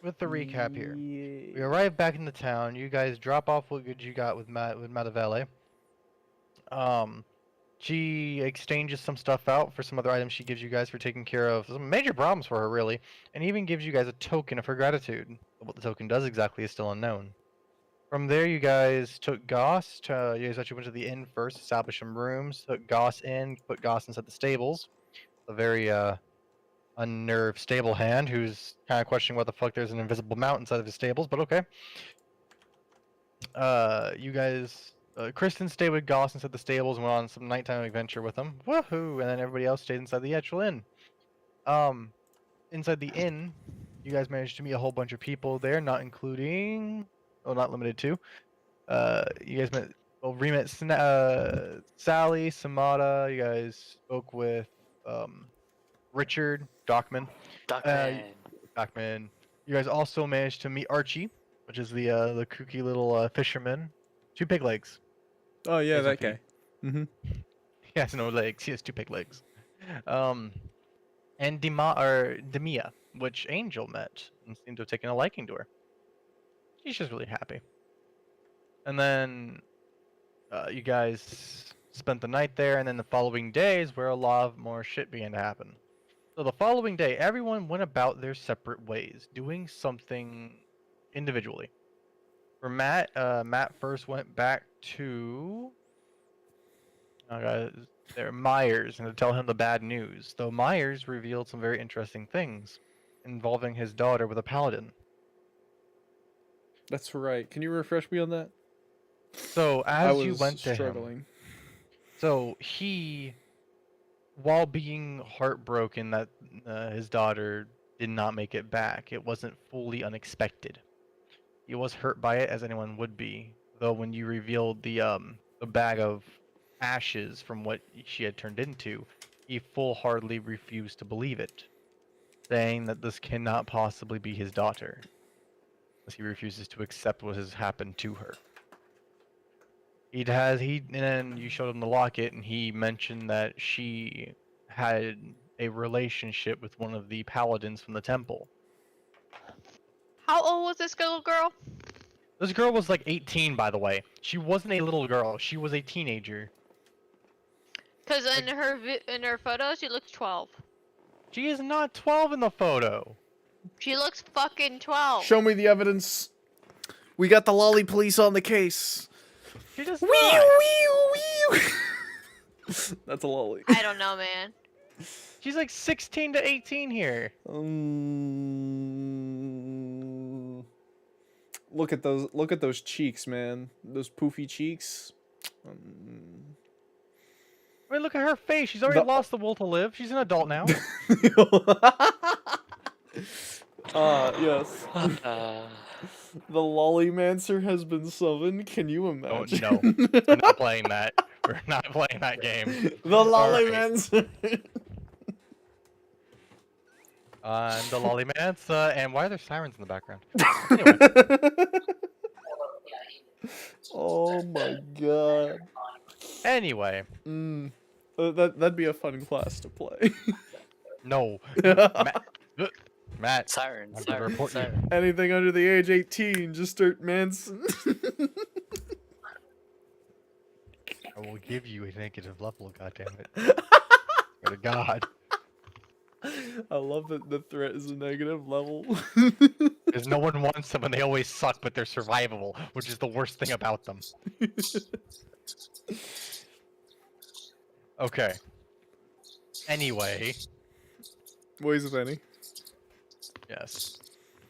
with the recap here. Yeah. We arrive back in the town. You guys drop off what goods you got with Matavele. She exchanges some stuff out for some other items she gives you guys for taking care of some major problems for her, really, and even gives you guys a token of her gratitude. What the token does exactly is still unknown. From there, you guys took Goss. You guys actually went to the inn first, established some rooms, took Goss in, put Goss inside the stables. A very unnerved stable hand who's kind of questioning what the fuck there's an invisible mount inside of his stables, but okay. You guys, Kristen stayed with Goss inside the stables and went on some nighttime adventure with him. Woohoo! And then everybody else stayed inside the actual inn. Inside the inn, you guys managed to meet a whole bunch of people there, not including, well, not limited to. You guys met, well, re-met Sally, Samada. You guys spoke with Richard, Dockman. Dockman. You guys also managed to meet Archie, which is the kooky little fisherman. 2 pig legs. Oh yeah, There's no that guy. feet. Mm-hmm. He has no legs. He has 2 pig legs. And Demia, which Angel met and seemed to have taken a liking to her. She's just really happy. And then you guys spent the night there, and then the following days where a lot more shit began to happen. So the following day, everyone went about their separate ways, doing something individually. For Matt, Matt first went back to Myers and to tell him the bad news, though Myers revealed some very interesting things involving his daughter with a paladin. That's right. Can you refresh me on that? So as you went to struggling. him, so he, while being heartbroken that his daughter did not make it back, it wasn't fully unexpected. He was hurt by it, as anyone would be. Though when you revealed the bag of ashes from what she had turned into, he full-heartedly refused to believe it, saying that this cannot possibly be his daughter, as he refuses to accept what has happened to her. And then you showed him the locket, and he mentioned that she had a relationship with one of the paladins from the temple. How old was this little girl? This girl was like 18, by the way. She wasn't a little girl. She was a teenager. Cause in her photo, she looks 12. She is not 12 in the photo. She looks fucking 12. Show me the evidence. We got the lolly police on the case. She just Wee. That's a lolly. I don't know, man. She's like 16 to 18 here. Look at those cheeks, man. Those poofy cheeks. I mean, look at her face. She's already lost the will to live. She's an adult now. Yes. The Lollymancer has been summoned. Can you imagine? Oh, no. We're not playing that. We're not playing that game. The Lollymancer. And the Lollymance. And why are there sirens in the background? Anyway. Oh my god. Anyway. That'd be a fun class to play. No. Matt. Siren. Anything under the age 18, just start Manson. I will give you a negative level, goddammit. Swear to God. I love that the threat is a negative level. Because no one wants them and they always suck, but they're survivable, which is the worst thing about them. Okay. Anyway. Ways of any. Yes.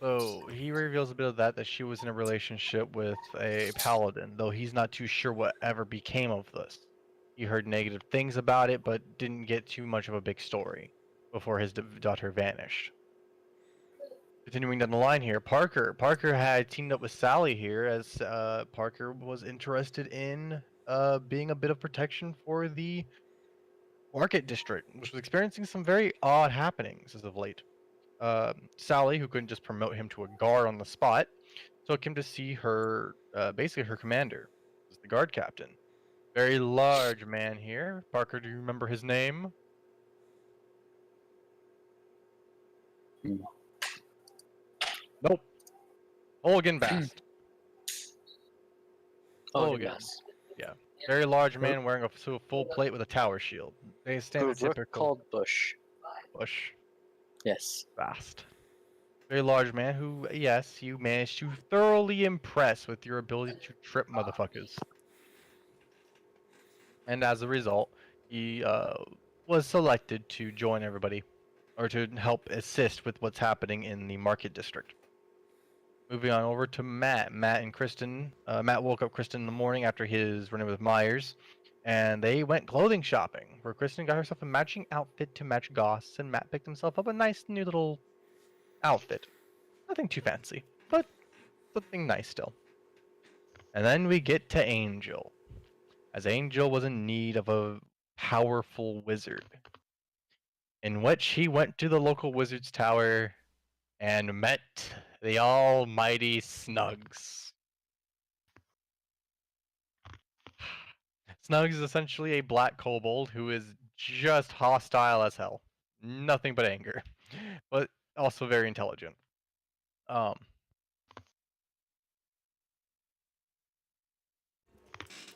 So he reveals a bit of that she was in a relationship with a paladin, though he's not too sure what ever became of this. He heard negative things about it, but didn't get too much of a big story before his daughter vanished. Continuing down the line here, Parker had teamed up with Sally here, as Parker was interested in being a bit of protection for the market district, which was experiencing some very odd happenings as of late. Sally, who couldn't just promote him to a guard on the spot, took him to see her, basically her commander, the guard captain. Very large man here. Parker, do you remember his name? Nope. Olgan Bast. Oh, Olgan. yes. Very large man wearing a full plate with a tower shield. They stand the Rook typical called Bush. Bush. Yes. Bast. Very large man who, yes, you managed to thoroughly impress with your ability to trip motherfuckers. And as a result, he was selected to join everybody, or to help assist with what's happening in the market district. Moving on over to Matt. Matt and Kristen. Matt woke up Kristen in the morning after his running with Myers, and they went clothing shopping, where Kristen got herself a matching outfit to match Goss, and Matt picked himself up a nice new little outfit. Nothing too fancy, but something nice still. And then we get to Angel, as Angel was in need of a powerful wizard, in which he went to the local wizard's tower and met the almighty Snugs. Snugs is essentially a black kobold who is just hostile as hell. Nothing but anger, but also very intelligent. I'm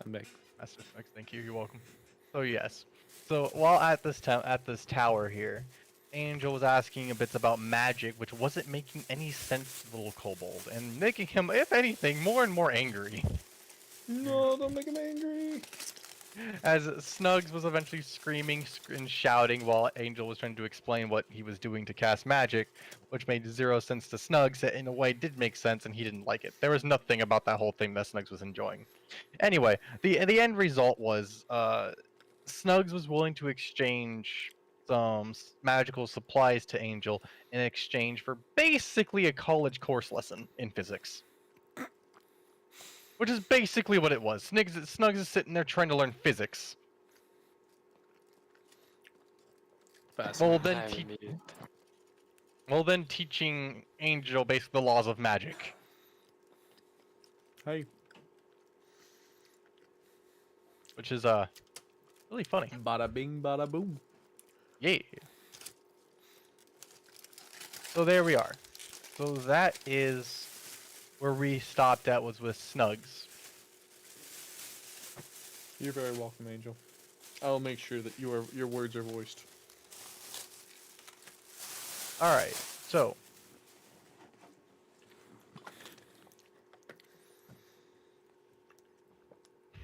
back. Master Snugs, thank you. You're welcome. So yes. So while at this tower here, Angel was asking a bit about magic, which wasn't making any sense to the little kobold, and making him, if anything, more and more angry. No, don't make him angry. As Snugs was eventually screaming and shouting while Angel was trying to explain what he was doing to cast magic, which made zero sense to Snugs. In a way, did make sense, and he didn't like it. There was nothing about that whole thing that Snugs was enjoying. Anyway, the end result was Snugs was willing to exchange some magical supplies to Angel in exchange for basically a college course lesson in physics. Which is basically what it was. Snugs is sitting there trying to learn physics. Fascinating. Well, then teaching Angel basically the laws of magic. Hey. Which is really funny. Bada bing, bada boom. Yeah. So there we are. So that is where we stopped at, was with Snugs. You're very welcome, Angel. I'll make sure that your words are voiced. Alright, so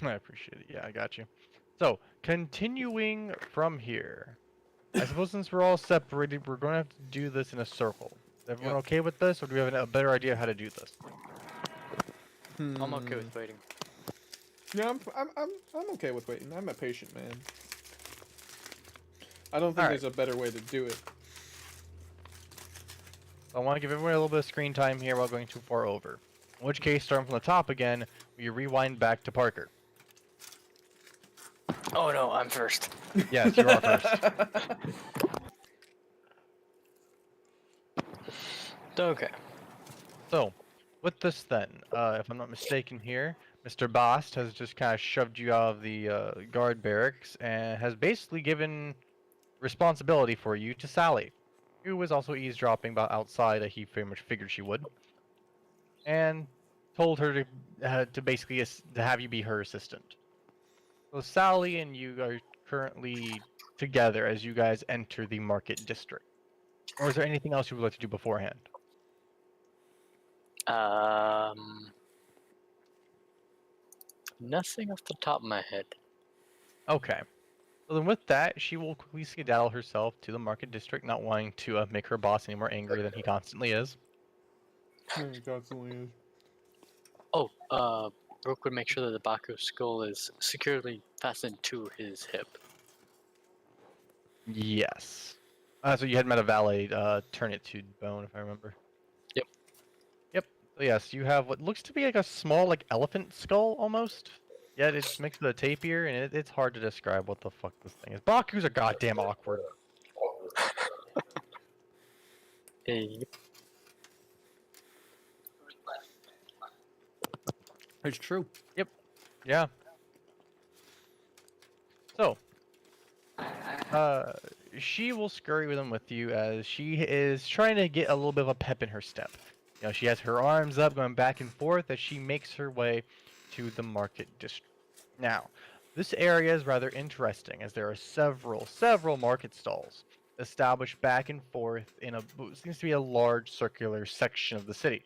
I appreciate it. Yeah, I got you. So, continuing from here. I suppose since we're all separated, we're going to have to do this in a circle. Is everyone okay with this, or do we have a better idea of how to do this? I'm okay with waiting. Yeah, I'm okay with waiting. I'm a patient man. I don't think there's a better way to do it. I want to give everyone a little bit of screen time here while going too far over. In which case, starting from the top again, we rewind back to Parker. Oh no, I'm first. Yes, you are first. Okay. So, with this then, if I'm not mistaken here, Mr. Bast has just kind of shoved you out of the guard barracks and has basically given responsibility for you to Sally, who was also eavesdropping about outside, he very much figured she would, and told her to basically to have you be her assistant. So Sally and you are currently together as you guys enter the market district. Or is there anything else you would like to do beforehand? Nothing off the top of my head. Okay. So then with that, she will quickly skedaddle herself to the market district, not wanting to make her boss any more angry than he constantly is. He constantly is. Oh, Rook would make sure that the Baku skull is securely fastened to his hip. Yes. So you had met a valet turn it to bone, if I remember. Yep. Yep. So yes, you have what looks to be like a small, like, elephant skull, almost. Yet it's mixed with a tapir, and it's hard to describe what the fuck this thing is. Bakus are goddamn awkward. Hey. It's true. Yep. Yeah. So, she will scurry with him with you as she is trying to get a little bit of a pep in her step. You know, she has her arms up, going back and forth as she makes her way to the market district. Now, this area is rather interesting as there are several market stalls established back and forth in what seems to be a large circular section of the city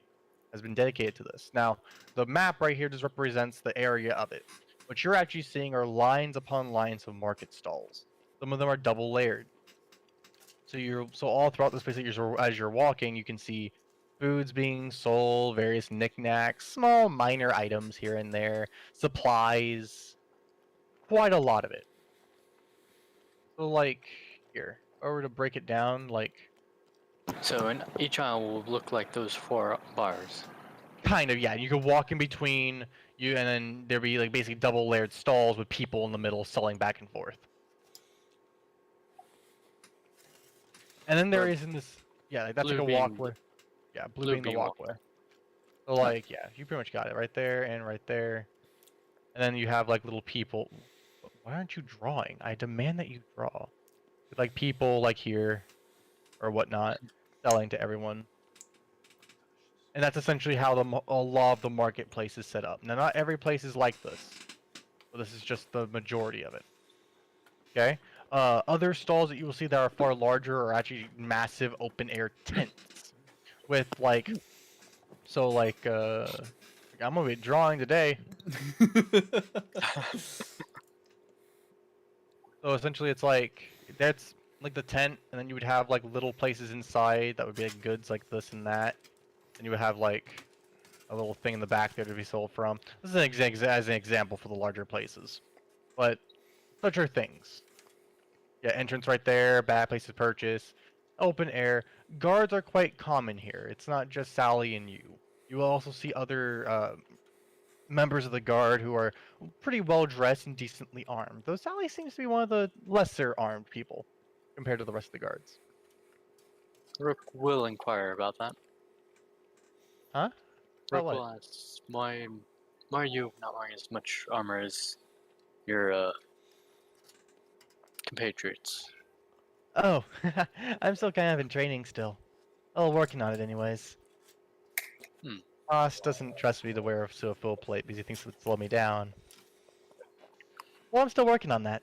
has been dedicated to this. Now, the map right here just represents the area of it. What you're actually seeing are lines upon lines of market stalls. Some of them are double layered. So all throughout this place as you're walking, you can see foods being sold, various knickknacks, small minor items here and there, supplies, quite a lot of it. So like here, if I were to break it down, like So in each aisle will look like those 4 bars. kind of, yeah, you could walk in between you and then there'd be like basically double layered stalls with people in the middle selling back and forth. And then there But is in this, yeah, like that's like blue a being walkway. Yeah, blue blue being the being walkway. So Huh. like, yeah, you pretty much got it right there and right there. And then you have like little people. Why aren't you drawing? I demand that you draw. With like people like here or whatnot selling to everyone. And that's essentially how a lot of the marketplace is set up. Now, not every place is like this, but this is just the majority of it. Okay. Other stalls that you will see that are far larger are actually massive open air tents with like, so like, I'm gonna be drawing today. So essentially, it's like that's like the tent, and then you would have like little places inside that would be like goods like this and that, and you would have like a little thing in the back there to be sold from. This is as an example for the larger places, but such are things. Yeah, entrance right there, bad place to purchase, open air. Guards are quite common here. It's not just Sally and you. You will also see other members of the guard who are pretty well dressed and decently armed. Though Sally seems to be one of the lesser armed people compared to the rest of the guards. Rook will inquire about that. Huh? About Rook what? will ask, why are you not wearing as much armor as your compatriots? Oh, I'm still kind of in training still. Oh, working on it anyways. Hmm. Ross doesn't trust me to wear a full plate because he thinks it would slow me down. Well, I'm still working on that.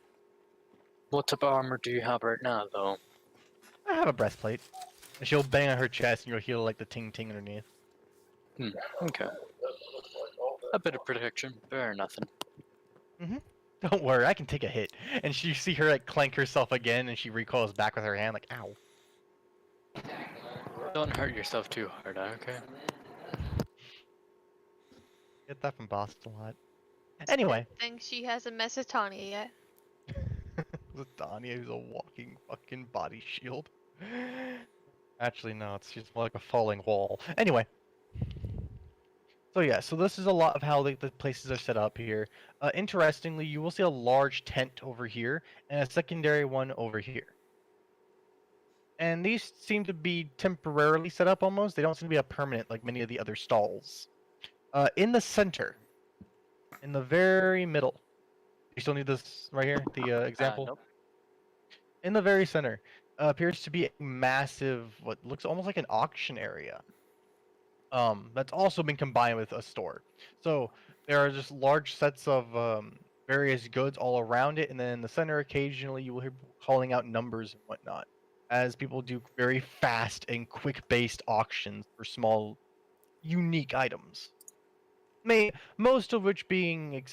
What type of armor do you have right now, though? I have a breastplate. And she'll bang on her chest and you'll hear like the ting ting underneath. Okay. A bit of protection, fair nothing. Don't worry, I can take a hit. And you see her like clank herself again and she recoils back with her hand like, ow. Don't hurt yourself too hard, okay? Get that from Boston a lot. Anyway. Think she hasn't met Satania yet. Satania, who's a walking fucking body shield. Actually, no, it's just more like a falling wall. Anyway. So yeah, so this is a lot of how the places are set up here. Interestingly, you will see a large tent over here and a secondary one over here. And these seem to be temporarily set up almost. They don't seem to be a permanent like many of the other stalls. In the center, in the very middle, you still need this right here, the example? Nope. In the very center, appears to be a massive, what looks almost like an auction area. That's also been combined with a store. So there are just large sets of various goods all around it, and then in the center, occasionally you will hear people calling out numbers and whatnot, as people do very fast and quick-based auctions for small, unique items. Most of which being,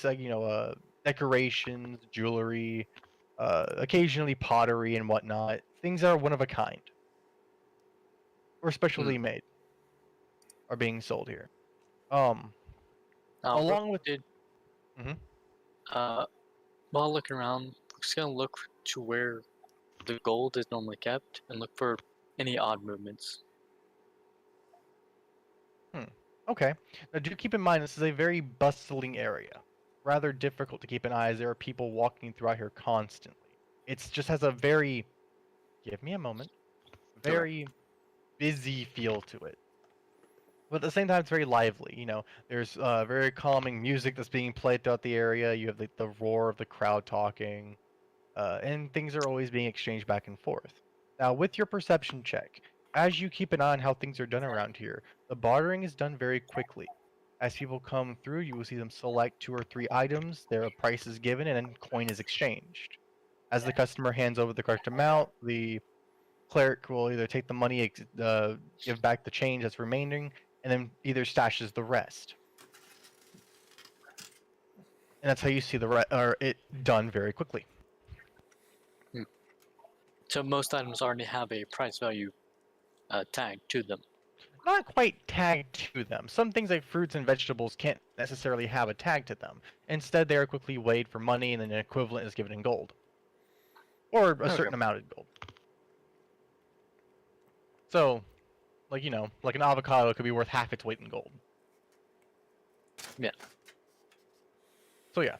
decorations, jewelry, occasionally pottery and whatnot. Things that are one of a kind or specially made are being sold here. Now, Along Rook with did, Mhm. while looking around, Rook's gonna look to where the gold is normally kept and look for any odd movements. Okay. Now do keep in mind this is a very bustling area. Rather difficult to keep an eye as there are people walking throughout here constantly. It's just has a very give me a moment. Very busy feel to it. But at the same time it's very lively, you know. There's very calming music that's being played throughout the area. You have the roar of the crowd talking. And things are always being exchanged back and forth. Now, with your perception check, as you keep an eye on how things are done around here, The bartering is done very quickly. As people come through, you will see them select 2 or 3 items, their price is given, and then coin is exchanged. As the customer hands over the correct amount, the cleric will either take the money, give back the change that's remaining, and then either stashes the rest. And that's how you see it done very quickly. So most items already have a price value tag to them. Not quite tagged to them. Some things like fruits and vegetables can't necessarily have a tag to them. Instead, they are quickly weighed for money, and then an equivalent is given in gold. Or a certain amount of gold. So, like, like an avocado could be worth half its weight in gold. Yeah. So yeah.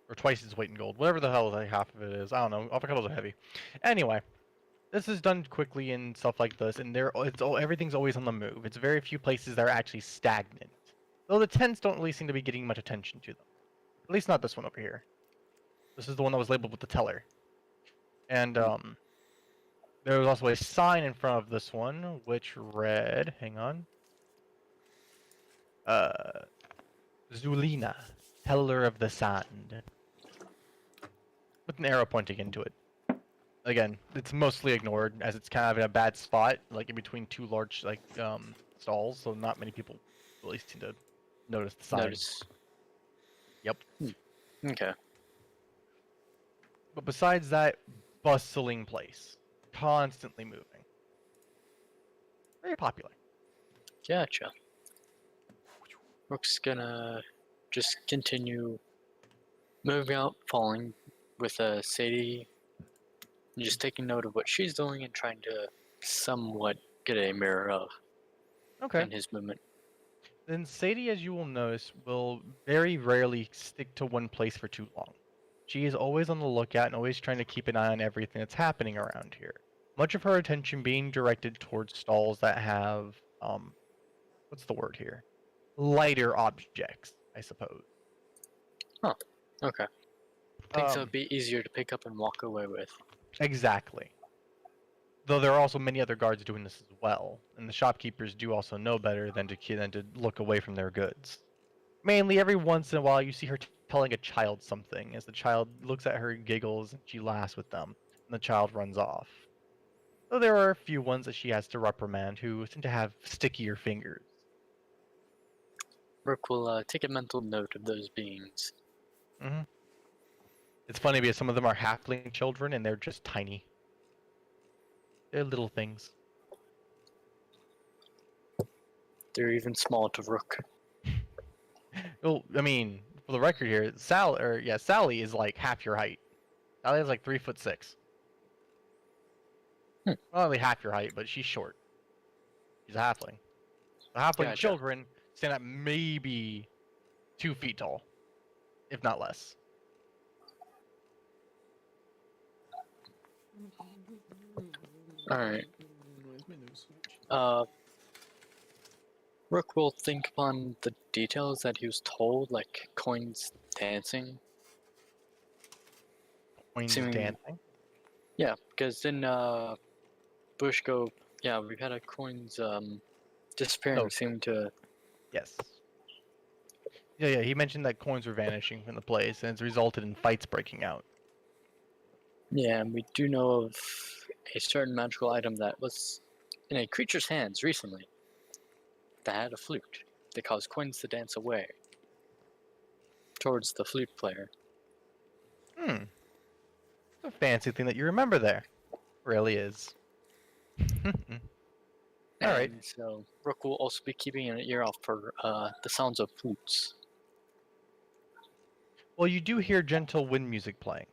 Or twice its weight in gold. Whatever the hell like half of it is. I don't know. Avocados are heavy. Anyway. This is done quickly and stuff like this, and everything's always on the move. It's very few places that are actually stagnant. Though the tents don't really seem to be getting much attention to them. At least not this one over here. This is the one that was labeled with the teller. And there was also a sign in front of this one, which read, hang on. Zulina, teller of the sand. With an arrow pointing into it. Again, it's mostly ignored as it's kind of in a bad spot, like in between 2 large stalls, so not many people really seem to notice the sign. Yep. Okay. But besides that, bustling place, constantly moving, very popular. Gotcha. Rook's gonna just continue moving out, falling with Sadie. Just taking note of what she's doing and trying to somewhat get a mirror of in his movement. Then Sadie, as you will notice, will very rarely stick to one place for too long. She is always on the lookout and always trying to keep an eye on everything that's happening around here. Much of her attention being directed towards stalls that have, what's the word here? Lighter objects, I suppose. Huh. Okay. Things that would be easier to pick up and walk away with. Exactly. Though there are also many other guards doing this as well, and the shopkeepers do also know better than to look away from their goods. Mainly, every once in a while, you see her telling a child something, as the child looks at her and giggles, and she laughs with them, and the child runs off. Though there are a few ones that she has to reprimand who seem to have stickier fingers. Rook will take a mental note of those beings. Mm-hmm. It's funny because some of them are halfling children, and they're just tiny. They're little things. They're even small to Rook. Well, I mean, for the record here, Sally is like half your height. Sally is like 3'6". Well, only half your height, but she's short. She's a halfling. The halfling children stand at maybe 2 feet tall, if not less. Alright. Rook will think upon the details that he was told, like coins dancing. Coins dancing? Yeah, because in Bushgo, yeah, we've had a coins disappearing, seem to... Yes. Yeah, he mentioned that coins were vanishing from the place, and it's resulted in fights breaking out. Yeah, and we do know of a certain magical item that was in a creature's hands recently that had a flute that caused coins to dance away towards the flute player. It's a fancy thing that you remember there. Really is. Alright. So Rook will also be keeping an ear out for the sounds of flutes. Well, you do hear gentle wind music playing.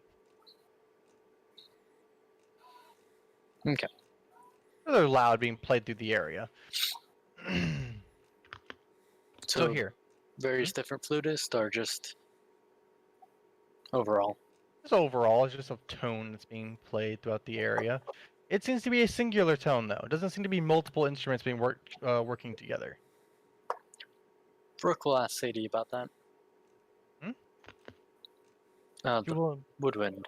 Okay. Rather loud, being played through the area. So here. Various different flutists, or just overall? Just overall, it's just a tone that's being played throughout the area. It seems to be a singular tone, though. It doesn't seem to be multiple instruments being working together. Rook will ask Sadie about that. The woodwind.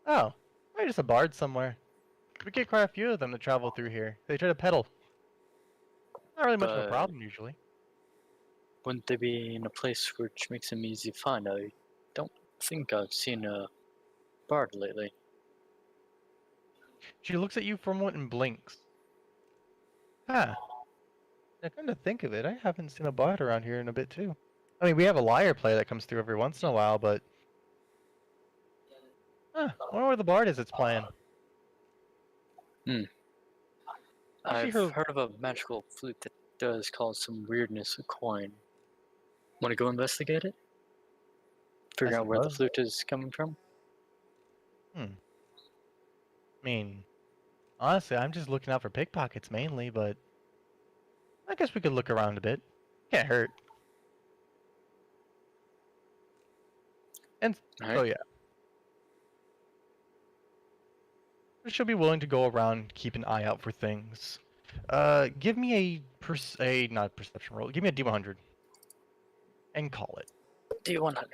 Oh, maybe just a bard somewhere. We get quite a few of them that travel through here. They try to pedal. Not really much of a But- problem usually. Wouldn't they be in a place which makes them easy to find? I don't think I've seen a bard lately. She looks at you for a moment and blinks. Huh. I kind of think of it. I haven't seen a bard around here in a bit too. I mean, we have a liar player that comes through every once in a while, but I wonder where the bard is that's playing. I've her- heard of a magical flute that does cause some weirdness a coin. Want to go investigate it? Figure out where the suppose. flute is coming from? I mean, honestly, I'm just looking out for pickpockets mainly, but I guess we could look around a bit. Can't hurt. And so Alright. yeah. She'll be willing to go around, keep an eye out for things. Give me a not perception roll. Give me a D100. And call it. D100.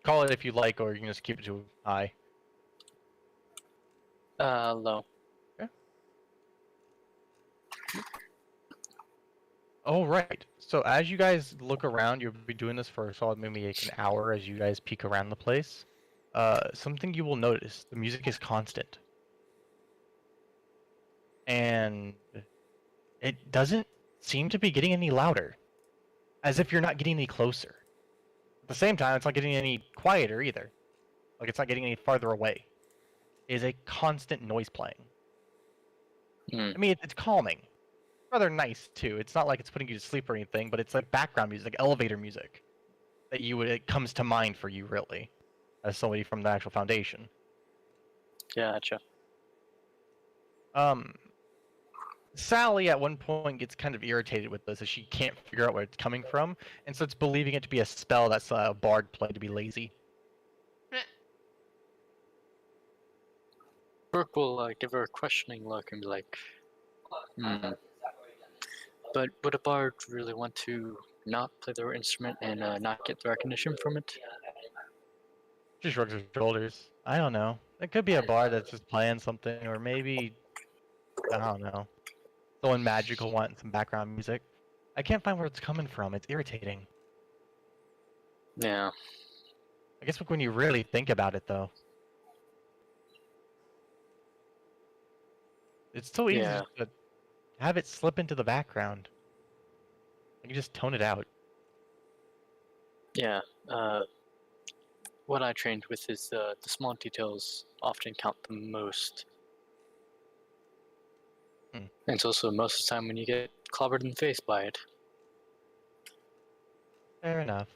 Call it if you like, or you can just keep it to high. Low. Oh, right. So as you guys look around, you'll be doing this for a solid maybe like an hour as you guys peek around the place. Something you will notice, the music is constant. And it doesn't seem to be getting any louder. As if you're not getting any closer. At the same time, it's not getting any quieter either. Like it's not getting any farther away. It is a constant noise playing. Hmm. I mean, it's calming. Rather nice too. It's not like it's putting you to sleep or anything, but it's like background music, like elevator music, that it comes to mind for you really, as somebody from the actual Foundation. Gotcha. Sally at one point gets kind of irritated with this, as she can't figure out where it's coming from, and so it's believing it to be a spell that's a bard played to be lazy. Brooke will give her a questioning look and be like, But would a bard really want to not play their instrument and not get the recognition from it? She shrugs her shoulders. I don't know. It could be a bard that's just playing something, or maybe I don't know. Someone magical wanting some background music. I can't find where it's coming from. It's irritating. Yeah. I guess when you really think about it, though, it's so easy Yeah. to have it slip into the background. You can just tone it out. Yeah. What I trained with is the small details often count the most. Hmm. And it's also most of the time when you get clobbered in the face by it. Fair enough.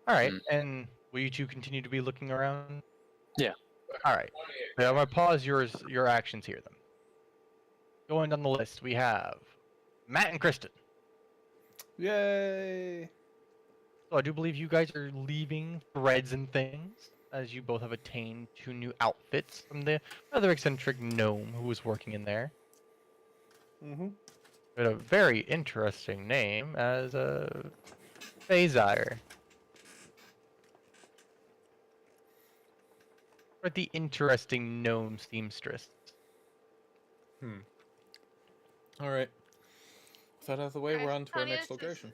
All right, Hmm. and will you two continue to be looking around? Yeah. All right. So I'm gonna pause your actions here then. Going down the list, we have Matt and Kristen. Yay! So I do believe you guys are leaving threads and things, as you both have attained 2 new outfits from the rather eccentric gnome who was working in there. Mm-hmm. But a very interesting name as a Phasire. Or the interesting gnome seamstress. Alright. With that out of the way, Alright, we're on to our next Satania's- location.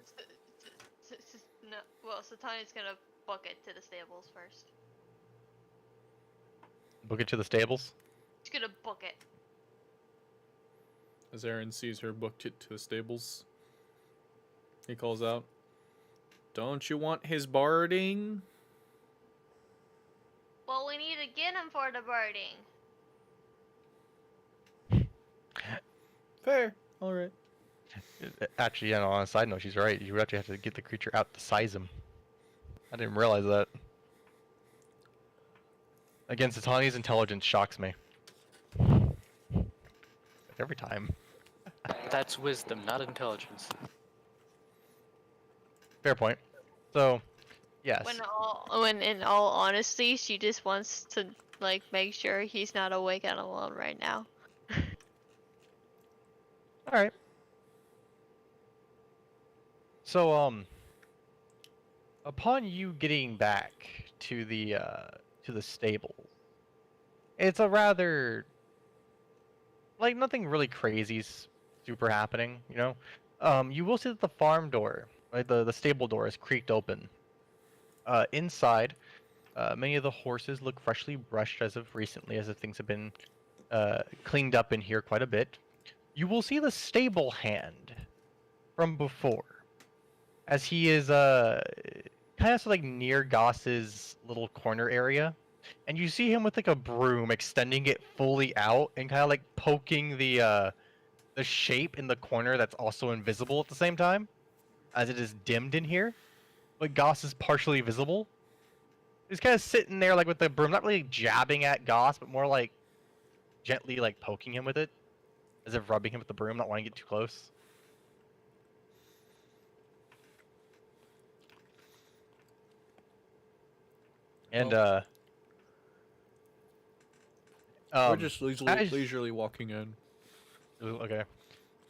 No, well, Satania's gonna book it to the stables first. Book it to the stables. She's gonna book it. As Aeren sees her booked it to the stables, he calls out, "Don't you want his barding?" Well, we need to get him for the birding. Fair. Alright. Actually, yeah, no, on a side note, she's right. You actually have to get the creature out to size him. I didn't realize that. Again, Satania's intelligence shocks me. Every time. That's wisdom, not intelligence. Fair point. So, yes. When in all honesty, she just wants to like make sure he's not awake and alone right now. Alright. So, upon you getting back to the stable, It's a rather like nothing really crazy super happening, you know. You will see that the farm door, like the stable door, is creaked open. Inside, many of the horses look freshly brushed as of recently, as if things have been cleaned up in here quite a bit. You will see the stable hand from before, as he is kind of like near Goss's little corner area, and you see him with like a broom extending it fully out and kind of like poking the shape in the corner that's also invisible at the same time, as it is dimmed in here, but Goss is partially visible. He's kind of sitting there like with the broom, not really jabbing at Goss, but more like gently like poking him with it, as if rubbing him with the broom, not wanting to get too close. And We're just as- leisurely walking in. okay.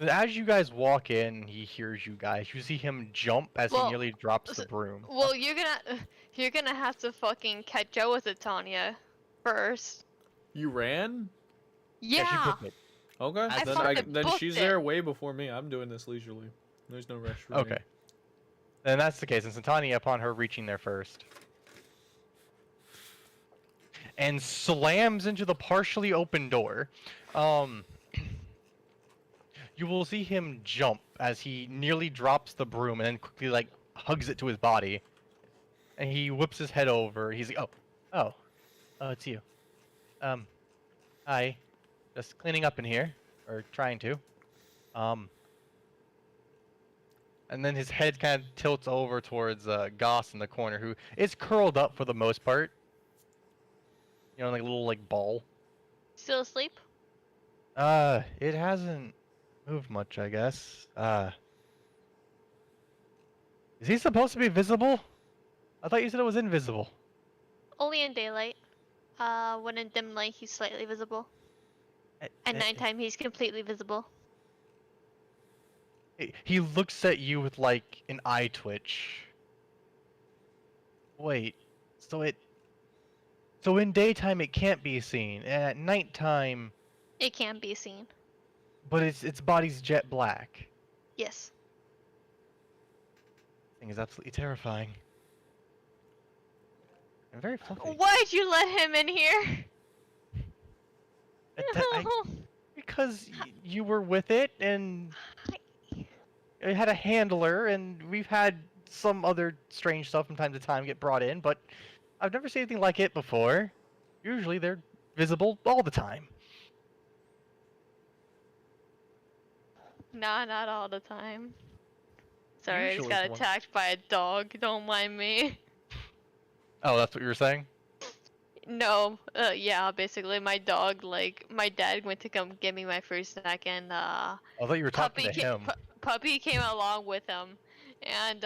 As you guys walk in, he hears you guys. You see him jump as he Well, nearly drops the broom. Well, you're gonna have to fucking catch up with Satania first. You ran? Yeah. she booked it. Okay. I then fucking then booked she's it. there way before me. I'm doing this leisurely. There's no rush for me. Okay. Then that's the case. And Satania, upon her reaching there first, and slams into the partially open door, you will see him jump as he nearly drops the broom and then quickly like hugs it to his body, and he whips his head over. He's like, oh, it's you. Hi, just cleaning up in here, or trying to. And then his head kind of tilts over towards Goss in the corner, who is curled up for the most part. You know, like a little like ball. Still asleep? It hasn't moved much, I guess. Is he supposed to be visible? I thought you said it was invisible. Only in daylight. When in dim light, he's slightly visible. At nighttime, he's completely visible. He looks at you with like an eye twitch. Wait, so in daytime it can't be seen, and at nighttime, It can be seen. but its body's jet black. Yes. Thing is absolutely terrifying. And very fluffy. Why'd you let him in here? Because you were with it, and it had a handler, and we've had some other strange stuff from time to time get brought in, but I've never seen anything like it before. Usually they're visible all the time. Nah, not all the time. Sorry, I Usually just got it's one- attacked by a dog. Don't mind me. Oh, that's what you were saying? No, yeah, basically my dog, like, my dad went to come get me my first snack, and I thought you were talking to him. Puppy came along with him, and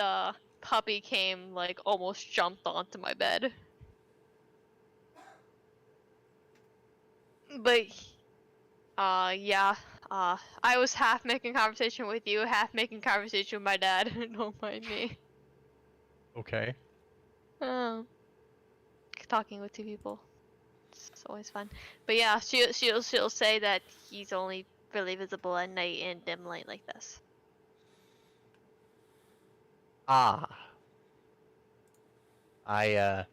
Puppy came, like, almost jumped onto my bed. But, yeah, I was half making conversation with you, half making conversation with my dad. Don't mind me. Okay. Talking with two people. It's always fun. But yeah, she'll say that he's only really visible at night in dim light like this. Ah. I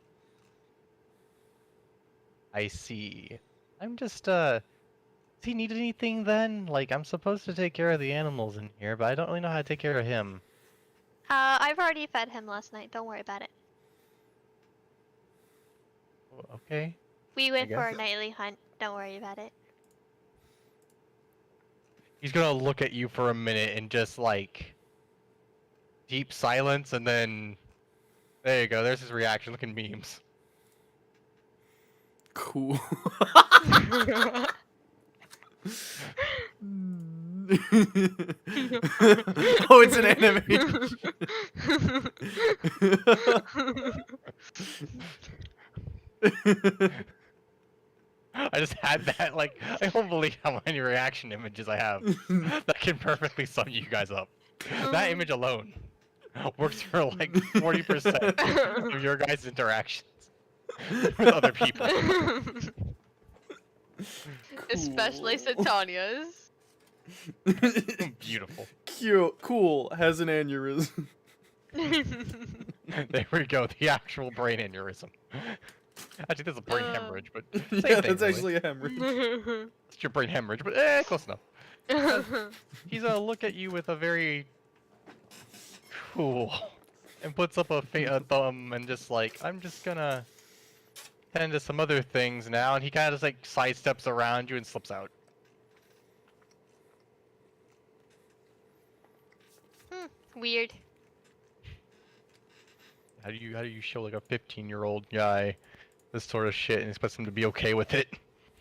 see. I'm just, does he need anything then? Like, I'm supposed to take care of the animals in here, but I don't really know how to take care of him. I've already fed him last night. Don't worry about it. Okay. We went for a guess. nightly hunt. Don't worry about it. He's gonna look at you for a minute and just, like, deep silence, and then, there you go, there's his reaction, look at memes. Cool. Oh, it's an animation. I just had that, like, I don't believe how many reaction images I have that can perfectly sum you guys up. That image alone works for like 40% of your guys' interactions with other people. Especially Cool. Satania's. Beautiful. Cute. Cool. Has an aneurysm. There we go. The actual brain aneurysm. Actually, that's a brain hemorrhage, but same Yeah, thing, that's really. actually a hemorrhage. It's your brain hemorrhage, but close enough. He's gonna look at you with a very cool, and puts up a thumb and just like, I'm just gonna tend to some other things now, and he kind of just like sidesteps around you and slips out. Weird. How do you show like a 15-year-old guy this sort of shit and expect him to be okay with it?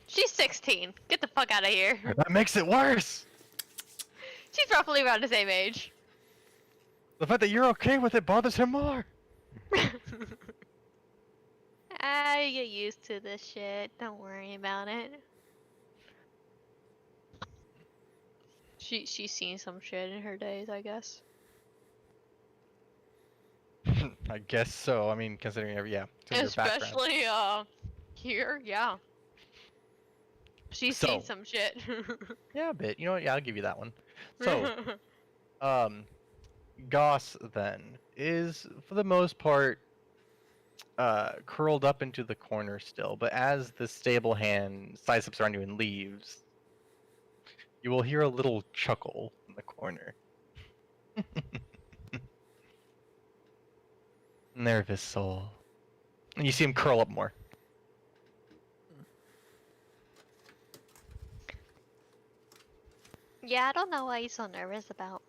She's 16. Get the fuck out of here. That makes it worse. She's roughly around the same age. The fact that you're okay with it bothers him more. I get used to this shit. Don't worry about it. She's seen some shit in her days, I guess. I guess so. I mean, considering your background. Especially here, yeah. She's seen So- some shit. Yeah, a bit. You know what? Yeah, I'll give you that one. So, Goss then is for the most part curled up into the corner still, but as the stable hand sidesteps around you and leaves, you will hear a little chuckle in the corner. Nervous soul. And you see him curl up more. Yeah, I don't know why he's so nervous about.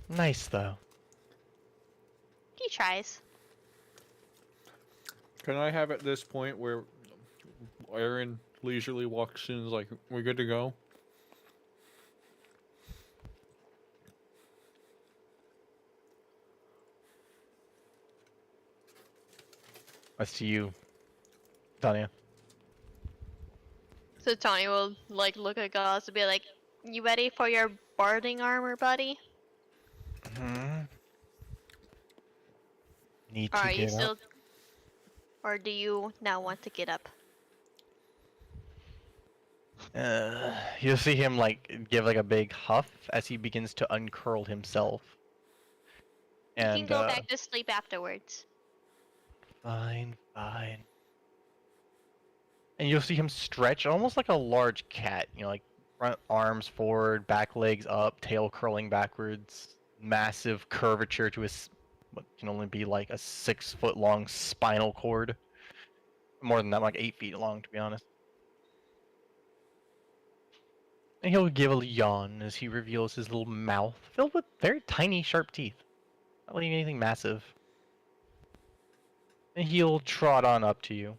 Nice though. He tries. Can I have at this point where Aeren leisurely walks in and is like, we're good to go? I see you, Tanya. So Tony will like look at Gauss and be like, "You ready for your barding armor, buddy? Hmm. Need Or to are you get still, up. or do you now want to get up?" You'll see him like give like a big huff as he begins to uncurl himself. You can And go back to sleep afterwards. fine. And you'll see him stretch almost like a large cat, you know, like front arms forward, back legs up, tail curling backwards, massive curvature to his what can only be like a 6-foot long spinal cord. More than that, like 8 feet long, to be honest. And he'll give a yawn as he reveals his little mouth filled with very tiny, sharp teeth. Not letting anything massive. And he'll trot on up to you.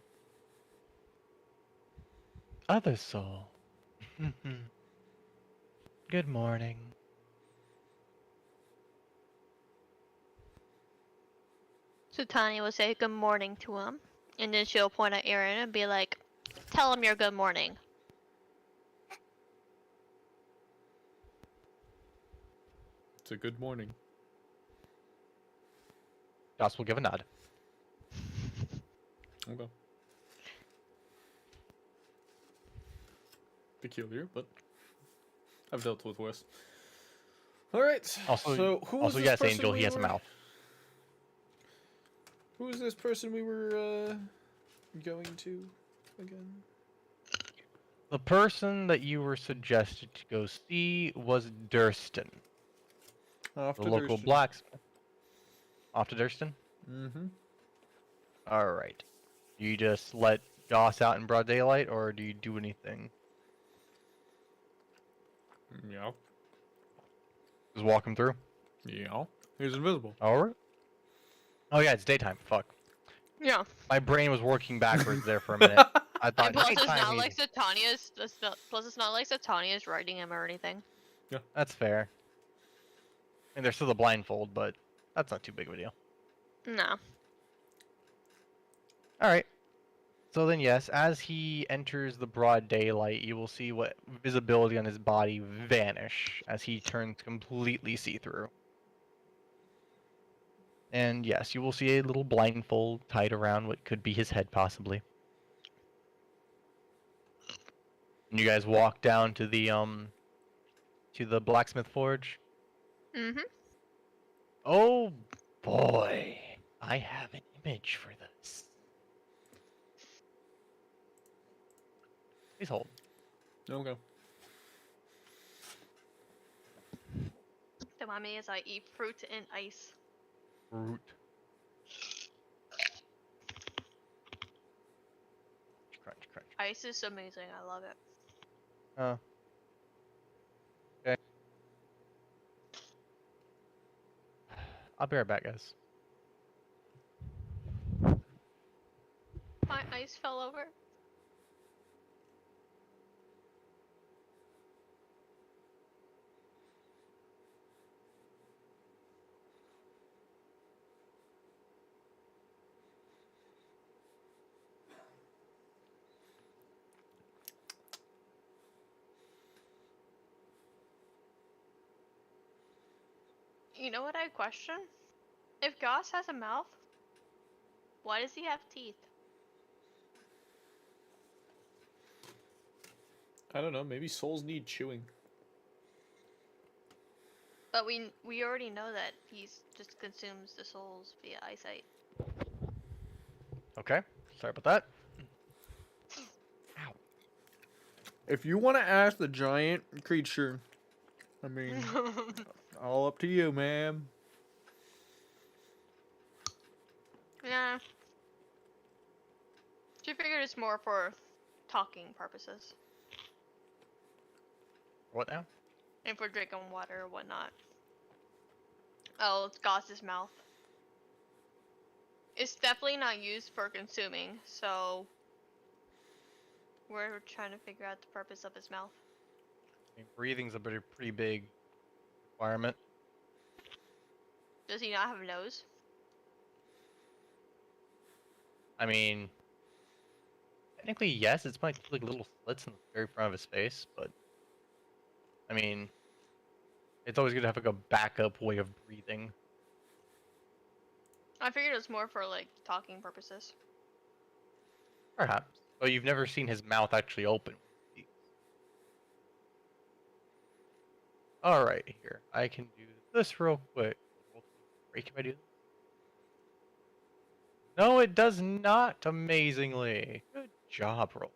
Other soul. Good morning. So Tanya will say good morning to him, and then she'll point at Aeren and be like, "Tell him your good morning." It's a good morning. Joss will give a nod. Okay. Peculiar, but I've dealt with worse. Alright, Also, so who was also this yes, person Angel, we he has a were- mouth. Who is this person we were going to again? The person that you were suggested to go see was Durston, Off the to local Durston. blacksmith. Off to Durston? Mm-hmm. Alright. Do you just let Goss out in broad daylight, or do you do anything? Yeah. Just walk him through? Yeah. He's invisible. Alright. Oh yeah, it's daytime. Fuck. Yeah. My brain was working backwards there for a minute. I thought And plus, it's nighttime not like easy. Satania's. Plus, it's not like Satania's riding him or anything. That's fair. And there's still the blindfold, but that's not too big of a deal. No. Alright. So then yes, as he enters the broad daylight, you will see what visibility on his body vanish as he turns completely see-through. And yes, you will see a little blindfold tied around what could be his head, possibly. And you guys walk down to the blacksmith forge. Mm-hmm. Oh boy, I have an image for this. Please hold. Okay. Don't mind me as I eat fruit and ice. Root. Crunch, crunch. Ice is amazing. I love it. Oh. Okay. I'll be right back, guys. My ice fell over. You know what I question? If Goss has a mouth, why does he have teeth? I don't know. Maybe souls need chewing. But we already know that he's just consumes the souls via eyesight. Okay. Sorry about that. Ow. If you want to ask the giant creature, I mean, all up to you, ma'am. Yeah. She figured it's more for talking purposes What now? and for drinking water or whatnot. Oh, it's Goss's mouth. It's definitely not used for consuming, so we're trying to figure out the purpose of his mouth. I mean, breathing's a pretty big requirement. Does he not have a nose? I mean, technically, yes. It's like little slits in the very front of his face, but I mean, it's always good to have like a backup way of breathing. I figured it was more for like talking purposes. Perhaps. Oh, you've never seen his mouth actually open. All right, here I can do this real quick. Wait, can I do this? No, it does not. Amazingly, good job, roll.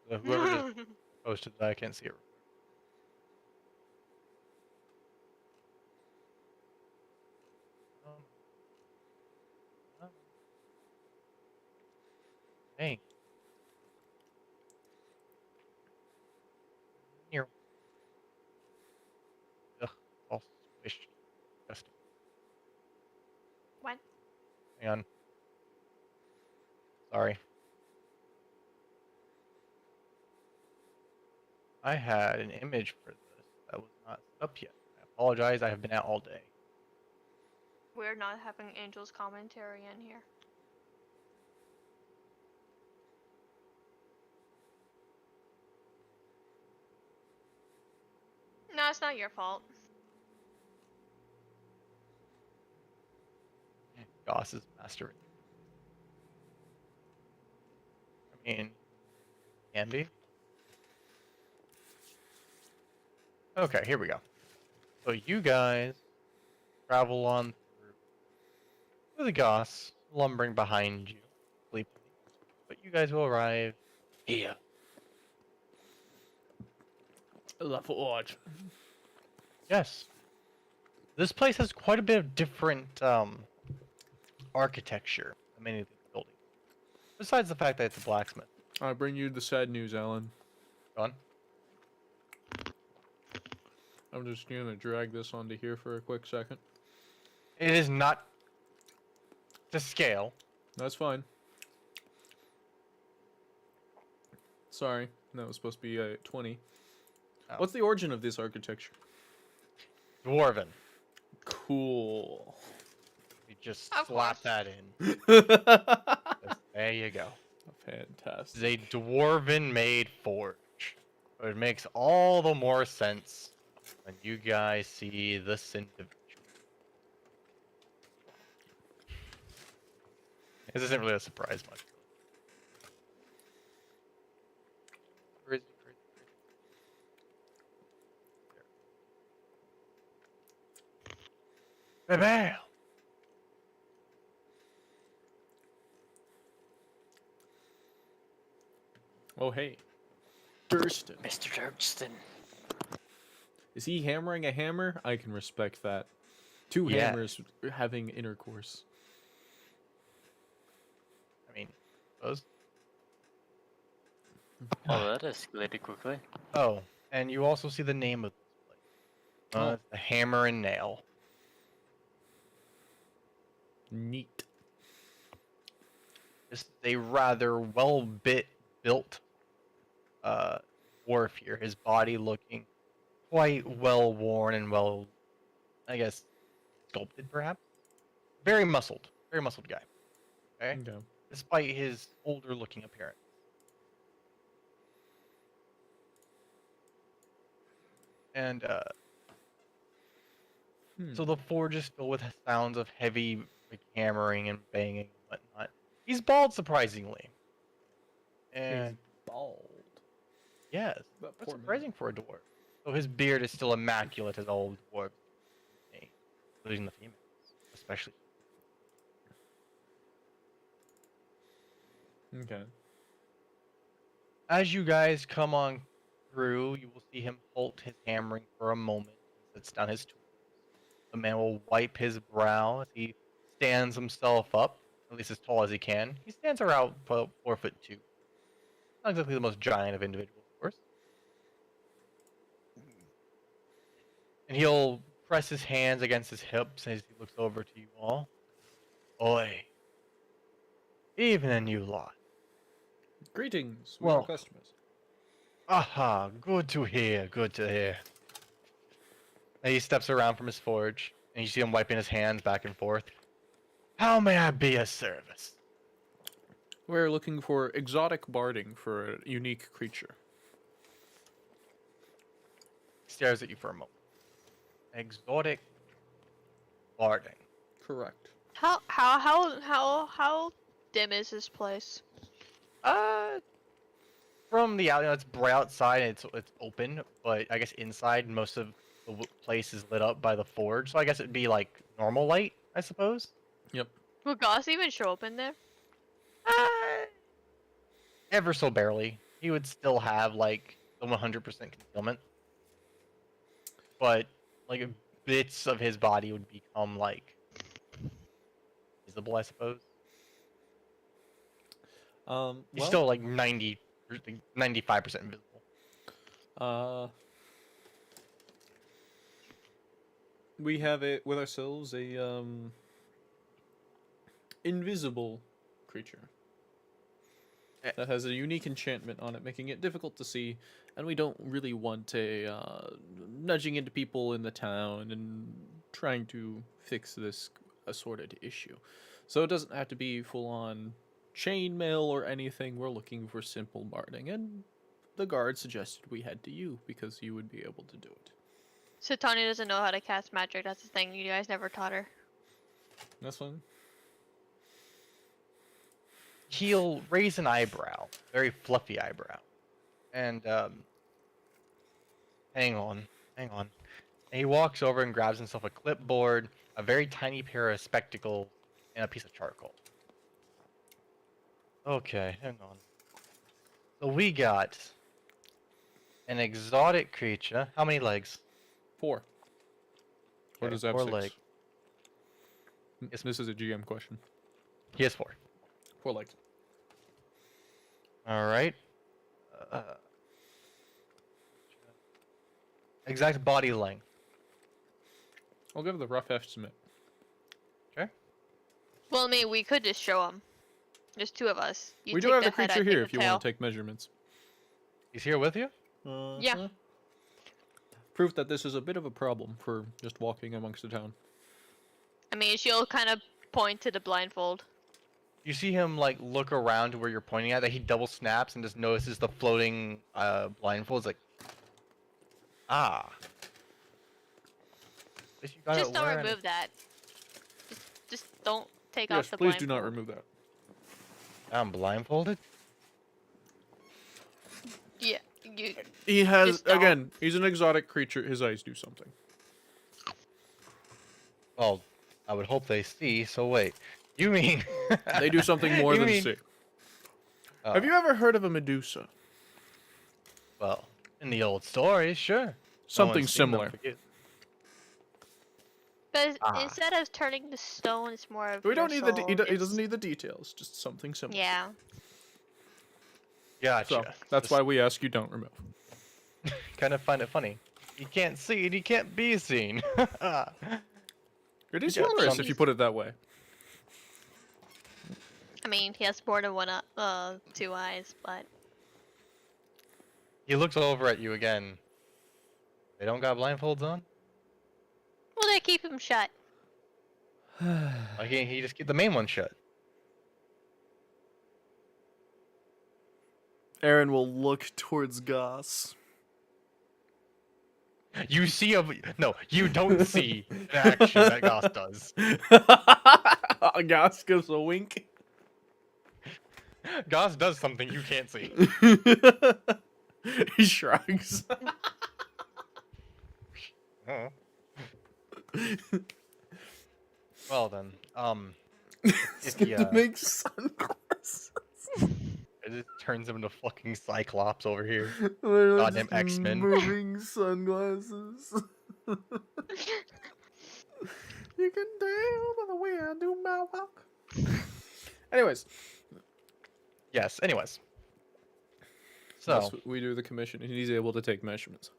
Whoever just posted that, I can't see it. Dang. Here. Ugh, all squished. Disgusting. What? Hang on. Sorry. I had an image for this that was not set up yet. I apologize. I have been out all day. We're not having Angel's commentary in here. No, it's not your fault. Goss is master. I mean, can be. Okay, here we go. So you guys travel on through the Goss, lumbering behind you, sleepily. But you guys will arrive here. The forge. Yes. This place has quite a bit of different architecture than many of the buildings. Besides the fact that it's a blacksmith. I bring you the sad news, Alan. Go on. I'm just gonna drag this onto here for a quick second. It is not to scale. That's fine. Sorry, that was supposed to be 20. Oh. What's the origin of this architecture? Dwarven. Cool. You just Of slap course. that in. There you go. Fantastic. It's a dwarven made forge. It makes all the more sense when you guys see this individual. This isn't really a surprise much. Where is he? Where is he? Where is he? Bam! Oh, hey. Durston. Mr. Durston. Is he hammering a hammer? I can respect that. Two Yeah. hammers having intercourse. I mean, those. Well, that escalated quickly. Oh, and you also see the name of this place. Oh. It's the Hammer and Nail. Neat. It's a rather built dwarf here. His body looking quite well worn and well, I guess, sculpted perhaps. Very muscled guy. Okay, Okay. despite his older looking appearance. And so the forge is filled with sounds of heavy like, hammering and banging and whatnot. He's bald, surprisingly. And He's bald. yes, That that's poor man. surprising for a dwarf. So his beard is still immaculate as all dwarves, including the females, especially. Okay. As you guys come on through, you will see him halt his hammering for a moment and sets down his tools. The man will wipe his brow as he stands himself up, at least as tall as he can. He stands around 4'2". Not exactly the most giant of individuals, of course. And he'll press his hands against his hips as he looks over to you all. Oi. Evening, you lot. Greetings, we Well- are customers. Aha, good to hear, good to hear. And he steps around from his forge, and you see him wiping his hands back and forth. How may I be of service? We're looking for exotic barding for a unique creature. He stares at you for a moment. Exotic barding. Correct. How dim is this place? From the outside, it's bright outside and it's open, but I guess inside most of the place is lit up by the forge, so I guess it'd be like normal light, I suppose. Yep. Will Goss even show up in there? Ever so barely. He would still have like the 100% concealment, but like bits of his body would become like visible, I suppose. He's Well, still like 95% visible. we have it with ourselves a invisible creature that has a unique enchantment on it, making it difficult to see, and we don't really want a nudging into people in the town and trying to fix this assorted issue. So it doesn't have to be full-on chainmail or anything. We're looking for simple barding, and the guard suggested we head to you because you would be able to do it. Satania doesn't know how to cast magic. That's the thing. You guys never taught her. That's fine. He'll raise an eyebrow, very fluffy eyebrow, and hang on. And he walks over and grabs himself a clipboard, a very tiny pair of spectacles, and a piece of charcoal. Okay, hang on. So we got an exotic creature. How many legs? 4. Or Okay, does that have 4 6? legs. Yes, this is a GM question. He has 4. 4 legs. All right. Exact body length. I'll give the rough estimate. Well, I mean, we could just show him. There's 2 of us. You We do take have the head, I creature take here the if you tail. want to take measurements. He's here with you? Yeah. Proof that this is a bit of a problem for just walking amongst the town. I mean, she'll kind of point to the blindfold. You see him like look around to where you're pointing at. That he double snaps and just notices the floating blindfold. It's like, ah. Guess you got Just it don't wearing- remove that. Just don't take Yes, off the please blindfold. do not remove that. I'm blindfolded? Yeah, you. He has, Just don't. again, he's an exotic creature. His eyes do something. Well, I would hope they see, so wait. You mean... They do something more you than mean... see. Oh, Have you ever heard of a Medusa? well, in the old stories, sure. No Something one's seen them similar. forget- But Ah. instead of turning to stone, it's more of We your don't need the, soul he doesn't just- need the details, just something similar. Yeah. Gotcha. So, that's why we ask you don't remove. Kind of find it funny. You can't see and you can't be seen. It is Yeah, humorous some- if you put it that way. I mean, he has more than one, 2 eyes, but He looks over at you again. They don't got blindfolds on? well, they keep him shut. Why can't he just keep the main one shut? Aeren will look towards Goss. You see a... No, you don't see an action that Goss does. Goss gives a wink. Goss does something you can't see. He shrugs. Oh. Well then, It's if he, gonna make sunglasses. it just turns him into fucking Cyclops over here. Literally Goddamn just X-Men. Moving sunglasses. You can tell by the way I do my walk. Anyways, Yes, anyways. So, yes, we do the commission, and he's able to take measurements.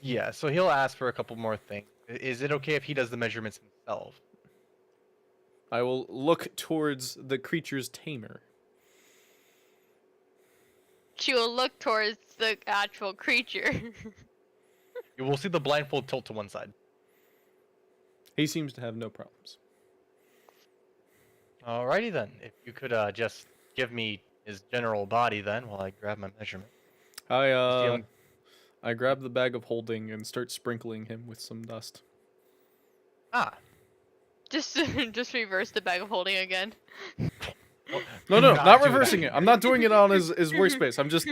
yeah, so he'll ask for a couple more things. Is it okay if he does the measurements himself? I will look towards the creature's tamer. She will look towards the actual creature. You will see the blindfold tilt to one side. He seems to have no problems. Alrighty then. If you could just give me his general body then while I grab my measurement. See I grab the bag of holding and start sprinkling him with some dust. Ah. just reverse the bag of holding again. No, Do not do that. reversing it. I'm not doing it on his workspace. I'm just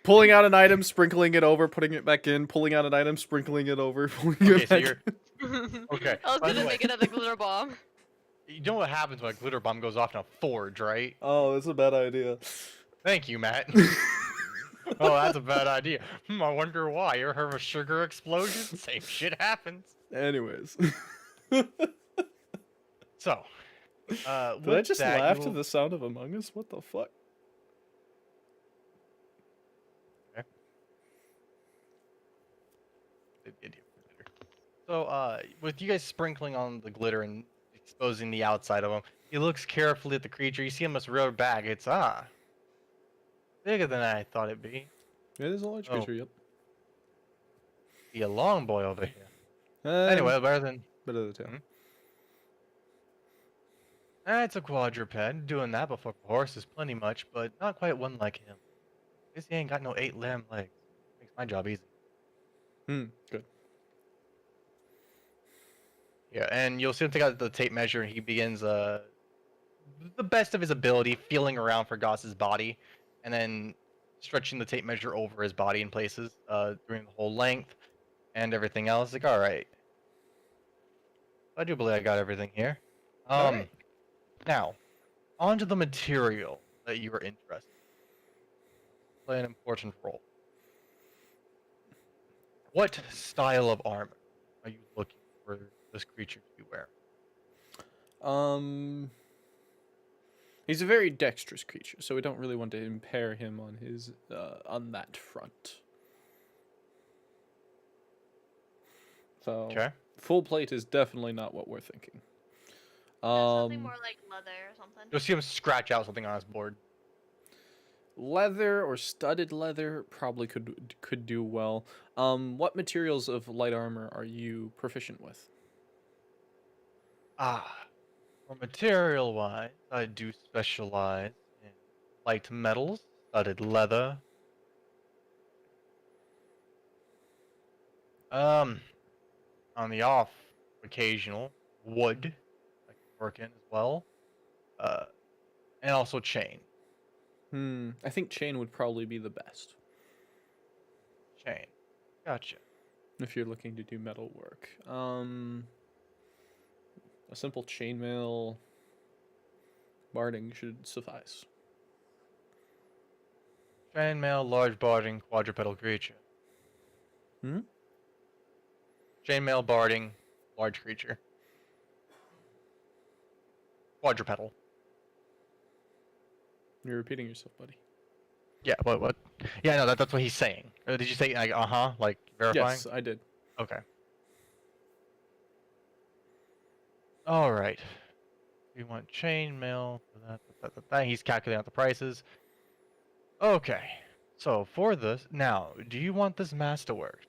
pulling out an item, sprinkling it over, putting it back in, pulling out an item, sprinkling it over, pulling Okay, it so back you're... in. Okay. I was by the gonna way, make another glitter bomb. you know what happens when a glitter bomb goes off in a forge, right? Oh, that's a bad idea. Thank you, Matt. Oh, that's a bad idea. I wonder why. You ever heard of a sugar explosion? Same shit happens. Anyways. So, Did I with just that, laugh you to will- the sound of Among Us? What the fuck? So, with you guys sprinkling on the glitter and exposing the outside of him, he looks carefully at the creature. You see him as real back. It's bigger than I thought it'd be. It is a large Oh. creature, yep. Be a long boy over here. Anyway, better than Bit of the tail. it's a quadruped. Doing that before a horse is plenty much, but not quite one like him. Guess he ain't got no 8 lamb legs. Makes my job easy. Good. Yeah, and you'll see him take out the tape measure, and he begins the best of his ability, feeling around for Goss's body, and then stretching the tape measure over his body in places, during the whole length and everything else. Like, all right, I do believe I got everything here. Alright. Now, onto the material that you are interested in. Play an important role. What style of armor are you looking for this creature to be wearing? He's a very dexterous creature, so we don't really want to impair him on his on that front. So Okay. full plate is definitely not what we're thinking. Something more like leather or something. You'll see him scratch out something on his board. Leather or studded leather probably could do well. What materials of light armor are you proficient with? For material wise, I do specialize in light metals, studded leather. On the off occasional wood I can work in as well. and also chain. I think chain would probably be the best Chain. Gotcha. if you're looking to do metal work. A simple chainmail barding should suffice. Chainmail, large barding, quadrupedal creature. Hmm? Chainmail, barding, large creature. Quadrupedal. You're repeating yourself, buddy. Yeah, what? Yeah, no, that's what he's saying. Did you say, like, like, verifying? Yes, I did. Okay. Alright. We want chainmail for that. He's calculating out the prices. Okay. So, for this, now, do you want this mass to work?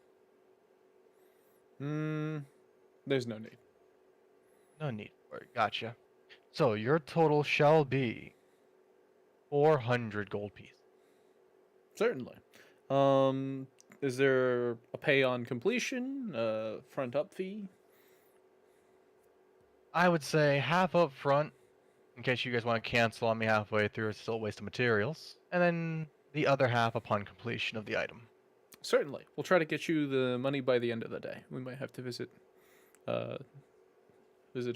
There's no need. No need for it. Gotcha. So, your total shall be 400 gold pieces. Certainly. Is there a pay on completion, front up fee? I would say half up front, in case you guys want to cancel on me halfway through, it's still a waste of materials. And then the other half upon completion of the item. Certainly. We'll try to get you the money by the end of the day. We might have to visit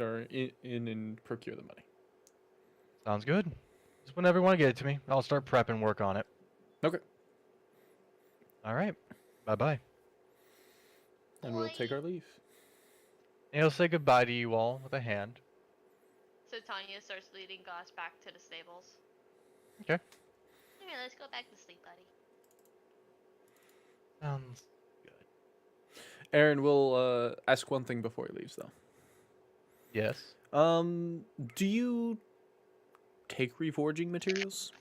our inn and procure the money. Sounds good. Just whenever you want to get it to me, I'll start prep and work on it. Okay. Alright. Bye-bye. And we'll take our leave. And he'll say goodbye to you all with a hand. So Tanya starts leading Goss back to the stables. Okay. Alright, let's go back to sleep, buddy. Sounds Aeren will ask one thing before he leaves, though. yes. Do you take reforging materials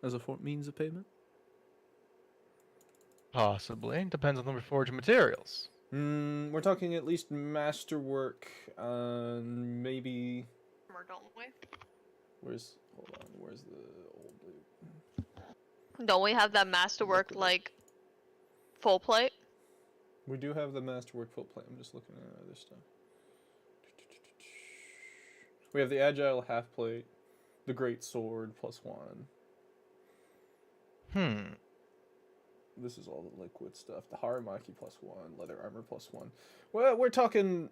as a means of payment? Possibly. Depends on the reforged materials. We're talking at least masterwork, maybe... Or don't we? Hold on, where's the old loot? Don't we have that masterwork, like, full plate? We do have the masterwork full plate. I'm just looking at other stuff. We have the agile half plate, the great sword +1. This is all the liquid stuff. The Haramaki +1, leather armor +1. Well, we're talking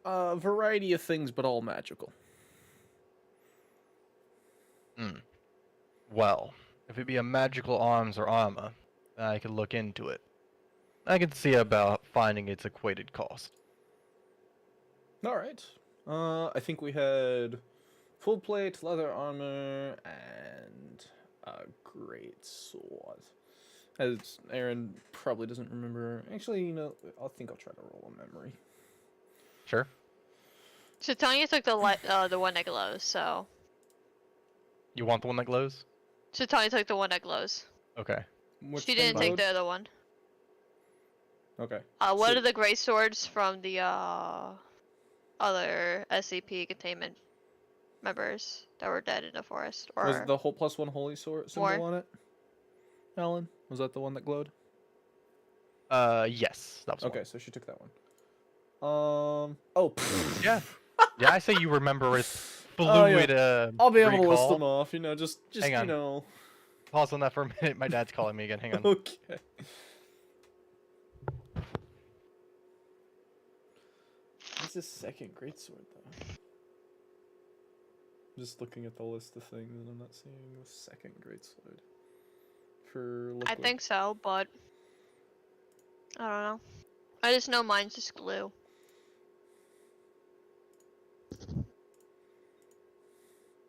a variety of things, but all magical. Well, if it be a magical arms or armor, then I could look into it. I could see about finding its equated cost. All right. I think we had full plate, leather armor, and a great sword. As Aeren probably doesn't remember. Actually, you know, I think I'll try to roll a memory. Sure. So Tanya took the one that glows, so... You want the one that glows? So Tanya took the one that glows. Okay. Which She thing didn't take glowed? the other one. Okay. One So- of the great swords from the other SCP containment members that were dead in the forest. Or Was the whole +1 holy sword symbol More. on it? Alan? Was that the one that glowed? Yes. That was Okay, one. so she took that one. Oh. Yeah. Yeah, I say you remember with Oh, yeah. fluid I'll be able to list recall. them off, you know, just Hang on. you know. Pause on that for a minute. My dad's calling me again. Hang on. Okay. What's his second greatsword, though? I'm just looking at the list of things, and I'm not seeing the second greatsword. For liquid. I think so, but I don't know. I just know mine's just glue.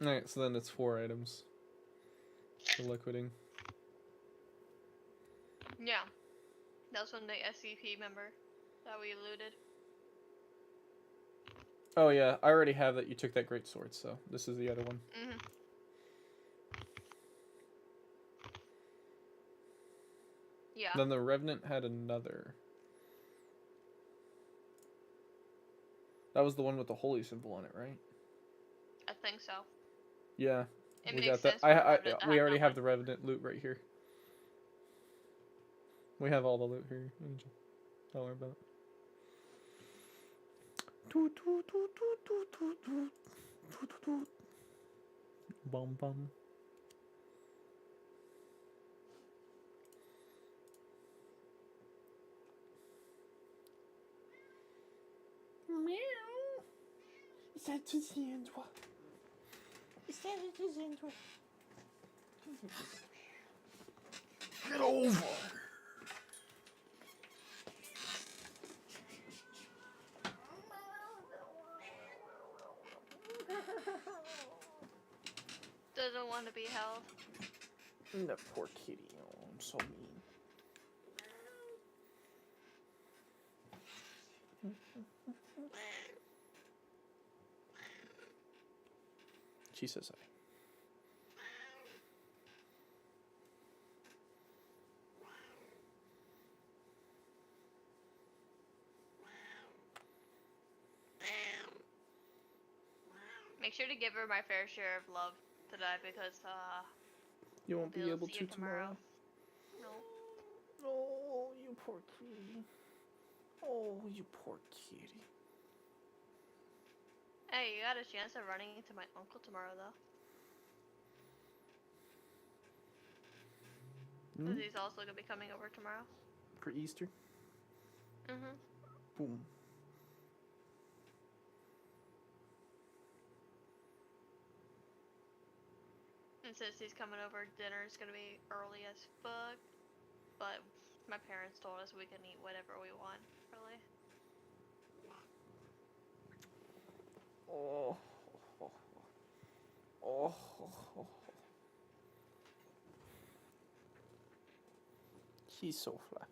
Alright, so then it's 4 items. For liquiding. Yeah. That was from the SCP member that we looted. Oh yeah, I already have that you took that great sword, so this is the other one. Mm-hmm. Yeah. Then the Revenant had another. That was the one with the holy symbol on it, right? I think so. Yeah. It we makes got that. sense for a Revenant to We have already that have one. the Revenant loot right here. We have all the loot here. Don't worry about it. Bum bum. Meow. Is that to the end? What? Is that to the end? Get over. Doesn't want to be held. That poor kitty. Oh, I'm so mean. She says hi. Make sure to give her my fair share of love today because You won't be we'll able see to you tomorrow. tomorrow. No. Oh, you poor kitty. Oh, you poor kitty. Hey, you got a chance of running into my uncle tomorrow though. Because he's also gonna be coming over tomorrow. For Easter? Mhm. Boom. And since he's coming over, dinner is gonna be early as fuck. But my parents told us we can eat whatever we want early. Oh. Oh. She's so fluffy.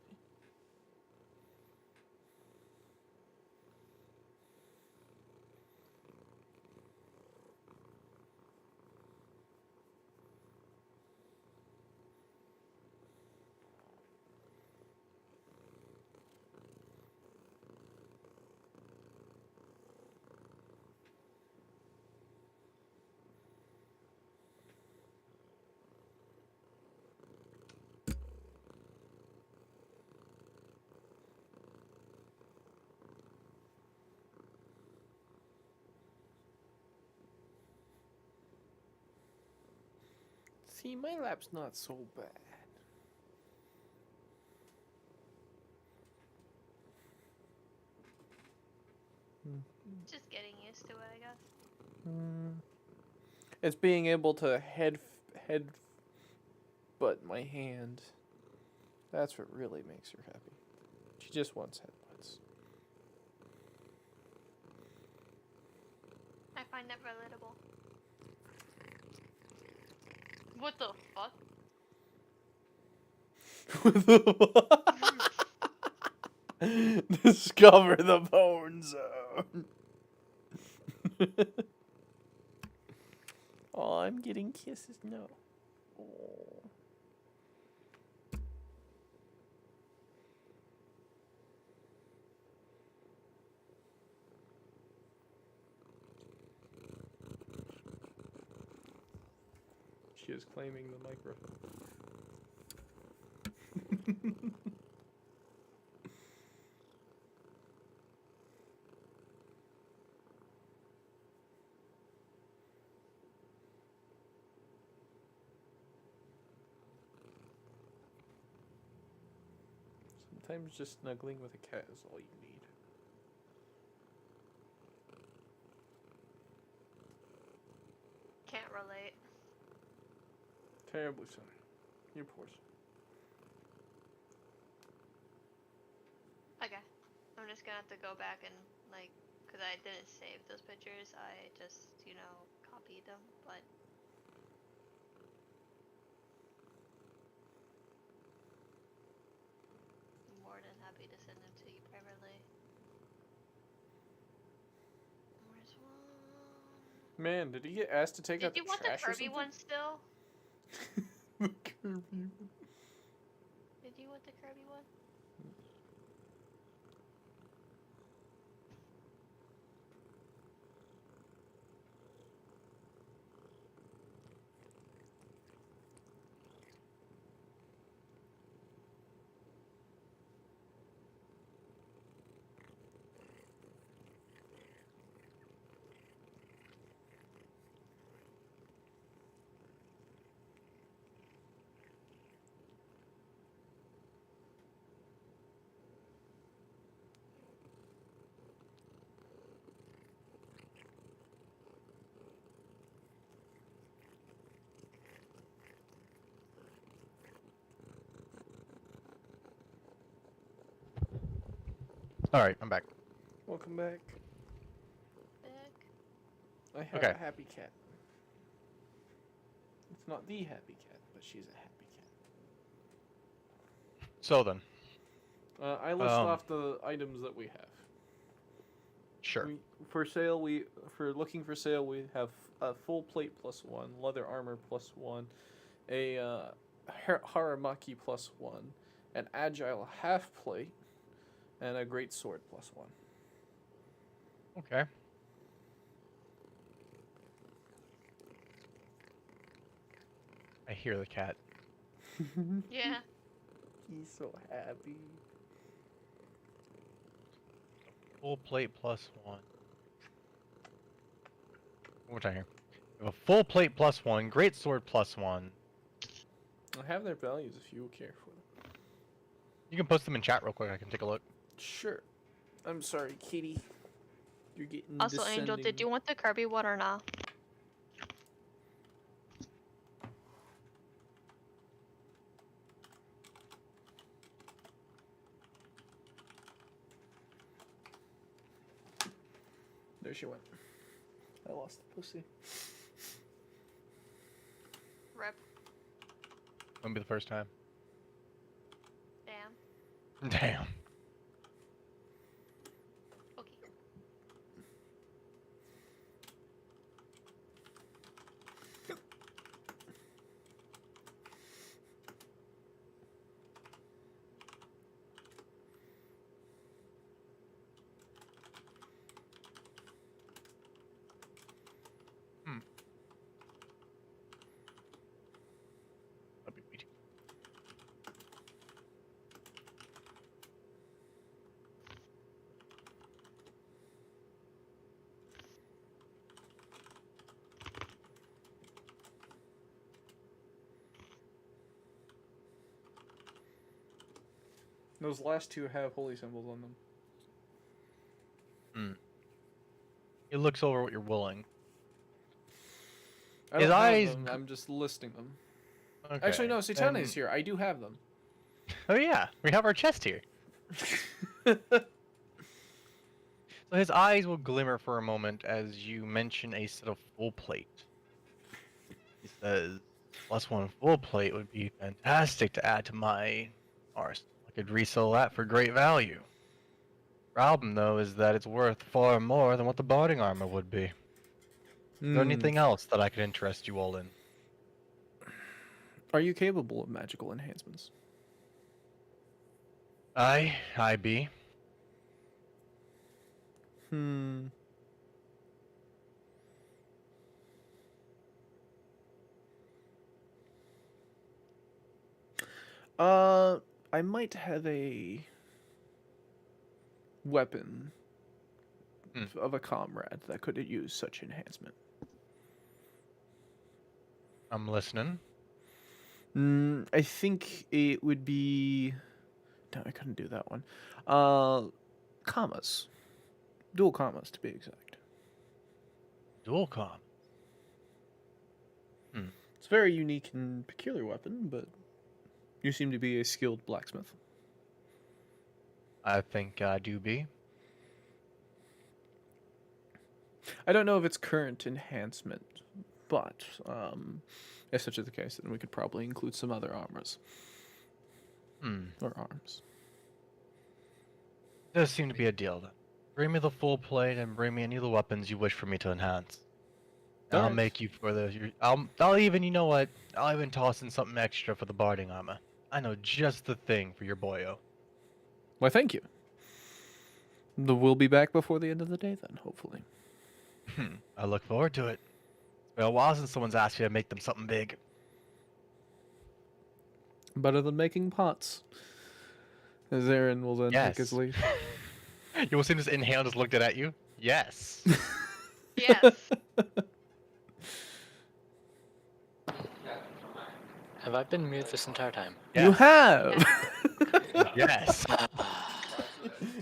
See, my lap's not so bad. Just getting used to it, I guess. It's being able to head butt my hand. That's what really makes her happy. She just wants headbutts. I find that relatable. What the fuck? Discover the bone zone. Oh, I'm getting kisses. No. Oh. She is claiming the microphone. Sometimes just snuggling with a cat is all you need. Can't relate. Terribly sorry. You're poor. Okay. I'm just gonna have to go back and, like, because I didn't save those pictures, I just, you know, copied them, but... I'm more than happy to send them to you privately. Where's one? Man, did he get asked to take out Did the you want the trash or Kirby something? one still? The Kirby one. Did you want the Kirby one? All right, I'm back. Welcome back. I have Okay. a happy cat. It's not the happy cat, but she's a happy cat. So then, I list off the items that we have. sure. For looking for sale, we have a full plate +1, leather armor +1, a haramaki +1, an agile half plate, and a great sword +1. Okay. I hear the cat. Yeah. He's so happy. Full plate +1. One more time here. We have a full plate +1, great sword +1. I have their values if you care for them. You can post them in chat real quick. I can take a look. Sure. I'm sorry, Katie. You're getting Also, Angel, did you want the Kirby one or not? There she went. I lost the pussy. Rip. Won't be the first time. Damn. Damn. Okay. That'd be me too. Those last two have holy symbols on them. He looks over what you're willing. I His don't have eyes them, I'm just listing them. Okay. Actually, no, Satania's and- here. I do have them. Oh yeah, we have our chest here. So his eyes will glimmer for a moment as you mention a set of full plate. He says, +1 full plate would be fantastic to add to my arsenal. I could resell that for great value. Problem though is that it's worth far more than what the barding armor would be. Is there anything else that I could interest you all in? Are you capable of magical enhancements? I be. I might have a weapon of a comrade that could use such enhancement. I'm listening. I think it would be... No, I couldn't do that one. Commas. Dual commas, to be exact. Dual com. It's a very unique and peculiar weapon, but you seem to be a skilled blacksmith. I think I do be. I don't know of its current enhancement, but if such is the case, then we could probably include some other armors. Or arms. Does seem to be a deal then. Bring me the full plate and bring me any of the weapons you wish for me to enhance. And I'll Alright. make you for the. I'll even, you know what? I'll even toss in something extra for the barding armor. I know just the thing for your boyo. Why, thank you. We'll be back before the end of the day then, hopefully. I look forward to it. It's been a while since someone's asked you to make them something big. Better than making pots. As Aeren will then take his Yes. leave. You will see this inhale just looked at you? Yes. Yes. Have I been mute this entire time? You have! Yes.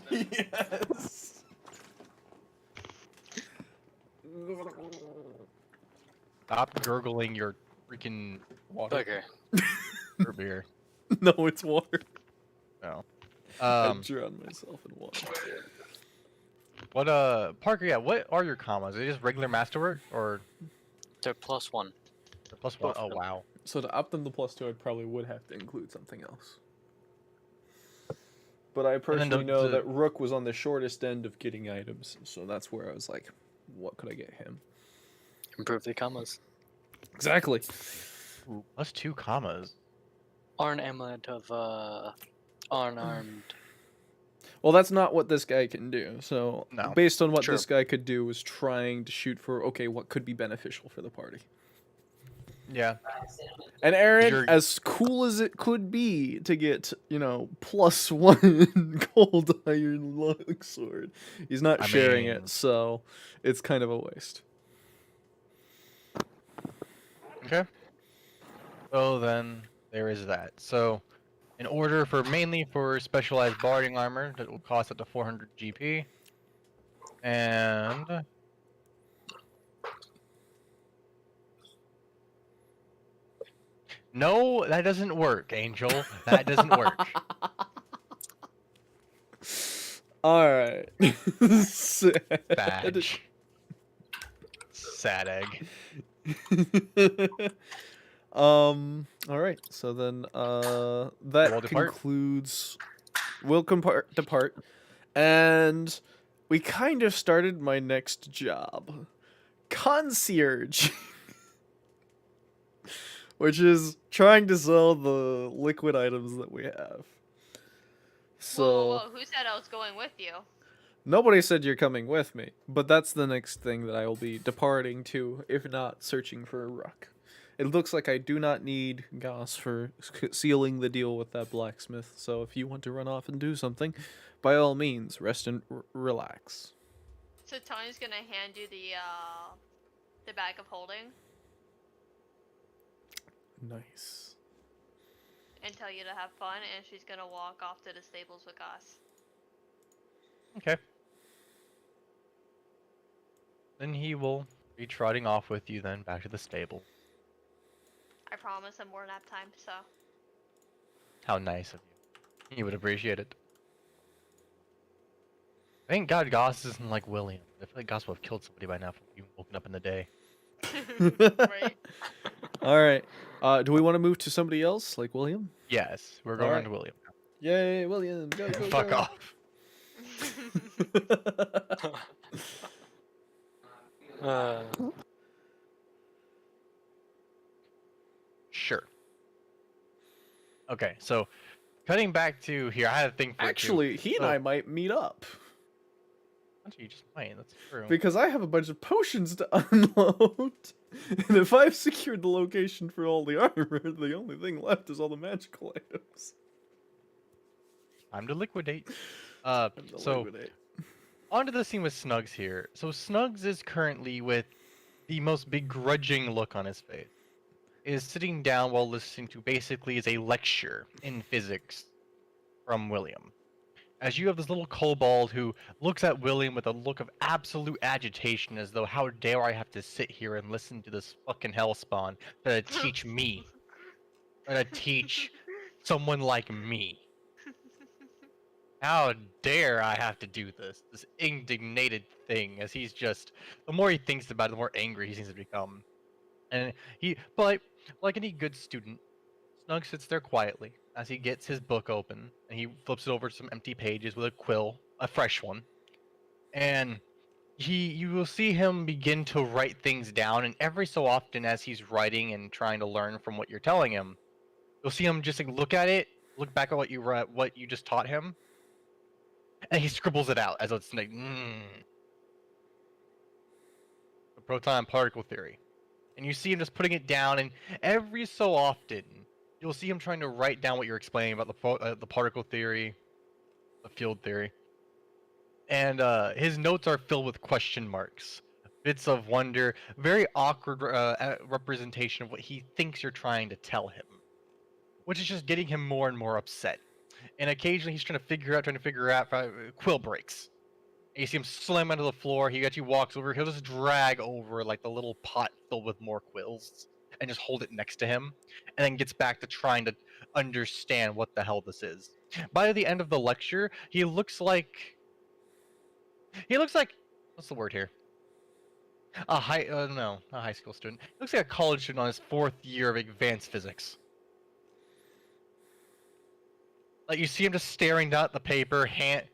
Yes! Stop gurgling your freaking Water. Bugger. beer. No, it's water. No. I Um, drowned myself in water. what Parker? Yeah, what are your commas? Are they just regular masterwork or They're +1. the +1? Both Oh of them. wow. So to up them to +2, I probably would have to include something else. But I And then personally know that Rook was on the shortest end of getting items, so that's where I was like, what could I get him? Improve the commas. Exactly. ooh, +2 commas. Or an amulet of unarmed. Well, that's not what this guy can do. So, No. based on what True. this guy could do, was trying to shoot for, okay, what could be beneficial for the party. Yeah. And Aeren, You're- as cool as it could be to get, +1 gold iron longsword, he's not I sharing mean- it, so it's kind of a waste. Okay. So then there is that. So in order for mainly for specialized barding armor that will cost up to 400 GP. And no, that doesn't work, Angel. That doesn't work. All right. Sad. Badge. Sad egg. All right. So then that We'll depart. concludes we'll depart, and we kind of started my next job. Concierge. Which is trying to sell the liquid items that we have. So Whoa, who said I was going with you? nobody said you're coming with me, but that's the next thing that I will be departing to, if not searching for a rook. It looks like I do not need Goss for sealing the deal with that blacksmith, so if you want to run off and do something, by all means, rest and relax. So Tony's gonna hand you the bag of holding Nice. and tell you to have fun, and she's gonna walk off to the stables with us. Okay. Then he will be trotting off with you then back to the stable. I promise I'm more nap time, so. How nice of you. He would appreciate it. Thank God Goss isn't like William. I feel like Goss would have killed somebody by now if you woken up in the day. Right. All right. Do we want to move to somebody else, like William? Yes, we're going Alright. to William. Yay, William! Go, go, Fuck go. off. Sure. Okay, so cutting back to here, I had a thing for it too. Actually, he and So- I might meet up You just might. That's true. because I have a bunch of potions to unload, and if I've secured the location for all the armor, the only thing left is all the magical items. Time to liquidate. Time to So liquidate. onto the scene with Snugs here. So Snugs is currently with the most begrudging look on his face. Is sitting down while listening to basically is a lecture in physics from William. As you have this little kobold who looks at William with a look of absolute agitation, as though, how dare I have to sit here and listen to this fucking hellspawn to teach me, to teach someone like me. How dare I have to do this indignated thing, as he's just, the more he thinks about it, the more angry he seems to become. And but like any good student, Snug sits there quietly as he gets his book open and he flips it over some empty pages with a quill, a fresh one. And you will see him begin to write things down, and every so often as he's writing and trying to learn from what you're telling him, you'll see him just like look at it, look back at what you just taught him, and he scribbles it out as it's like, the proton particle theory. And you see him just putting it down, and every so often you'll see him trying to write down what you're explaining about the particle theory, the field theory, and his notes are filled with question marks, bits of wonder, very awkward representation of what he thinks you're trying to tell him, which is just getting him more and more upset. And occasionally he's trying to figure out quill breaks. And you see him slam onto the floor. He actually walks over. He'll just drag over like the little pot filled with more quills and just hold it next to him, and then gets back to trying to understand what the hell this is. By the end of the lecture, he looks like what's the word here? A high no, not a high school student. He looks like a college student on his 4th year of advanced physics. Like you see him just staring down at the paper, head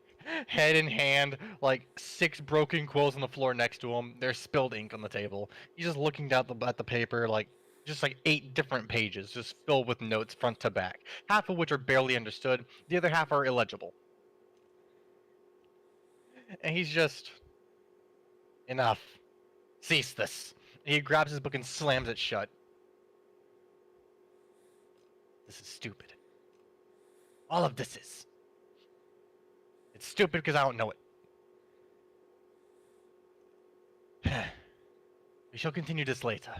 in hand, like 6 broken quills on the floor next to him. There's spilled ink on the table. He's just looking down at the paper, like just like 8 different pages, just filled with notes front to back. Half of which are barely understood. The other half are illegible. And he's just enough. Cease this. And he grabs his book and slams it shut. This is stupid. All of this is. It's stupid because I don't know it. We shall continue this later,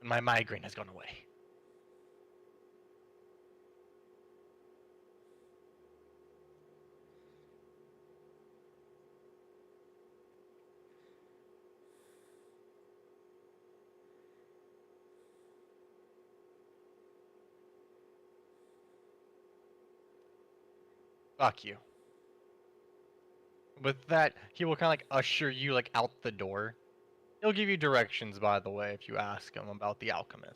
when my migraine has gone away. Fuck you. With that, he will kind of like usher you like out the door. He'll give you directions, by the way, if you ask him about the alchemist.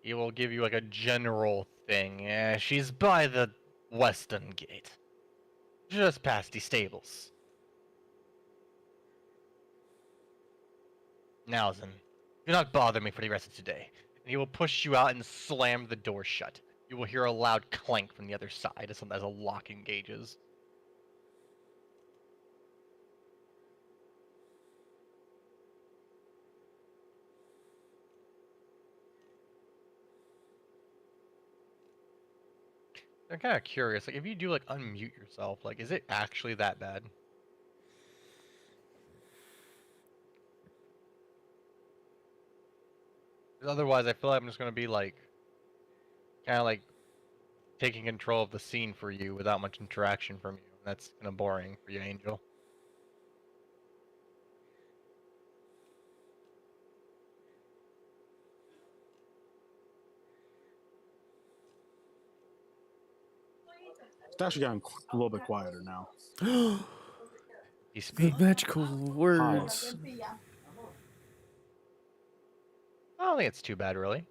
He will give you like a general thing. Yeah, she's by the western gate. Just past the stables. Now then, do not bother me for the rest of today. And he will push you out and slam the door shut. You will hear a loud clank from the other side as a lock engages. I'm kind of curious, like if you do like unmute yourself, like is it actually that bad? 'Cause otherwise, I feel like I'm just gonna be like, kind of like taking control of the scene for you without much interaction from you. That's kind of boring for you, Angel. It's actually gotten a little bit quieter now. You The speak. magical words. I don't think it's too bad, really.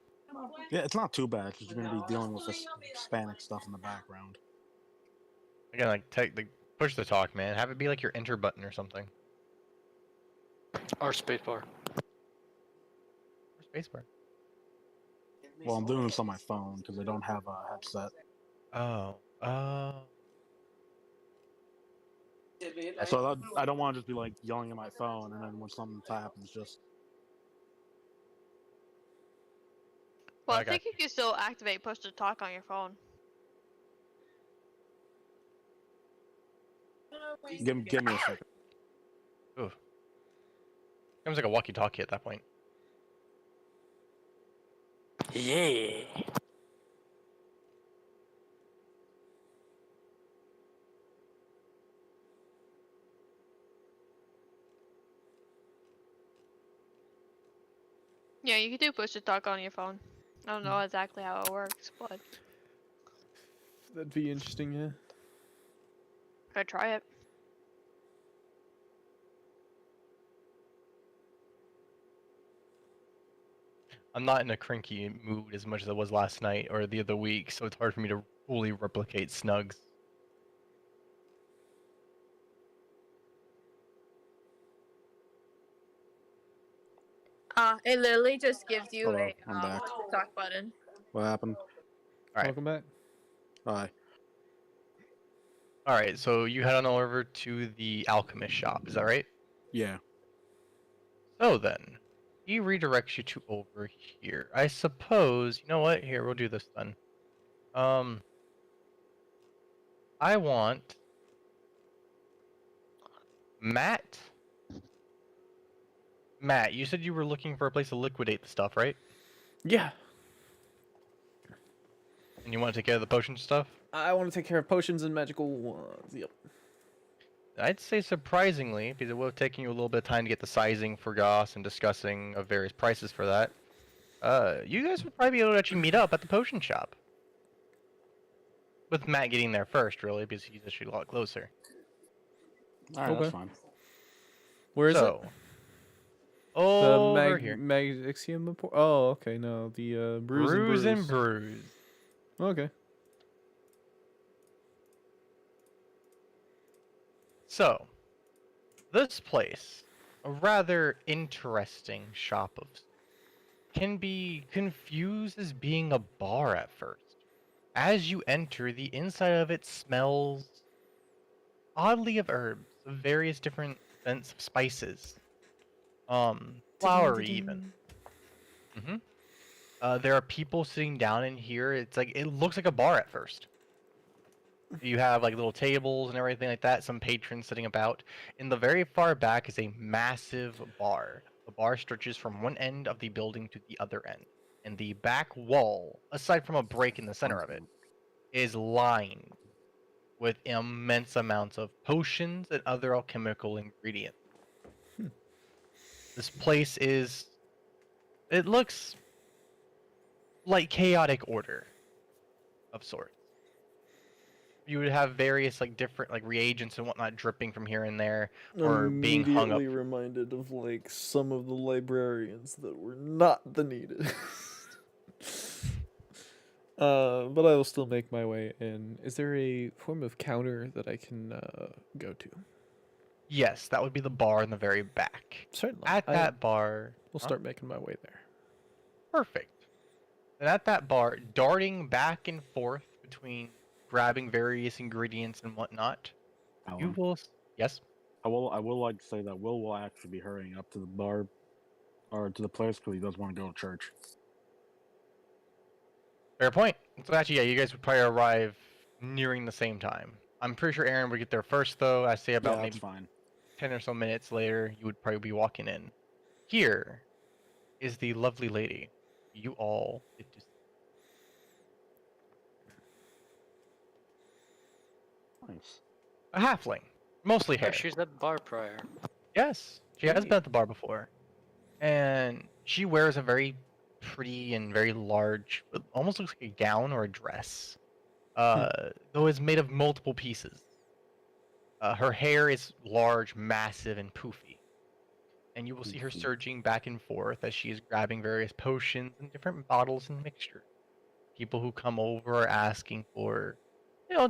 Yeah, it's not too bad because you're going to be dealing with this Hispanic stuff in the background. Again, like push the talk, man. Have it be like your enter button or something. Or spacebar. Or spacebar. Well, I'm doing this on my phone because I don't have a headset. Oh. So I don't want to just be like yelling at my phone and then when something happens, just. Well, I I got think you can still activate push to talk on your phone. Give me a second. Ooh. Comes like a walkie-talkie at that point. Yeah. Yeah, you can do push to talk on your phone. I don't know exactly how it works, but That'd be interesting, yeah. could try it. I'm not in a cranky mood as much as I was last night or the other week, so it's hard for me to fully replicate Snugs. It literally just gives you Hello, a I'm back. push to talk button. What happened? All right. Welcome back. Hi. All right, so you head on over to the alchemist shop. Is that right? Yeah. So then, he redirects you to over here. I suppose. You know what? Here, we'll do this then. I want Matt. Matt, you said you were looking for a place to liquidate the stuff, right? Yeah. And you want to take care of the potion stuff? I want to take care of potions and magical wands. Yep. I'd say surprisingly, because it would have taken you a little bit of time to get the sizing for Goss and discussing of various prices for that. You guys would probably be able to actually meet up at the potion shop. with Matt getting there first, really, because he's actually a lot closer. All right, Okay. that's fine. Where is it? So, The over here. Maxium. Oh, okay. No, the Bruise and Bruise Bruise. and Bruise. Okay. So, this place, a rather interesting shop of, can be confused as being a bar at first. As you enter, the inside of it smells oddly of herbs, of various different scents of spices. Flowery even. There are people sitting down in here. It looks like a bar at first. You have like little tables and everything like that, some patrons sitting about. In the very far back is a massive bar. The bar stretches from one end of the building to the other end. And the back wall, aside from a break in the center of it, is lined with immense amounts of potions and other alchemical ingredients. This place it looks like chaotic order of sorts. You would have various like different like reagents and whatnot dripping from here and there, or being hung up. Immediately reminded of like some of the librarians that were not the needed. But I will still make my way in. Is there a form of counter that I can go to? Yes, that would be the bar in the very back. Certainly. At that bar, We'll start making my way there. perfect. And at that bar, darting back and forth between grabbing various ingredients and whatnot, you Alan, will. Yes. I will like to say that Will actually be hurrying up to the bar or to the place because he does want to go to church. Fair point. So actually, yeah, you guys would probably arrive nearing the same time. I'm pretty sure Aeren would get there first, though. I say about Yeah, that's maybe fine. 10 or so minutes later, you would probably be walking in. Here is the lovely lady you all get to see. Nice. A halfling, mostly Yeah, hair. she's at bar prior. Yes, she has Great. been at the bar before. And she wears a very pretty and very large, it almost looks like a gown or a dress. Though it's made of multiple pieces. Her hair is large, massive, and poofy. And you will see her Poofy. surging back and forth as she is grabbing various potions and different bottles and mixtures. People who come over are asking for,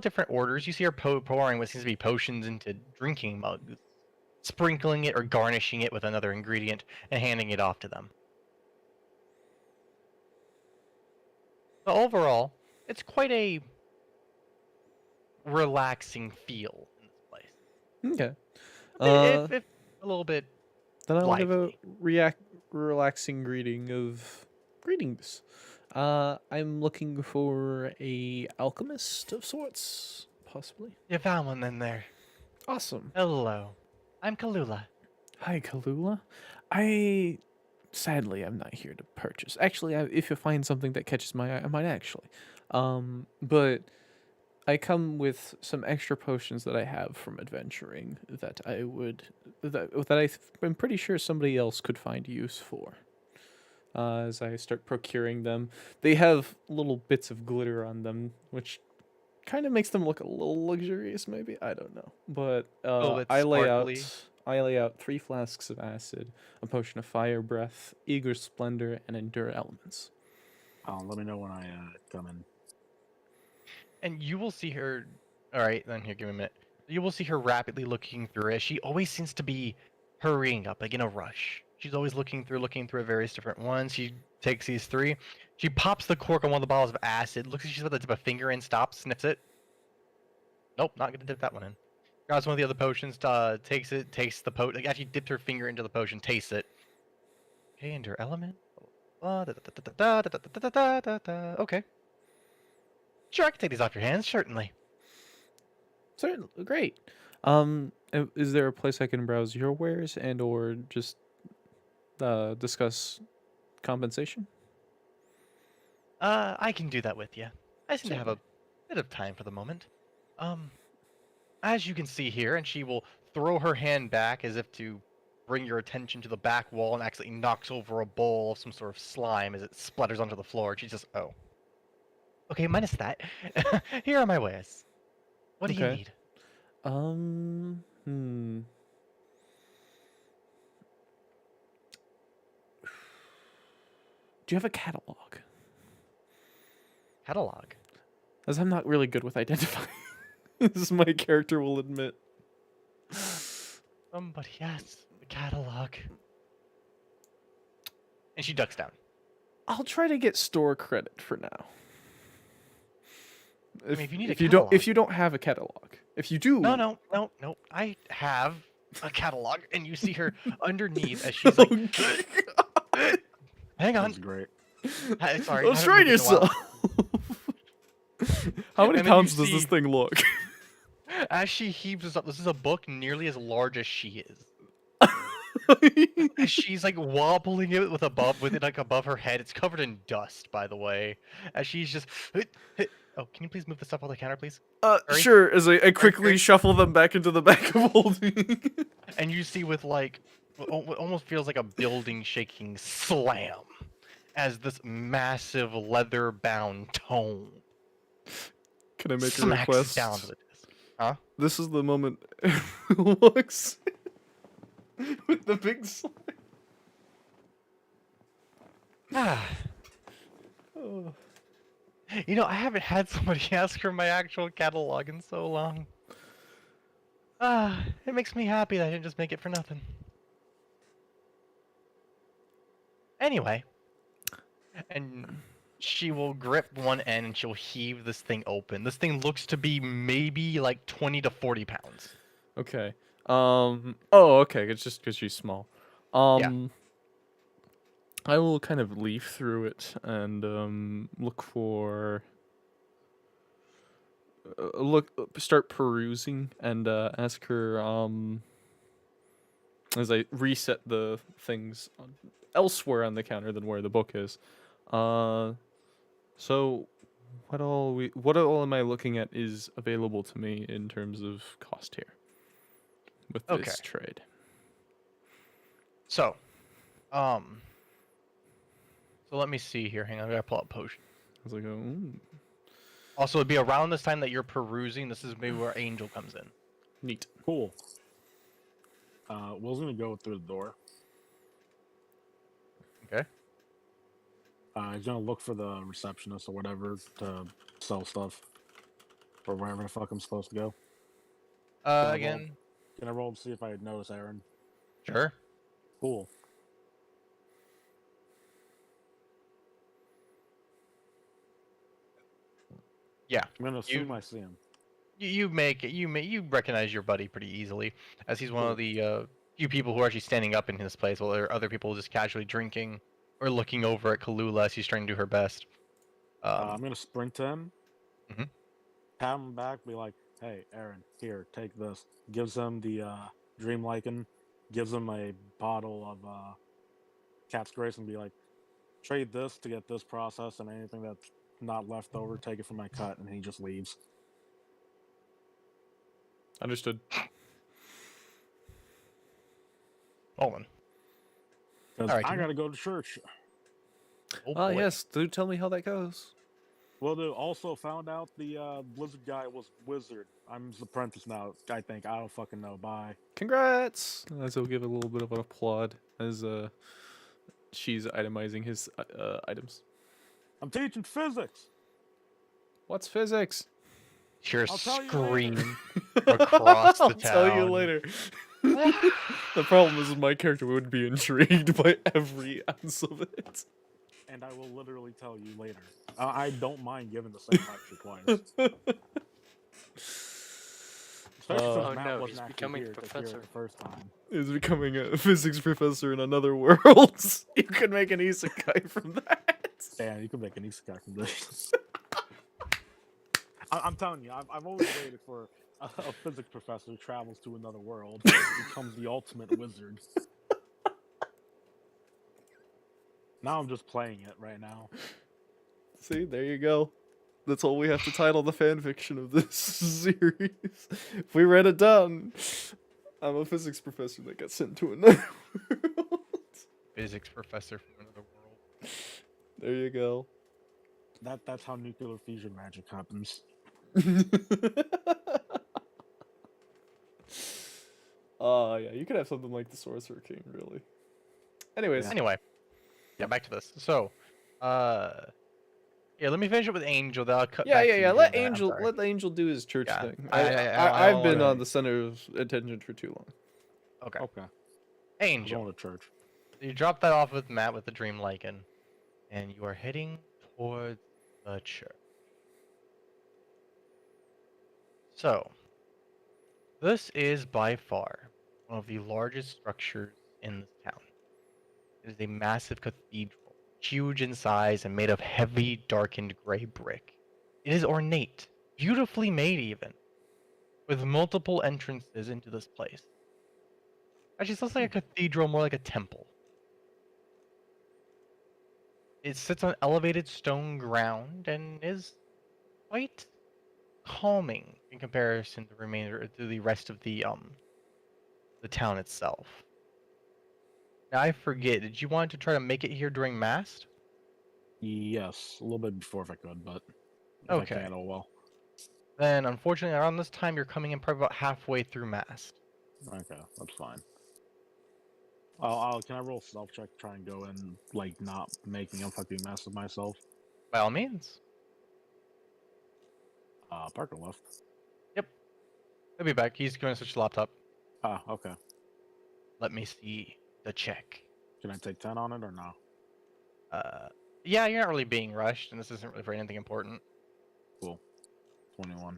different orders. You see her pouring what seems to be potions into drinking mugs, sprinkling it or garnishing it with another ingredient, and handing it off to them. But overall, it's quite a relaxing feel in this place. Okay. If a little bit Then I'll give a lively. relaxing greetings. I'm looking for a alchemist of sorts, possibly. You found one in there. Awesome. Hello. I'm Kalula. Hi, Kalula. Sadly, I'm not here to purchase. Actually, if you find something that catches my eye, I might actually. But I come with some extra potions that I have from adventuring that I'm pretty sure somebody else could find use for. As I start procuring them, they have little bits of glitter on them, which kind of makes them look a little luxurious, maybe. I don't know, but little bit I lay sparkly. out 3 flasks of acid, a potion of fire breath, eager splendor, and endure elements. Let me know when I come in. And you will see her. Alright, then here, give me a minute. You will see her rapidly looking through it. She always seems to be hurrying up, like in a rush. She's always looking through various different ones. She takes these 3. She pops the cork on one of the bottles of acid, looks like she's about to dip a finger in, stops, sniffs it. Nope, not gonna dip that one in. Grabs one of the other potions, takes it, tastes the potion. Like, actually dipped her finger into the potion, tastes it. Okay, and her element. Okay. Sure, I can take these off your hands, certainly. Certainly, great. Is there a place I can browse your wares and or just discuss compensation? I can do that with you. I seem to have a Certainly. bit of time for the moment. As you can see here, and she will throw her hand back as if to bring your attention to the back wall and accidentally knocks over a bowl of some sort of slime as it splatters onto the floor. She says, "Oh." Okay, minus that. Here are my wares. What do you Okay. need? Hmm. Do you have a catalog? Catalog. As I'm not really good with identifying. As my character will admit. Somebody has the catalog. And she ducks down. I'll try to get store credit for now. mean, if you need a you don't catalog- if you don't have a catalog. If you do. No. I have a catalog, and you see her underneath as she's like, hang on. That's great. Sorry. Well, haven't train moved in a while. yourself. How many And then you pounds does this see- thing look? As she heaves this up, this is a book nearly as large as she is. As she's like wobbling it with it like above her head. It's covered in dust, by the way. As she's just oh, can you please move the stuff on the counter, please? Hurry. Sure. As I quickly hurry. shuffle them back into the back of holding. And you see with like what almost feels like a building shaking slam as this massive leather-bound tome Can I make a smacks request? down to the disc. Huh? This is the moment everyone looks with the big slide. Ah. Oh. You know, I haven't had somebody ask for my actual catalog in so long. It makes me happy that I didn't just make it for nothing. Anyway. And she will grip one end and she'll heave this thing open. This thing looks to be maybe like 20 to 40 pounds. Okay. Oh, okay. It's just because she's small. I will kind of leaf through it and look for. Start perusing and ask her as I reset the things elsewhere on the counter than where the book is. So what all am I looking at is available to me in terms of cost here with this trade? So, so let me see here. Hang on, I gotta pull up potion. I was like, oh, Also, it'd be around this time that you're perusing. This is maybe where Angel comes in. neat. Cool. Will's gonna go through the door. Okay. He's gonna look for the receptionist or whatever to sell stuff. Or wherever the fuck I'm supposed to go. Again. Can I roll to see if I notice Aeren? Sure. Cool. Yeah. I'm gonna assume I see him. You recognize your buddy pretty easily, as he's one of the few people who are actually standing up in his place, while there are other people just casually drinking or looking over at Kalula as he's trying to do her best. I'm gonna sprint to him, Mhm. pat him back, be like, "Hey, Aeren, here, take this." Gives him the dream lichen, gives him a bottle of Cat's Grace, and be like, "Trade this to get this process, and anything that's not left over, take it from my cut." And he just leaves. Understood. Olin. Because Alright, I can you- gotta go to church. Oh, Ah, boy. yes. Do tell me how that goes. Well, dude, also found out the Blizzard guy was Wizard. I'm his apprentice now, I think. I don't fucking know. Bye. Congrats! As I'll give a little bit of an applaud as she's itemizing his items. I'm teaching physics. What's physics? Hear a I'll tell you scream across the I'll tell you town. later. The problem is my character would be intrigued by every ounce of it. And I will literally tell you later. I don't mind giving the same lecture twice. Especially Oh, since Matt no, wasn't he's actually becoming here to hear it professor. the first time. Is becoming a physics professor in another world. You could make an isekai from that. Damn, you could make an isekai from this. I'm telling you, I've always waited for a physics professor who travels to another world and becomes the ultimate wizard. Now I'm just playing it right now. See, there you go. That's all we have to title the fanfiction of this series. If we read it down, I'm a physics professor that got sent to another world. Physics professor from another world. There you go. That's how nuclear fusion magic happens. Yeah, you could have something like the Sorcerer King, really. Anyways, Yeah. Anyway, yeah, back to this. So, yeah, let me finish it with Angel. Then I'll cut yeah, back yeah, to yeah. you. Let I'm Angel, sorry. let Angel do his church Yeah, thing. I I've don't been wanna- on the center of attention for too long. Okay, Okay. I'm Angel. going to church. You drop that off with Matt with the Dream Lycan, and you are heading towards the church. So, this is by far one of the largest structures in this town. It is a massive cathedral, huge in size and made of heavy, darkened gray brick. It is ornate, beautifully made even, with multiple entrances into this place. Actually, it's less like a cathedral, more like a temple. It sits on elevated stone ground and is quite calming in comparison to the rest of the town itself. Now I forget, did you want to try to make it here during Mast? Yes, a little bit before if I could, but if I Okay. can't, oh well. Then unfortunately around this time you're coming in probably about halfway through Mast. Okay, that's fine. Can I roll stealth check to try and go in, like, not making a fucking mess of myself? By all means. Parker left. Yep. He'll be back. He's going to switch the laptop. Okay. Let me see the check. Can I take 10 on it or no? Yeah, you're not really being rushed, and this isn't really for anything important. Cool. 21.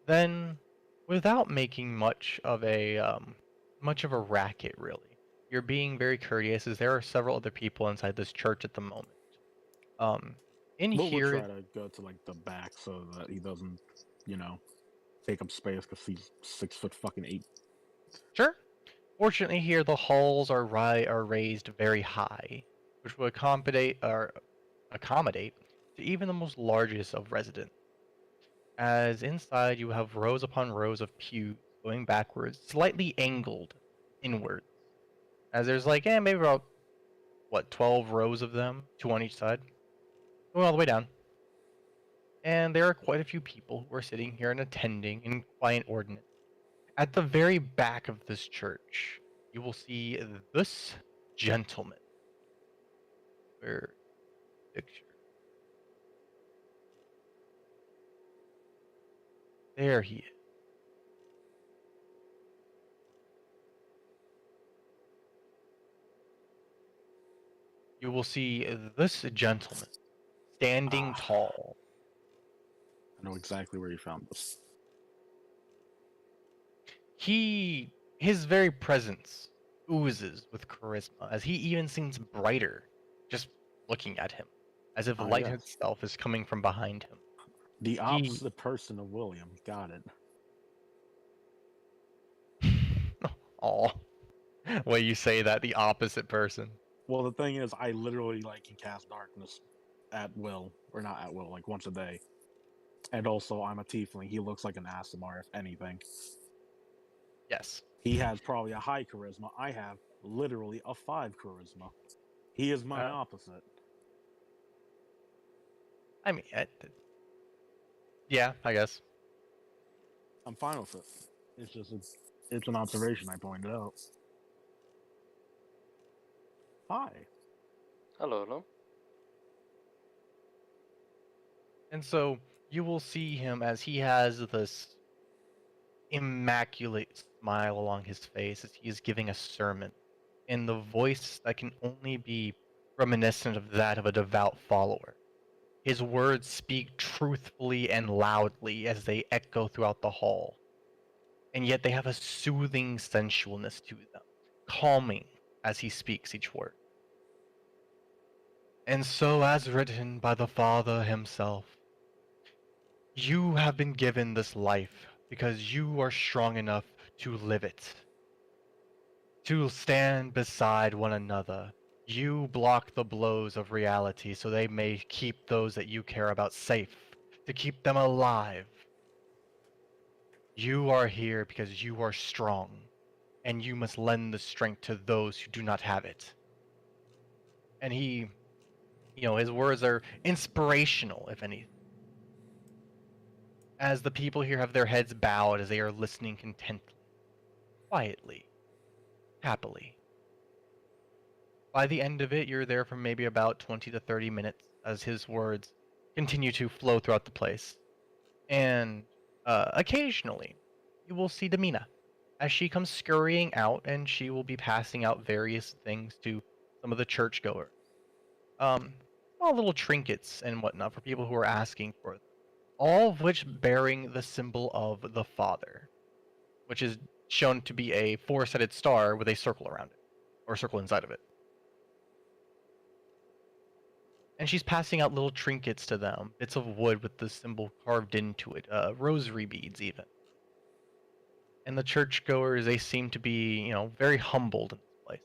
Then, without making much of a racket, really, you're being very courteous, as there are several other people inside this church at the moment. In We'll here, try to go to, like, the back so that he doesn't, you know, take up space because he's 6 foot fucking 8. sure. Fortunately, here the halls are raised very high, which will accommodate to even the most largest of residents. As inside you have rows upon rows of pews going backwards, slightly angled inward. As there's like, maybe about, 12 rows of them, 2 on each side, going all the way down. And there are quite a few people who are sitting here and attending in quiet ordinance. At the very back of this church, you will see this gentleman. Where picture? There he is. You will see this gentleman standing tall. I know exactly where you found this. His very presence oozes with charisma, as he even seems brighter just looking at him, as if light Yes. itself is coming from behind him. The opposite person of William. Got it. Oh, way you say that, the opposite person. Well, the thing is, I literally, like, can cast darkness at will. Or not at will, like, once a day. And also, I'm a tiefling. He looks like an Asimar, if anything. Yes. He has probably a high charisma. I have literally a 5 charisma. He is my opposite. I mean, yeah, I guess. I'm fine with it. It's just, it's an observation I pointed out. Hi. Hello, hello. And so you will see him as he has this immaculate smile along his face as he is giving a sermon in the voice that can only be reminiscent of that of a devout follower. His words speak truthfully and loudly as they echo throughout the hall, and yet they have a soothing sensualness to them, calming as he speaks each word. And so, as written by the Father himself, you have been given this life because you are strong enough to live it. To stand beside one another. You block the blows of reality so they may keep those that you care about safe. To keep them alive. You are here because you are strong. And you must lend the strength to those who do not have it. And he His words are inspirational, if anything. As the people here have their heads bowed as they are listening contentedly, quietly, happily. By the end of it, you're there for maybe about 20 to 30 minutes as his words continue to flow throughout the place. And occasionally, you will see Demina as she comes scurrying out, and she will be passing out various things to some of the churchgoers. Small little trinkets and whatnot for people who are asking for them. All of which bearing the symbol of the Father, which is shown to be a four-sided star with a circle around it, or a circle inside of it. And she's passing out little trinkets to them, bits of wood with the symbol carved into it, rosary beads even. And the churchgoers, they seem to be, very humbled in this place.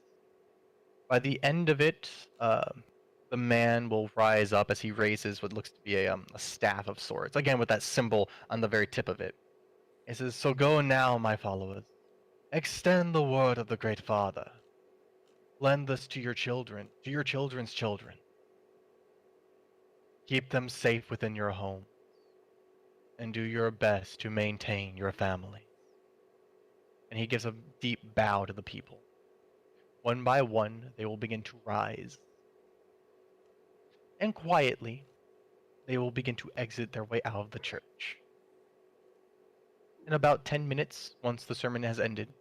By the end of it, the man will rise up as he raises what looks to be a staff of sorts, again with that symbol on the very tip of it. He says, "So go now, my followers. Extend the word of the Great Father. Lend this to your children, to your children's children. Keep them safe within your home, and do your best to maintain your family." And he gives a deep bow to the people. One by one, they will begin to rise. And quietly, they will begin to exit their way out of the church. In about 10 minutes, once the sermon has ended,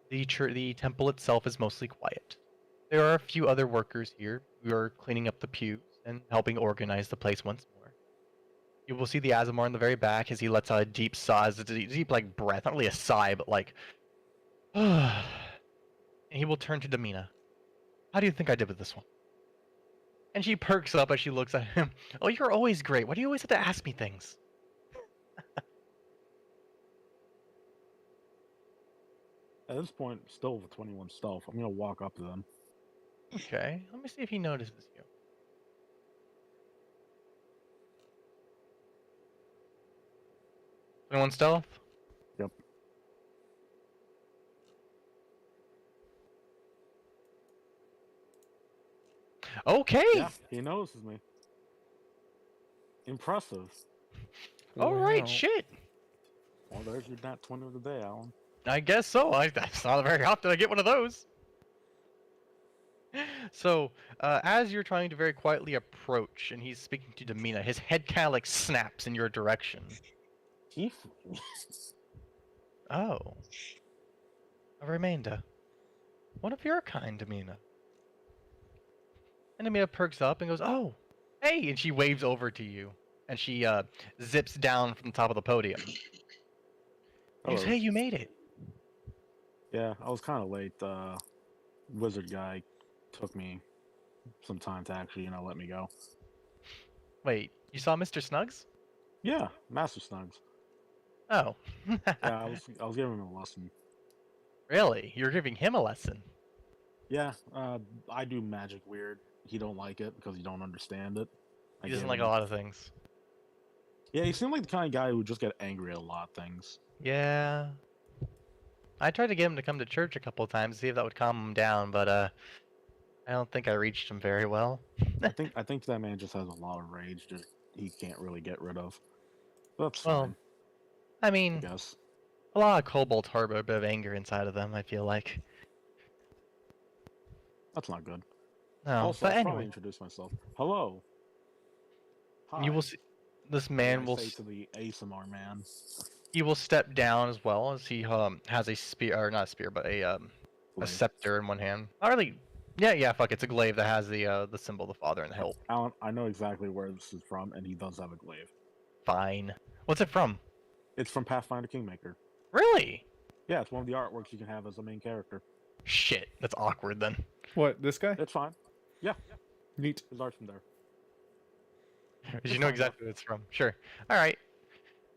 the temple itself is mostly quiet. There are a few other workers here who are cleaning up the pews and helping organize the place once more. You will see the Azamar in the very back as he lets out a deep sigh, a deep like breath, not really a sigh, but like, and he will turn to Demina. "How do you think I did with this one?" And she perks up as she looks at him. "Oh, you're always great. Why do you always have to ask me things?" At this point, still with 21 stealth, I'm gonna walk up to them. Okay, let me see if he notices you. Anyone stealth? Yep. Okay. Yeah, he notices me. Impressive. All right. Wow. Shit. Well, there's your nat 20 of the day, Alan. I guess so. That's not very often I get one of those. So, as you're trying to very quietly approach, and he's speaking to Demina, his head kind of like snaps in your direction. Tiefling. Oh. A remainder. One of your kind, Demina. And Demina perks up and goes, "Oh, hey!" And she waves over to you. And she zips down from the top of the podium. He goes, Hello. "Hey, you made it." Yeah, I was kind of late. The wizard guy took me some time to actually, let me go. Wait, you saw Mr. Snuggs? Yeah, Master Snugs. Oh. Yeah, I was giving him a lesson. Really? You're giving him a lesson? Yeah, I do magic weird. He don't like it because he don't understand it. I He doesn't gave like him- a lot of things. Yeah, he seemed like the kind of guy who would just get angry at a lot of things. Yeah. I tried to get him to come to church a couple of times, see if that would calm him down, but I don't think I reached him very well. I think that man just has a lot of rage just he can't really get rid of. That's Well, fine, I I mean, guess. a lot of kobolds harbor a bit of anger inside of them, I feel like. That's not good. No, Also, but I should probably anyway, introduce myself. Hello. Hi. you will see this I man will say to the ASMR man. he will step down as well as he has a spear, or not a spear, but a Glaive. scepter in one hand. Not really. Yeah, fuck. It's a glaive that has the symbol of the father and the hilt. Alan, I know exactly where this is from, and he does have a glaive. Fine. What's it from? It's from Pathfinder Kingmaker. Really? Yeah, it's one of the artworks you can have as a main character. Shit, that's awkward then. What, this guy? It's fine. Yeah, Neat. his art's from there. Because you know exactly what it's from. Sure. Alright.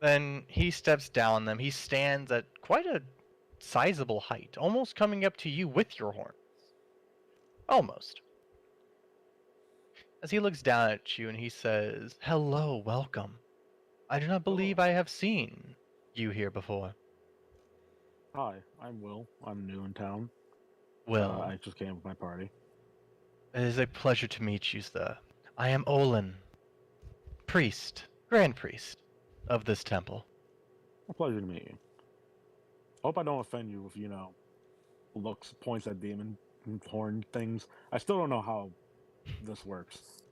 Then he steps down them. He stands at quite a sizable height, almost coming up to you with your horns. Almost. As he looks down at you and he says, "Hello, welcome. I do not believe I have seen you here before." Hi, I'm Will. I'm new in town. Well, I just came with my party. it is a pleasure to meet you, sir. I am Olin, priest, grand priest of this temple. A pleasure to meet you. Hope I don't offend you with, looks, points at demon horn things. I still don't know how this works.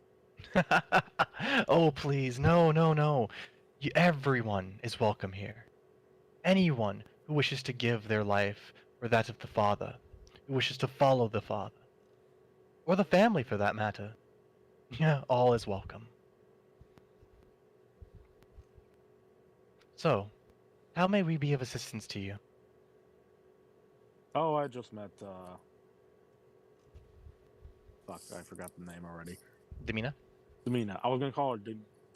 Oh, please, no, no, no. Everyone is welcome here. Anyone who wishes to give their life for that of the Father, who wishes to follow the Father, or the family for that matter, yeah, all is welcome. So, how may we be of assistance to you? Oh, I just met, fuck, I forgot the name already. Demina? Demina. I was gonna call her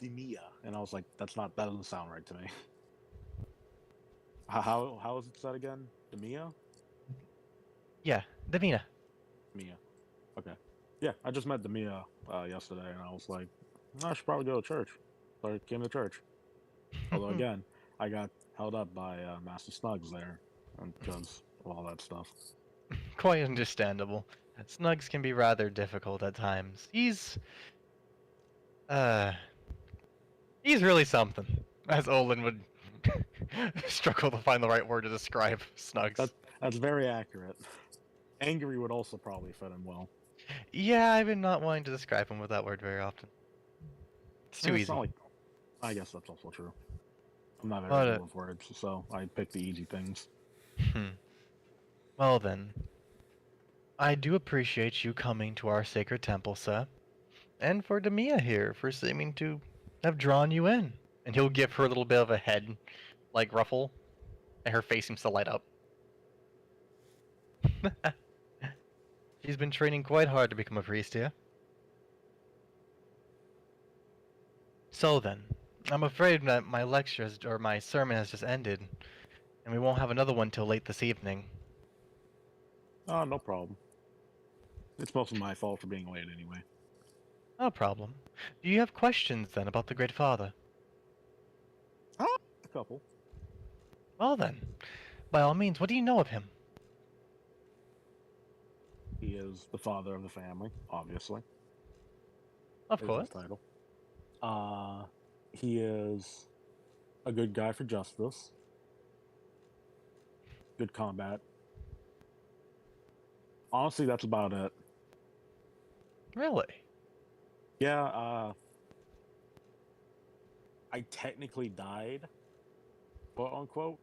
Demia, and I was like, that doesn't sound right to me. How is it said again? Demia? Yeah, Demina. Mia. Okay. Yeah, I just met Demia yesterday, and I was like, I should probably go to church. So I came to church. Although again, I got held up by Master Snugs there because of all that stuff. Quite understandable. Snugs can be rather difficult at times. Uh, he's really something, as Olin would struggle to find the right word to describe Snugs. That's very accurate. Angry would also probably fit him well. Yeah, I've been not wanting to describe him with that word very often. It's too And it's easy. not like, I guess that's also true. I'm not very But, good with words, so I pick the easy things. Well then, I do appreciate you coming to our sacred temple, sir. And for Demia here for seeming to have drawn you in. And he'll give her a little bit of a head, like, ruffle, and her face seems to light up. She's been training quite hard to become a priest here. So then, I'm afraid that my lectures, or my sermon has just ended, and we won't have another one till late this evening. Oh, no problem. It's mostly my fault for being late anyway. No problem. Do you have questions then about the Great Father? A couple. Well then, by all means, what do you know of him? He is the father of the family, obviously. Of Is course. his title. He is a good guy for justice. Good combat. Honestly, that's about it. Really? Yeah, I technically died, quote unquote.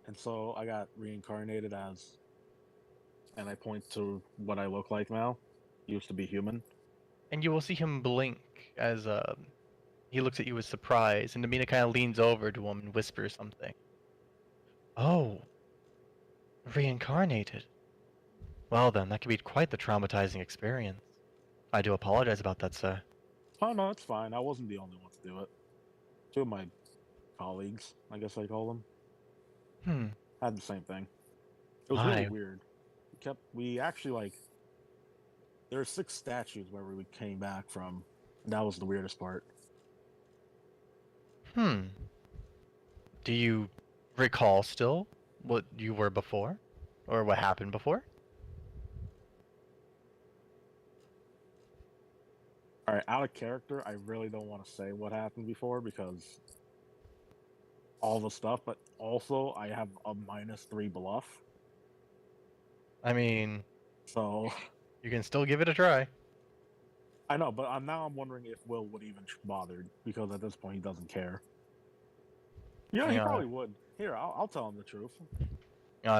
And so I got reincarnated as, and I point to what I look like now. Used to be human. And you will see him blink as he looks at you with surprise, and Demina kind of leans over to him and whispers something. Oh, reincarnated. Well then, that could be quite the traumatizing experience. I do apologize about that, sir. Oh no, it's fine. I wasn't the only one to do it. Two of my colleagues, I guess I call them, had the same thing. It was really Why? weird. We actually like, there are 6 statues where we came back from. And that was the weirdest part. Do you recall still what you were before? Or what happened before? Alright, out of character, I really don't want to say what happened before because all the stuff, but also I have a -3 bluff. I mean, So you can still give it a try. I know, but now I'm wondering if Will would even bother because at this point he doesn't care. Yeah, he Yeah. probably would. Here, I'll tell him the truth.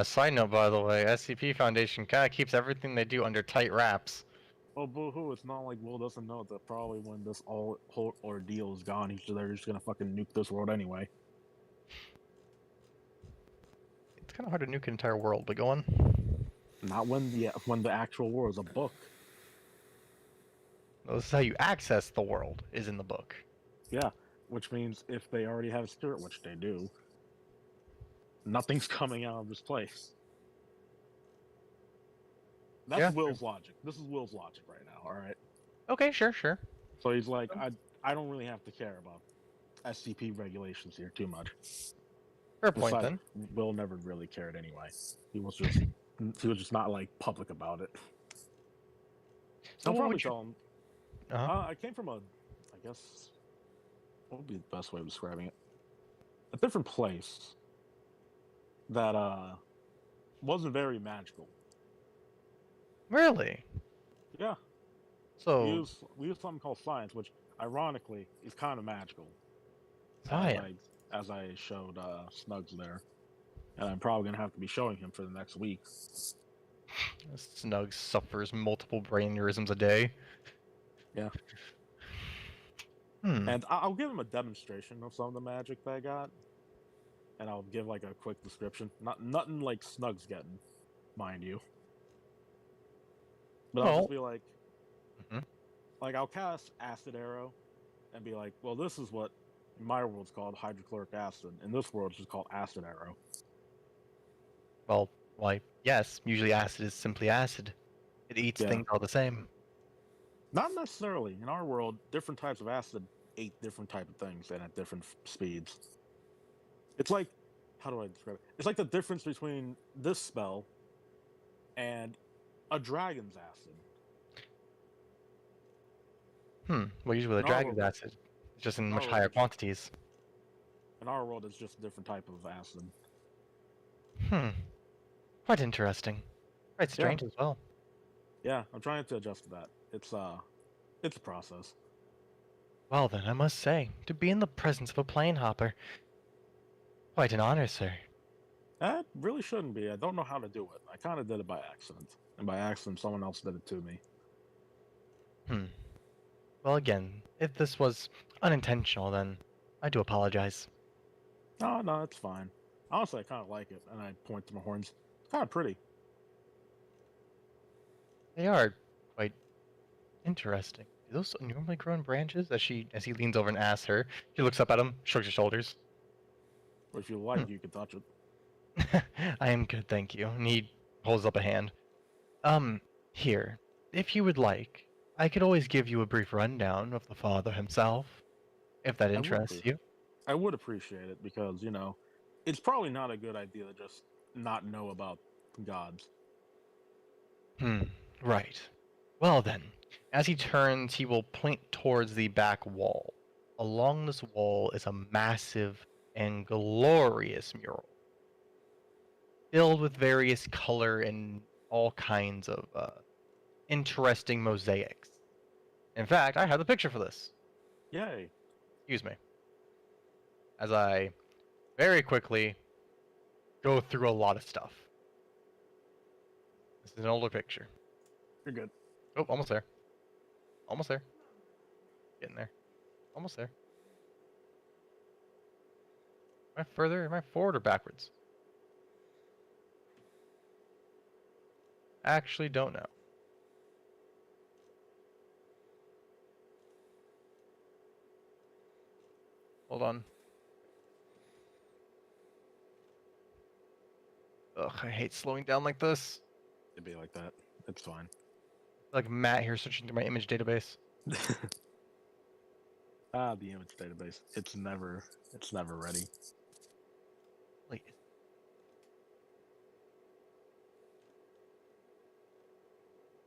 Side note, by the way, SCP Foundation kind of keeps everything they do under tight wraps. Well, boo-hoo, it's not like Will doesn't know that probably when this whole ordeal is gone, they're just gonna fucking nuke this world anyway. It's kind of hard to nuke an entire world, but go on. Not when the actual war is a book. Well, this is how you access the world, is in the book. Yeah, which means if they already have a spirit, which they do, nothing's coming out of this place. That's Yeah. Will's logic. This is Will's logic right now, alright? Okay, sure. So he's like, I don't really have to care about SCP regulations here too much. Fair point Besides, then. Will never really cared anyway. He was just not like public about it. So I'll what probably would you... tell him. I came from I guess, what would be the best way of describing it? A different place that wasn't very magical. Really? Yeah, So we use something called science, which ironically is kind of magical, science. as I showed Snugs there, and I'm probably gonna have to be showing him for the next week. Snug suffers multiple brain aneurysms a day. Yeah. Hmm. And I'll give him a demonstration of some of the magic that I got, and I'll give like a quick description. Nothing like Snug's getting, mind you. But I'll just Well, be like, mhm. I'll cast Acid Arrow, and be like, well, this is what in my world's called hydrochloric acid. In this world, it's just called Acid Arrow. Well, why? Yes. Usually, acid is simply acid. It eats Yeah. things all the same. Not necessarily. In our world, different types of acid ate different type of things and at different speeds. It's like, how do I describe it? It's like the difference between this spell and a dragon's acid. Well, usually with a In our dragon's world, acid, it's just in in much our higher world, quantities. it's just a different type of acid. Quite interesting. Quite Yeah, strange as well. yeah. I'm trying to adjust to that. It's a process. Well then, I must say, to be in the presence of a plane hopper, quite an honor, sir. That really shouldn't be. I don't know how to do it. I kind of did it by accident, and by accident, someone else did it to me. Well, again, if this was unintentional, then I do apologize. No, no, it's fine. Honestly, I kind of like it, and I point to my horns. It's kind of pretty. They are quite interesting. Do those normally grow in branches? As he leans over and asks her, she looks up at him, shrugs her shoulders. But if you like, you can touch it. I am good, thank you. And he holds up a hand. Here, if you would like, I could always give you a brief rundown of the father himself, if that interests you. I would appreciate it because it's probably not a good idea to just not know about gods. Right. Well then, as he turns, he will point towards the back wall. Along this wall is a massive and glorious mural, filled with various color and all kinds of interesting mosaics. In fact, I have the picture for this. Yay! Excuse me. As I very quickly go through a lot of stuff. This is an older picture. You're good. Oh, almost there. Almost there. Getting there. Almost there. Am I further? Am I forward or backwards? Actually, don't know. Hold on. Ugh, I hate slowing down like this. It'd be like that. It's fine. Like Matt here searching through my image database. The image database. It's never ready. Wait.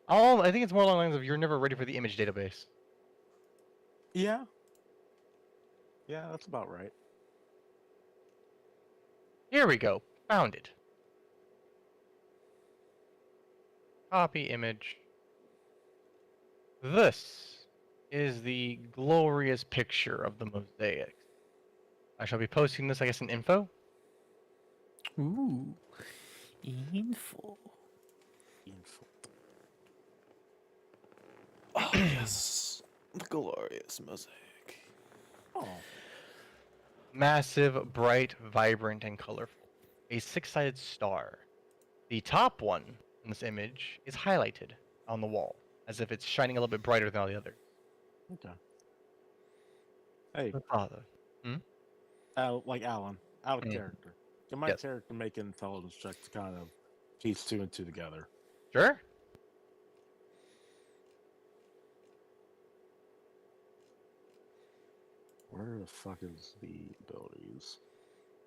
Oh, I think it's more along the lines of you're never ready for the image database. Yeah. Yeah, that's about right. Here we go. Found it. Copy image. This is the glorious picture of the mosaic. I shall be posting this, I guess, in info. Ooh. Info. Oh, yes. The glorious mosaic. Oh. Massive, bright, vibrant, and colorful. A six-sided star. The top one in this image is highlighted on the wall, as if it's shining a little bit brighter than all the others. Okay. Hey, The father. like Alan, out of Mhm. character. Can my Yes. character make an intelligence check to kind of piece two and two together? Sure. Where the fuck is the abilities?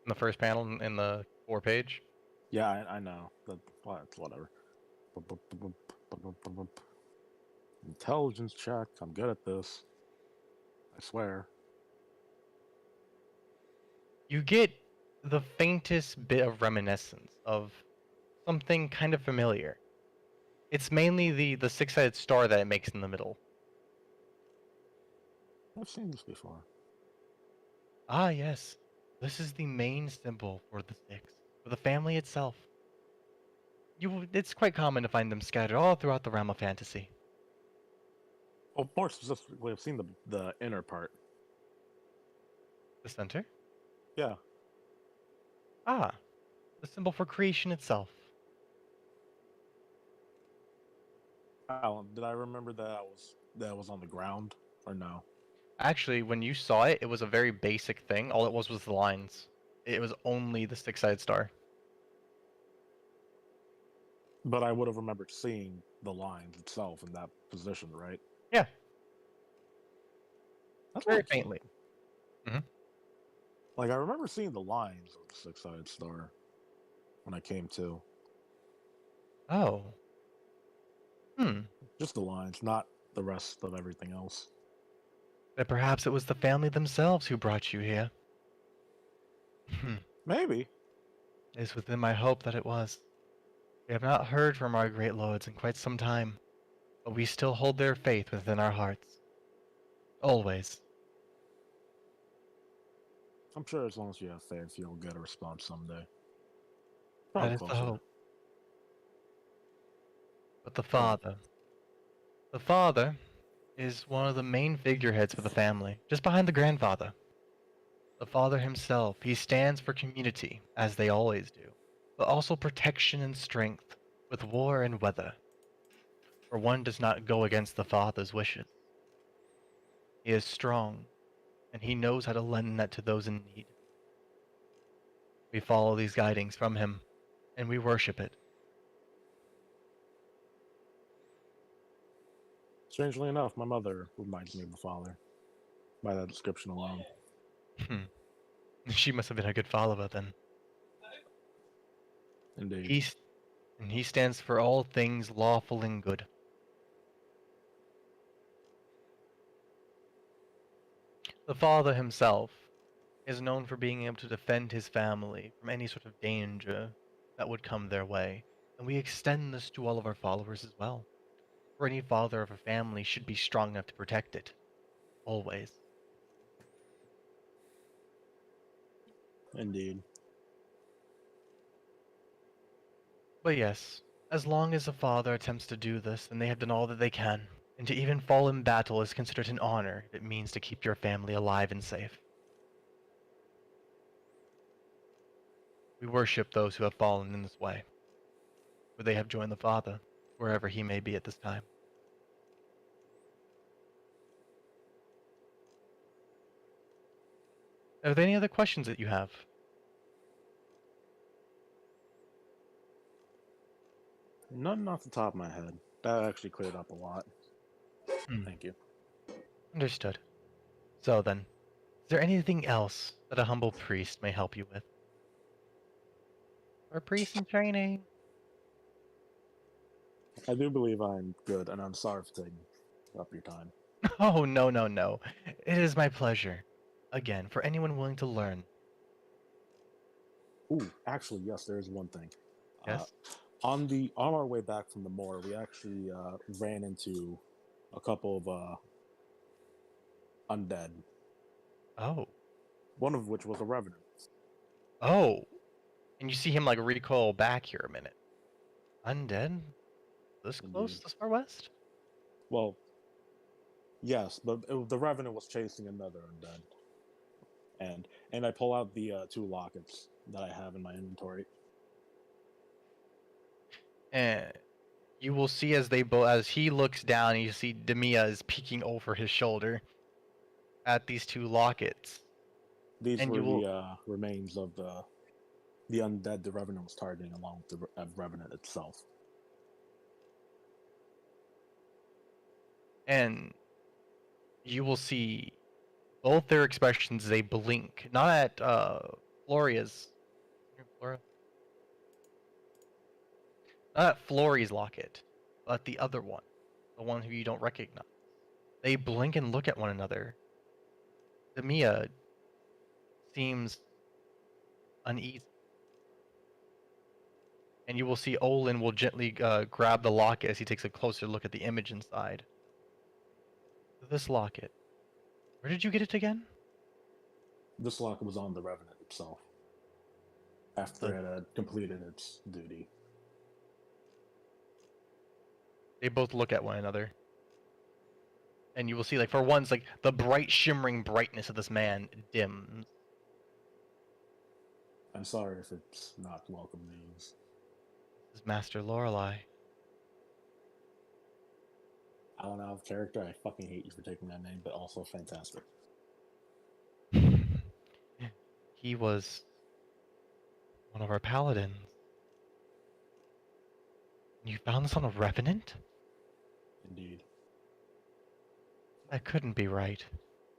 In the first panel in the 4-page. Yeah, I know. It's whatever. Intelligence check. I'm good at this. I swear. You get the faintest bit of reminiscence of something kind of familiar. It's mainly the six-sided star that it makes in the middle. I've seen this before. Ah, yes. This is the main symbol for the six, for the family itself. It's quite common to find them scattered all throughout the realm of fantasy. Well, more specifically, I've seen the inner part. The center? Yeah. Ah, the symbol for creation itself. Alan, did I remember that was on the ground or no? Actually, when you saw it, it was a very basic thing. All it was the lines. It was only the six-sided star. But I would have remembered seeing the lines itself in that position, right? Yeah, That's very really cool. faintly. Like I remember seeing the lines of the six-sided star when I came to. Oh. Hmm. Just the lines, not the rest of everything else. But perhaps it was the family themselves who brought you here. Maybe. It is within my hope that it was. We have not heard from our great lords in quite some time, but we still hold their faith within our hearts. Always. I'm sure as long as you have faith, you'll get a response someday. That Probably is the closer. hope. But the father. The father is one of the main figureheads for the family, just behind the grandfather. The father himself, he stands for community, as they always do, but also protection and strength, with war and weather. For one does not go against the father's wishes. He is strong, and he knows how to lend that to those in need. We follow these guidings from him, and we worship it. Strangely enough, my mother reminds me of the father by that description alone. She must have been a good follower then. Indeed. He stands for all things lawful and good. The father himself is known for being able to defend his family from any sort of danger that would come their way, and we extend this to all of our followers as well. For any father of a family should be strong enough to protect it. Always. Indeed. But yes, as long as a father attempts to do this, then they have done all that they can, and to even fall in battle is considered an honor if it means to keep your family alive and safe. We worship those who have fallen in this way, for they have joined the Father, wherever he may be at this time. Are there any other questions that you have? None off the top of my head. That actually cleared up a lot. Thank you. Understood. So then, is there anything else that a humble priest may help you with? Or a priest in training? I do believe I'm good, and I'm sorry for taking up your time. Oh, no, no, no. It is my pleasure. Again, for anyone willing to learn. Ooh, actually, yes, there is one thing. Yes? On our way back from the moor, we actually ran into a couple of undead. Oh. One of which was a revenant. Oh. And you see him like recoil back here a minute. Undead? This close? Indeed. This far west? Well, yes, but the revenant was chasing another undead. And I pull out the 2 lockets that I have in my inventory. And you will see as he looks down, you see Demia is peeking over his shoulder at these 2 lockets. These And were you will, the remains of the undead the revenant was targeting, along with the revenant itself. and you will see both their expressions. They blink, not at Floria's, Flora, not at Flori's locket, but the other one. the one who you don't recognize. They blink and look at one another. Demia seems uneasy. And you will see Olin will gently grab the locket as he takes a closer look at the image inside. This locket. Where did you get it again? This locket was on the Revenant itself. After it had completed its duty. They both look at one another. And you will see, like, for once, like, the bright, shimmering brightness of this man dims. I'm sorry if it's not welcome news. This is Master Lorelei. I don't know, out of character, I fucking hate you for taking that name, but also fantastic. He was one of our paladins. You found this on a Revenant? Indeed. That couldn't be right.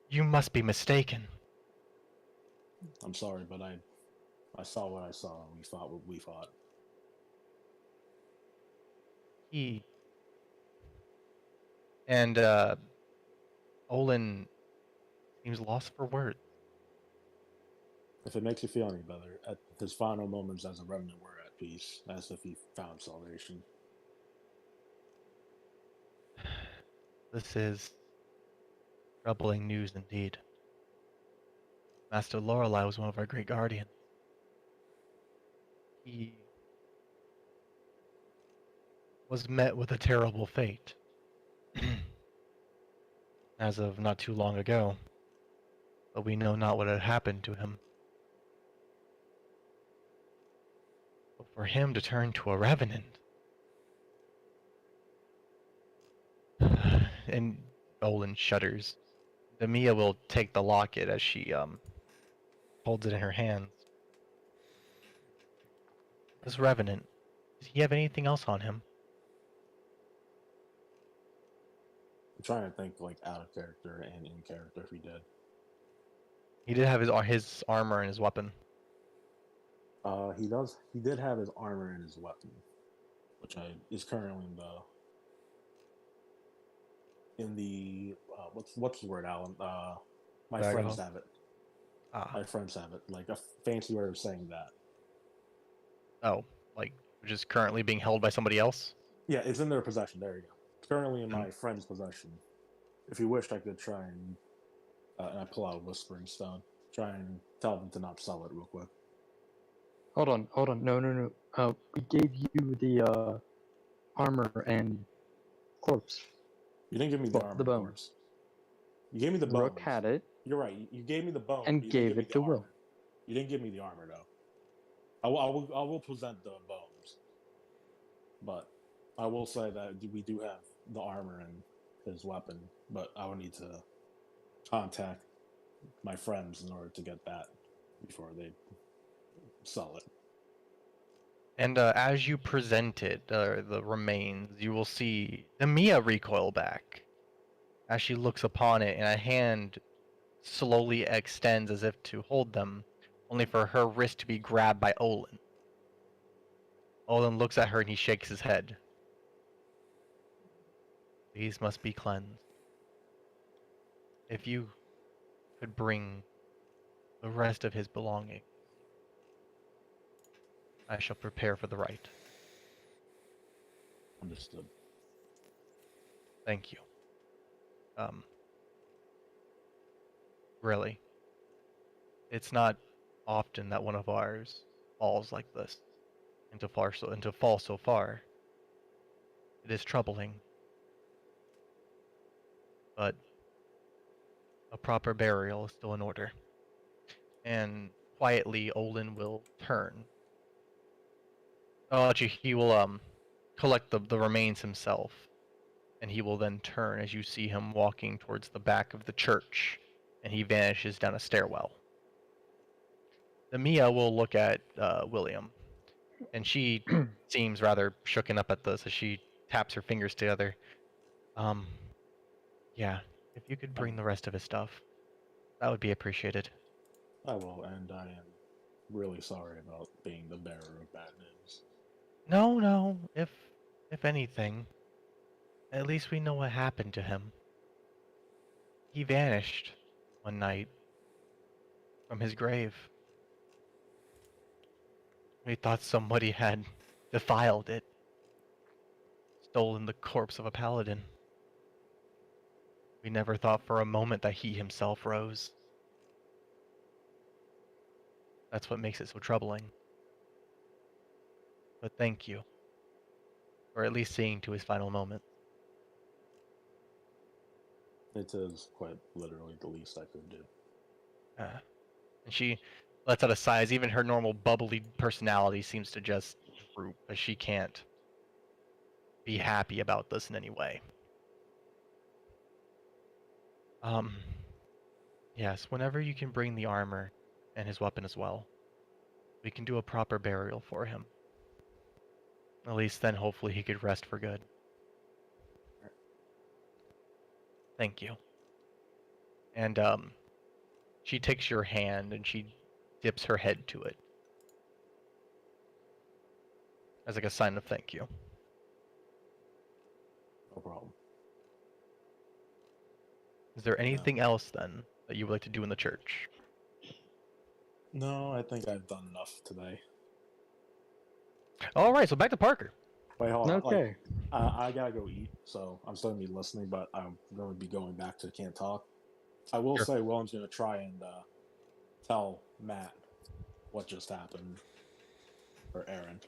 You must be mistaken. I'm sorry, but I saw what I saw, and we fought what we fought. And Olin seems lost for words. If it makes you feel any better, at his final moments as a remnant were at peace, as if he found salvation. This is troubling news indeed. Master Lorelei was one of our great guardians. He was met with a terrible fate. As of not too long ago. But we know not what had happened to him. But for him to turn to a Revenant. And Olin shudders. Demia will take the locket as she holds it in her hands. This Revenant, does he have anything else on him? I'm trying to think, like, out of character and in character if he did. He did have his armor and his weapon. He did have his armor and his weapon, which is currently in the what's the word, Alan? My Bag friends off. have it. Ah, My friends have it. Like a fancy way of saying that. oh, like which is currently being held by somebody else. Yeah, it's in their possession. There you go. It's currently in my friend's possession. If you wished, I could try and I pull out a Whispering Stone. Try and tell them to not sell it real quick. Hold on. No. We gave you the armor and corpse. You didn't give me the Well, armor, the of bones. course. You gave me the bones. Rook had it You're right. You gave me the bones, and but you didn't gave give me it the to armor. Will. You didn't give me the armor, though. I will present the bones, but I will say that we do have the armor and his weapon, but I would need to contact my friends in order to get that before they sell it. And as you present it, the remains, you will see Demia recoil back as she looks upon it, and a hand slowly extends as if to hold them, only for her wrist to be grabbed by Olin. Olin looks at her and he shakes his head. These must be cleansed. If you could bring the rest of his belongings, I shall prepare for the rite. Understood. Thank you. Really. It's not often that one of ours falls like this, and to fall so far. It is troubling. But a proper burial is still in order. And quietly Olin will turn. Oh, actually, he will collect the remains himself. And he will then turn as you see him walking towards the back of the church, and he vanishes down a stairwell. The Mia will look at William, and she seems rather shooken up at this as she taps her fingers together. Yeah, if you could bring the rest of his stuff, that would be appreciated. I will, and I am really sorry about being the bearer of bad news. No, if anything, At least we know what happened to him. He vanished one night from his grave. We thought somebody had defiled it, stolen the corpse of a paladin. We never thought for a moment that he himself rose. That's what makes it so troubling. But thank you, for at least seeing to his final moment. It is quite literally the least I could do. And she lets out a sigh as even her normal bubbly personality seems to just droop as she can't be happy about this in any way. Yes, whenever you can bring the armor and his weapon as well, we can do a proper burial for him. At least then hopefully he could rest for good. Thank you. And she takes your hand and she dips her head to it as like a sign of thank you. No problem. Is there anything else then that you would like to do in the church? No, I think I've done enough today. All right, so back to Parker. Wait, hold on. Okay. I gotta go eat, so I'm still gonna be listening, but I'm going to be going back to Can't Talk. I will Sure. say Willem's gonna try and tell Matt what just happened, or Aeren.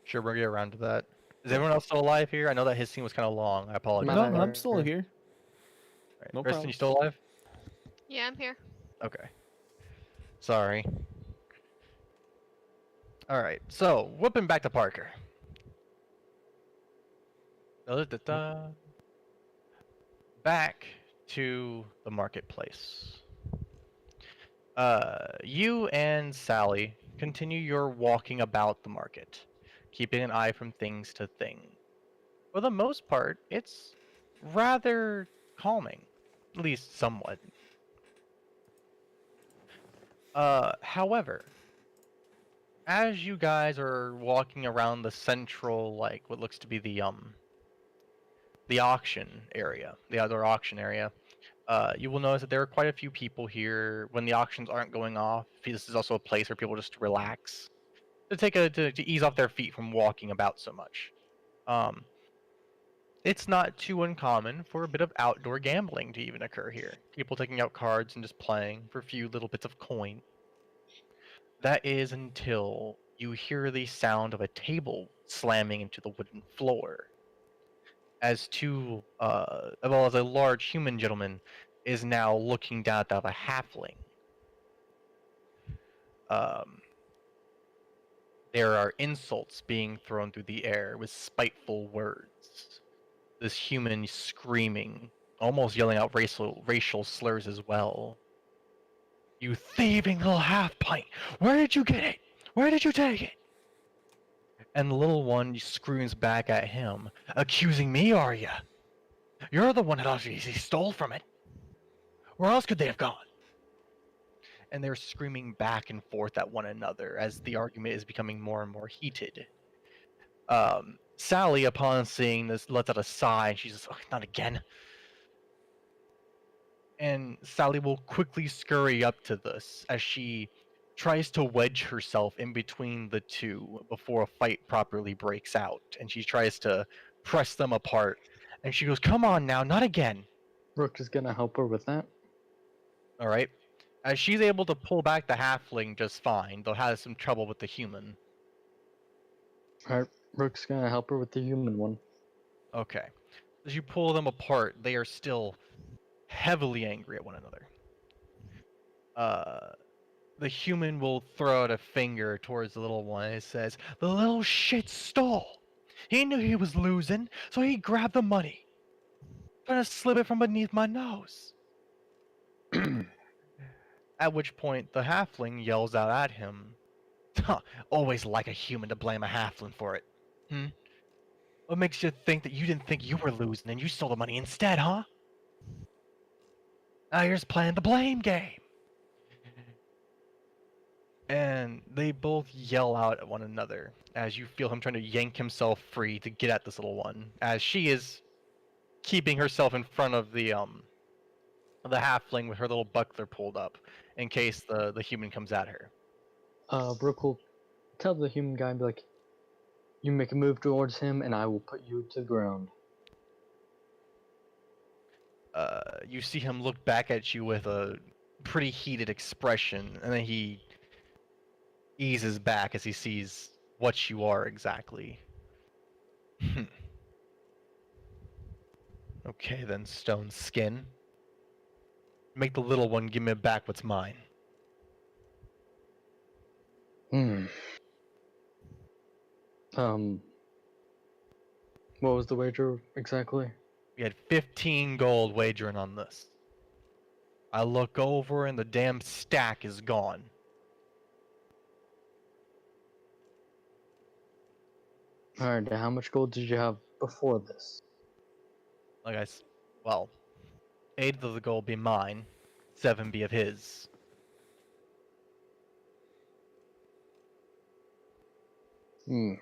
Sure, we'll get around to that. Is everyone else still alive here? I know that his scene was kind of long. I apologize. No, No, I'm still here. Right. no Kristen, problem. you still alive? Yeah, I'm here. Okay. Sorry. All right. So, whooping back to Parker. Da-da-da-da. Back to the marketplace. You and Sally continue your walking about the market, keeping an eye from things to thing. For the most part, it's rather calming, at least somewhat. However, as you guys are walking around the central, like what looks to be the auction area, the outdoor auction area, you will notice that there are quite a few people here when the auctions aren't going off. This is also a place where people just relax, to ease off their feet from walking about so much. It's not too uncommon for a bit of outdoor gambling to even occur here. People taking out cards and just playing for a few little bits of coin. That is until you hear the sound of a table slamming into the wooden floor. As as a large human gentleman is now looking down at that of a halfling. There are insults being thrown through the air with spiteful words. This human screaming, almost yelling out racial slurs as well. You thieving little half pint! Where did you get it? Where did you take it? And the little one screams back at him, accusing me, are ya? You're the one that obviously stole from it. Where else could they have gone? And they're screaming back and forth at one another as the argument is becoming more and more heated. Sally, upon seeing this, lets out a sigh and she's just, oh, not again. And Sally will quickly scurry up to this as she tries to wedge herself in between the two before a fight properly breaks out. And she tries to press them apart. And she goes, come on now, not again. Rook is gonna help her with that. All right. As she's able to pull back the halfling just fine, though has some trouble with the human. Alright, Rook's gonna help her with the human one. Okay. As you pull them apart, they are still heavily angry at one another. The human will throw out a finger towards the little one and it says, the little shit stole. He knew he was losing, so he grabbed the money. Trying to slip it from beneath my nose. At which point, the halfling yells out at him, huh, always like a human to blame a halfling for it. What makes you think that you didn't think you were losing and you stole the money instead, huh? Now you're just playing the blame game. And they both yell out at one another as you feel him trying to yank himself free to get at this little one, as she is keeping herself in front of the halfling with her little buckler pulled up in case the human comes at her. Brooke will tell the human guy, be like, you make a move towards him, and I will put you to the ground. You see him look back at you with a pretty heated expression, and then he eases back as he sees what you are exactly. Okay then, Stone Skin. Make the little one give me back what's mine. Hmm. What was the wager exactly? We had 15 gold wagering on this. I look over and the damn stack is gone. Alright, how much gold did you have before this? Well, 8 of the gold be mine, 7 be of his. Hmm.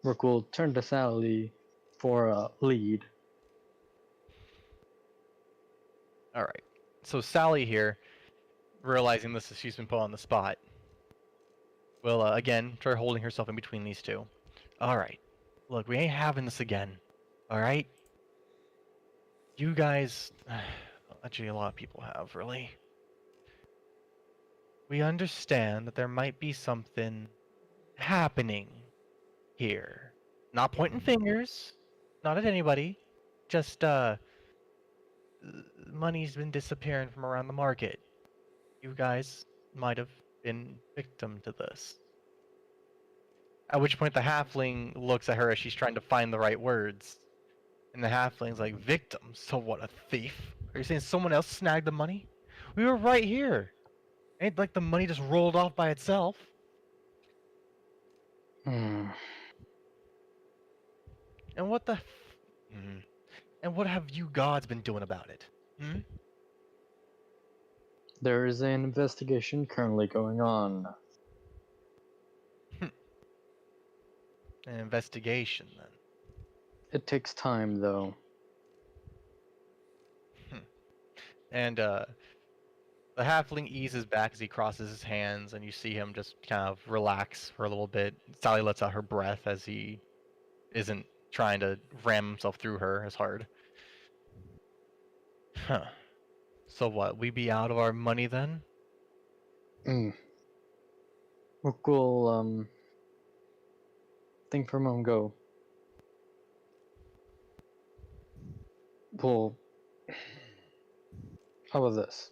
Rook will turn to Sally for a lead. Alright. So Sally here, realizing this is she's been put on the spot, will again try holding herself in between these two. Alright. Look, we ain't having this again. Alright? You guys... Actually, a lot of people have, really. We understand that there might be something happening here. Not pointing fingers. Not at anybody. Just, money's been disappearing from around the market. You guys might have been victim to this. At which point the halfling looks at her as she's trying to find the right words. And the halfling's like, victim? So what, a thief? Are you saying someone else snagged the money? We were right here. Ain't like the money just rolled off by itself. Hmm. And what the And what have you gods been doing about it? Hmm? There is an investigation currently going on. An investigation, then. It takes time, though. And the halfling eases back as he crosses his hands, and you see him just kind of relax for a little bit. Sally lets out her breath as he isn't trying to ram himself through her as hard. Huh. So what, we be out of our money then? Hmm. Rook will, think for a moment, go. Well, how about this?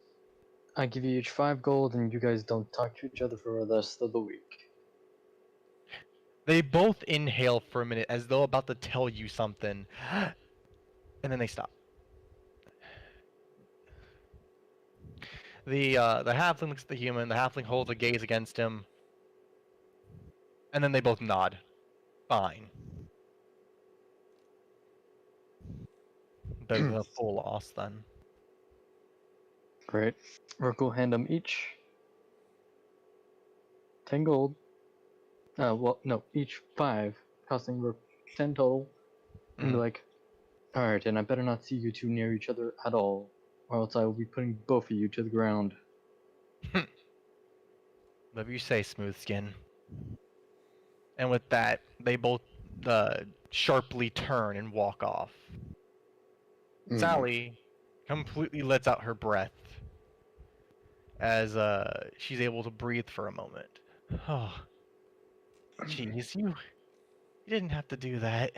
I give you each 5 gold, and you guys don't talk to each other for the rest of the week. They both inhale for a minute as though about to tell you something, and then they stop. The halfling looks at the human, the halfling holds a gaze against him, and then they both nod. Fine. Better than a full loss then. Great. Rook will hand them each 10 gold. Well, no, each 5, costing Rook 10 total. And be like, alright, and I better not see you two near each other at all, or else I will be putting both of you to the ground. Whatever you say, Smooth Skin. And with that, they both sharply turn and walk off. Sally completely lets out her breath as she's able to breathe for a moment. Oh, jeez, you didn't have to do that.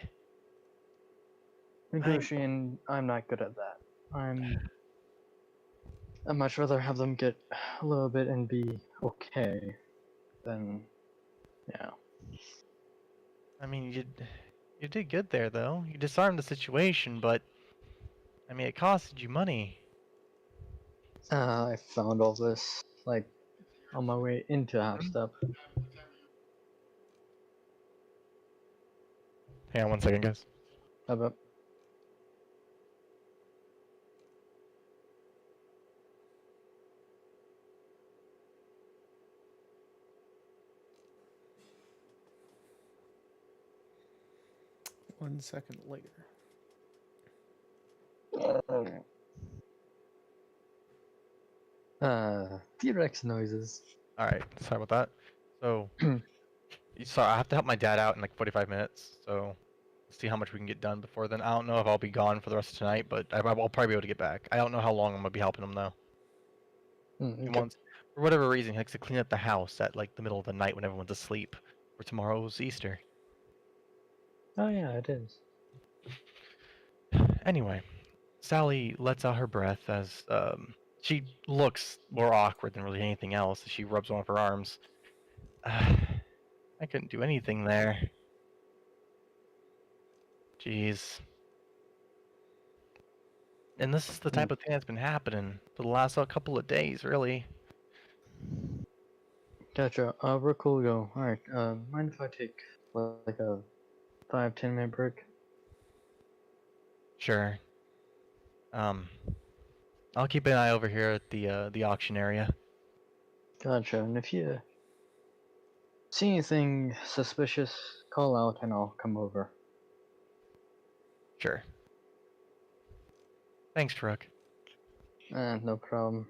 Negotiating, I'm not good at that. I'd much rather have them get a little bit and be okay than, yeah. I mean, you did good there, though. You disarmed the situation, but I mean, it costed you money. I found all this, like, on my way into Halfstep. Hang on one second, guys. But 1 second later. T-Rex noises. All right, sorry about that. So, sorry, I have to help my dad out in like 45 minutes. So, let's see how much we can get done before then. I don't know if I'll be gone for the rest of tonight, but I'll probably be able to get back. I don't know how long I'm gonna be helping him though. He Okay. wants, for whatever reason, he likes to clean up the house at like the middle of the night when everyone's asleep. For tomorrow's Easter. Oh yeah, it is. Anyway, Sally lets out her breath as she looks more awkward than really anything else as she rubs one of her arms. I couldn't do anything there. Jeez. And this is the type of thing that's been happening for the last couple of days, really. Gotcha. Rook will go. Alright, mind if I take like a 5-10 minute break? Sure. I'll keep an eye over here at the auction area. Gotcha. And if you see anything suspicious, call out and I'll come over. Sure. Thanks, Rook. No problem.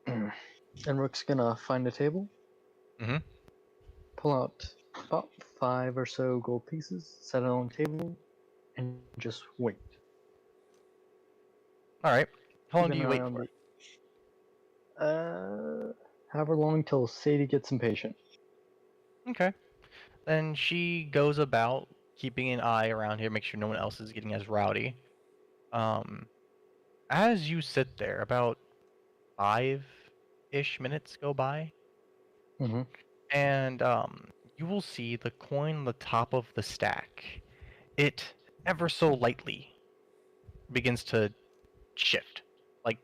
And Rook's gonna find a table. Mhm. Pull out about 5 or so gold pieces, set it on the table, and just wait. All right. How long Keep do an you eye wait on for? however long till Sadie gets impatient. Okay. Then she goes about keeping an eye around here, make sure no one else is getting as rowdy. As you sit there, about 5-ish minutes go by, Mm-hmm. and you will see the coin on the top of the stack. It ever so lightly begins to shift, like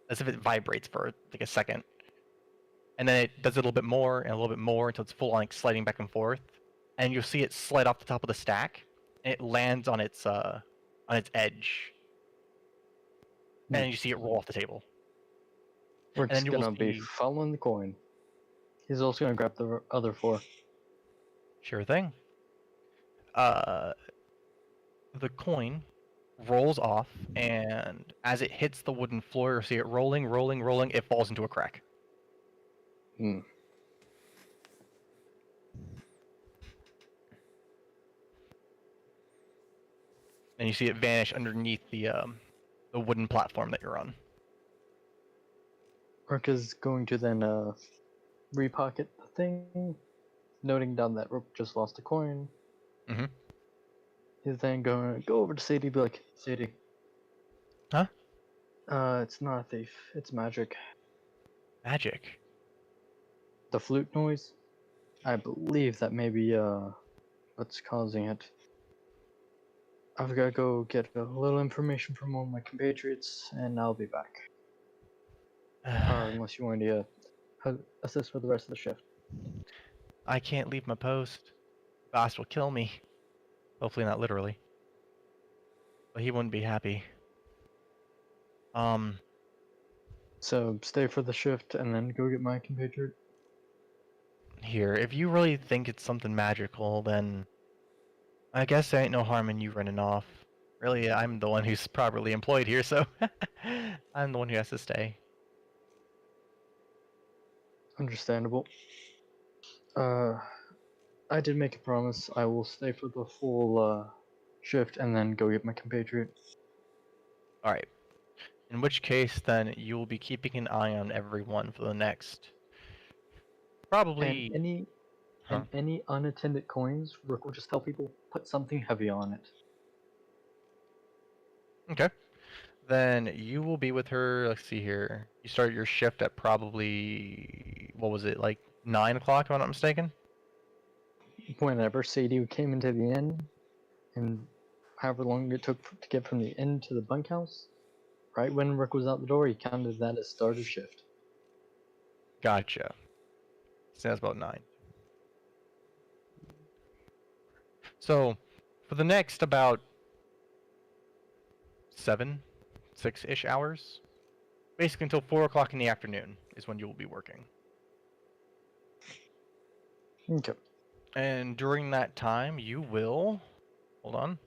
as if it vibrates for like a second, and then it does a little bit more and a little bit more until it's full on like sliding back and forth, and you'll see it slide off the top of the stack, and it lands on its edge, and then you see it roll off the table. Rook's then you will gonna be see- following the coin. He's also gonna grab the other 4. Sure thing. The coin rolls off, and as it hits the wooden floor, you see it rolling, rolling, rolling. It falls into a crack. Hmm. And you see it vanish underneath the wooden platform that you're on. Rook is going to then repocket the thing, noting down that Rook just lost a coin. Mhm. He's then going to go over to Sadie and be like, Sadie. Huh? It's not a thief. It's magic. Magic. The flute noise? I believe that may be what's causing it. I've got to go get a little information from one of my compatriots, and I'll be back. Unless you want to assist with the rest of the shift. I can't leave my post. Boss will kill me. Hopefully not literally. But he wouldn't be happy. So stay for the shift and then go get my compatriot. Here, if you really think it's something magical, then I guess there ain't no harm in you running off. Really, I'm the one who's properly employed here, so I'm the one who has to stay. Understandable. I did make a promise. I will stay for the full shift and then go get my compatriot. Alright. In which case, then, you will be keeping an eye on everyone for the next... Probably... And any unattended coins, Rook will just tell people, put something heavy on it. Okay. Then you will be with her, let's see here. You start your shift at probably... What was it, like 9 o'clock, if I'm not mistaken? Whenever Sadie came into the inn, and however long it took to get from the inn to the bunkhouse, right when Rook was out the door, he counted that as start of shift. Gotcha. So that's about 9. So, for the next about 6-ish hours, basically until 4 o'clock in the afternoon is when you will be working. Okay. And during that time, you will, hold on,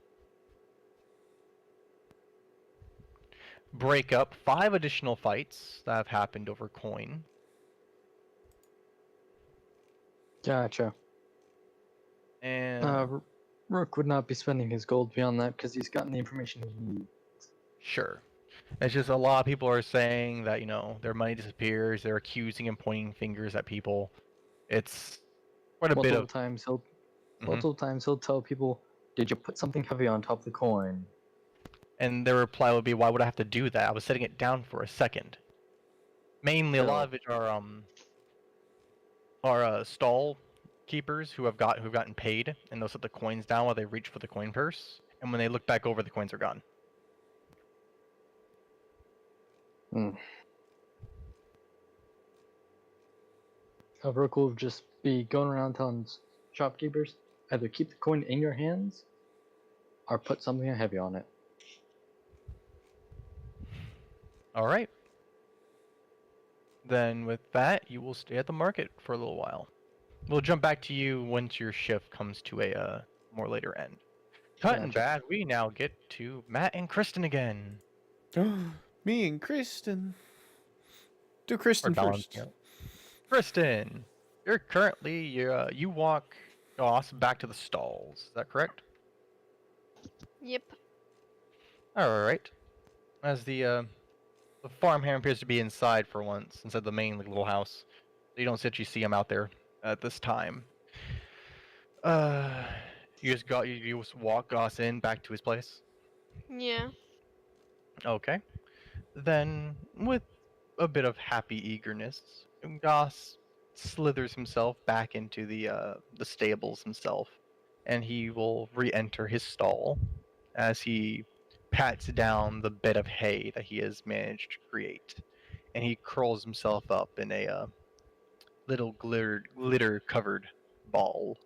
break up 5 additional fights that have happened over coin. Gotcha. And Rook would not be spending his gold beyond that because he's gotten the information he needs. sure. It's just a lot of people are saying that, their money disappears, they're accusing and pointing fingers at people. It's quite a bit Multiple of... times he'll Mhm. multiple times he'll tell people, "Did you put something heavy on top of the coin?" And their reply would be, why would I have to do that? I was setting it down for a second. Mainly, a lot of it are stall keepers who've gotten paid, and they'll set the coins down while they reach for the coin purse, and when they look back over, the coins are gone. Rook will just be going around telling shopkeepers, either keep the coin in your hands, or put something heavy on it. All right. Then with that, you will stay at the market for a little while. We'll jump back to you once your shift comes to a more later end. Cut and Gotcha. bad, we now get to Matt and Kristen again. Me and Kristen. Do Or Kristen balance, first. Kristen, you're currently you walk Goss back to the stalls. Is that correct? Yep. All right. As the farmhand appears to be inside for once, inside the main little house, so you don't actually see him out there at this time. You just walk Goss in back to his place. Yeah. Okay. Then, with a bit of happy eagerness, Goss slithers himself back into the stables himself, and he will re-enter his stall as he pats down the bed of hay that he has managed to create, and he curls himself up in a little glitter-covered ball.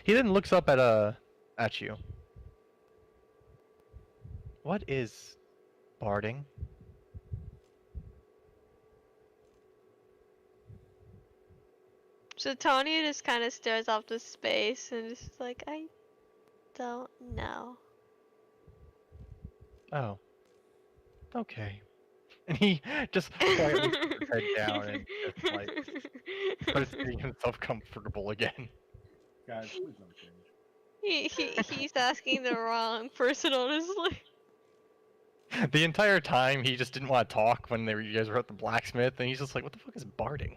He then looks up at you. What is barding? Satania just kind of stares off to space and is just like, I don't know. Oh. Okay. And he just quietly puts his head down and just like starts getting himself comfortable again. Guys, please don't change. He's asking the wrong person, honestly. The entire time he just didn't want to talk when you guys were at the blacksmith, and he's just like, "What the fuck is barding?"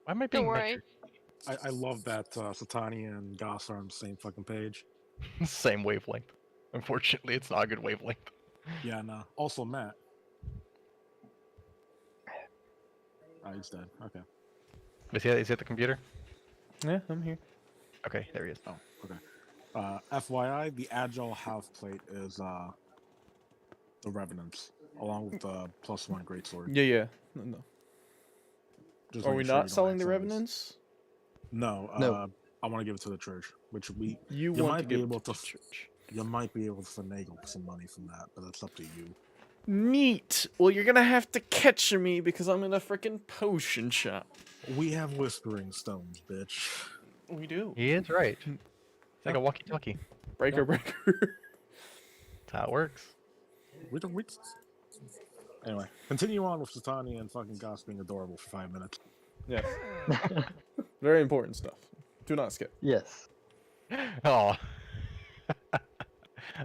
Why am I being Don't worry. I love that Satania and Goss are on the same fucking page. Same wavelength. Unfortunately, it's not a good wavelength. Yeah, no. Also, Matt. Oh, he's dead. Okay. Is he at the computer? Yeah, I'm here. Okay, there he is. Oh, okay. FYI, the Agile half plate is the Revenants, along with the +1 greatsword. Yeah. No. Just Are making we sure you not don't selling the accidentally- Revenants? No. No. I want to give it to the church, which You you want might to be give able it to to the church. you might be able to finagle some money from that, but that's up to you. Neat. Well, you're gonna have to catch me because I'm in a freaking potion shop. We have whispering stones, bitch. We do. He is right. It's like a walkie-talkie. Breaker. That's how it works. We don't. Anyway, continue on with Satania and fucking Goss being adorable for 5 minutes. Yes. Very important stuff. Do not skip. Yes. Oh.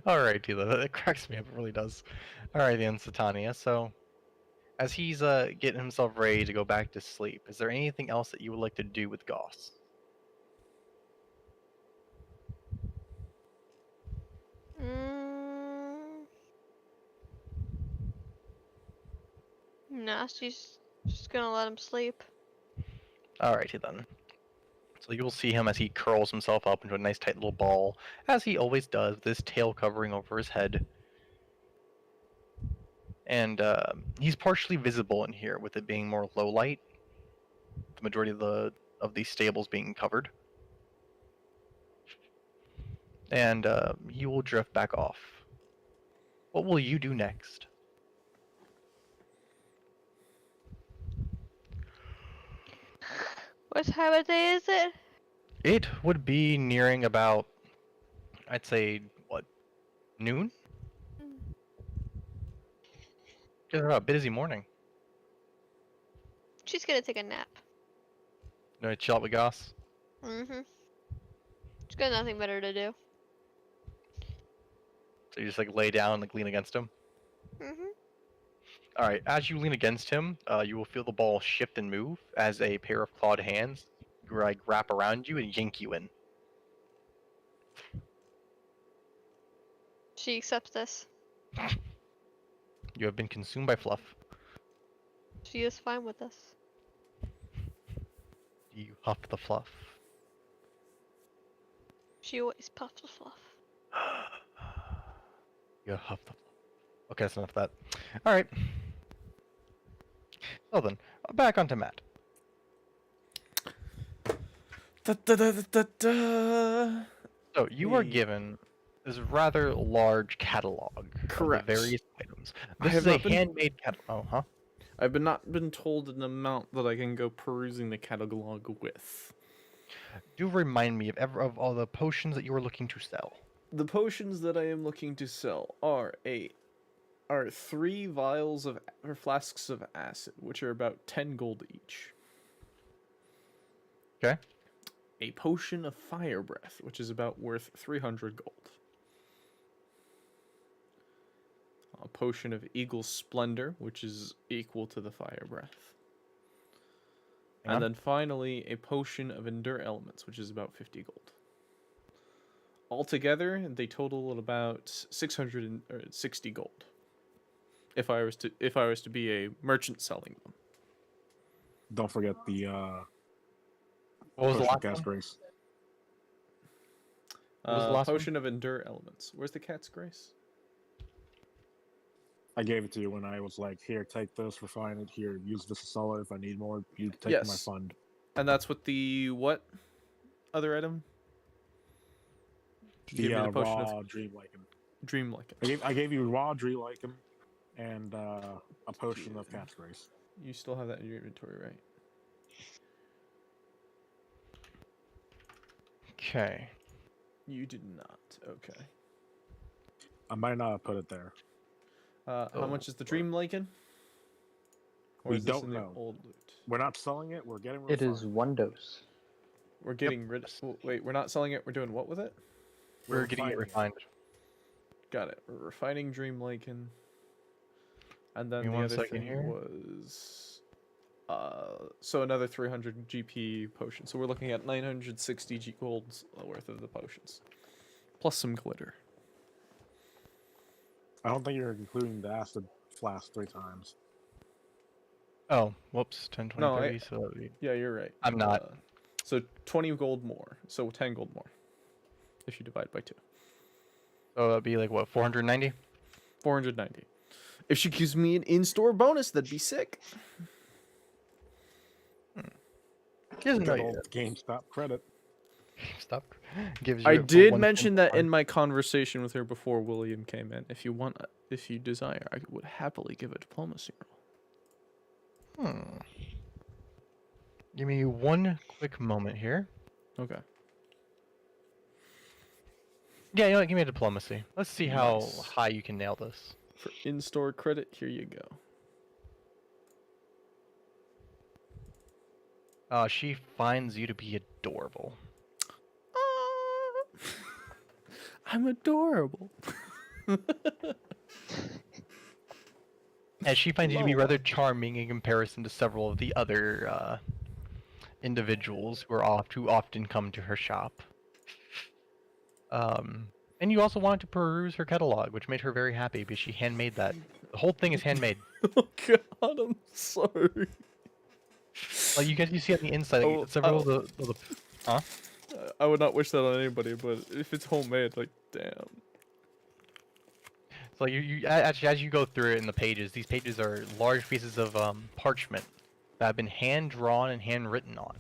Alright, Tila, that cracks me up, it really does. Alright then, Satania, so as he's getting himself ready to go back to sleep, is there anything else that you would like to do with Goss? No, she's just gonna let him sleep. Alrighty then. So you'll see him as he curls himself up into a nice tight little ball, as he always does, with his tail covering over his head. And he's partially visible in here, with it being more low light. The majority of the stables being covered. and you will drift back off. What will you do next? What time of day is it? It would be nearing about, I'd say, what, noon? It's about a busy morning. She's gonna take a nap. You know, chill out with Goss. Mm-hmm. She's got nothing better to do. So you just like lay down, like lean against him. Mm-hmm. All right. As you lean against him, you will feel the ball shift and move as a pair of clawed hands like wrap around you and yank you in. She accepts this. You have been consumed by fluff. She is fine with this. You huff the fluff. She always puffs with fluff. You huff the fluff. Okay, that's enough of that. All right. So then, back onto Matt. Da, da, da, da, da. So you are Hey. given this rather large catalog Correct. of the various items. I This have is a not been- handmade catalog. Oh, huh? I've not been told an amount that I can go perusing the catalog with. Do remind me of all the potions that you were looking to sell. The potions that I am looking to sell are 3 vials of or flasks of acid, which are about 10 gold each. Okay. A potion of fire breath, which is about worth 300 gold. A potion of eagle splendor, which is equal to the fire breath. Hang on. And then finally, a potion of endure elements, which is about 50 gold. Altogether, they total at about 660 gold. If I was to be a merchant selling them. Don't forget the What was the potion of last Gas one? Grace. What was the last one? Potion of endure elements. Where's the cat's grace? I gave it to you when I was like, here, take this, refine it. Here, use this to sell it. If I need more, you take my Yes. fund. And that's what the what other item? Give me The the potion raw of dream lichen. dream lichen. I gave you raw dream lichen and a potion of Cat's Grace. You still have that in your inventory, right? Okay. You did not. Okay. I might not have put it there. How much is the dream lichen? Or We is this don't in the know. old loot? We're not selling it. We're getting It is refined. 1 dose. We're getting rid of. Wait, we're not selling it. We're doing what with it? We're getting it refining refined. Got it. We're refining dream lichen. And then Give me the one other second thing here. was so another 300 GP potion. So we're looking at 960 G golds worth of the potions, plus some glitter. I don't think you're including the acid flask 3 times. Oh, whoops. 10, 20, No, 30. So that would be... Yeah, you're right. I'm not. So 20 gold more. So 10 gold more. If you divide by 2. So that'd be like, what, 490? 490. If she gives me an in-store bonus, that'd be sick. He doesn't know Good you. old GameStop credit. Stop. Gives you I it for did 1 mention cent that in per my conversation with her before William came in. If you desire, I would happily give a diplomacy roll. month. Give me one quick moment here. Okay. Yeah, you know what? Give me a diplomacy. Let's see how Nice. high you can nail this. For in-store credit, here you go. She finds you to be adorable. I'm adorable. And she finds you to be Lola. rather charming in comparison to several of the other individuals who often come to her shop. And you also wanted to peruse her catalog, which made her very happy because she handmade that. The whole thing is handmade. Oh god, I'm sorry. Like you see on the inside, Oh, several of the huh? I would not wish that on anybody, but if it's homemade, like, damn. So actually, as you go through it in the pages, these pages are large pieces of parchment that have been hand drawn and handwritten on.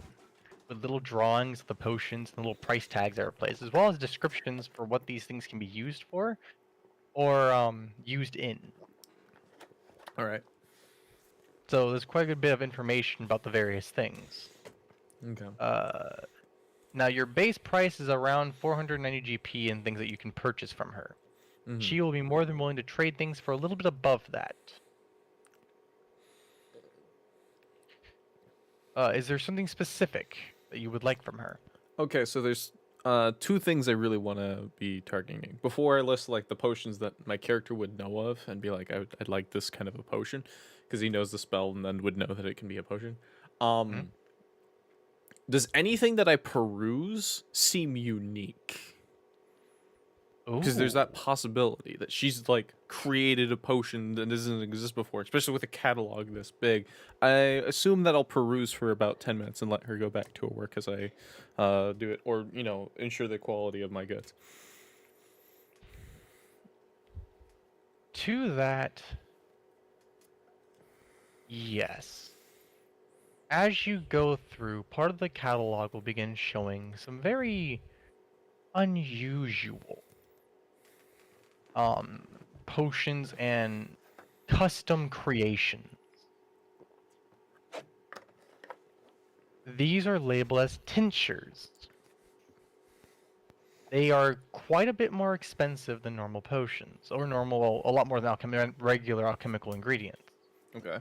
with little drawings of the potions and little price tags that are placed, as well as descriptions for what these things can be used for or used in. All right. So there's quite a good bit of information about the various things. Okay. Now your base price is around 490 GP and things that you can purchase from her. Mhm. She will be more than willing to trade things for a little bit above that. Is there something specific that you would like from her? Okay, so there's two things I really want to be targeting. Before I list like the potions that my character would know of and be like, I'd like this kind of a potion, because he knows the spell and then would know that it can be a potion. Does anything that I peruse seem unique? Because there's that possibility that she's like created a potion that doesn't exist before, especially with a catalog this big. I assume that I'll peruse for about 10 minutes and let her go back to her work as I do it, or ensure the quality of my goods. To that, yes. As you go through, part of the catalog will begin showing some very unusual potions and custom creations. These are labeled as tinctures. They are quite a bit more expensive than normal potions, or a lot more than regular alchemical ingredients. Okay.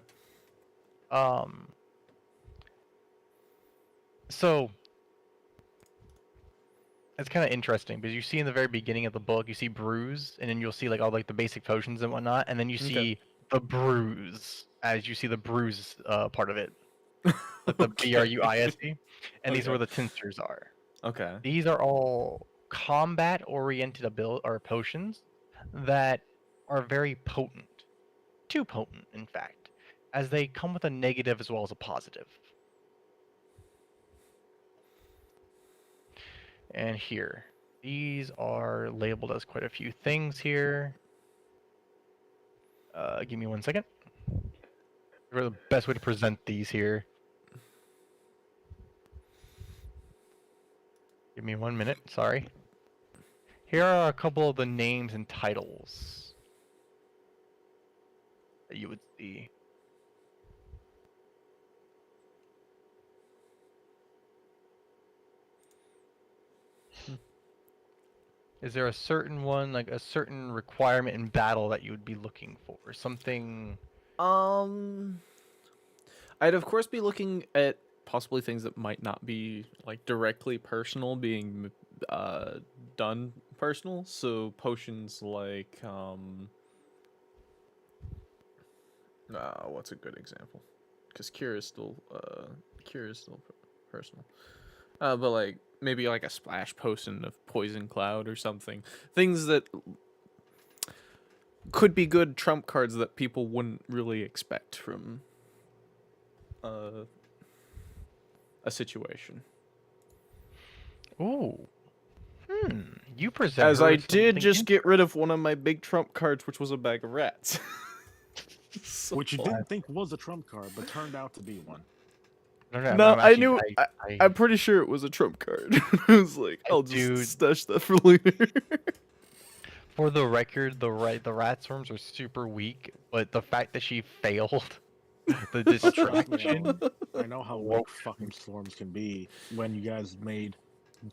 So it's kind of interesting because you see in the very beginning of the book, you see brews, and then you'll see like all like the basic potions and whatnot, and then you see the brews as you see the brews part of it, like the BRUISE, and these are where the tinctures are. Okay. These are all combat-oriented potions that are very potent, too potent, in fact, as they come with a negative as well as a positive. And here, these are labeled as quite a few things here. Give me 1 second. The best way to present these here. Give me 1 minute, sorry. Here are a couple of the names and titles that you would see. Is there a certain one, like a certain requirement in battle that you would be looking for? Something... I'd of course be looking at possibly things that might not be like directly personal being done personal. So potions like what's a good example? Because cure is still personal. But like maybe like a splash potion of poison cloud or something. Things that could be good trump cards that people wouldn't really expect from a situation. Ooh. You present As her I with did something just get rid of one of my big trump cards, which was a bag of rats. So- Which you didn't think was a trump card, but turned out to be one. No, I knew. I'm pretty sure it was a trump card. I was like, I'll just Dude. stash that for later. For the record, the rat swarms are super weak, but the fact that she failed the distraction. I know how weak fucking swarms can be when you guys made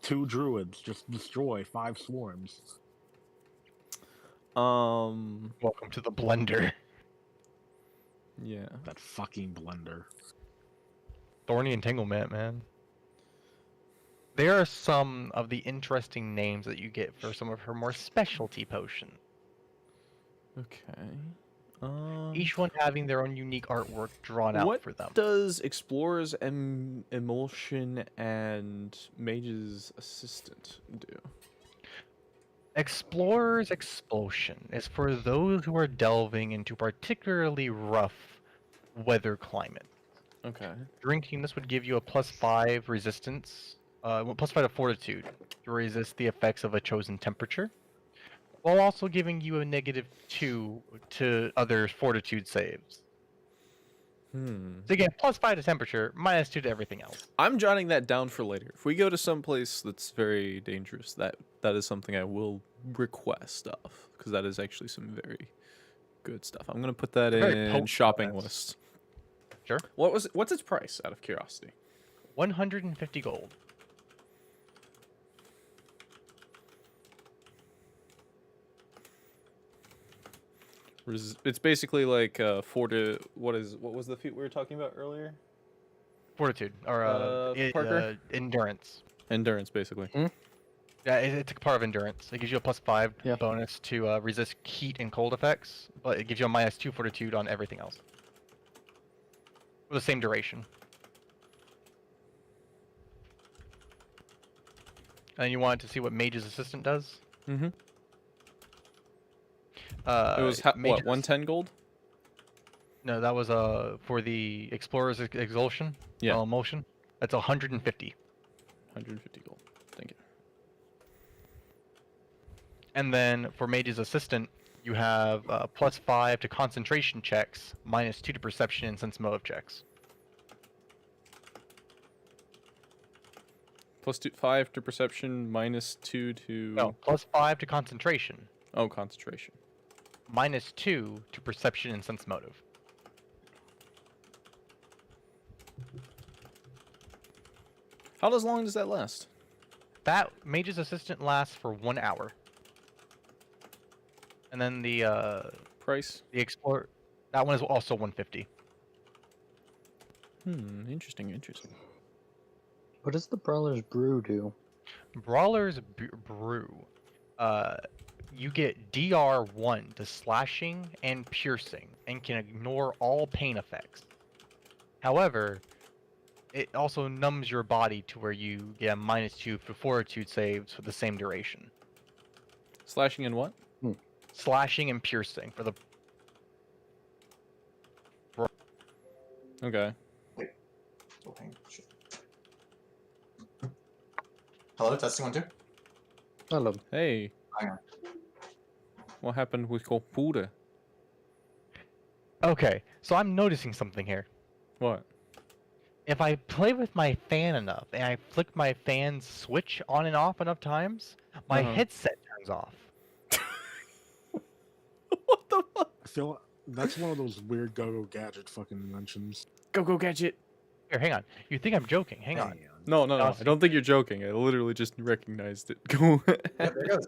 2 druids just destroy 5 swarms. Welcome to the blender. Yeah. That fucking blender. Thorny entanglement, man. There are some of the interesting names that you get for some of her more specialty potions. Okay. Each one having their own unique artwork drawn out for them. What does Explorer's Emulsion and Mage's Assistant do? Explorer's Explosion is for those who are delving into particularly rough weather climates. Okay. Drinking this would give you a +5 resistance, +5 to fortitude to resist the effects of a chosen temperature, while also giving you a -2 to other fortitude saves. So again, +5 to temperature, -2 to everything else. I'm jotting that down for later. If we go to some place that's very dangerous, that is something I will request of, because that is actually some very good stuff. I'm gonna put that Very in potent shopping weapons. list. Sure. What's its price, out of curiosity? 150 gold. It's basically like what was the feat we were talking about earlier? Fortitude or Parker? endurance. Endurance, basically. Yeah, it's a part of endurance. It gives you a +5 Yeah. bonus to resist heat and cold effects, but it gives you a -2 fortitude on everything else. For the same duration. And you wanted to see what Mage's Assistant does? Mm-hmm. It was what, Mage's 110 gold? No, that was for the Explorer's Exultation. Yeah. Motion. That's 150. 150 gold. Thank you. And then for Mage's Assistant, you have +5 to concentration checks, -2 to perception and sense motive checks. +5 to perception, -2 to... No, +5 to concentration, Oh, concentration. -2 to perception and sense motive. How long does that last? That Mage's Assistant lasts for 1 hour. And then the Price? Explorer, that one is also 150. Interesting. What does the Brawler's Brew do? Brawler's Brew. You get DR1 to slashing and piercing, and can ignore all pain effects. However, it also numbs your body to where you get a -2 for fortitude saves for the same duration. Slashing and what? Slashing and piercing for the... Okay. Oh, hang on. Shit. Hello, testing 1 2. Hello. Hey. Hang on. What happened with Kopura? Okay, so I'm noticing something here. What? If I play with my fan enough, and I flick my fan's switch on and off enough times, my headset turns off. What the fuck? I feel like that's one of those weird go-go gadget fucking inventions. Go gadget. Here, hang on. You think I'm joking? Hang on. No. I Awesome. don't think you're joking. I literally just recognized it. Go. Yeah, there it goes.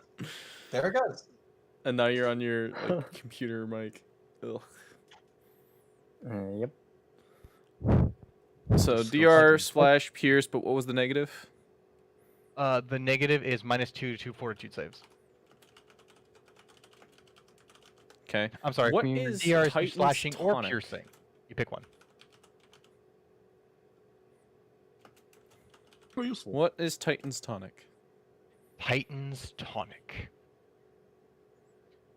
There it goes. And now you're on your computer mic. Ugh. Yep. So So DR fucking- / pierce, but what was the negative? The negative is -2 to fortitude saves. Okay. I'm sorry. What is DR is Titan's slashing or tonic? piercing. You pick one. Very useful. What is Titan's tonic? Titan's Tonic.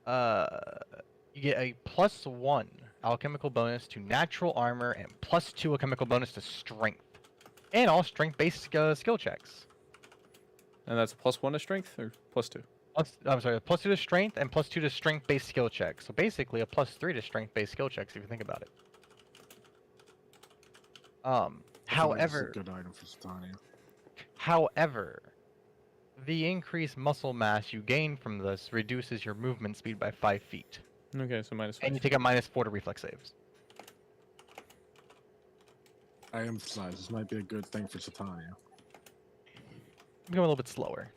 You get a +1 alchemical bonus to natural armor and +2 alchemical bonus to strength, and all strength-based skill checks. And that's a +1 to strength or +2? I'm sorry, +2 to strength and +2 to strength-based skill checks. So basically a +3 to strength-based skill checks if you think about it. I feel like this is a However, good item for Satania. However, the increased muscle mass you gain from this reduces your movement speed by 5 feet. Okay, so -5. And you take a -4 to reflex saves. I emphasize this might be a good thing for Satania. Become a little bit slower.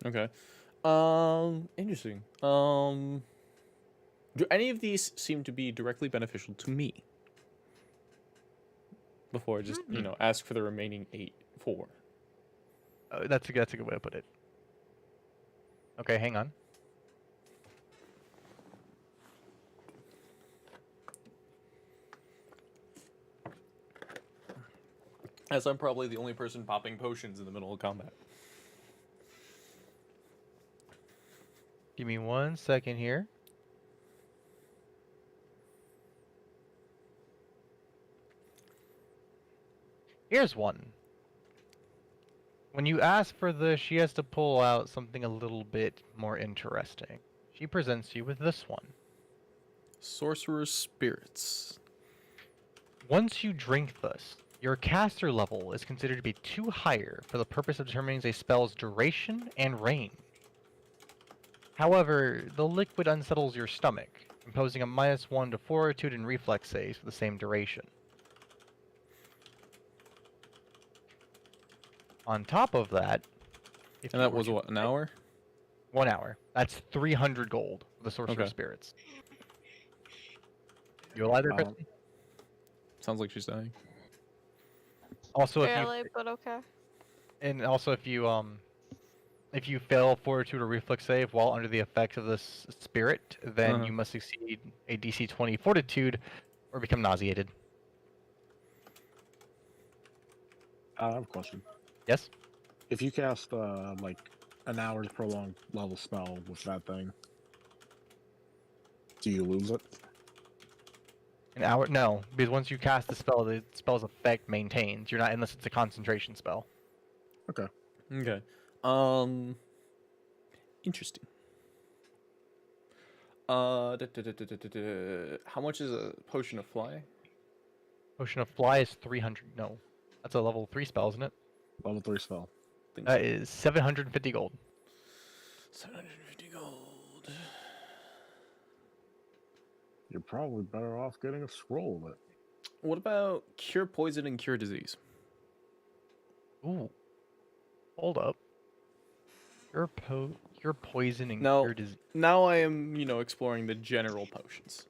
Okay. Interesting. Do any of these seem to be directly beneficial to me? Before I just, ask for the remaining 4. That's a good way to put it. Okay, hang on. As I'm probably the only person popping potions in the middle of combat. Give me 1 second here. Here's one. When you ask for this, she has to pull out something a little bit more interesting. She presents you with this one. Sorcerer's Spirits. Once you drink this, your caster level is considered to be too higher for the purpose of determining a spell's duration and range. However, the liquid unsettles your stomach, imposing a -1 to fortitude and reflex saves for the same duration. On top of that, if And you that were was to what, an take hour? 1 hour. That's 300 gold for the Sorcerer Okay. Spirits. You alive there, Um, Kristen? Sounds like she's dying. Also, Barely, but okay. if you fail fortitude or reflex save while under the effects of this spirit, then Uh-huh. you must succeed a DC 20 fortitude or become nauseated. I have a question. Yes? If you cast like an hour's prolonged level spell with that thing, do you lose it? An hour? No, because once you cast the spell's effect maintains. You're not, unless it's a concentration spell. Okay. Okay. Interesting. How much is a potion of fly? Potion of Fly is 300. No, that's a level 3 spell, isn't it? Level 3 spell. Think That so. is 750 gold. 750 gold. You're probably better off getting a scroll of it. What about cure poison and cure disease? Ooh. Hold up. Cure poison and No. cure disease. Now I am, exploring the general potions.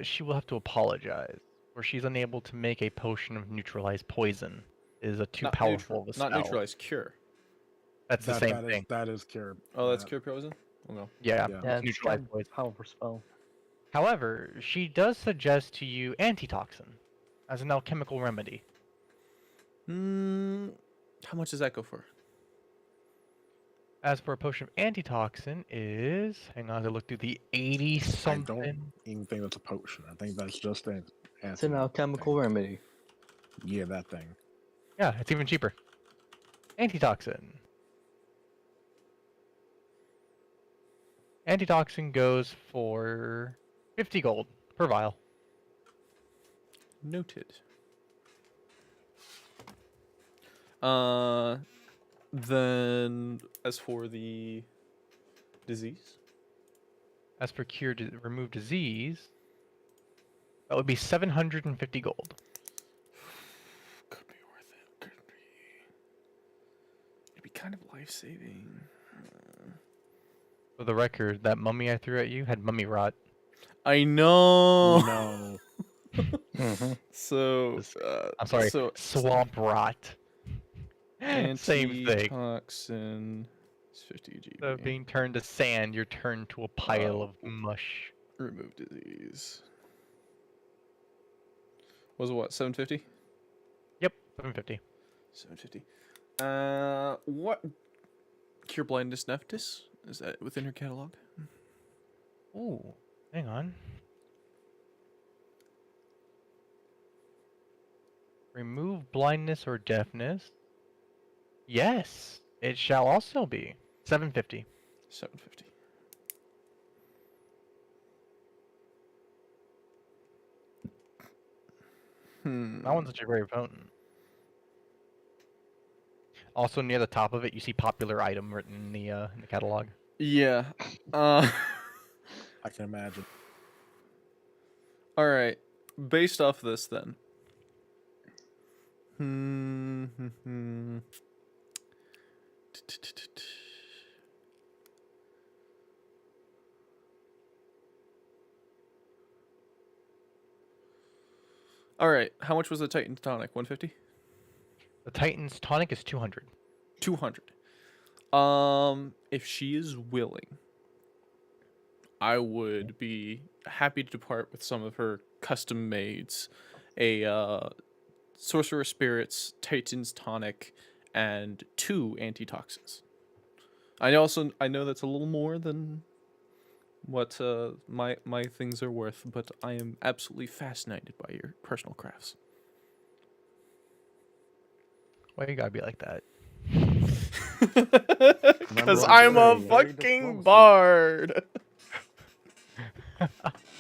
She will have to apologize, or she's unable to make a potion of neutralized poison. It is a too powerful of a spell. Not neutralize, cure. That's the same thing. That is cure. Oh, that's cure poison? Oh, no. Yeah, Yeah. Yeah, it's neutralized a poison. powerful spell. However, she does suggest to you antitoxin as an alchemical remedy. How much does that go for? As for a potion of antitoxin is, hang on, I look through the 80 I something. don't even think that's a potion. I think that's just an It's an alchemical thing. remedy. Yeah, that thing. Yeah, it's even cheaper. Antitoxin. Antitoxin goes for 50 gold per vial. Noted. Then as for the disease, As for remove disease, that would be 750 gold. could be worth it. Could be. It'd be kind of life-saving. For the record, that mummy I threw at you had mummy rot. I know. No. So, I'm sorry, So swamp rot. Same thing. Antitoxin is 50 GB. Instead of being turned to sand, you're turned to a pile of mush. Remove disease. Was it what? 750. Yep, 750. 750. What? Cure blindness nephtis? Is that within her catalog? Ooh, hang on. Remove blindness or deafness. Yes, it shall also be 750. 750. That one's such a great potent. Also, near the top of it, you see popular item written in the catalog. Yeah. I can imagine. All right. Based off this, then. All right. How much was the Titan tonic? 150. The Titan's tonic is 200. 200. If she is willing, I would be happy to depart with some of her custom mades, a Sorcerer Spirits, Titan's tonic, and 2 antitoxins. I know that's a little more than what my things are worth, but I am absolutely fascinated by your personal crafts. Why you gotta be like that? Because I'm a Very fucking diplomacy. bard. You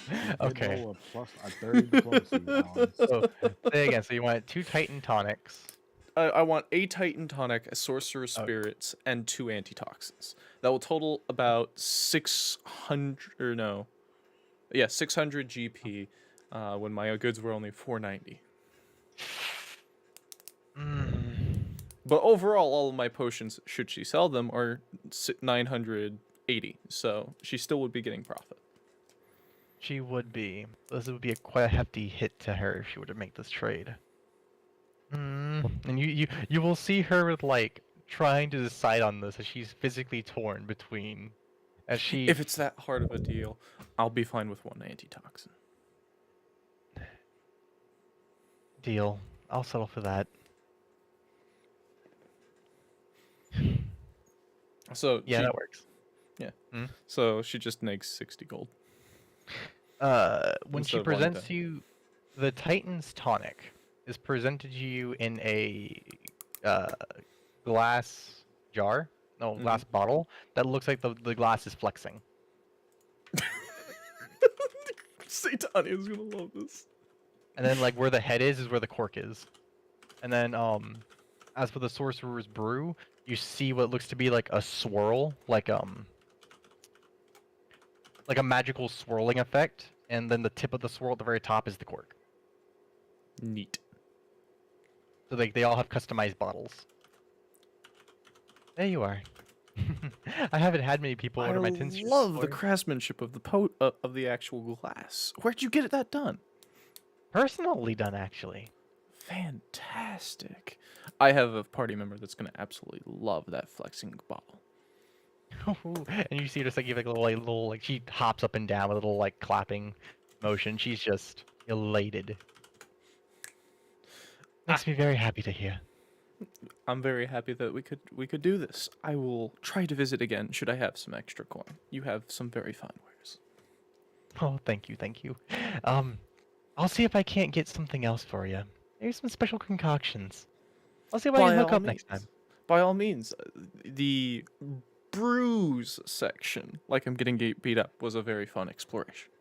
did Okay. roll a 30 diplomacy, Alan. So say again. So you want 2 Titan tonics. I want a Titan tonic, a Sorcerer's Okay. Spirits, and 2 antitoxins. That will total about 600, or no. Yeah, 600 GP, when my goods were only 490. But overall, all of my potions, should she sell them, are 980. So she still would be getting profit. She would be. This would be quite a hefty hit to her if she were to make this trade. And you will see her like trying to decide on this as she's physically torn between, as she. If it's that hard of a deal, I'll be fine with 1 antitoxin. Deal. I'll settle for that. So Yeah, she, that works. so she just negs 60 gold. When she Instead of wanting presents to- you, the Titan's tonic is presented to you in a glass jar, no, glass bottle that looks like the glass is flexing. Satania's gonna love this. And then like where the head is where the cork is. And then as for the sorcerer's brew, you see what looks to be like a swirl, like a magical swirling effect, and then the tip of the swirl at the very top is the cork. Neat. So they all have customized bottles. There you are. I haven't had many people order my tinctures. I love the before. craftsmanship of of the actual glass. Where'd you get that done? Personally done, actually. Fantastic. I have a party member that's gonna absolutely love that flexing bottle. And you see her just like give like a little like she hops up and down with a little like clapping motion. She's just elated. Makes me very happy to hear. I'm very happy that we could do this. I will try to visit again should I have some extra coin. You have some very fine wares. Oh, thank you, thank you. I'll see if I can't get something else for you. Maybe some special concoctions. I'll see if I can hook up next time. By all means, the brews section, like I'm getting beat up, was a very fun exploration.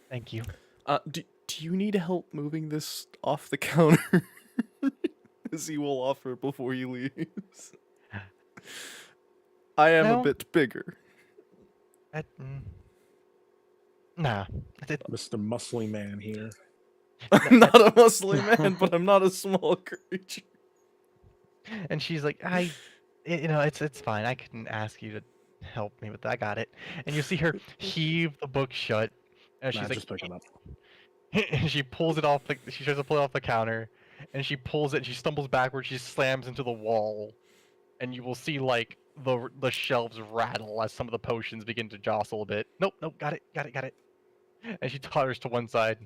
Thank you. Do you need help moving this off the counter? As he will offer before he leaves. I am a bit bigger. Nah. Mr. Muscly Man here. I'm not a muscly man, but I'm not a small creature. And she's like, it's fine. I couldn't ask you to help me with that. I got it. And you see her heave the book shut. And she's like, just pick it up. and she pulls it off. She tries to pull it off the counter, and she pulls it. And she stumbles backwards. She slams into the wall, and you will see like the shelves rattle as some of the potions begin to jostle a bit. Nope, got it. And she totters to one side,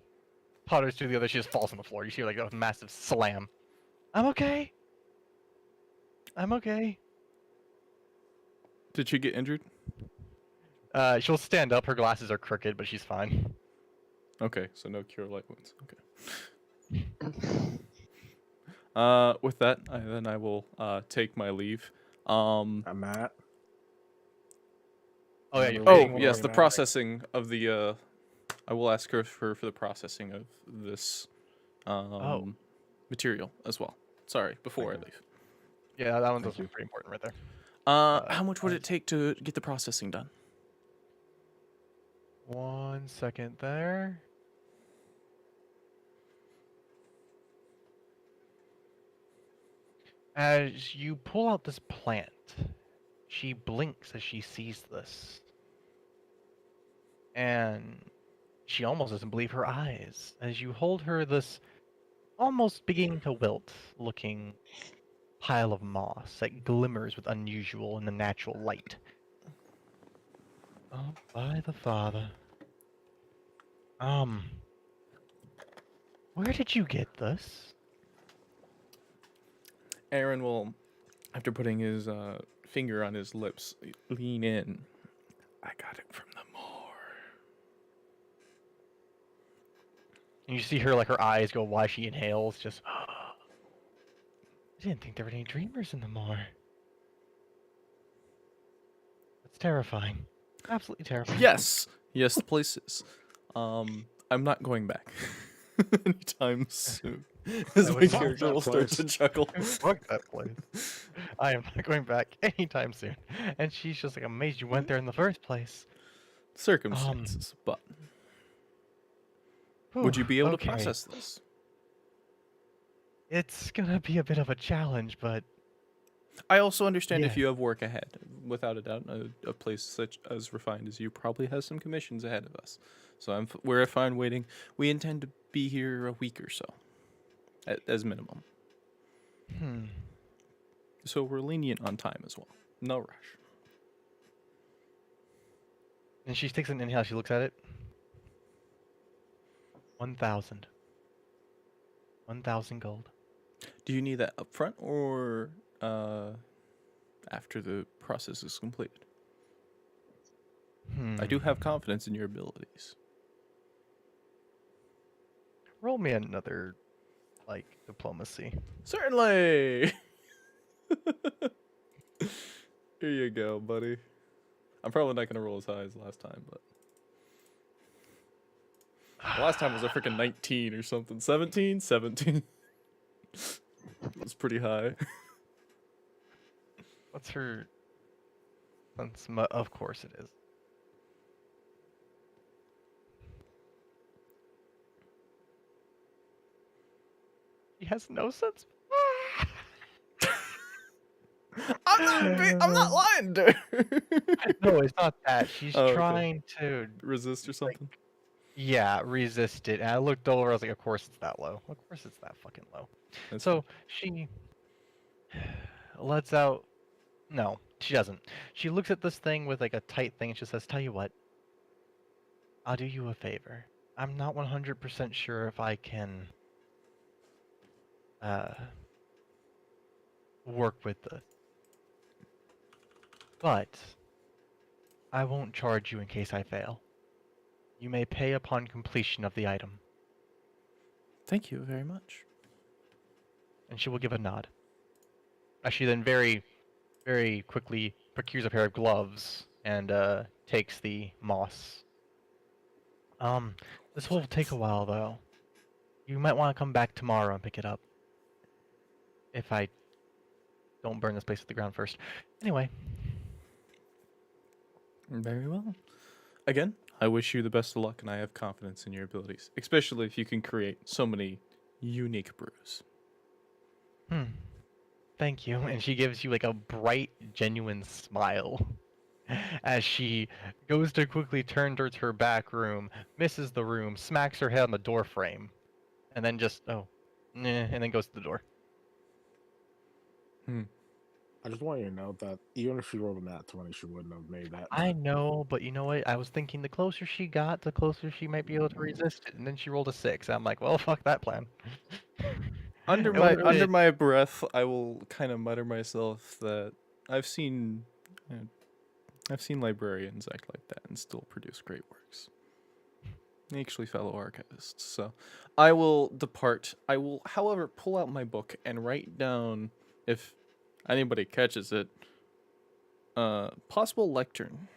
totters to the other. She just falls on the floor. You see like a massive slam. I'm okay. Did she get injured? She'll stand up. Her glasses are crooked, but she's fine. Okay, so no cure light wounds. Okay. With that, I will take my leave. I'm Matt. Oh yeah. Oh yes, the processing of the. I will ask her for the processing of this material as well. Sorry, before I leave. Yeah, that one's also pretty important right there. How much would it take to get the processing done? 1 second there. As you pull out this plant, she blinks as she sees this. And she almost doesn't believe her eyes as you hold her this almost beginning to wilt looking pile of moss that glimmers with unusual and unnatural light. Oh, by the father. Where did you get this? Aeren will, after putting his finger on his lips, lean in. I got it from the moor. And you see her, like, her eyes go wide, she inhales, just... I didn't think there were any dreamers in the moor. That's terrifying. Absolutely terrifying. Yes, yes, the place is. I'm not going back anytime soon. As would my fuck character that will start to place. chuckle. Fuck that place. I am not going back anytime soon. And she's just like amazed you went there in the first place. Circumstances, but would you Whew, be able to okay. process this? It's gonna be a bit of a challenge, but I also understand if Yeah. you have work ahead. Without a doubt, a place such as refined as you probably has some commissions ahead of us. So we're fine waiting. We intend to be here a week or so, as minimum. So we're lenient on time as well. No rush. And she takes an inhale, she looks at it. 1,000. 1,000 gold. Do you need that up front or after the process is completed? I do have confidence in your abilities. Roll me another, like, diplomacy. Certainly. Here you go, buddy. I'm probably not gonna roll as high as last time, but the last time was a freaking 19 or something. 17? 17. That's pretty high. What's her... Of course it is. He has no sense. I'm not lying, dude. No, it's not that. She's Oh, okay. trying to, Resist or something. yeah, resist it. And I looked over, I was like, of course it's that low. Of course it's that fucking low. That's So she lets out. No, she doesn't. She looks at this thing with like a tight thing and she says, tell you what, I'll do you a favor. I'm not 100% sure if I can work with this. But I won't charge you in case I fail. You may pay upon completion of the item. Thank you very much. And she will give a nod. As she then very, very quickly procures a pair of gloves and takes the moss. This will take a while though. You might want to come back tomorrow and pick it up. If I don't burn this place to the ground first. Anyway. Very well. Again, I wish you the best of luck and I have confidence in your abilities. Especially if you can create so many unique brews. Thank you. And she gives you like a bright, genuine smile. As she goes to quickly turn towards her back room, misses the room, smacks her head on the door frame, and then just, and then goes to the door. I just want you to know that even if she rolled a nat 20, she wouldn't have made that. I know, but you know what? I was thinking the closer she got, the closer she might be able to resist it. And then she rolled a 6. I'm like, well, fuck that plan. Under It wasn't really- under my breath, I will kind of mutter myself that I've seen librarians act like that and still produce great works. Actually, fellow archivists. So, I will depart. I will, however, pull out my book and write down, if anybody catches it, possible lectern.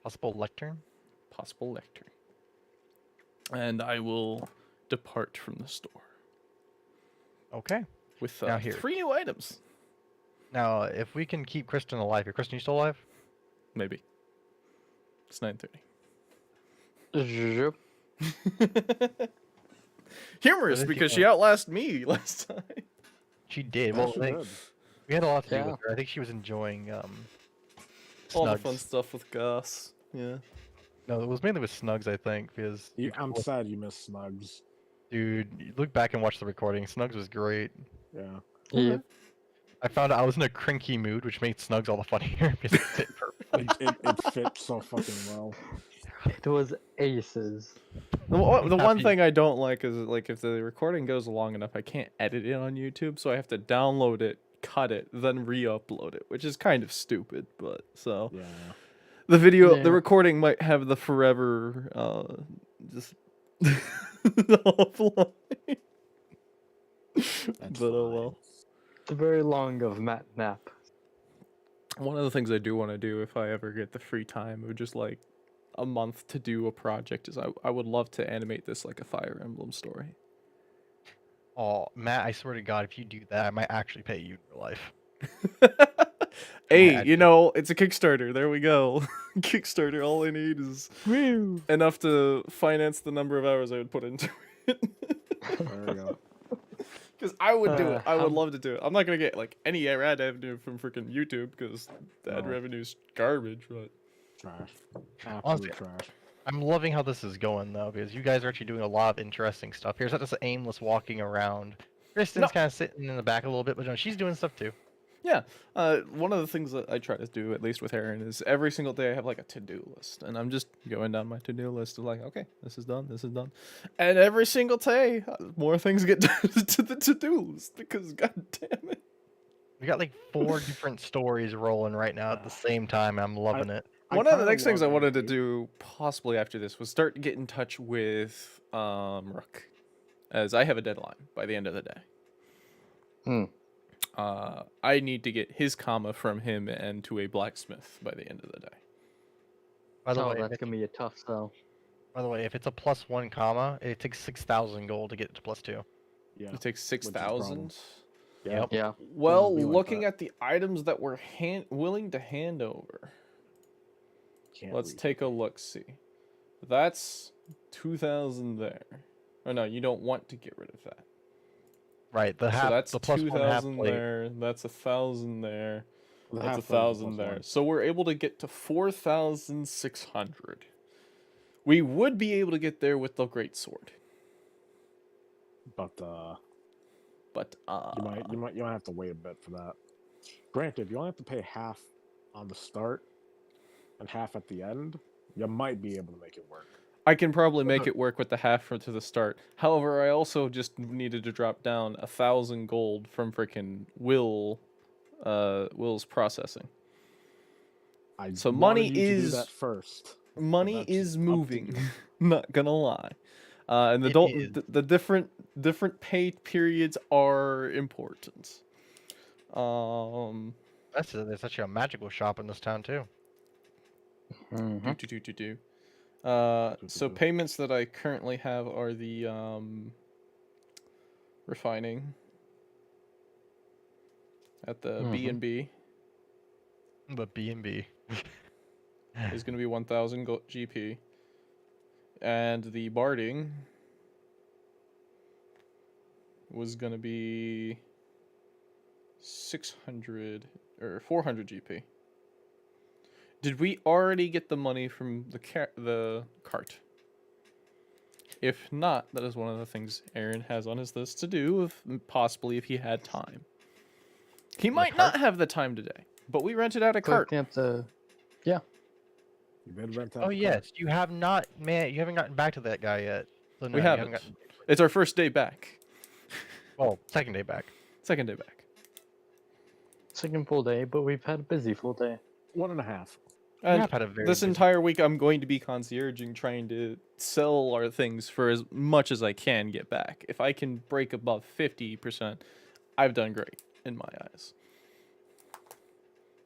Possible lectern? Possible lectern. And I will depart from the store Okay. with Now here. 3 new items. Now, if we can keep Kristen alive here. Kristen, you still alive? Maybe. It's 9:30. Zhup. Humorous Well, because she outlasted me last time. She did. Yeah, Well, she like, did. we had a lot to do Yeah. with her. I think she was enjoying All the Snugs. fun stuff with Gus. Yeah. No, it was mainly with Snugs, I think, because I'm sad you missed Snugs. dude, you look back and watch the recording. Snugs was great. Yeah. Yep. I found out I was in a crinky mood, which made Snugs all the funnier because it fit perfectly. It fits so fucking well. It was aces. The one Happy. thing I don't like is like if the recording goes long enough, I can't edit it on YouTube, so I have to download it, cut it, then re-upload it, which is kind of stupid. But so Yeah. the video, Yeah. the recording might have the forever just offline. That's But oh fine. well. The very long of Matt nap. One of the things I do want to do if I ever get the free time of just like a month to do a project is I would love to animate this like a Fire Emblem story. Oh, Matt, I swear to God, if you do that, I might actually pay you in real life. Hey, Yeah, you know, it's a Kickstarter. There we go. Kickstarter, all I need is enough to finance the number of hours I would put into it. There we go. Because I would do it. I would how- love to do it. I'm not going to get like any ad revenue from freaking YouTube because the ad No. revenue's garbage, but Trash. Absolute Honestly, trash. I'm loving how this is going though, because you guys are actually doing a lot of interesting stuff. Here's not just aimless walking around. Kristen's kind of sitting in the back a little bit, but no, she's doing stuff too. yeah. One of the things that I try to do, at least with Aeren, is every single day I have like a to-do list. And I'm just going down my to-do list of like, okay, this is done, this is done. And every single day, more things get to the to-do list because god damn it. We got like 4 different stories rolling right now at the same time. I'm loving it. One of the kinda next things I want wanted to to- do, possibly after this, was start to get in touch with Rook, as I have a deadline by the end of the day. Hmm. I need to get his comma from him and to a blacksmith by the end of the day. By the Oh, way, that's gonna be a tough sell. if it's a +1 comma, it takes 6,000 gold to get to +2. Yeah. It takes is a problem. 6,000. Yeah. Yeah. Well, be like looking that. at the items that we're willing to hand over, Can't let's reach take a look. See, that's 2,000 there. Oh no, you don't want to get rid of that. Right, the So half, that's the +1 half 2,000 plate. there. That's 1,000 there. The That's half plate is 1,000 +1. there. So we're able to get to 4,600. We would be able to get there with the great sword, But but you might have to wait a bit for that. Granted, you only have to pay half on the start and half at the end. You might be able to make it work. I can probably make it work with the half to the start. However, I also just needed to drop down 1,000 gold from freaking Will's processing. I So wanted money you to do is- that first. Money that's is up to moving. you. Not gonna lie. And It is. the different pay periods are important. There's actually a magical shop in this town too. Mm-hmm. So payments that I currently have are the refining at the B&B But B&B. is going to be 1,000 GP, and the barding was going to be 600 or 400 GP. Did we already get the money from the cart? If not, that is one of the things Aeren has on his list to do, possibly if he had time. He might not have the time today, but we rented out a cart. Clicking up the. You better rent out Oh the yes, you have not, man. You haven't gotten back to that guy yet. So no, We you haven't. gotten- It's our first day back. Well, second day back. Second day back. Second full day, but we've had a busy full day. 1.5. And have had a very this busy- entire week, I'm going to be concierging, trying to sell our things for as much as I can get back. If I can break above 50%, I've done great in my eyes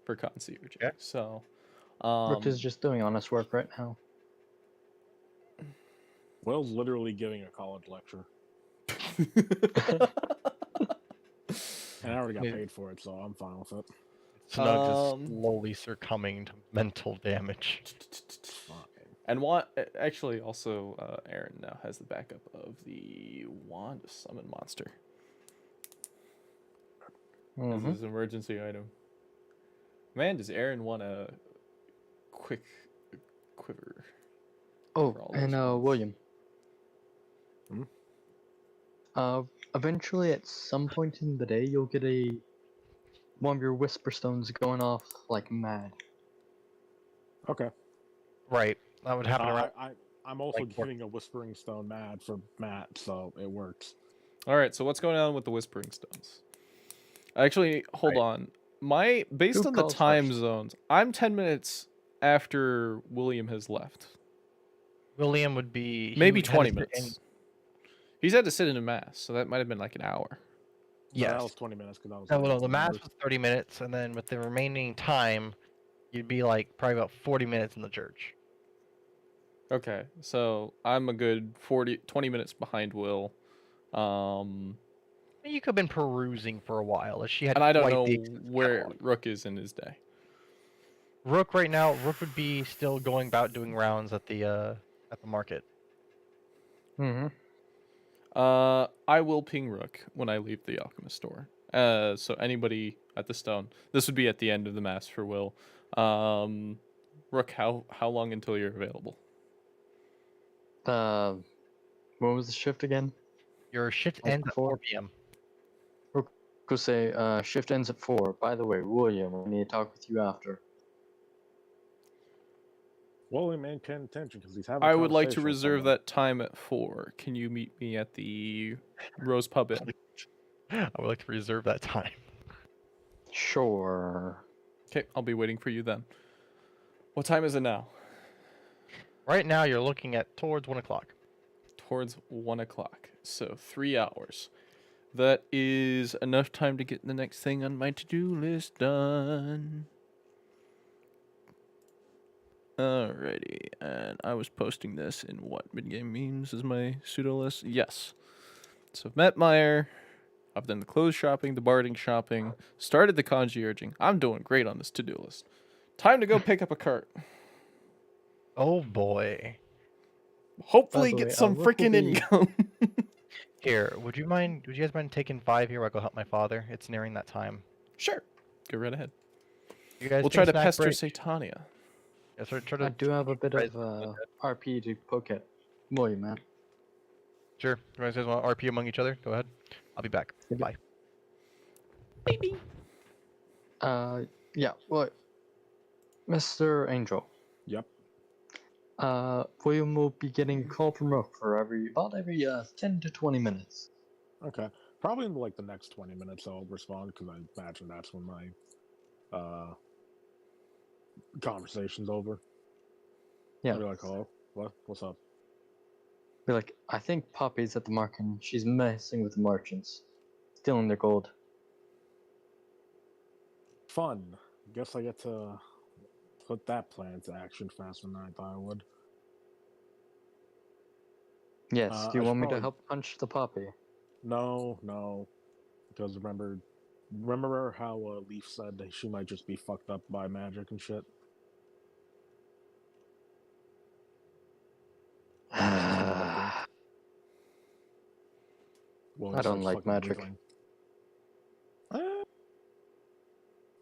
for concierging. Okay. So, Rook is just doing honest work right now. Will's literally giving a college lecture. And I already got Yeah. paid for it, so I'm fine with it. Snug is slowly succumbing to mental damage. Fine. and actually also Aeren now has the backup of the wand to summon monster as Mm-hmm. his emergency item. Man, does Aeren want a quick quiver? Oh, for all and those ones. William. Hmm? Eventually, at some point in the day, you'll get one of your whisper stones going off like mad. Okay. Right, that would happen around. I'm also like, giving a Whispering Stone mad for Matt, so it works. All right, so what's going on with the Whispering Stones? Actually, hold on. Based Who on the calls time first? zones, I'm 10 minutes after William has left. William would be he Maybe would have 20 to sit minutes. He's had to sit in a mass, so that might have been like an hour. No, that Yes. was 20 minutes because I was. No, late, no, the mass remember? was 30 minutes, and then with the remaining time, you'd be like probably about 40 minutes in the church. Okay, so I'm a good 20 minutes behind Will. You could have been perusing for a while, as she had And I don't quite know the extensive where catalog. Rook is in his day. Rook right now, Rook would be still going about doing rounds at the market. Mm-hmm. I will ping Rook when I leave the alchemist store. So anybody at the stone. This would be at the end of the mass for Will. Rook, how long until you're available? What was the shift again? Your shift Like ends at 4? 4 p.m. Go say, shift ends at 4. By the way, William, I need to talk with you after. William ain't paying attention because he's having. I a would like to conversation with reserve someone. that time at 4. Can you meet me at the Rose Pub Inn? I would like to reserve that time. Sure. Okay, I'll be waiting for you then. What time is it now? Right now, you're looking at towards 1 o'clock. Towards 1 o'clock. So 3 hours. That is enough time to get the next thing on my to-do list done. Alrighty, and I was posting this in what mid-game memes as my pseudo list? Yes. So I've met Meyer, I've done the clothes shopping, the barding shopping, started the concierging. I'm doing great on this to-do list. Time to go pick up a cart. Oh boy. Hopefully the get way, some Rook will freaking be- income. Here, would you guys mind taking 5 here while I go help my father? It's nearing that time. Sure. Go right ahead. You guys We'll take try a to snack pester break? Satania. Yeah, try I to do have a bit Right. of RP to poke at William, man. Sure. You guys want to RP among each other? Go ahead. I'll be back. Yep. Bye. Yeah, well, Mr. Angel. Yep. William will be getting a call from Rook for about every 10 to 20 minutes. Okay. Probably in like the next 20 minutes I'll respond because I imagine that's when my conversation's over. Yeah. I'll be like, hello, what? What's up? Be like, I think Poppy's at the market and she's messing with the merchants, stealing their gold. Fun. Guess I get to put that plan into action faster than I thought I would. Yes, do you I want should me to probably- help punch the Poppy? No. Because remember how Leaf said that she might just be fucked up by magic and shit? Well, I don't like fucking magic. giggling.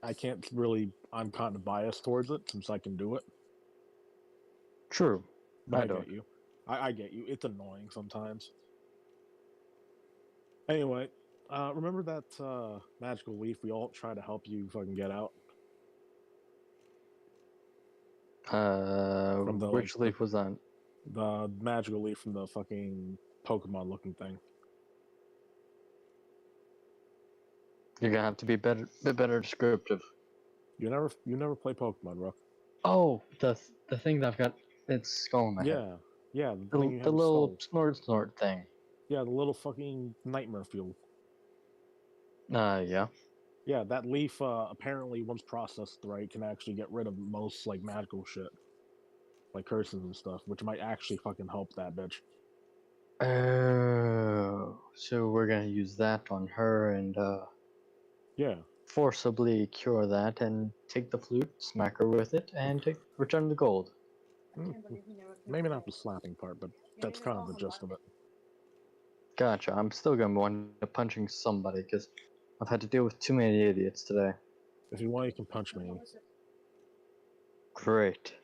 I can't really. I'm kind of biased towards it since I can do it. True. But I don't. get you. I get you. It's annoying sometimes. Anyway, remember that magical leaf we all try to help you fucking get out? From the, Which like, leaf was that? The magical leaf from the fucking Pokemon looking thing. You're gonna have to be bit better descriptive. You never play Pokemon, Rook. Oh, the thing that I've got its skull in my head. Yeah, the thing you The have little skull. snort thing. Yeah, the little fucking nightmare fuel. Yeah. Yeah, that leaf apparently once processed right can actually get rid of most like magical shit. Like curses and stuff, which might actually fucking help that bitch. Oh, so we're gonna use that on her and Yeah. forcibly cure that and take the flute, smack her with it, and return the gold. Maybe not the slapping part, but that's kind of the gist of it. Gotcha. I'm still gonna wind up punching somebody because I've had to deal with too many idiots today. If you want, you can punch me, Great.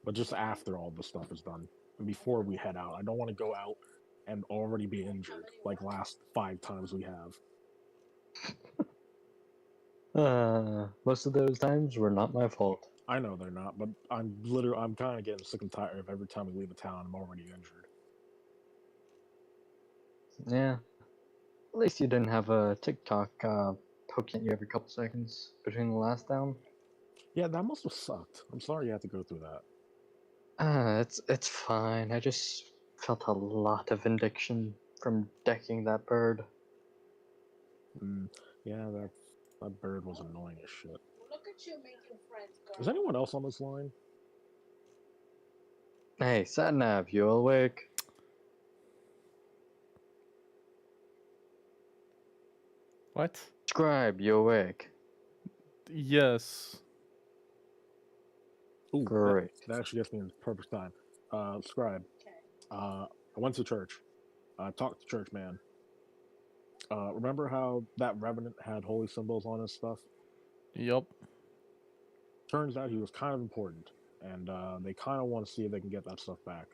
but just after all this stuff is done, and before we head out. I don't want to go out and already be injured like last 5 times we have. Most of those times were not my fault. I know they're not, but I'm kind of getting sick and tired of every time we leave a town, I'm already injured. Yeah. At least you didn't have a TikTok poking at you every couple seconds between the last down. Yeah, that must have sucked. I'm sorry you had to go through that. It's fine. I just felt a lot of vindication from decking that bird. Yeah, that bird was annoying as shit. Is anyone else on this line? Hey, Satnav, you awake? What? Scribe, you awake? Yes. Ooh, Great. that actually gets me in the perfect time. Scribe. I went to church. I talked to church man. Remember how that revenant had holy symbols on his stuff? Yup. Turns out he was kind of important, and they kind of want to see if they can get that stuff back.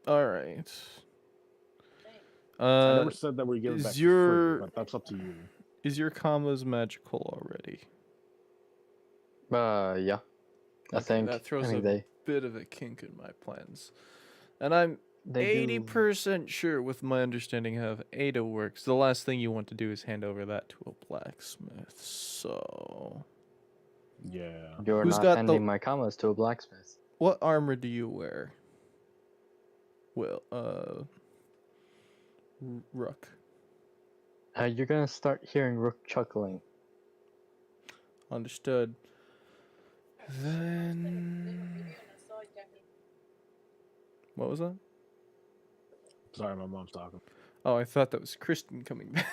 All right. I never said that we give it back for free, but that's up to you. Is your commas magical already? Yeah. I think. that throws I think a bit of a kink in my plans, and I'm they 80% sure with my understanding how Ada works. The last thing you want to do is hand over that to a blacksmith. So Yeah. You're Who's not got handing the- my commas to a blacksmith. what armor do you wear? Well, Rook. You're gonna start hearing Rook chuckling. Understood. Then what was that? Sorry, my mom's talking. Oh, I thought that was Kristen coming back.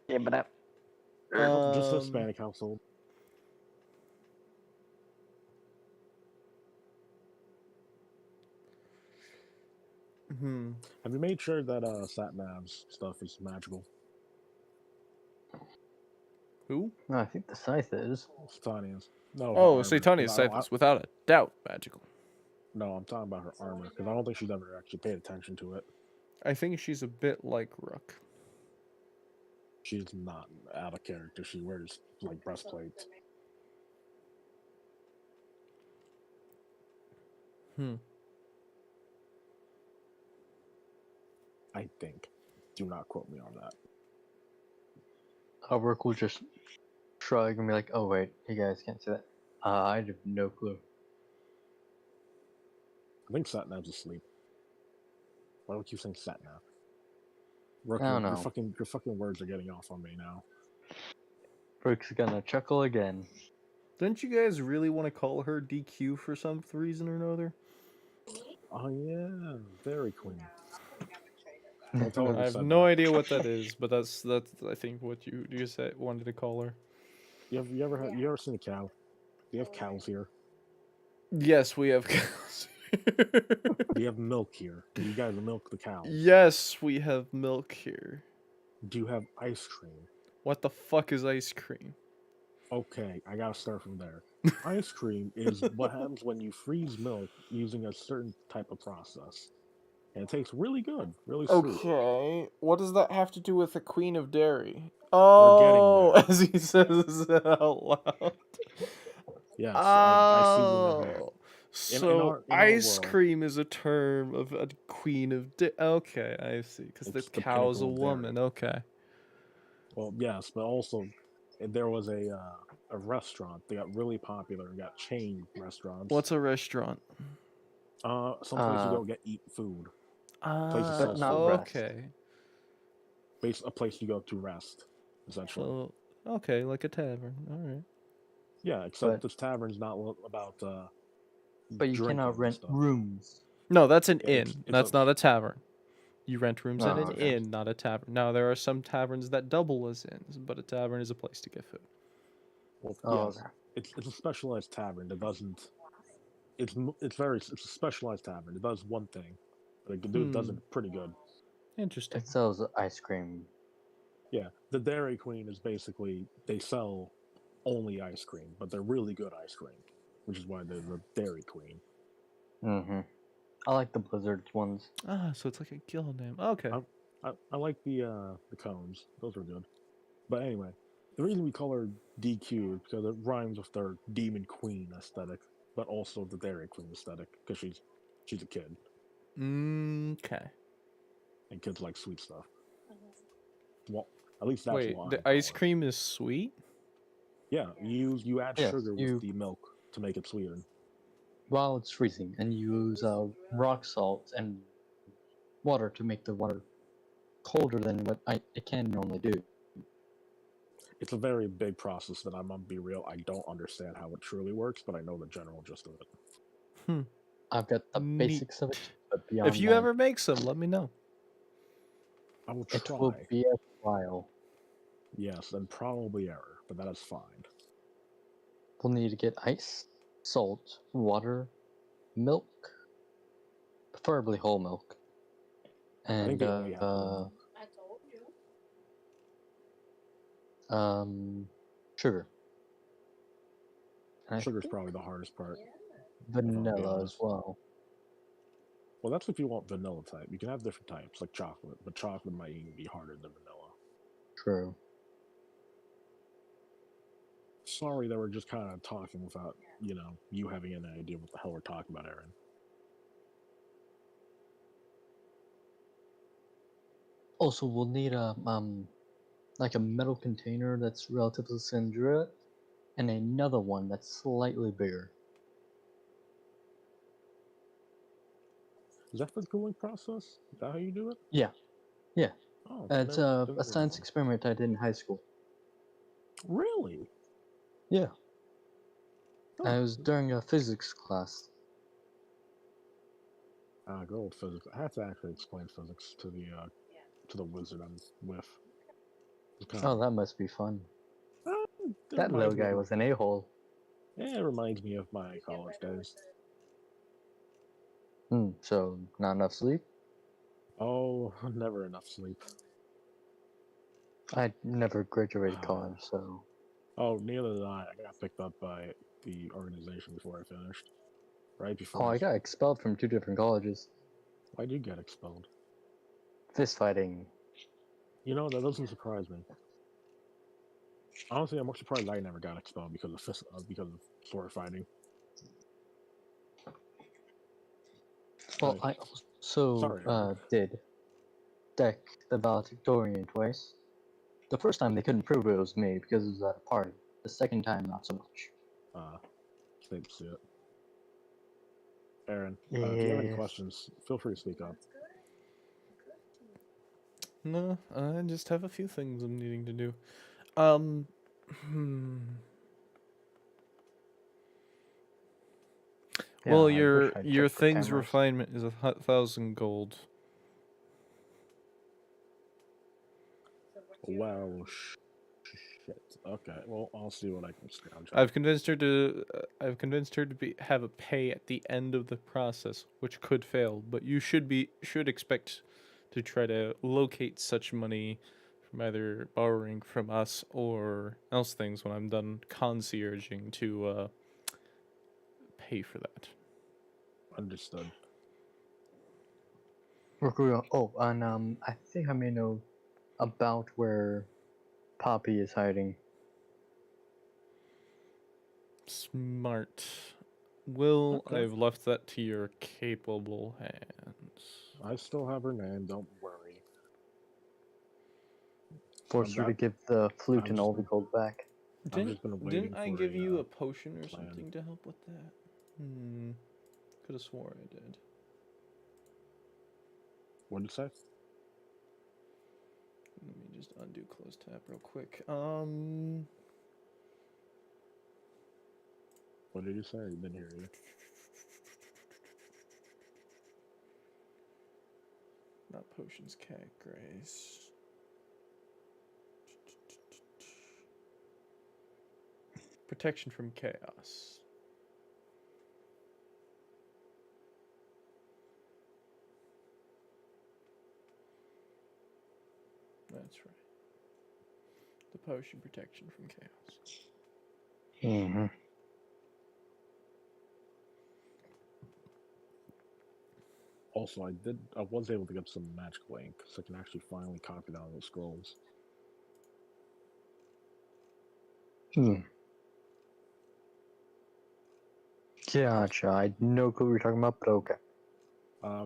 Yeah, but Just a Hispanic household. Have you made sure that Satnav's stuff is magical? Who? No, I think the scythe is. Satania's. No. Oh, her armor, 'cause Satania's scythe is without a doubt magical. No, I'm talking about her armor because I don't think she's ever actually paid attention to it. I think she's a bit like Rook. She's not out of character. She wears like breastplates. I think. Do not quote me on that. Rook will just shrug and be like, "Oh wait, you guys can't see that." I have no clue. I think Satnav's asleep. Why do I keep saying Satnav? Rook, I don't your know. fucking words are getting off on me now. Rook's gonna chuckle again. Didn't you guys really want to call her DQ for some reason or another? Oh yeah, Dairy Queen. I have no idea what that is, but that's I think what you said wanted to call her. You ever seen a cow? Do you have cows here? Yes, we have cows. Do you have milk here? Do you guys milk the cows? Yes, we have milk here. Do you have ice cream? What the fuck is ice cream? Okay, I gotta start from there. Ice cream is what happens when you freeze milk using a certain type of process. And it tastes really good, really sweet. Okay, what does that have to do with the Queen of Dairy? We're getting Oh, there. as he says it out loud. Yes, I see what you're Oh, in so our ice world, cream is a term of a Queen of Dairy. Okay, I see. Because the it's the cow's a pinnacle of dairy. woman. Okay. Well, yes, but also there was a restaurant that got really popular and got chain restaurants. What's a restaurant? Some place you go eat food. Places But sell not food. rest. Okay. A place you go to rest, essentially. So, okay, like a tavern. All right. Yeah, except But- this tavern's not about. But you drinking cannot and rent stuff. rooms. No, that's an It's- inn. it's That's a- not a tavern. You rent rooms at Oh, an okay. inn, not a tavern. Now, there are some taverns that double as inns, but a tavern is a place to get food. Well, Oh, yes, okay. it's a specialized tavern that doesn't. It's a specialized tavern. It does one thing, but it does it pretty good. Interesting. It sells ice cream. Yeah, the Dairy Queen is basically they sell only ice cream, but they're really good ice cream, which is why they're the Dairy Queen. Mm-hmm. I like the Blizzard ones. Ah, so it's like a guild name. Okay. I like the cones; those are good. But anyway, the reason we call her DQ is because it rhymes with their Demon Queen aesthetic, but also the Dairy Queen aesthetic because she's a kid Okay. and kids like sweet stuff. Well, at least that's Wait, what I the call ice her. cream is sweet? Yeah, you add Yes, sugar you- with the milk to make it sweeter. while it's freezing, and you use rock salt and water to make the water colder than what it can normally do. It's a very big process that I'm gonna be real. I don't understand how it truly works, but I know the general gist of it. I've got the Neat. basics of it, but beyond If you that, ever make some, let me know. I will it try. will be a while. Yes, and probably error, but that is fine. We'll need to get ice, salt, water, milk, preferably whole milk, I think and they only have whole milk. sugar. And I Sugar's think probably the hardest part. vanilla as well. Well, that's if you want vanilla type. You can have different types, like chocolate, but chocolate might even be harder than vanilla. True. Sorry that we're just kind of talking without, you having any idea what the hell we're talking about, Aeren. Also, we'll need a like a metal container that's relatively cylindrical, and another one that's slightly bigger. Is that for the cooling process? Is that how you do it? Yeah. Oh, It's never a science known. experiment I did in high school. Really? Yeah. Oh, It was during a physics class. good old physics. I have to actually explain physics to the wizard I'm with. Oh, that must be fun. It That little reminds me of guy my- was an a-hole. Yeah, it reminds me of my college days. So, not enough sleep? Oh, never enough sleep. I never graduated college, so... Oh, neither did I. I got picked up by the organization before I finished. Right before. Oh, I got expelled from 2 different colleges. Why'd you get expelled? Fist fighting. That doesn't surprise me. Honestly, I'm more surprised I never got expelled because of sword fighting. Well, I also Sorry, Aaron. did deck the valedictorian twice. The first time they couldn't prove it was me because it was at a party. The second time, not so much. Same shit. Aeren, if you have any Yes. questions, feel free to speak up. No, I just have a few things I'm needing to do. Yeah, Well, I wish I'd your checked for thing's cameras. refinement is 1,000 gold. Well, shit. Okay, well, I'll see what I can scrounge up. I've convinced her to have a pay at the end of the process, which could fail, but you should expect to try to locate such money from either borrowing from us or else things when I'm done concierging to pay for that. Understood. Oh, and I think I may know about where Poppy is hiding. Smart. Will, Okay. I've left that to your capable hands. I still have her name, don't worry. Force her to give the flute and all the gold back. I've just been waiting Didn't I for give you a a potion or plan. something to help with that? Could have swore I did. What did you say? Let me just undo close tab real quick. What did you say? I didn't hear you. Not potions, cat grace. Protection from chaos. That's right. The potion protection from chaos. Mm-hmm. Also, I was able to get some magical ink, so I can actually finally copy down those scrolls. Gotcha. I had no clue what you're talking about, but okay.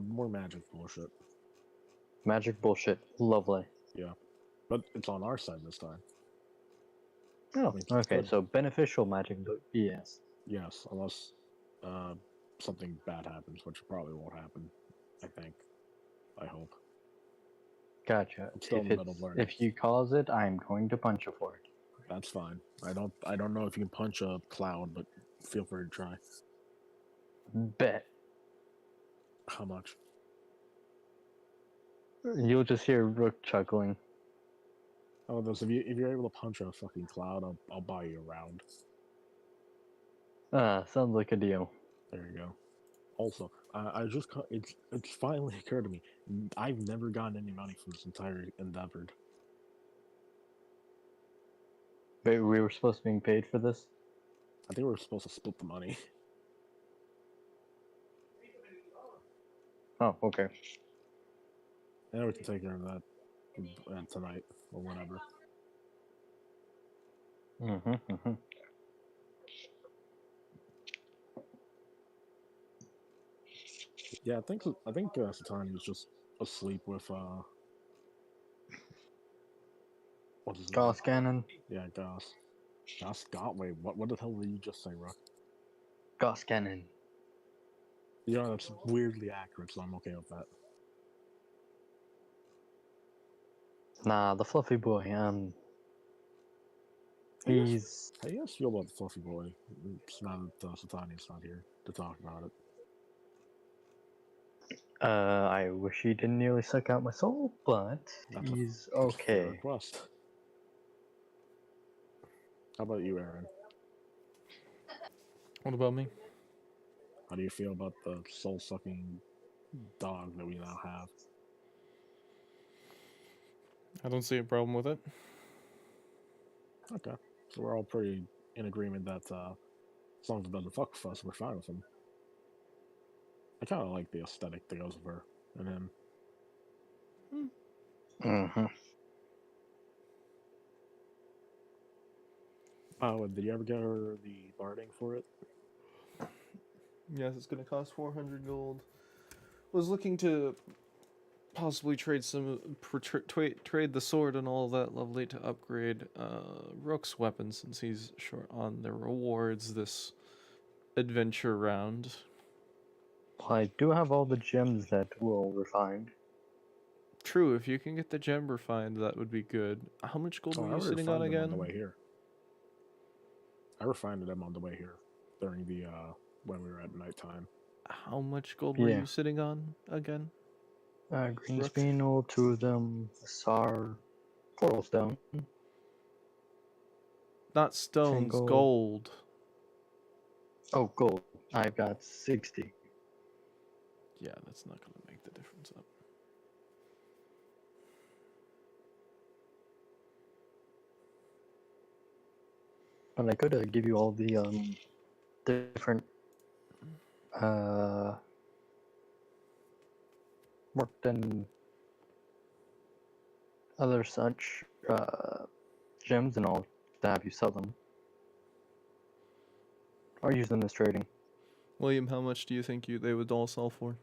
More magic bullshit. Magic bullshit. Lovely. Yeah. But it's on our side this time. Oh, I mean, okay. good. So beneficial magic, but yes. Yes, unless, something bad happens, which probably won't happen. I think. I hope. Gotcha. I'm still in the middle of learning. If you cause it, I'm going to punch you for it. That's fine. I don't know if you can punch a cloud, but feel free to try. Bet. How much? You'll just hear Rook chuckling. Oh, those if you're able to punch a fucking cloud, I'll buy you a round. Sounds like a deal. There you go. Also, it's finally occurred to me. I've never gotten any money from this entire endeavor. Wait, we were supposed to be paid for this? I think we were supposed to split the money. Oh, okay. And we can take care of that tonight or whatever. Mm-hmm. Yeah, I think Satania was just asleep with what is his name? Goss Cannon. Yeah, Goss. Wait, what the hell did you just say, Rook? Goss Cannon. You know, that's weirdly accurate, so I'm okay with that. Nah, the fluffy boy, he's... How do you guys feel about the fluffy boy? It's not that Satania's not here to talk about it. I wish he didn't nearly suck out my soul, but That's he's a fair okay. request. How about you, Aeren? What about me? How do you feel about the soul-sucking dog that we now have? I don't see a problem with it. Okay, so we're all pretty in agreement that as long as it doesn't fuck with us, we're fine with him. I kind of like the aesthetic that goes with her and him. Mm-hmm. Oh, did you ever get her the barding for it? Yes, it's going to cost 400 gold. Was looking to possibly trade trade the sword and all that lovely to upgrade Rook's weapon since he's short on the rewards this adventure round. I do have all the gems that will refine. True, if you can get the gem refined, that would be good. How much gold were you sitting on again? On the way here. I refined them on the way here during the when we were at nighttime. How much gold were you sitting on again? Green Rook? Spinel, 2 of them, Sar, Coral Stone. Not stones, Single. gold. Oh, gold. I've got 60. Yeah, that's not going to make the difference up. But I could give you all the different worked and other such gems and all to have you sell them. Or use them as trading. William, how much do you think they would all sell for?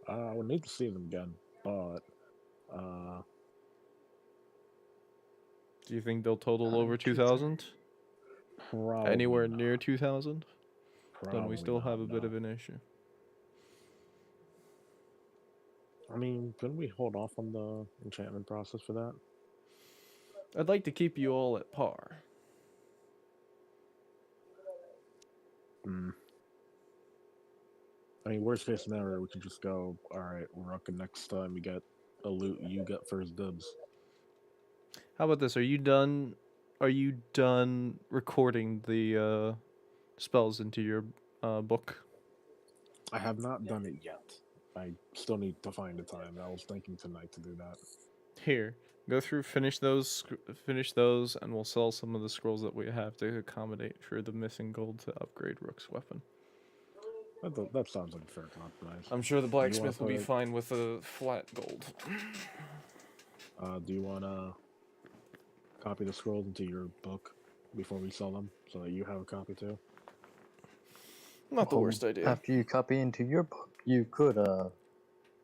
I would need to see them again, but do you think they'll total over 2,000? probably Anywhere not. near 2,000? Then we still Probably have a not, bit no. of an issue. I mean, couldn't we hold off on the enchantment process for that? I'd like to keep you all at par. I mean, worst case scenario, we could just go, alright, Rook, and next time we get a loot, you get first dibs. How about this? Are you done? Are you done recording the spells into your book? I have not done it yet. I still need to find the time. I was thinking tonight to do that. Here, go through, finish those, and we'll sell some of the scrolls that we have to accommodate for the missing gold to upgrade Rook's weapon. That sounds like a fair compromise. I'm sure the blacksmith will be put- fine with a flat gold. Do you want to copy the scrolls into your book before we sell them, so that you have a copy too? Not the worst idea. After you copy into your book, you could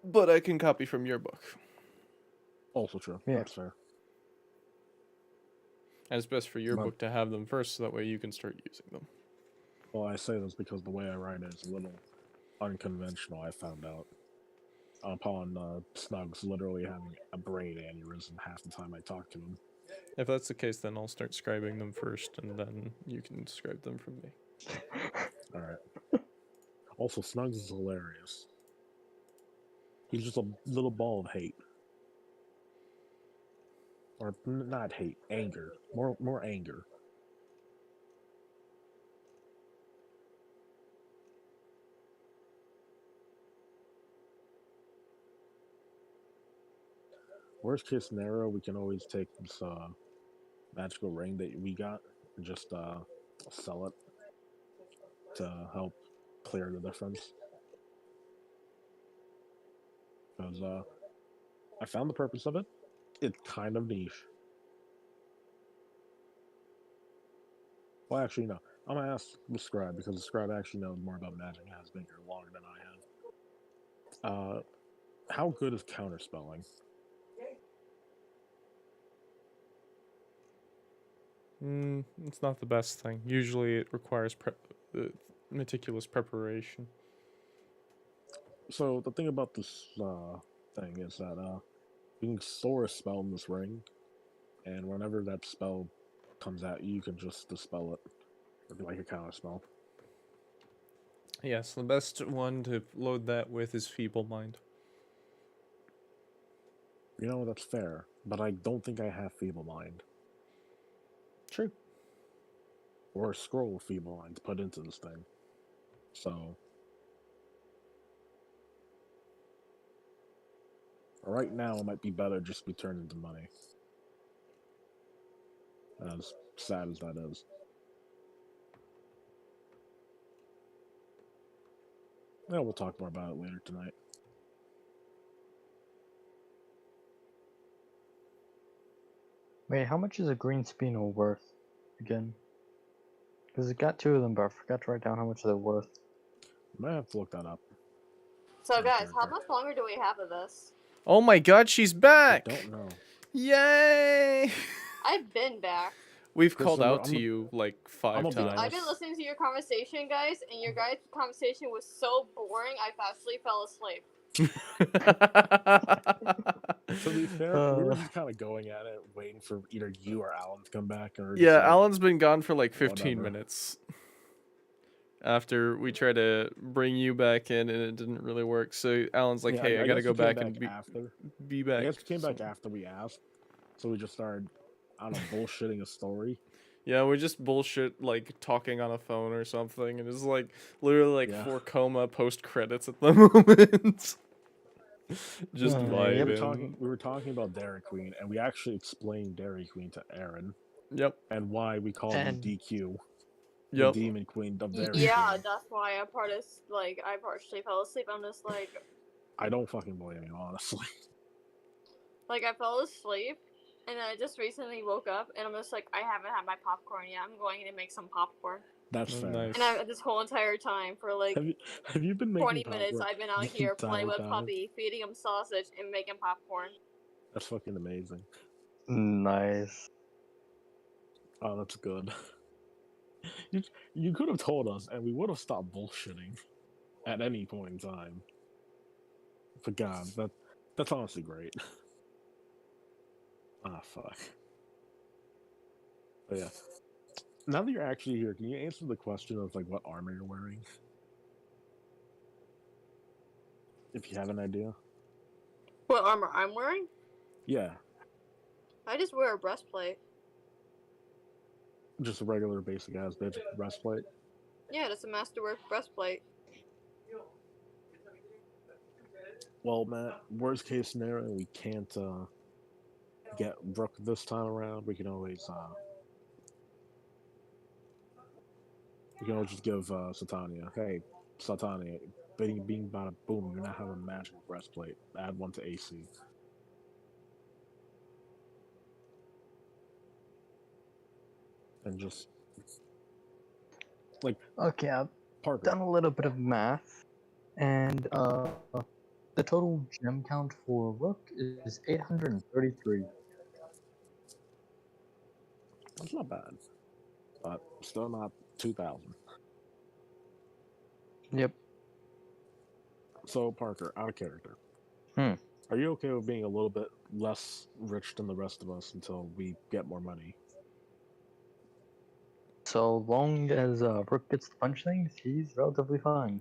But I can copy from your book. Also true. Yeah. That's fair. And it's best for your Well- book to have them first, so that way you can start using them. Well, I say this because the way I write it is a little unconventional, I found out. Upon Snugs literally having a brain aneurysm half the time I talk to him. If that's the case, then I'll start scribing them first, and then you can scribe them from me. Alright. Also, Snugs is hilarious. He's just a little ball of hate. Or not hate, anger. More anger. Worst case scenario, we can always take this magical ring that we got and just sell it to help clear the difference. Because I found the purpose of it. It's kind of niche. Well, actually, no. I'm gonna ask the Scribe because the Scribe actually knows more about magic and has been here longer than I have. How good is counterspelling? It's not the best thing. Usually it requires meticulous preparation. So the thing about this thing is that you can store a spell in this ring, and whenever that spell comes at you, you can just dispel it, like a counter spell. Yes, the best one to load that with is Feeble Mind. You know, that's fair, but I don't think I have Feeble Mind. True. Or a scroll of Feeble Mind to put into this thing. So right now, it might be better just be turned into money. As sad as that is. Yeah, we'll talk more about it later tonight. Wait, how much is a green spinel worth again? Because it got 2 of them, but I forgot to write down how much they're worth. Might have to look that up. So Yeah, guys, how sure. much longer do we have of this? Oh my god, she's I back! don't know. Yay! I've been back. We've Kristen, called out I'm to a- you like I'm 5 gonna be times. I've been listening to your conversation, guys, and your guys' conversation was so boring, I actually fell asleep. To be fair, we were just kind of going at it, waiting for either you or Alan to come back, or just, Yeah, like, Alan's been gone for like 15 whatever. minutes. After we tried to bring you back in and it didn't really work, so Alan's like, Yeah, "Hey, I gotta guess go we came back and after. be I back." guess we came back So- after we asked, so we just started, I don't know, bullshitting a story. Yeah, we just bullshit like talking on a phone or something, and it's like literally like Yeah. 4 coma post credits at the moment. Just Yeah, We were vibing. talking about Dairy Queen, and we actually explained Dairy Queen to Aeren Yep. and why we call And- them DQ, the Yep. Demon Queen of Dairy Yeah, Queen. that's why I partially fell asleep. I'm just like, I don't fucking blame you, honestly. I fell asleep, and I just recently woke up, and I'm just like, I haven't had my popcorn yet. I'm going to make some popcorn. That's Oh, fair. nice. And this whole entire time, for like Have you been making 20 minutes, popcorn I've been out the here playing with entire time? Puppy, feeding him sausage, and making popcorn. That's fucking amazing. Nice. Oh, that's good. You could have told us, and we would have stopped bullshitting at any point in time. But God, that's honestly great. Ah, fuck. But yeah. Now that you're actually here, can you answer the question of like what armor you're wearing? If you have an idea. What armor I'm wearing? Yeah, I just wear a breastplate. just a regular basic ass bitch breastplate. Yeah, just a masterwork breastplate. Well, Matt, worst case scenario, we can't get Rook this time around. We can always just give Satania, hey, Satania, being bada boom, you're not having a magical breastplate. Add 1 to AC. And just like Okay, I've Parker. done a little bit of math, and the total gem count for Rook is 833. That's not bad. But still not 2,000. Yep. So, Parker, out of character. Hmm. Are you okay with being a little bit less rich than the rest of us until we get more money? So long as Rook gets to punch things, he's relatively fine.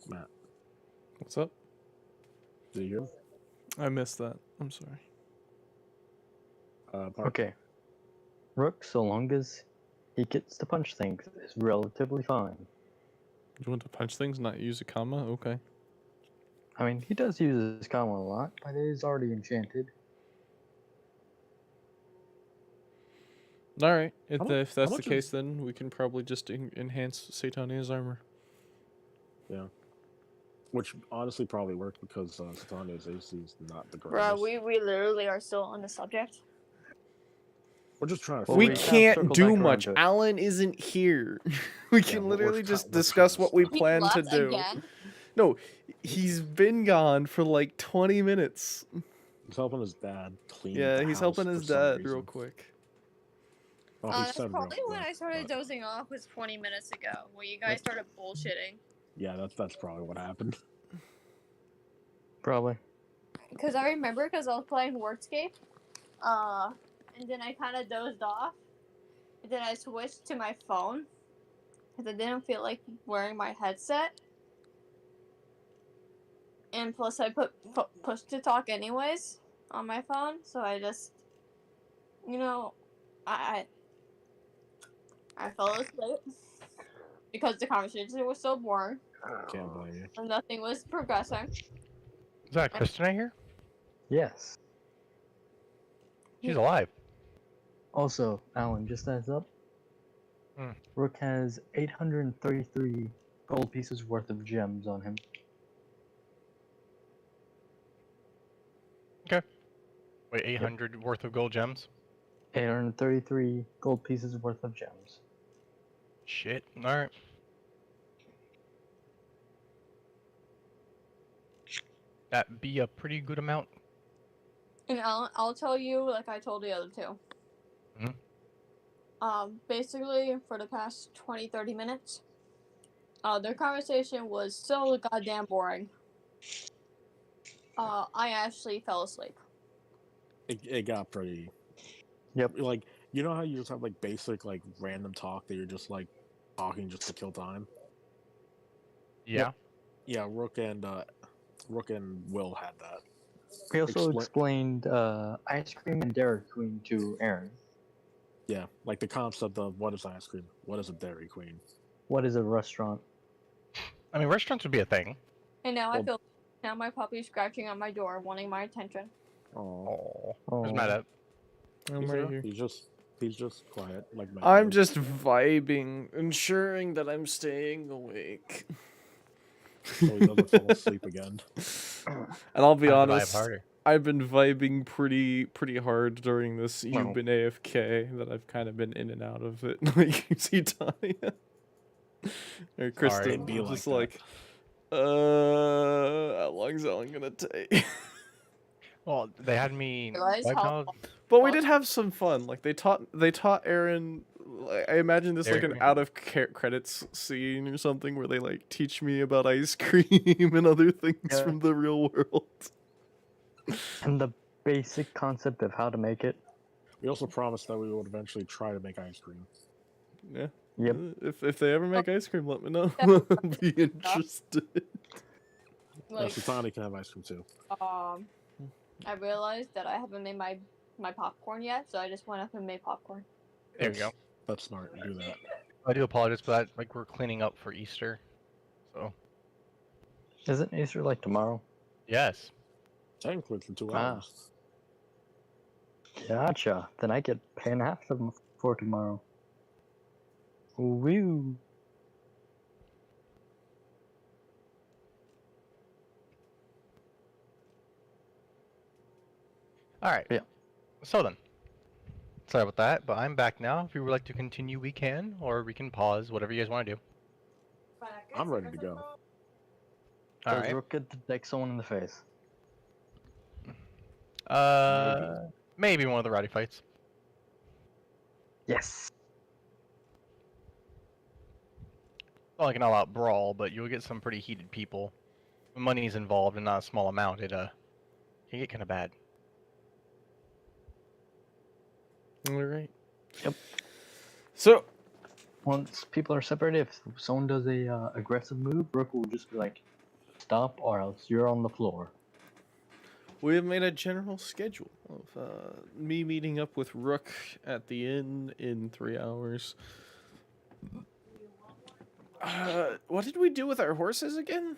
Matt, What's up? do you? I missed that. I'm sorry. Parker. Okay. Rook, so long as he gets to punch things, is relatively fine. You want to punch things, not use a comma? Okay. I mean, he does use his comma a lot, but it is already enchanted. All right. How If that's the much case, is- then we can probably just enhance Satania's armor. Yeah. Which honestly probably worked because Satania's AC is not the greatest. Bro, we literally are still on the subject. We're just trying to Well, We figure we it out. circle can't do back around much. to it. Alan isn't here. We can but literally we're just try- we're discuss trying what we stuff. He plan to left do. again. No, he's been gone for like 20 minutes. He's helping his dad clean Yeah, the he's house helping for his some dad reason. real quick. Well, he That's said real probably when quick, I started but dozing off was 20 minutes ago, where you guys started bullshitting. yeah, that's probably what happened. Probably. Because I remember, because I was playing Wordscape, and then I kind of dozed off, and then I switched to my phone, because I didn't feel like wearing my headset. And plus, I put push to talk anyways on my phone, so I just, I fell asleep because the conversation was so boring Can't blame you. and nothing was progressing. Is that Kristen right here? Yes. She's alive. Also, Alan, just a heads up. Hmm. Rook has 833 gold pieces worth of gems on him. Wait, 800 worth of gold gems? 833 gold pieces worth of gems. Shit. Alright. That'd be a pretty good amount. And I'll tell you like I told the other two. Basically, for the past 20-30 minutes, their conversation was so goddamn boring. I actually fell asleep. It got pretty. Yep. Like, you know how you just have like basic like random talk that you're just like talking just to kill time. Yeah. Yeah, Rook and Will had that. We also Expla- explained ice cream and Dairy Queen to Aeren. Yeah, like the concept of what is ice cream, what is a Dairy Queen. What is a restaurant? I mean, restaurants would be a thing. And now Well- I feel now my puppy's scratching on my door, wanting my attention. Oh, Oh. Where's Matt at? I'm he's right there. here. He's just quiet, like Matt I'm is. just vibing, ensuring that I'm staying awake. So he doesn't fall asleep again. And I'll be Time to vibe honest, harder. I've been vibing pretty hard during this. No. You've been AFK, that I've kind of been in and out of it. Like you see Tanya or Kristen, It'd be I'm like just that. like, how long is that one gonna take? Well, they had me. Realize Right how now, But we did have some fun. Like they taught Aeren. I imagine this like Dairy an Queen. out of credits scene or something where they like teach me about ice cream and other things Yeah. from the real world. And the basic concept of how to make it. We also promised that we would eventually try to make ice cream. Yeah. Yep. If they ever make ice cream, let me know. Yeah. I'll be interested. like Satania can have ice cream too. I realized that I haven't made my popcorn yet, so I just went up and made popcorn. there you go. That's smart. Do that. I do apologize for that. Like, we're cleaning up for Easter. So, Isn't Easter like tomorrow? yes. Technically, it's in 2 Ah. hours. Gotcha. Then I get pay and a half for tomorrow. Woo. Alright. Yeah. So then. Sorry about that, but I'm back now. If you would like to continue, we can, or we can pause, whatever you guys want to do. I'm ready to go. Does Alright. Rook get to deck someone in the face? Maybe one of the rowdy fights. Yes. Not like an all-out brawl, but you'll get some pretty heated people. When money's involved and not a small amount, it can get kind of bad. All right. Yep. So, Once people are separated, if someone does a aggressive move, Rook will just be like, "Stop, or else you're on the floor." we have made a general schedule of me meeting up with Rook at the inn in 3 hours. What did we do with our horses again?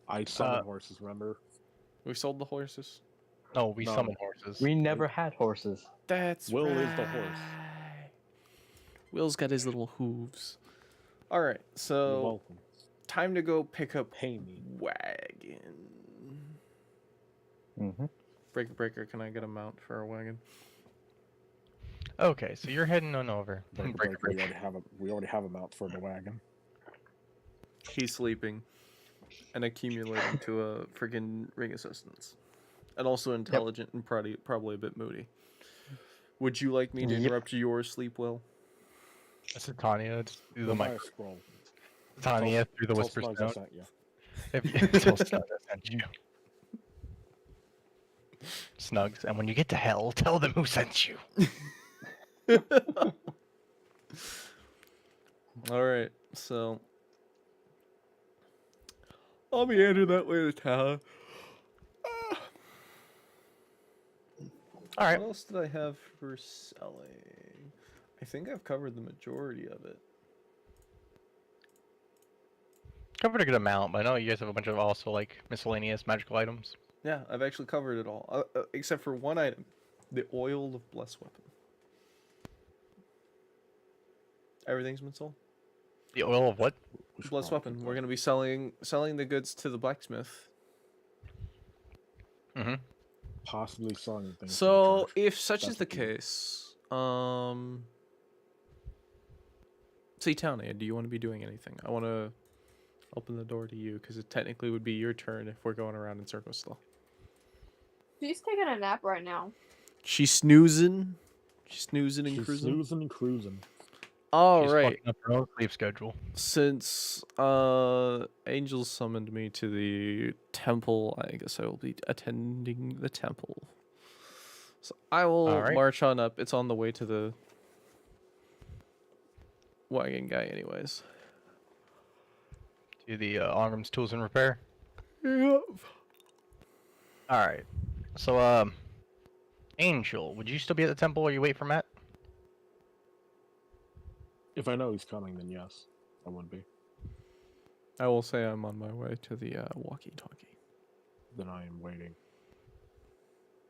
I summon horses, remember? We sold the horses. No, we No. summon horses. We never had horses. That's Will right. is the horse. Will's got his little hooves. All right, You're so welcome. time to go pick up Pay me. wagon. Mm-hmm. Breaker, can I get a mount for a wagon? Okay, so you're heading on over. Break. We already have a mount for the wagon. He's sleeping and accumulating to a friggin' ring assistance. And also intelligent and probably a bit moody. Would you like me to Yep. interrupt your sleep, Will? Satania, just through the With my mic. scroll. Satania, through the Tell whisper Snugs I stone. sent you. If you tell Snugs I sent you. Snugs, and when you get to hell, tell them who sent you. Alright, so I'll be headed that way to town. All right. What else did I have for selling? I think I've covered the majority of it. Covered a good amount, but I know you guys have a bunch of also like miscellaneous magical items. Yeah, I've actually covered it all, except for one item, the oil of blessed weapon. Everything's been sold. The oil of what? We should Blessed probably weapon. do We're that. gonna be selling the goods to the blacksmith. Mm-hmm. Possibly selling things. to the So, church. if such That's is the what we- case, Satania, do you want to be doing anything? I want to open the door to you because it technically would be your turn if we're going around in circles still. She's taking a nap right now. She's snoozing. She's snoozing and She's cruising. snoozing and cruising. All She's right. fucking up her own sleep schedule. Since angels summoned me to the temple, I guess I will be attending the temple. So I will Alright. march on up. It's on the way to the wagon guy anyways. To the arms, tools, and repair. Yep. All right. So, Angel, would you still be at the temple while you wait for Matt? If I know he's coming, then yes, I would be. I will say I'm on my way to the walkie-talkie. Then I am waiting.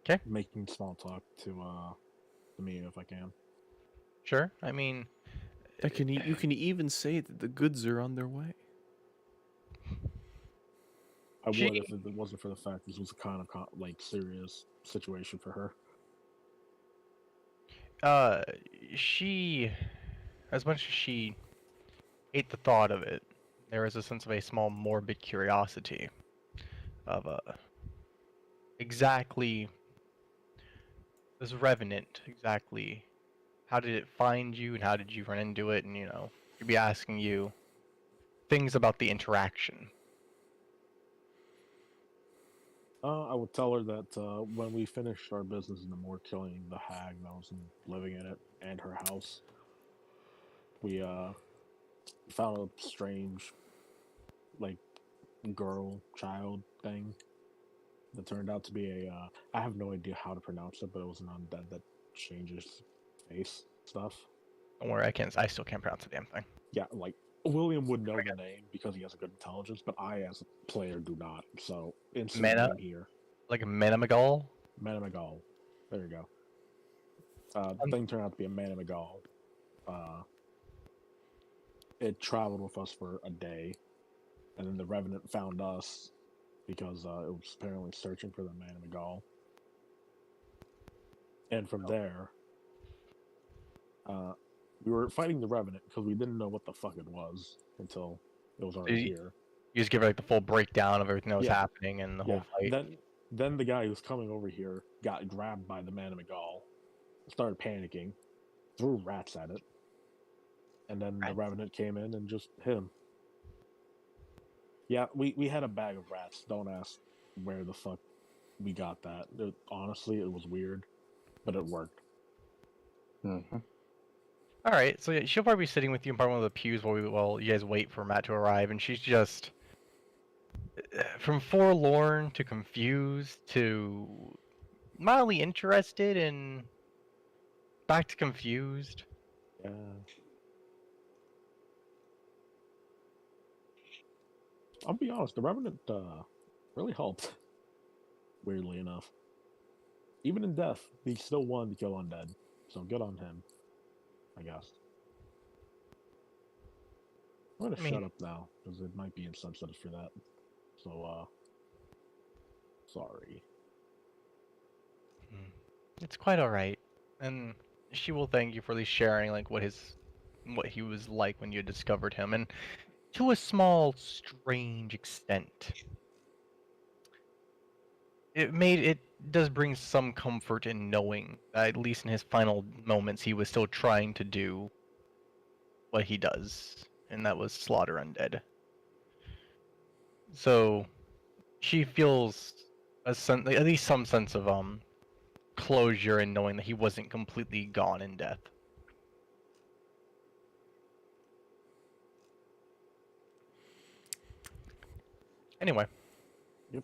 'Kay. Making small talk to me if I can. Sure. I mean, You can even say that the goods are on their way. I would She- if it wasn't for the fact this was a kind of like serious situation for her. she, as much as she ate the thought of it, there is a sense of a small morbid curiosity of exactly this revenant, exactly how did it find you and how did you run into it, and she'd be asking you things about the interaction. I would tell her that when we finished our business in the moor, killing the hag that was living in it and her house, we found a strange, like, child thing that turned out to be a. I have no idea how to pronounce it, but it was an undead that changes face stuff. Don't worry, I still can't pronounce the damn thing. Yeah, like William would know the name because he has a good intelligence, but I, as a player, do not. So insert Mana? name here. Like a Manamagal? Manamagal. There you go. The thing turned out to be a Manamagal. It traveled with us for a day, and then the Revenant found us because it was apparently searching for the Manamagal. And from there, we were fighting the Revenant because we didn't know what the fuck it was until it was already here. You just give her like the full breakdown of everything that was Yeah. happening and the whole fight. Then the guy who's coming over here got grabbed by the man in McGall, started panicking, threw rats at it, and then the Rats? Revenant came in and just hit him. Yeah, we had a bag of rats. Don't ask where the fuck we got that. Honestly, it was weird, but it worked. Mm-hmm. All right, so yeah, she'll probably be sitting with you in part one of the pews while you guys wait for Matt to arrive, and she's just from forlorn to confused to mildly interested and back to confused. Yeah. I'll be honest, the Revenant really helped. Weirdly enough, even in death, he still wanted to kill undead. So good on him, I guess. I'm gonna I mean- shut up now because it might be insensitive for that. So, sorry. It's quite all right, and she will thank you for at least sharing like what he was like when you discovered him, and to a small, strange extent, it does bring some comfort in knowing that at least in his final moments he was still trying to do what he does, and that was slaughter undead. So she feels at least some sense of closure in knowing that he wasn't completely gone in death. Anyway. Yep.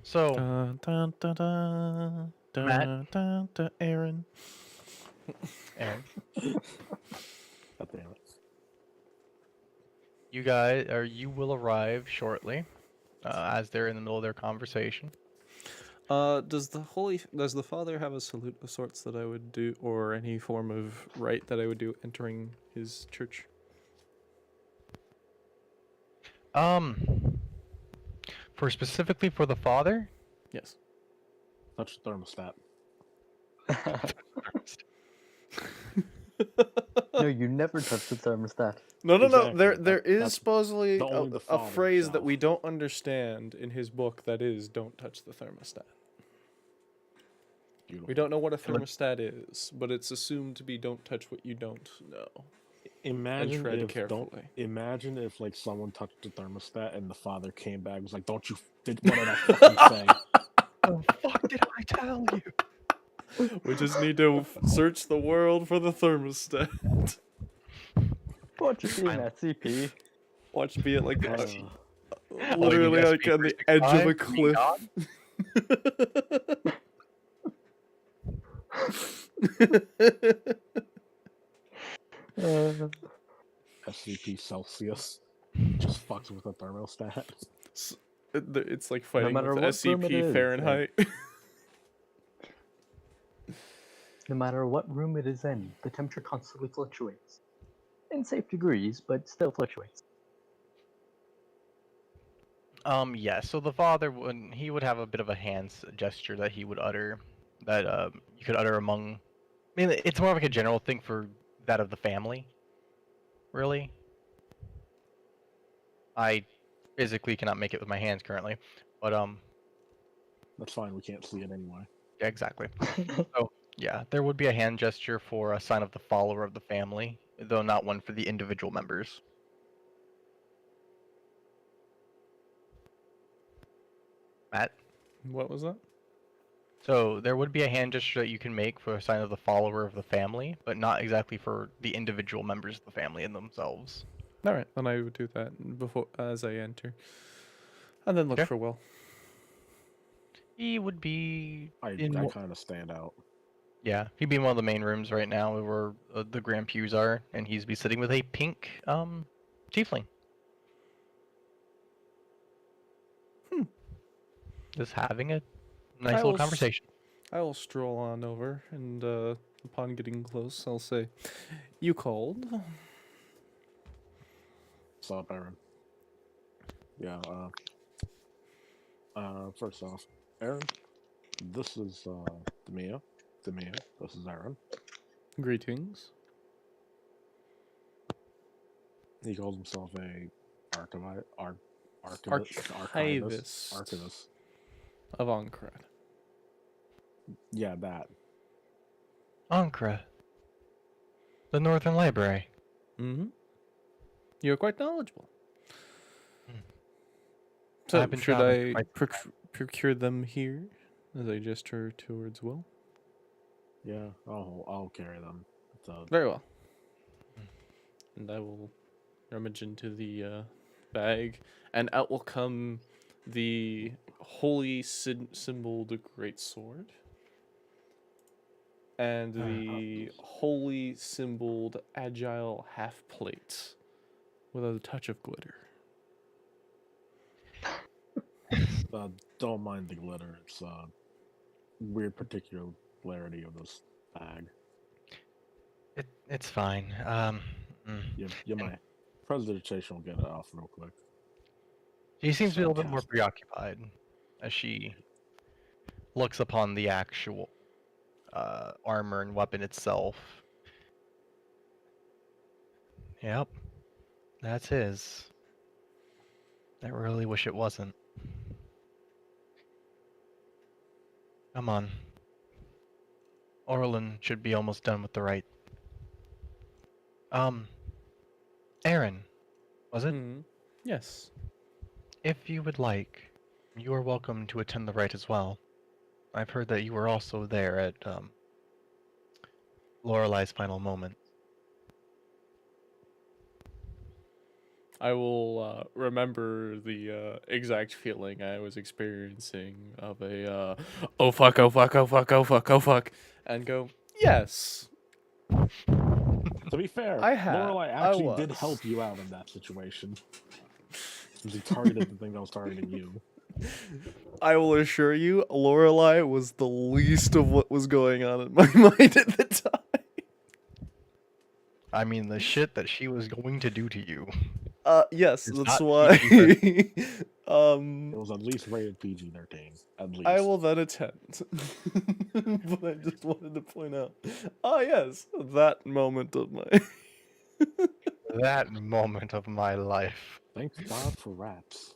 So Dun, dun, dun, dun, dun, Matt? dun, dun, Aeren. Aaron, God damn it. you will arrive shortly, as they're in the middle of their conversation. Does the father have a salute of sorts that I would do, or any form of rite that I would do entering his church? Specifically for the father, Yes. Touch the thermostat. No, you never touch the thermostat. No. Exactly. There is That's supposedly only the a father phrase that himself. we don't understand in his book. That is, don't touch the thermostat. Beautiful. We don't know what a thermostat is, but it's assumed to be don't touch what you don't know. Imagine tread if carefully. Imagine if like someone touched the thermostat and the father came back and was like, "Don't you? What did I fucking say?" the fuck did I tell you? We just need to search the world for the thermostat. What you being Fine. SCP? Watch be it like Uh, literally you like on the edge of a SP365, cliff. SCP Celsius just fucks with the thermostat. It's like fighting matter with what room it SCP is, Fahrenheit. No matter what room it is in, the temperature constantly fluctuates. In safe degrees, but still fluctuates. Yeah, so the father would have a bit of a hands gesture that he would utter, that you could utter among. I mean, it's more of like a general thing for that of the family. Really, I physically cannot make it with my hands currently, but That's fine. We can't see it anyway. yeah, exactly. So yeah, there would be a hand gesture for a sign of the follower of the family, though not one for the individual members. Matt? What was that? So there would be a hand gesture that you can make for a sign of the follower of the family, but not exactly for the individual members of the family in themselves. All right, then I would do that before as I enter, and then look Okay. for Will. He would be I in kind of stand out. yeah, he'd be in one of the main rooms right now where the grand pews are, and he'd be sitting with a pink tiefling. Just having a nice little conversation. I will stroll on over, and upon getting close, I'll say, "You called?" What's up, Aaron? Yeah. First off, Aaron, this is Demia. Demia, this is Aaron. Greetings. He calls himself a archivist. Archivist. Archivist. of Ankra. Yeah, that. Ankra. The Northern Library. Mm-hmm. You're quite knowledgeable. Hmm. So, I've been should traveling I quite some time. procure them here? As I gesture towards Will. Yeah, I'll carry them. So, Very well. Hmm. And I will rummage into the bag, and out will come the holy symboled greatsword, and the holy symboled agile half plate with a touch of glitter. don't mind the glitter. It's weird particularity of this bag. It's fine. Yeah, my presentation will get it off real quick. She seems to be a little bit more Sarcastic. preoccupied as she looks upon the actual armor and weapon itself. Yep, that's his. I really wish it wasn't. Come on. Orlin should be almost done with the rite. Aeren, was it? Yes. If you would like, you are welcome to attend the rite as well. I've heard that you were also there at Lorelai's final moment. I will remember the exact feeling I was experiencing of a oh fuck, oh fuck, oh fuck, oh fuck, oh fuck, and go, yes, To be fair, Lorelai I actually did was. help you out in that situation. She targeted the thing that was targeting you. I will assure you, Lorelai was the least of what was going on in my mind at the time. I mean, the shit that she was going to do to you. Yes, It's that's not why. PG-13. It was at least rated PG-13. At least. I will then attend. But I just wanted to point out. Ah, yes, that moment of my. That moment of my life. Thank God for rats.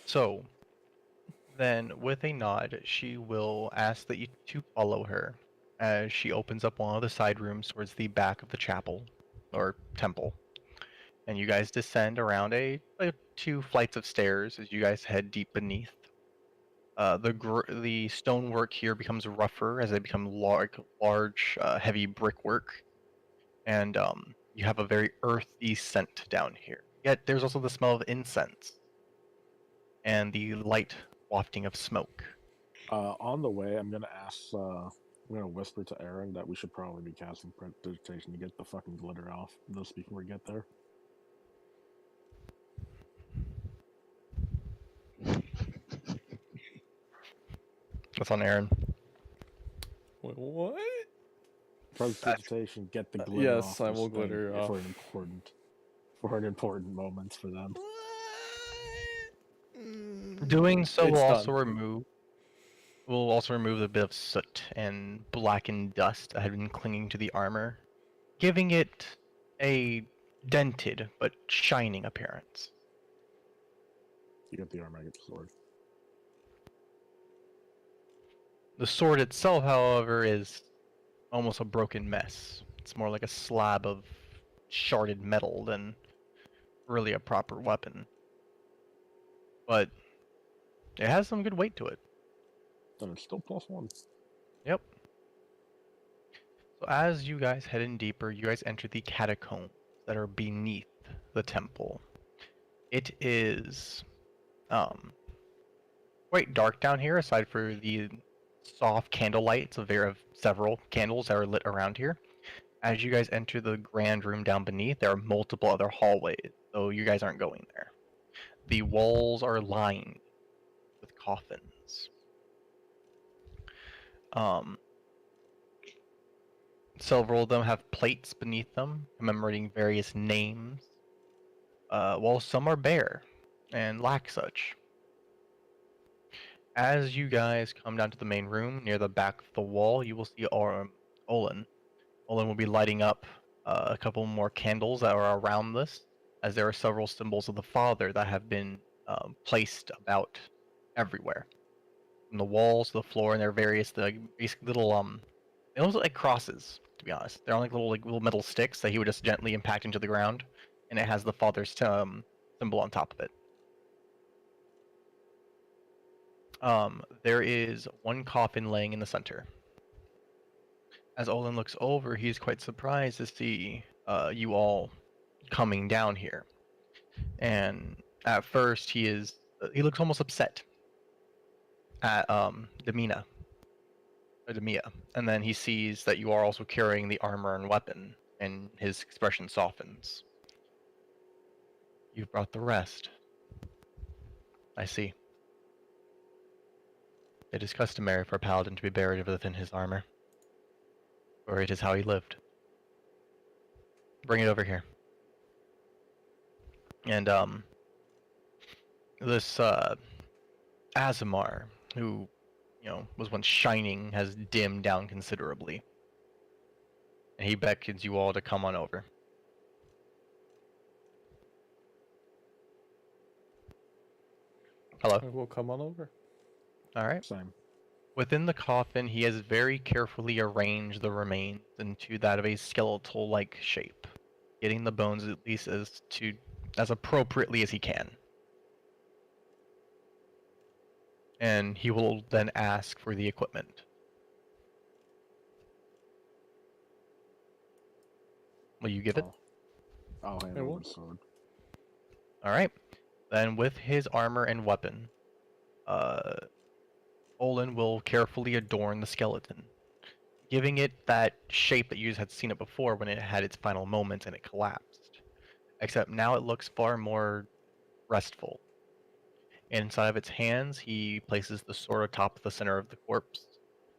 So, then, with a nod, she will ask that you to follow her as she opens up one of the side rooms towards the back of the chapel or temple. And you guys descend around a 2 flights of stairs as you guys head deep beneath. The stonework here becomes rougher as they become large, heavy brickwork, and you have a very earthy scent down here. Yet there's also the smell of incense and the light wafting of smoke. On the way, I'm gonna whisper to Aeren that we should probably be casting prestidigitation to get the fucking glitter off this before we get there. That's on Aeren. Wait, what? Prestidigitation, get the glitter Yes, off. I this will thing glitter off. for an important moment for them. Doing so It's will also remove a bit of soot and blackened dust that had been clinging to the armor, giving it a dented but shining appearance. You get the armor, I get the sword. The sword itself, however, is almost a broken mess. It's more like a slab of sharded metal than really a proper weapon. But it has some good weight to it. Then it's still +1. Yep. So as you guys head in deeper, you guys enter the catacombs that are beneath the temple. It is quite dark down here, aside for the soft candlelights of several candles that are lit around here. As you guys enter the grand room down beneath, there are multiple other hallways, so you guys aren't going there. The walls are lined with coffins. Several of them have plates beneath them commemorating various names, while some are bare and lack such. As you guys come down to the main room, near the back of the wall, you will see Olin. Olin will be lighting up a couple more candles that are around this, as there are several symbols of the Father that have been placed about everywhere, from the walls to the floor, and they're various basic little they almost look like crosses, to be honest. They're on like little metal sticks that he would just gently impact into the ground, and it has the father's symbol on top of it. There is one coffin laying in the center. As Olin looks over, he's quite surprised to see you all coming down here. And at first, he looks almost upset at Demia. And then he sees that you are also carrying the armor and weapon, and his expression softens. You've brought the rest. I see. It is customary for a paladin to be buried within his armor, or it is how he lived. Bring it over here. And this Azamar, who was once shining, has dimmed down considerably. And he beckons you all to come on over. Hello. We'll come on over. All right. Same. Within the coffin, he has very carefully arranged the remains into that of a skeletal-like shape, getting the bones at least as appropriately as he can. And he will then ask for the equipment. Will you give it? I'll hand I over will. the sword. All right. Then with his armor and weapon, Olin will carefully adorn the skeleton, giving it that shape that you had seen it before when it had its final moments and it collapsed. Except now it looks far more restful. Inside of its hands, he places the sword atop the center of the corpse,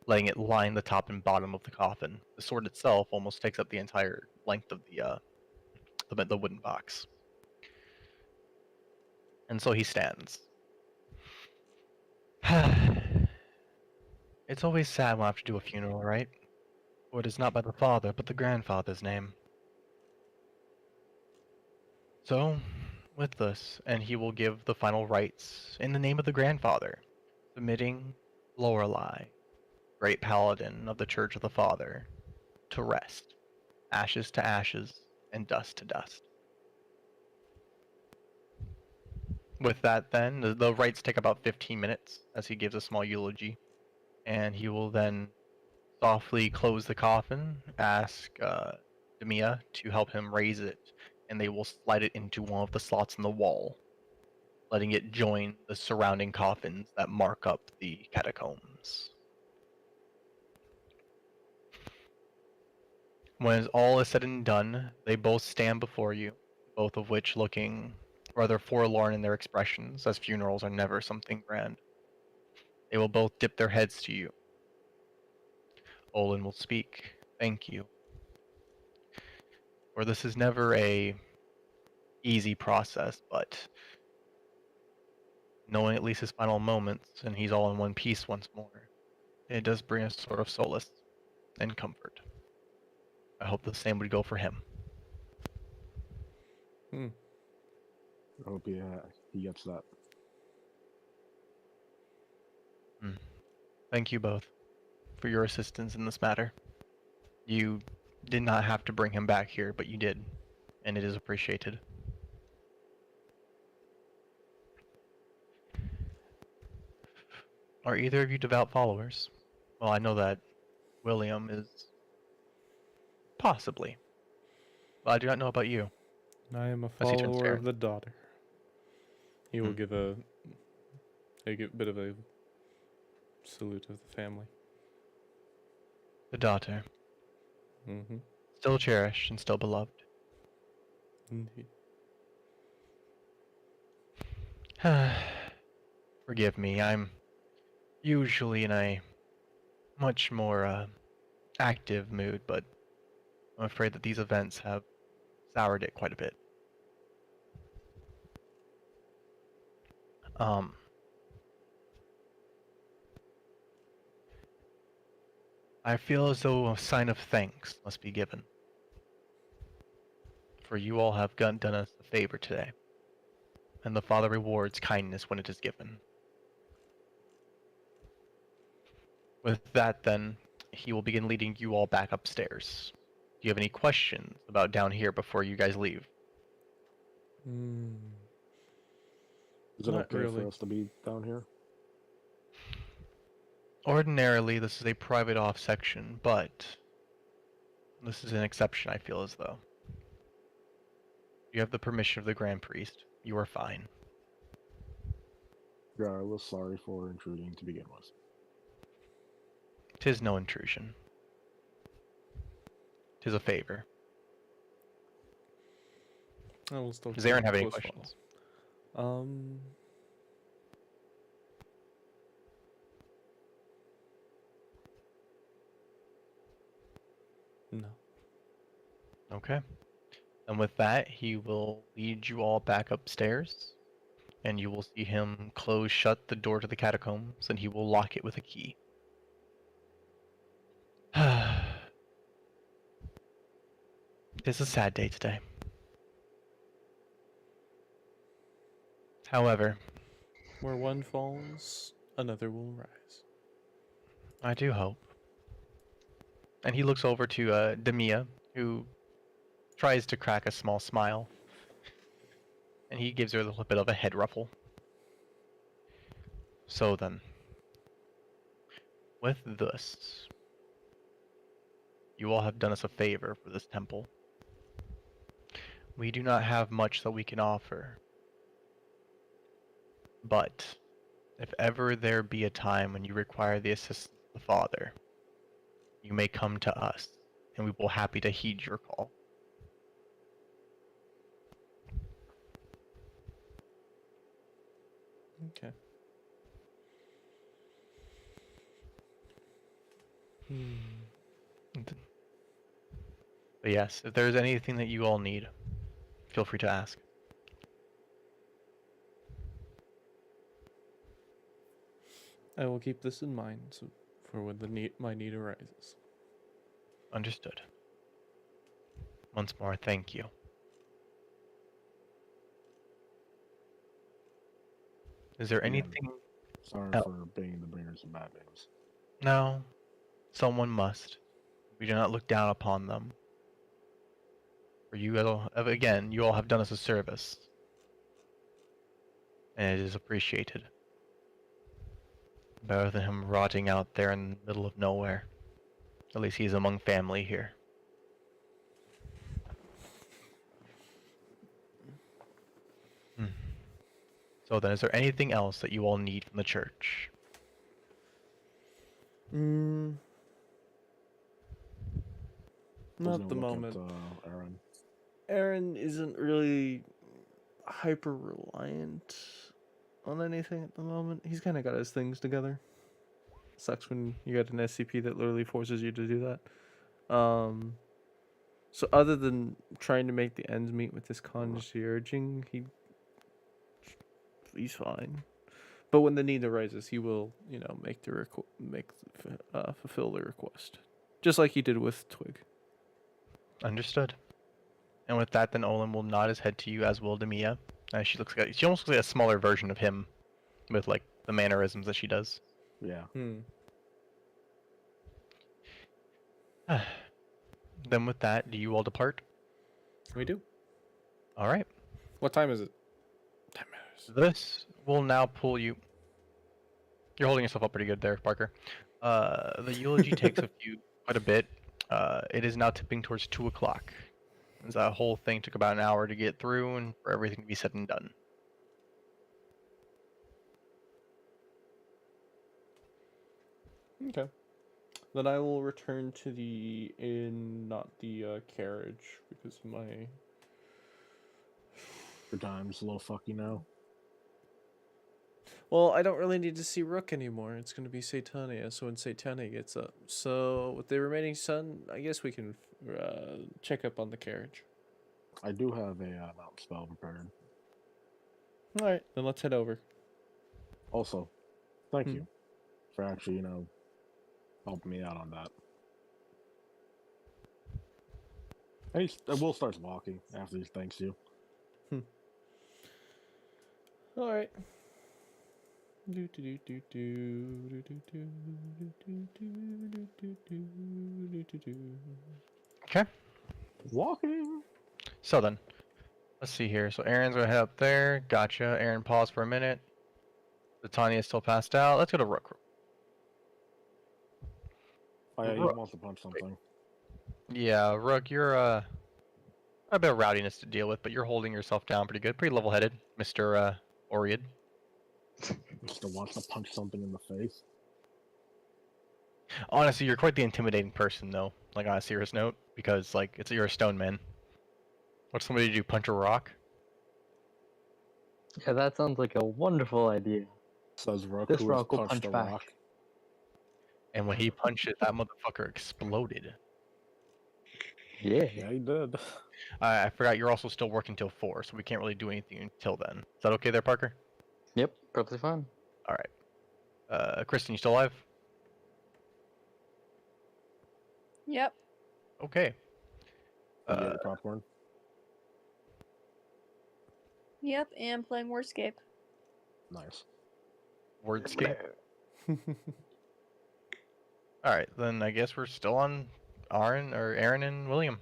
letting it line the top and bottom of the coffin. The sword itself almost takes up the entire length of the wooden box. And so he stands. It's always sad when I have to do a funeral, right? For it is not by the father, but the grandfather's name. So, with this, and he will give the final rites in the name of the grandfather, submitting Lorelei, great paladin of the Church of the Father, to rest, ashes to ashes, and dust to dust. With that, then, the rites take about 15 minutes as he gives a small eulogy, and he will then softly close the coffin, ask Demia to help him raise it, and they will slide it into one of the slots in the wall, letting it join the surrounding coffins that mark up the catacombs. When all is said and done, they both stand before you, both of which looking rather forlorn in their expressions, as funerals are never something grand. They will both dip their heads to you. Olin will speak. Thank you. For this is never a easy process, but knowing at least his final moments, and he's all in one piece once more, it does bring a sort of solace and comfort. I hope the same would go for him. I hope he gets that. Thank you both for your assistance in this matter. You did not have to bring him back here, but you did, and it is appreciated. Are either of you devout followers? Well, I know that William is possibly, but I do not know about you. I am a As he turns follower fair. of the daughter. He will Hmm. give a bit of a salute of the family. The daughter, Mm-hmm. still cherished and still beloved. Indeed. Forgive me, I'm usually in a much more active mood, but I'm afraid that these events have soured it quite a bit. I feel as though a sign of thanks must be given. For you all have done us a favor today, and the Father rewards kindness when it is given. With that, then, he will begin leading you all back upstairs. Do you have any questions about down here before you guys leave? Is it Not okay really. for us to be down here? Ordinarily, this is a private off section, but this is an exception, I feel as though. You have the permission of the Grand Priest. You are fine. Regardless, sorry for intruding to begin with. 'Tis no intrusion. 'Tis a favor. I will still Does keep Aeren have any close questions? follow. No. Okay. And with that, he will lead you all back upstairs, and you will see him close shut the door to the catacombs, and he will lock it with a key. It's a sad day today. However, Where one falls, another will rise. I do hope. And he looks over to Demia, who tries to crack a small smile. And he gives her a little bit of a head ruffle. So then, with this, you all have done us a favor for this temple. We do not have much that we can offer. But, if ever there be a time when you require the assistance of the Father, you may come to us, and we will happy to heed your call. Okay. But yes, if there's anything that you all need, feel free to ask. I will keep this in mind for when my need arises. Understood. Once more, thank you. Is there Again, anything? Sorry Oh. for being the bringers of bad news. No. Someone must. We do not look down upon them. For you all, again, you all have done us a service. And it is appreciated. Better than him rotting out there in the middle of nowhere. At least he's among family here. So then, is there anything else that you all need from the church? Not Who's at the gonna look moment. At, Aeren? Aeren isn't really hyper reliant on anything at the moment. He's kind of got his things together. Sucks when you got an SCP that literally forces you to do that. So other than trying to make the ends meet with this concierging, he's fine. But when the need arises, he will, make the fulfill the request, just like he did with Twig. Understood. And with that, then Olin will nod his head to you, as will Demia. She almost looks like a smaller version of him, with like the mannerisms that she does. Yeah. Then with that, do you all depart? We do. All right. What time is it? 10 minutes. This will now pull you. You're holding yourself up pretty good there, Parker. The eulogy takes quite a bit. It is now tipping towards 2 o'clock. That whole thing took about an hour to get through and for everything to be said and done. Okay. Then I will return to the inn, not the carriage, because my... Your time's a little fucky now. Well, I don't really need to see Rook anymore. It's going to be Satania, so when Satania gets up. So, with the remaining sun, I guess we can check up on the carriage. I do have a mount spell prepared. Alright, then let's head over. Also, thank you for actually, helping me out on that. Will starts walking after he thanks you. Alright. Okay. Walking. So then, let's see here. So Aaron's gonna head up there. Gotcha. Aaron, pause for a minute. Satania is still passed out. Let's go to Rook. Oh yeah, he Rook. wants to punch something. Yeah, Rook, you're a bit of rowdiness to deal with, but you're holding yourself down pretty good. Pretty level-headed, Mr. Oread. Still wants to punch something in the face. Honestly, you're quite the intimidating person, though. Like on a serious note, because like you're a stone man. What's somebody do? Punch a rock? Yeah, that sounds like a wonderful idea. Says Rook, This who has rock will punched punch a back. rock. And when he punched it, that motherfucker exploded. Yeah. Yeah, he did. I forgot you're also still working till 4, so we can't really do anything until then. Is that okay there, Parker? Yep, perfectly fine. All right. Kristen, you still alive? Yep. Okay. You get your popcorn. Yep, and playing Wordscape. Nice. Wordscape. All right, then I guess we're still on Aeren and William.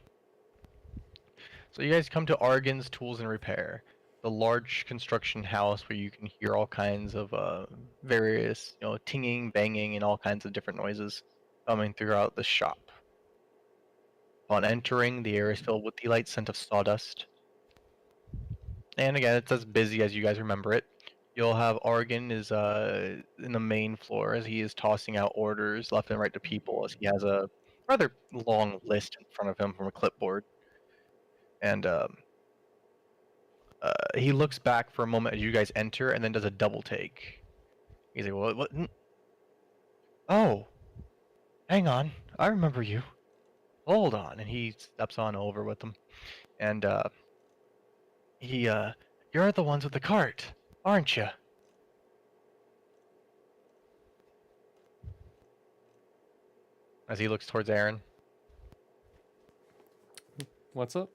So you guys come to Argon's Tools and Repair, the large construction house where you can hear all kinds of various, tinging, banging, and all kinds of different noises coming throughout the shop. Upon entering, the air is filled with the light scent of sawdust. And again, it's as busy as you guys remember it. You'll have Argon is in the main floor as he is tossing out orders left and right to people as he has a rather long list in front of him from a clipboard. And he looks back for a moment as you guys enter and then does a double take. He's like, what? Oh, hang on. I remember you. Hold on. And he steps on over with them. And you're the ones with the cart, aren't you? As he looks towards Aeren. What's up?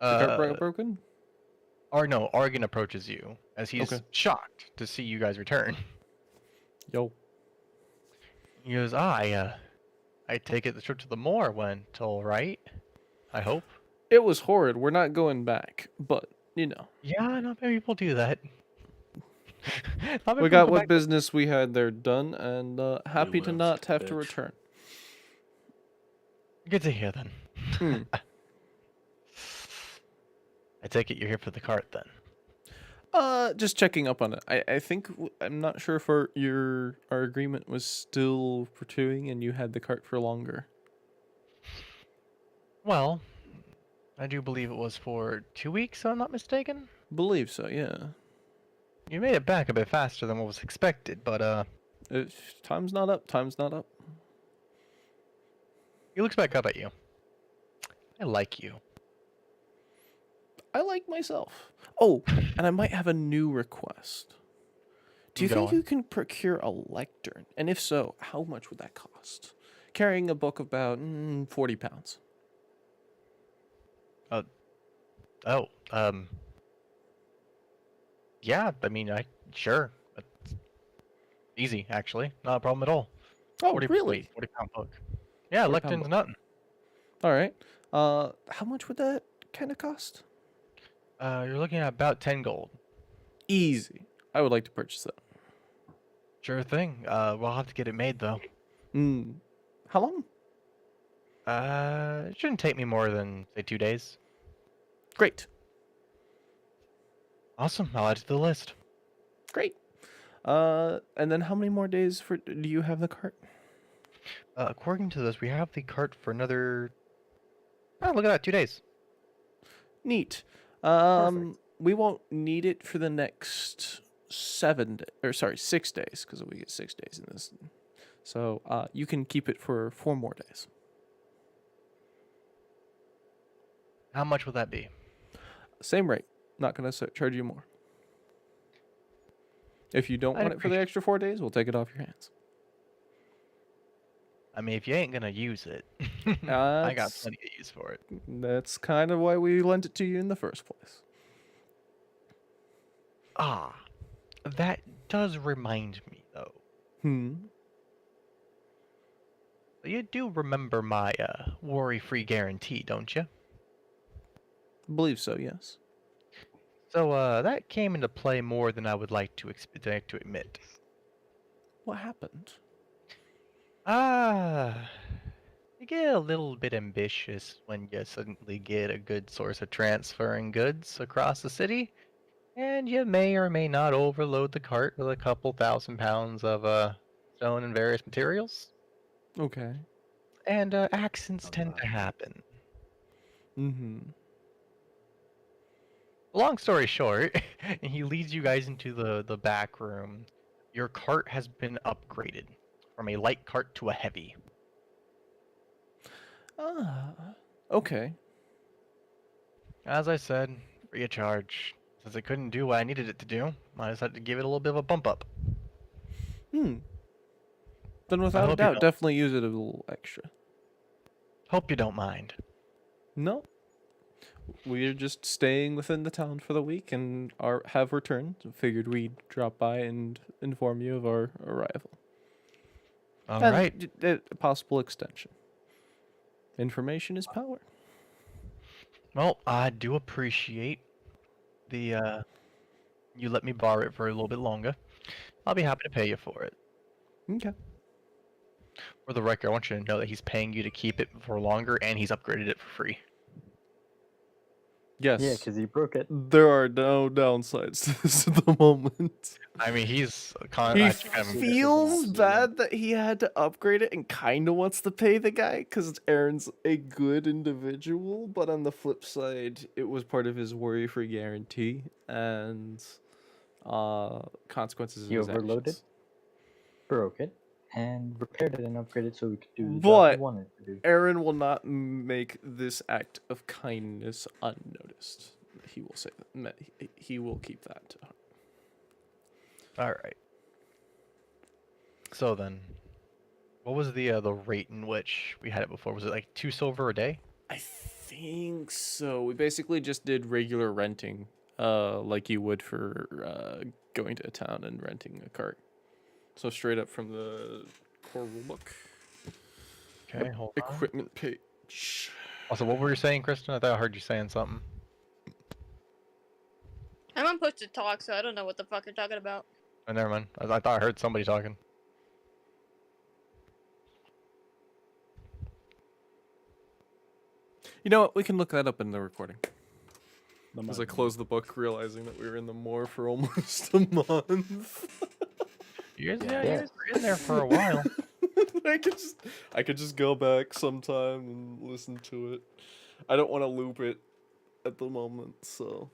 The cart broken? Or no, Argon approaches you as he's Okay. shocked to see you guys return. Yo. He goes, I take it the trip to the moor went all right. I hope. It was horrid. We're not going back, but Yeah, not many people do that. Not many we people got go what back- business we had there done, and happy to lived, not have to bitch. return. Good to hear then. Hmm. I take it you're here for the cart then. Just checking up on it. I think I'm not sure if our agreement was still pursuing, and you had the cart for longer. Well, I do believe it was for 2 weeks, if I'm not mistaken. Believe so, yeah. You made it back a bit faster than what was expected, but If time's not up, time's not up. he looks back up at you. I like you. I like myself. Oh, and I might have a new request. Do you Go think on. you can procure a lectern? And if so, how much would that cost? Carrying a book about 40 pounds. Oh, yeah, I mean, sure. That's easy, actually. Not a problem at all. Oh, 40 really? 40-pound book. Yeah, 40-pound lectern's book. nothing. All right. How much would that kind of cost? You're looking at about 10 gold. Easy. I would like to purchase that. Sure thing. We'll have to get it made, though. How long? It shouldn't take me more than, say, 2 days. Great. Awesome. I'll add it to the list. Great. And then how many more days do you have the cart? According to this, we have the cart for another... Oh, look at that, 2 days. Neat. Perfect. We won't need it for the next 6 days, because we get 6 days in this. So you can keep it for 4 more days. How much would that be? Same rate. Not gonna charge you more. If you don't I'd want it for the extra 4 days, we'll take it off your hands. I mean, if you ain't gonna use it, I got That's- plenty of use for it. That's kind of why we lent it to you in the first place. Ah, that does remind me, though. You do remember my worry-free guarantee, don't you? I believe so, yes. So that came into play more than I would like to admit. What happened? You get a little bit ambitious when you suddenly get a good source of transferring goods across the city, and you may or may not overload the cart with a couple thousand pounds of stone and various materials. Okay. And accidents How's tend that? to happen. Mm-hmm. Long story short, he leads you guys into the back room. Your cart has been upgraded from a light cart to a heavy. Okay. As I said, free of charge. Since it couldn't do what I needed it to do, I decided to give it a little bit of a bump up. Then I without a hope you doubt, don't. definitely use it a little extra. Hope you don't mind. No. We're just staying within the town for the week and have returned. Figured we'd drop by and inform you of our arrival. All And right. a possible extension. Information is power. Well, I do appreciate the you let me borrow it for a little bit longer. I'll be happy to pay you for it. Okay. For the record, I want you to know that he's paying you to keep it for longer, and he's upgraded it for free. Yes. Yeah, because he broke it. There are no downsides to this at the moment. I mean, he's He actually kind of feels bad that he had to upgrade it and kind of wants to pay the guy because Aaron's a good individual. But on the flip side, it was part of his worry-free guarantee and consequences of He his overloaded, actions. broke it, and repaired it and upgraded so we could do the job But we wanted to do. Aaron will not make this act of kindness unnoticed. He will say that. He will keep that to heart. all right. So then, what was the rate in which we had it before? Was it like 2 silver a day? I think so. We basically just did regular renting, like you would for going to a town and renting a cart. So straight up from the core rulebook. Okay, hold on. Equipment page. Also, what were you saying, Kristen? I thought I heard you saying something. I'm on push to talk, so I don't know what the fuck you're talking about. Oh, never mind. I thought I heard somebody talking. You know what? We can look that up in the recording. No As matter I close the book, realizing that we were in the moor for almost a month. You guys, Yeah. you guys were in there for a while. I could just go back sometime and listen to it. I don't want to loop it at the moment, so.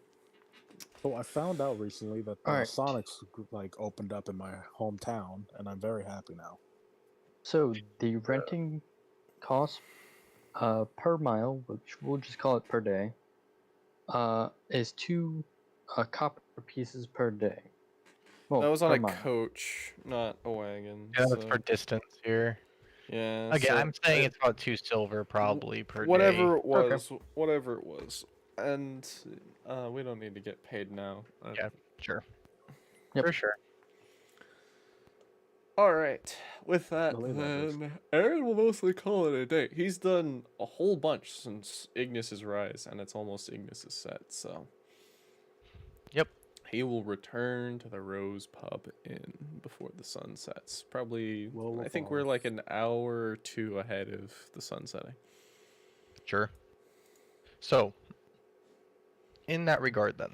So I found out recently that the Alright. Sonics like opened up in my hometown, and I'm very happy now. So the renting cost per mile, which we'll just call it per day, is 2 copper pieces per day. Well, That was on per a mile. coach, not a wagon. Yeah, so. that's for distance here. Yeah. Again, so I'm saying it's about 2 silver probably per whatever day. it was, whatever it was, and we don't need to get paid now. Yeah, sure. Yep. For sure. All right. With that, Believe that, Bruce. then Aaron will mostly call it a day. He's done a whole bunch since Ignis's rise, and it's almost Ignis's set. So. Yep. He will return to the Rose Pub Inn before the sun sets. Probably, Will I think follow. we're like an hour or 2 ahead of the sun setting. Sure. So, in that regard, then,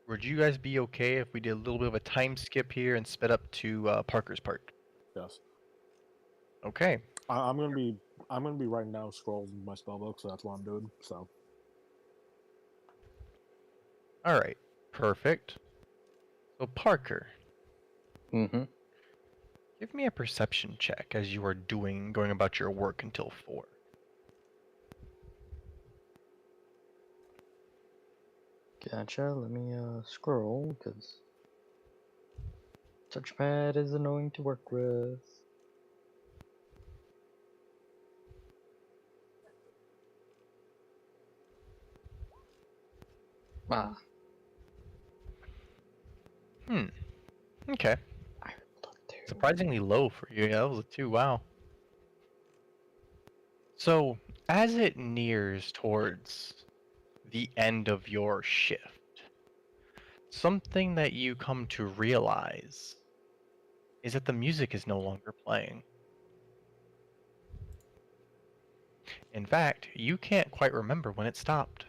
would you guys be okay if we did a little bit of a time skip here and sped up to Parker's Park? Yes. Okay. I'm gonna be right now scrolling my spellbook, so that's what I'm doing. So All right. Perfect. So Parker, Mm-hmm. give me a perception check as you are going about your work until 4. Gotcha. Let me scroll because touchpad is annoying to work with. Ah. Okay. I would love to. Surprisingly low for you. Yeah, that was a 2. Wow. So, as it nears towards the end of your shift, something that you come to realize is that the music is no longer playing. In fact, you can't quite remember when it stopped.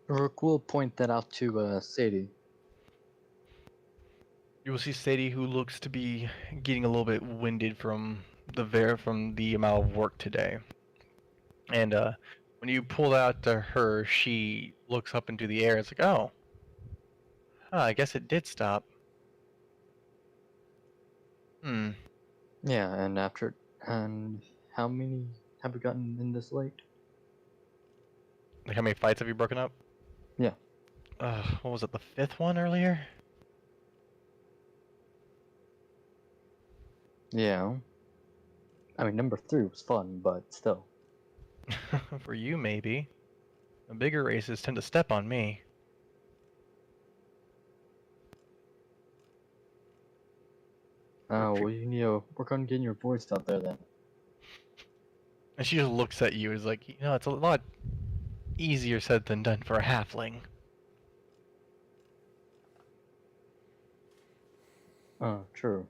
Rook will point that out to Sadie. You will see Sadie, who looks to be getting a little bit winded from the amount of work today. And when you pull out to her, she looks up into the air. It's like, oh, I guess it did stop. Yeah, and how many have we gotten in this late? Like, how many fights have you broken up? Yeah. What was it, the 5th one earlier? Yeah. I mean, number 3 was fun, but still. For you, maybe. The bigger races tend to step on me. Well, you need to work on getting your voice out there then. And she just looks at you as like, it's a lot easier said than done for a halfling. Oh, true.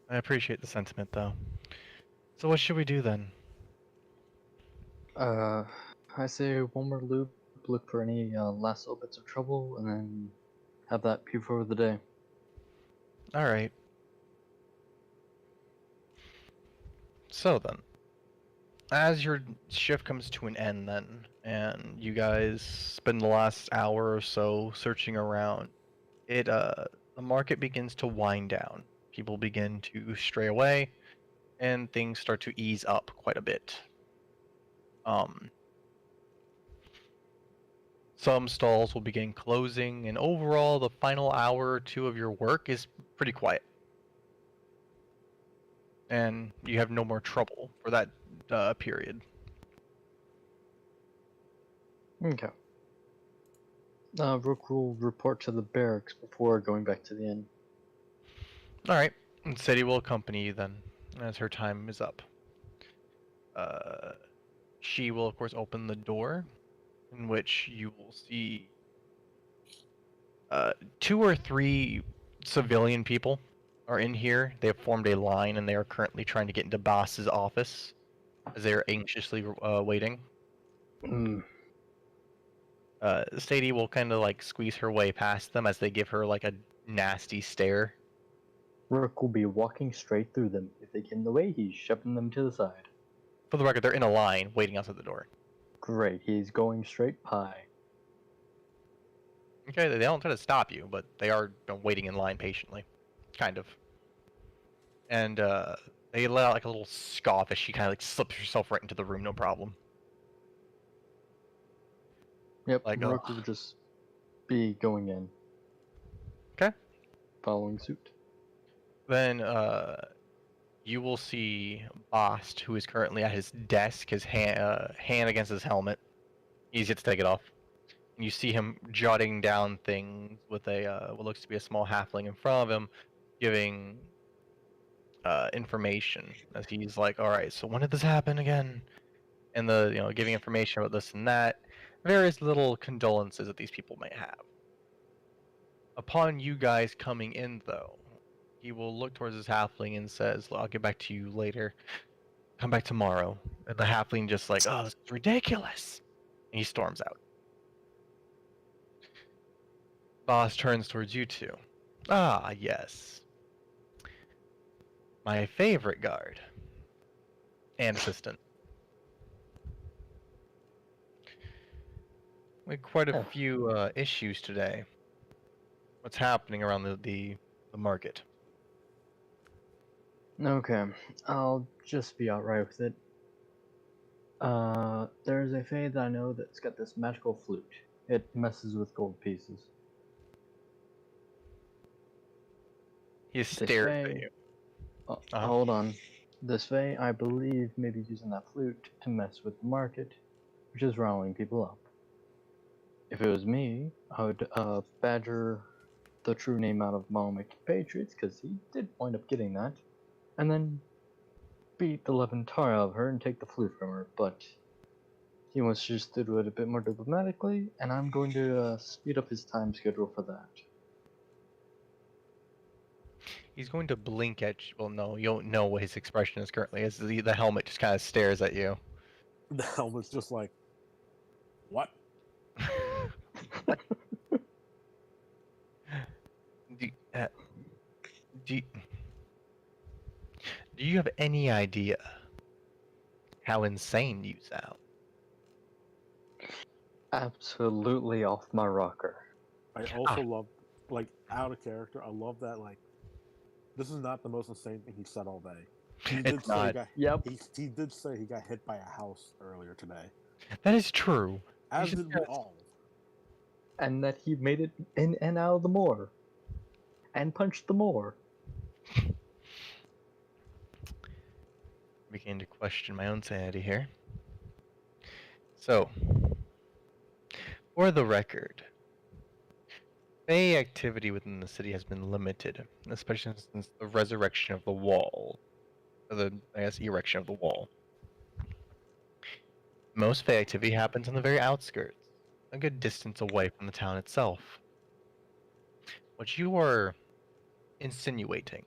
I appreciate the sentiment, though. So what should we do then? I say one more loop, look for any last little bits of trouble, and then have that be for the day. Alright. So then, as your shift comes to an end then, and you guys spend the last hour or so searching around, the market begins to wind down. People begin to stray away, and things start to ease up quite a bit. Some stalls will begin closing, and overall, the final hour or 2 of your work is pretty quiet. And you have no more trouble for that period. Okay. Rook will report to the barracks before going back to the inn. Alright, and Sadie will accompany you then, as her time is up. She will, of course, open the door, in which you will see 2 or 3 civilian people are in here. They have formed a line, and they are currently trying to get into Boss's office, as they are anxiously waiting. Sadie will kind of like squeeze her way past them as they give her like a nasty stare. Rook will be walking straight through them. If they get in the way, he's shoving them to the side. For the record, they're in a line waiting outside the door. Great, he's going straight by. Okay, they don't try to stop you, but they are waiting in line patiently. Kind of. And they let out like a little scoff as she kind of like slips herself right into the room, no problem. Yep, Like, Rook will just be going in. Okay. Following suit. Then you will see Bost, who is currently at his desk, his hand against his helmet. He's yet to take it off. And you see him jotting down things with a what looks to be a small halfling in front of him, giving information as he's like, all right, so when did this happen again? And giving information about this and that, various little condolences that these people may have. Upon you guys coming in, though, he will look towards his halfling and says, I'll get back to you later. Come back tomorrow. And the halfling just like, oh, this is ridiculous. And he storms out. Boss turns towards you two. Ah, yes. My favorite guard. And assistant. We had quite a few issues today. What's happening around the market? Okay, I'll just be alright with it. There's a Fae that I know that's got this magical flute. It messes with gold pieces. He stares at you. Hold on. this Fae, I believe, maybe using that flute to mess with the market, which is riling people up. If it was me, I would badger the true name out of all my compatriots, because he did wind up getting that, and then beat the living tar out of her and take the flute from her, but he wants to just do it a bit more diplomatically, and I'm going to speed up his time schedule for that. He's going to blink at you. Well, no, you don't know what his expression is currently. As the helmet just kind of stares at you. The helmet's just like, what? do, uh, do, do you have any idea how insane you sound? Absolutely off my rocker. I also love, like, out of character, I love that, like, this is not the most insane thing he said all day. He did It's say not. he did say he got hit by a house earlier today. That is true. As should did we just- all. And that he made it in and out of the moor. And punched the moor. Beginning to question my own sanity here. So, for the record, Fae activity within the city has been limited, especially since the resurrection of the wall. Or the, I guess, erection of the wall. Most Fae activity happens on the very outskirts, a good distance away from the town itself. What you are insinuating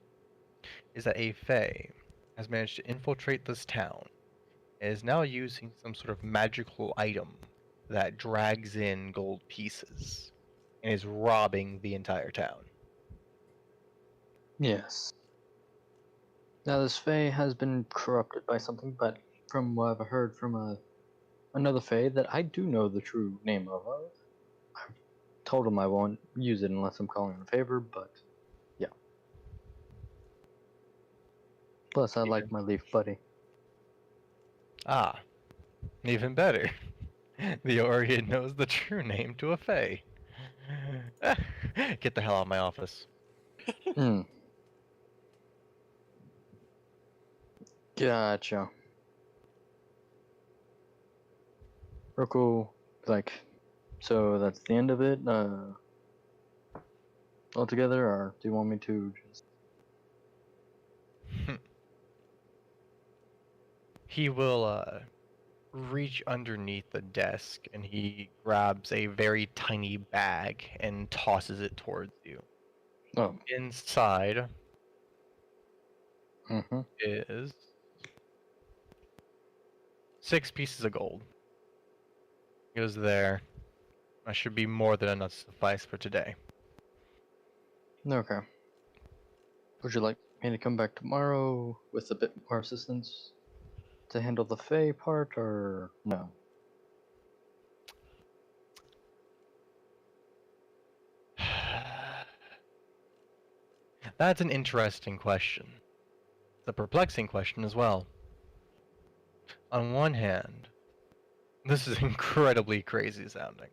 is that a Fae has managed to infiltrate this town and is now using some sort of magical item that drags in gold pieces and is robbing the entire town. Yes. Now this Fae has been corrupted by something, but from what I've heard from another Fae that I do know the true name of, I've told him I won't use it unless I'm calling in a favor, but yeah. Plus, I like my leaf buddy. Ah, even better. The Oread knows the true name to a Fae. Get the hell out of my office. Hmm. Gotcha. Roku, like, so that's the end of it, altogether, or do you want me to just... He will reach underneath the desk and he grabs a very tiny bag and tosses it towards you. Oh. Inside Mm-hmm. is 6 pieces of gold. It was there. That should be more than enough to suffice for today. Okay. Would you like me to come back tomorrow with a bit more assistance to handle the Fae part, or no? That's an interesting question. It's a perplexing question as well. On one hand, this is incredibly crazy sounding.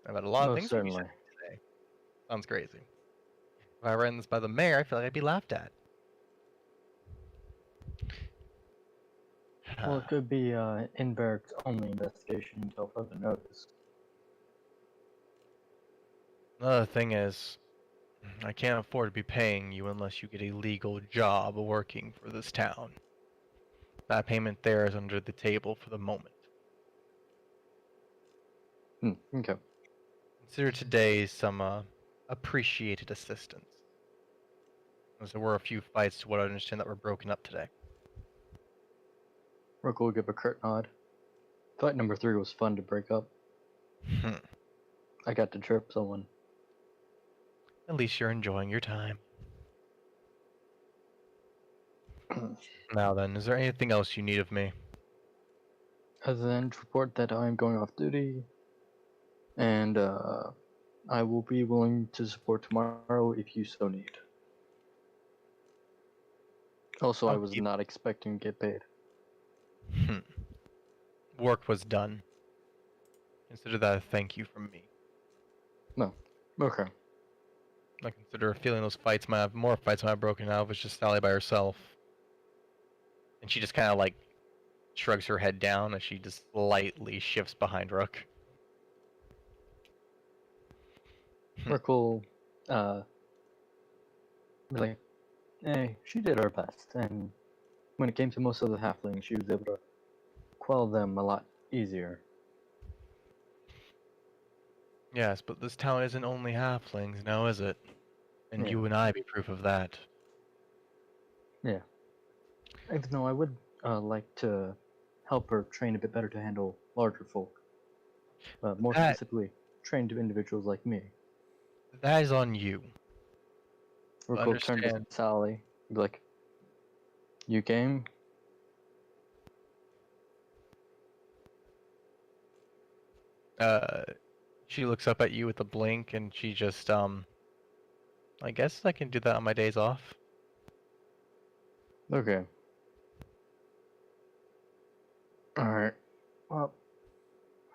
I've had a lot of Most things from you certainly. today. Sounds crazy. If I ran this by the mayor, I feel like I'd be laughed at. Well, it could be in barracks only investigation until further notice. Another thing is, I can't afford to be paying you unless you get a legal job working for this town. That payment there is under the table for the moment. Okay. Consider today some appreciated assistance. As there were a few fights to what I understand that were broken up today. Rook will give a curt nod. Fight number 3 was fun to break up. I got to chirp someone. At least you're enjoying your time. Now then, is there anything else you need of me? Other than to report that I'm going off duty, and I will be willing to support tomorrow if you so need. Also, I I'll was keep- not expecting to get paid. Work was done. Consider that a thank you from me. No. Okay. I consider feeling those fights more fights might have broken out was just Sally by herself. And she just kind of like shrugs her head down and she just slightly shifts behind Rook. Rook will be like, hey, she did her best, and when it came to most of the halflings, she was able to quell them a lot easier. Yes, but this town isn't only halflings now, is it? And Yeah. you and I be proof of that. Yeah. Even though I would like to help her train a bit better to handle larger folk. More That- specifically, trained individuals like me. That is on you. Rook will turn to Understand. Sally and be like, you came? She looks up at you with a blink and she just, I guess I can do that on my days off. Okay. Alright. Well,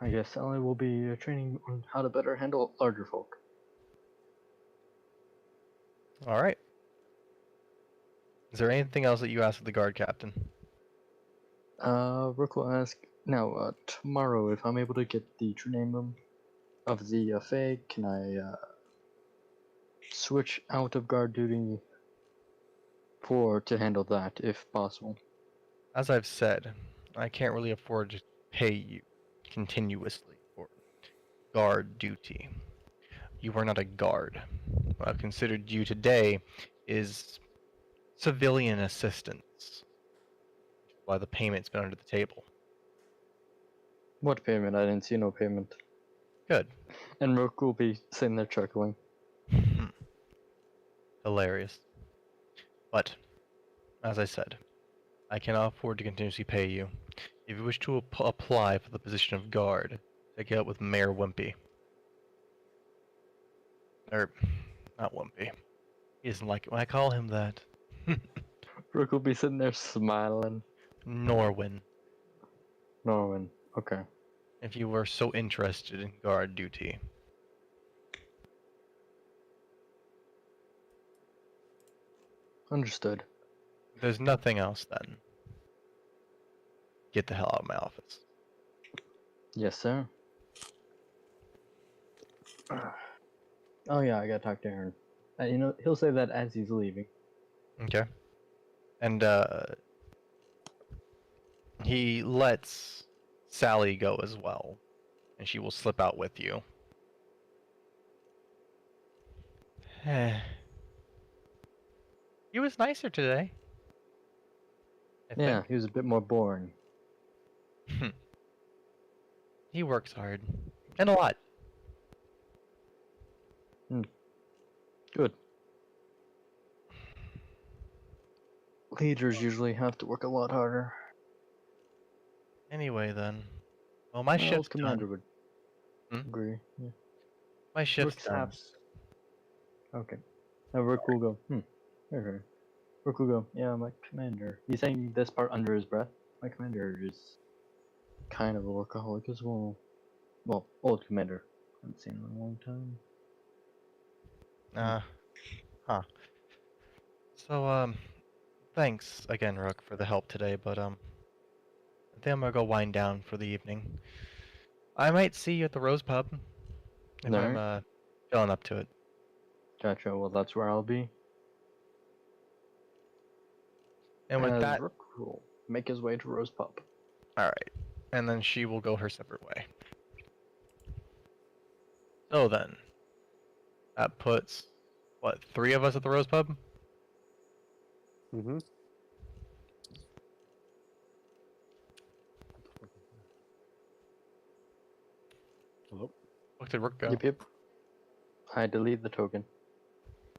I guess Sally will be training on how to better handle larger folk. Alright. Is there anything else that you asked of the guard captain? Rook will ask, now, tomorrow, if I'm able to get the true name of the Fae, can I, switch out of guard duty to handle that, if possible? As I've said, I can't really afford to pay you continuously for guard duty. You are not a guard. What I've considered you today is civilian assistance. Why the payment's been under the table. What payment? I didn't see no payment. Good. And Rook will be sitting there chuckling. Hilarious. But, as I said, I cannot afford to continuously pay you. If you wish to apply for the position of guard, take it up with Mayor Wimpy. Or, not Wimpy. He doesn't like it when I call him that. Rook will be sitting there smiling. Norwin, Norman. Okay. if you were so interested in guard duty. Understood. If there's nothing else then. Get the hell out of my office. Yes, sir. Oh yeah, I gotta talk to Aeren. You know, he'll say that as he's leaving. Okay. And he lets Sally go as well. And she will slip out with you. He was nicer today. I Yeah, he was a bit more boring. think. He works hard. And a lot. Good. Leaders usually have to work a lot harder. Anyway then. Well, my Well, shift's Commander done. would Hmm? agree. Yeah. My shift's Rook's done. Okay. Now Rook will go, okay. Rook will go, yeah, my commander. He's saying this part under his breath. My commander is kind of a workaholic as well. Well, old commander. Haven't seen him in a long time. Huh. So, thanks again, Rook, for the help today, but, I think I'm gonna go wind down for the evening. I might see you at the Rose Pub. If I'm, Alright. feeling up to it. Gotcha, well that's where I'll be. And with that, Rook will make his way to Rose Pub. alright. And then she will go her separate way. So then, that puts, what, 3 of us at the Rose Pub? Mm-hmm. Hello? Where did Rook go? Yep. I delete the token.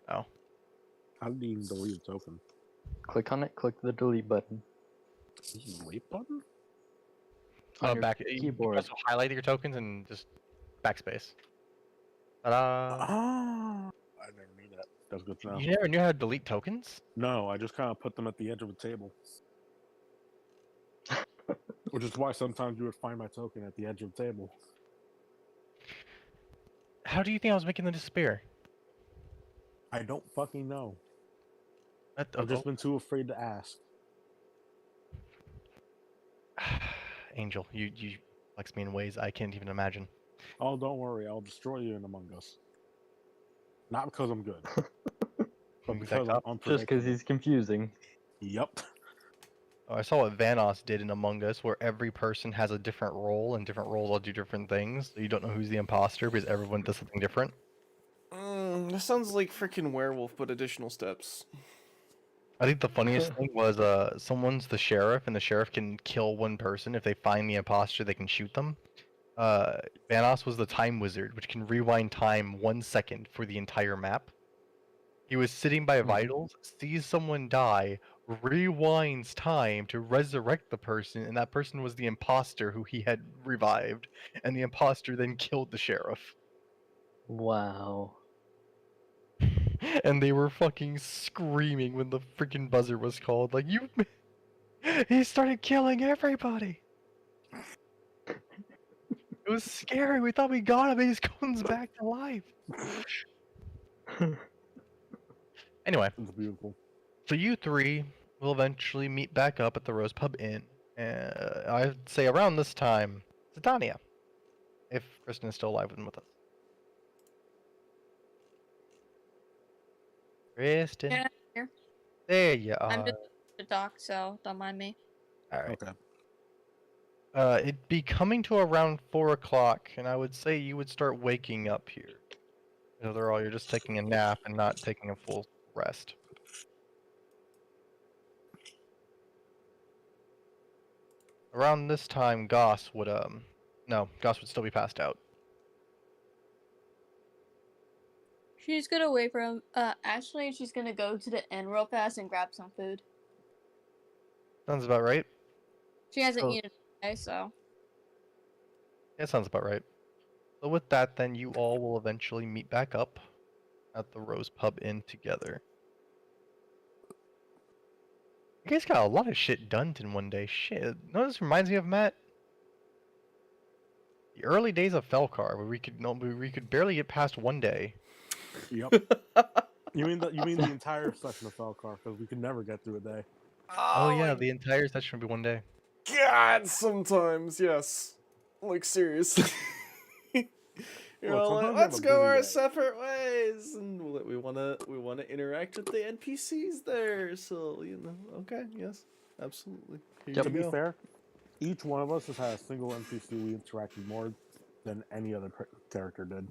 Oh. How did you even delete a token? Click on it, click the delete button. Delete button? On your Back, you keyboard. also highlight your tokens and just backspace. Ta-da! Ah, I never knew that. That's good to know. You never knew how to delete tokens? No, I just kind of put them at the edge of the table. Which is why sometimes you would find my token at the edge of the table. How do you think I was making them disappear? I don't fucking know. That, I've just been too afraid to ask. Angel, you flex me in ways I can't even imagine. Oh, don't worry, I'll destroy you in Among Us. Not because I'm good, but Exact because I'm opposite. unpredictable. Just because he's confusing. Yep. Oh, I saw what Vanoss did in Among Us, where every person has a different role, and different roles all do different things. So you don't know who's the imposter because everyone does something different. That sounds like freaking werewolf, but additional steps. I think the funniest thing was someone's the sheriff, and the sheriff can kill one person. If they find the imposter, they can shoot them. Vanoss was the time wizard, which can rewind time 1 second for the entire map. He was sitting by vitals, sees someone die, rewinds time to resurrect the person, and that person was the imposter who he had revived, and the imposter then killed the sheriff. Wow. And they were fucking screaming when the freaking buzzer was called, like, you... He started killing everybody! It was scary, we thought we got him, and he comes back to life! Anyway. It's beautiful. So you three will eventually meet back up at the Rose Pub Inn. I'd say around this time, Satania, if Kristen is still alive and with us. Kristen, Yeah, here. there you I'm are. just to talk, so don't mind me. All right. Okay. It'd be coming to around 4 o'clock, and I would say you would start waking up here. Overall, you're just taking a nap and not taking a full rest. Around this time, Goss would Goss would still be passed out. She's gonna wait for him. Actually, she's gonna go to the inn real fast and grab some food. Sounds about right. She hasn't Oh. eaten today, so. That sounds about right. So with that, then you all will eventually meet back up at the Rose Pub Inn together. You guys got a lot of shit done in one day. Shit. You know what this reminds me of, Matt? The early days of Felcar, where we could barely get past one day. Yep. You mean the entire section of Felcar, because we could never get through a day. Oh yeah, the entire session would be one day. God, sometimes, yes. Like, seriously. You're Look, all like, sometimes we have let's a go busy our day." separate ways, and we wanna interact with the NPCs there. So okay, yes, absolutely. Here To you be go. fair, each one of us has had a single NPC we interacted more than any other character did.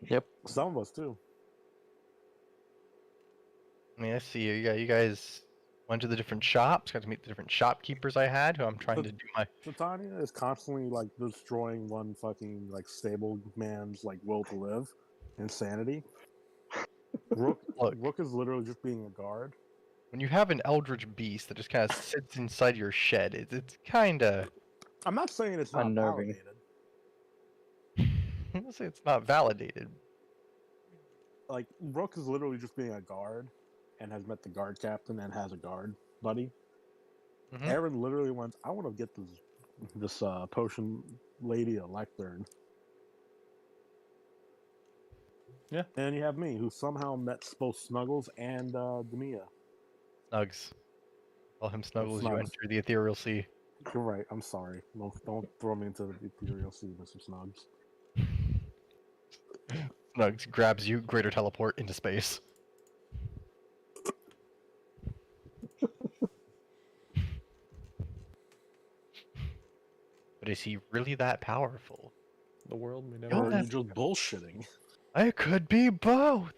Yep. Some of us too. I mean, I see you. Yeah, you guys went to the different shops, got to meet the different shopkeepers I had, who I'm trying to do my... Satania is constantly like destroying one fucking like stable man's like will to live, insanity. Rook is literally just being a guard. When you have an eldritch beast that just kind of sits inside your shed, it's kind of... I'm not saying it's not Unnerving. validated. I'm gonna say it's not validated. Like Rook is literally just being a guard, and has met the guard captain and has a guard buddy. Mhm. Aeren literally went, I want to get this potion lady a lectern. Yeah. And you have me, who somehow met both Snuggles and Demia. Snugs. Call him Snuggles, you Snugs. enter the ethereal sea. You're right, I'm sorry. Don't throw me into the ethereal sea, Mr. Snugs. Snugs grabs you, greater teleport into space. But is he really that powerful? The world may never. Yo, Or are you that's- just bullshitting? I could be both!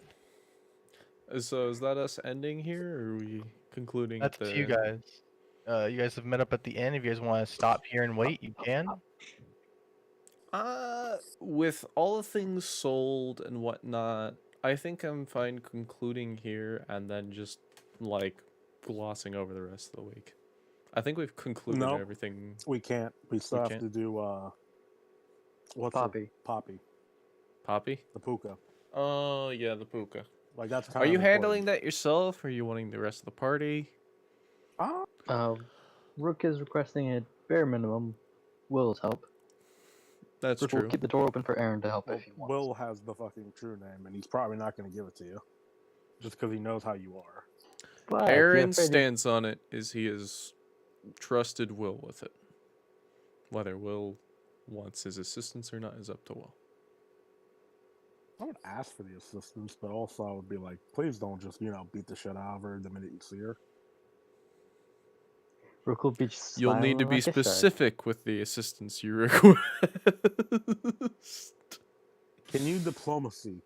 So is that us ending here, or are we concluding? That's at the... you guys. You guys have met up at the end. If you guys want to stop here and wait, you can. With all the things sold and whatnot, I think I'm fine concluding here and then just like glossing over the rest of the week. I think we've concluded No. everything. We can't. We still have can't? to do what's Poppy. Poppy. Poppy? The puka. Oh yeah, the puka. Like that's kind Are of you important. handling that yourself, or are you wanting the rest of the party? Rook is requesting a bare minimum Will's help. That's Rook true. will keep the door open for Aeren to help Well, if he wants. Will has the fucking true name, and he's probably not going to give it to you, just because he knows how you are. But if you're Aeren afraid stance on it is he has trusted Will with it. Whether Will wants his assistance or not is up to Will. I would ask for the assistance, but also I would be like, please don't just, beat the shit out of her the minute you see her. Rook will be You'll need to smiling be like a shark. specific with the assistance you request. Can you diplomacy?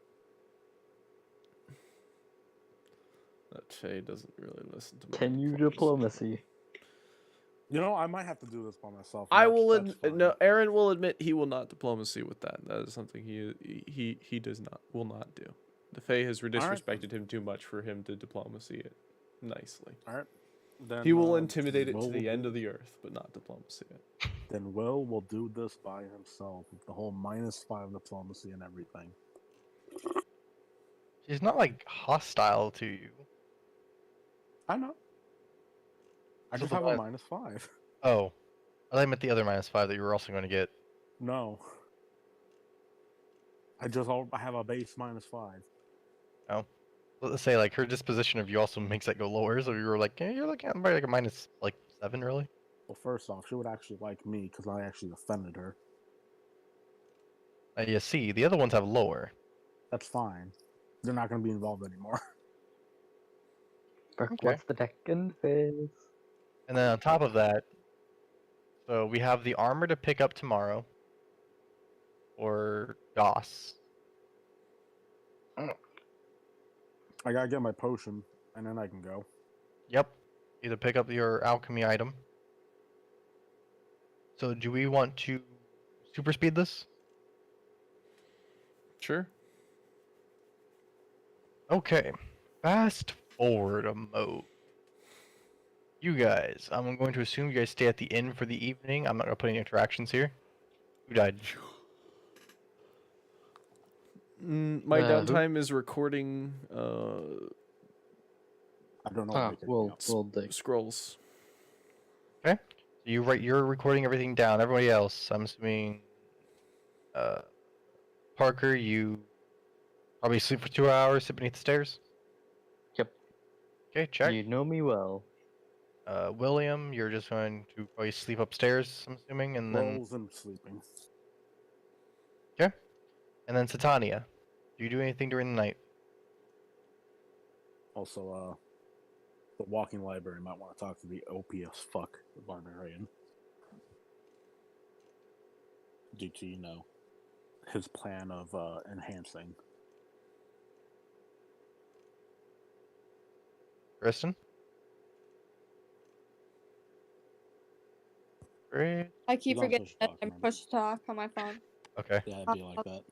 That Faye doesn't really listen to my Can you diplomacy. diplomacy? I might have to do this by myself. I and will that's fine. no. Aaron will admit he will not diplomacy with that. That is something he will not do. The Fae has disrespected him too much for him to diplomacy it nicely. All right. Then, He will intimidate it to Will the will end do- of the earth, but not diplomacy it. Then Will do this by himself with the whole -5 diplomacy and everything. She's not like hostile to you. I know. I just have a -5. Oh, I thought I meant the other -5 that you were also going to get. No. I have a base -5. Oh, let's say like her disposition of you also makes that go lower. So you were like, you're looking at like a -7, really. Well, first off, she would actually like me because I actually offended her. You see, the other ones have lower. That's fine. They're not going to be involved anymore. Burke Okay. wants the deck in face. And then on top of that, so we have the armor to pick up tomorrow. Or DOS. I gotta get my potion, and then I can go. Yep. Either pick up your alchemy item. So do we want to super speed this? Sure. Okay. Fast forward a mode. You guys, I'm going to assume you guys stay at the inn for the evening. I'm not going to put any interactions here. Who died? My Who? downtime is recording I don't know. Ah, what we'll dig. scrolls. Okay. So you're recording everything down. Everybody else, I'm assuming Parker, you probably sleep for 2 hours, sit beneath the stairs? Yep. Okay, check. You know me well. William, you're just going to probably sleep upstairs, I'm assuming, and then Rolls and sleeping. and then Satania. Do you do anything during the night? Also, the walking library might want to talk to the OPS fuck barbarian. Due to, his plan of enhancing. Kristen? Great. I keep He's on forgetting push that talk, I'm remember? push to talk on my phone. Okay. Yeah, it'd be like that.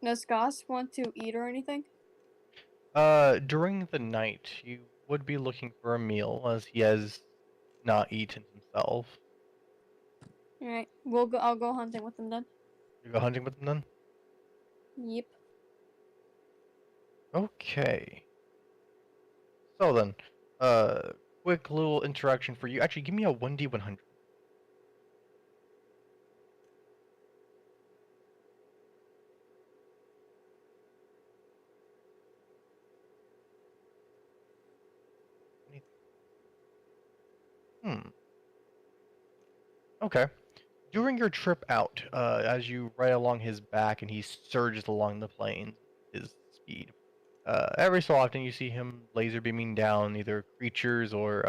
Does Goss want to eat or anything? During the night, you would be looking for a meal, as he has not eaten himself. Alright, I'll go hunting with him then. You go hunting with him then? Yep. Okay. So then, quick little interaction for you. Actually, give me a 1d100. Okay. During your trip out, as you ride along his back and he surges along the plain, his speed, every so often you see him laser beaming down either creatures or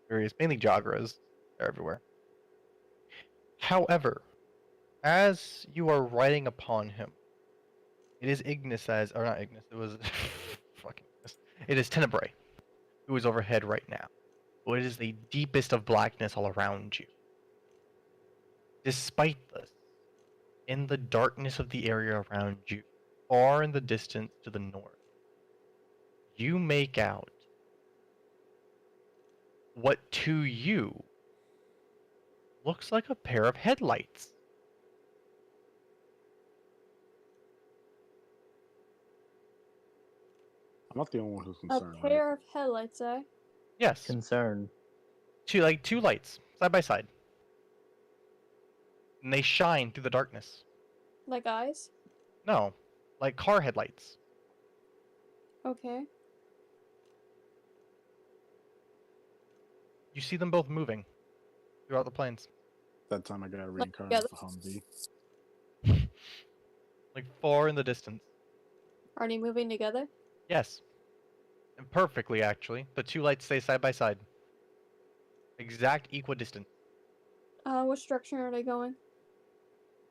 various, mainly Jagras. They're everywhere. However, as you are riding upon him, it is Ignis or not Ignis, it was fucking Ignis. It is Tenebrae, who is overhead right now. But it is the deepest of blackness all around you. Despite this, in the darkness of the area around you, far in the distance to the north, you make out what to you looks like a pair of headlights. I'm not the only one who's A concerned. pair of headlights, eh? Yes, Concern. two lights side by side, and they shine through the darkness. Like eyes? No, like car headlights. Okay. You see them both moving throughout the plains. That time I got Like, reincarnated for Humvee. Like far in the distance. Are they moving together? Yes. And perfectly, actually. The two lights stay side by side. Exact equidistant. Which direction are they going?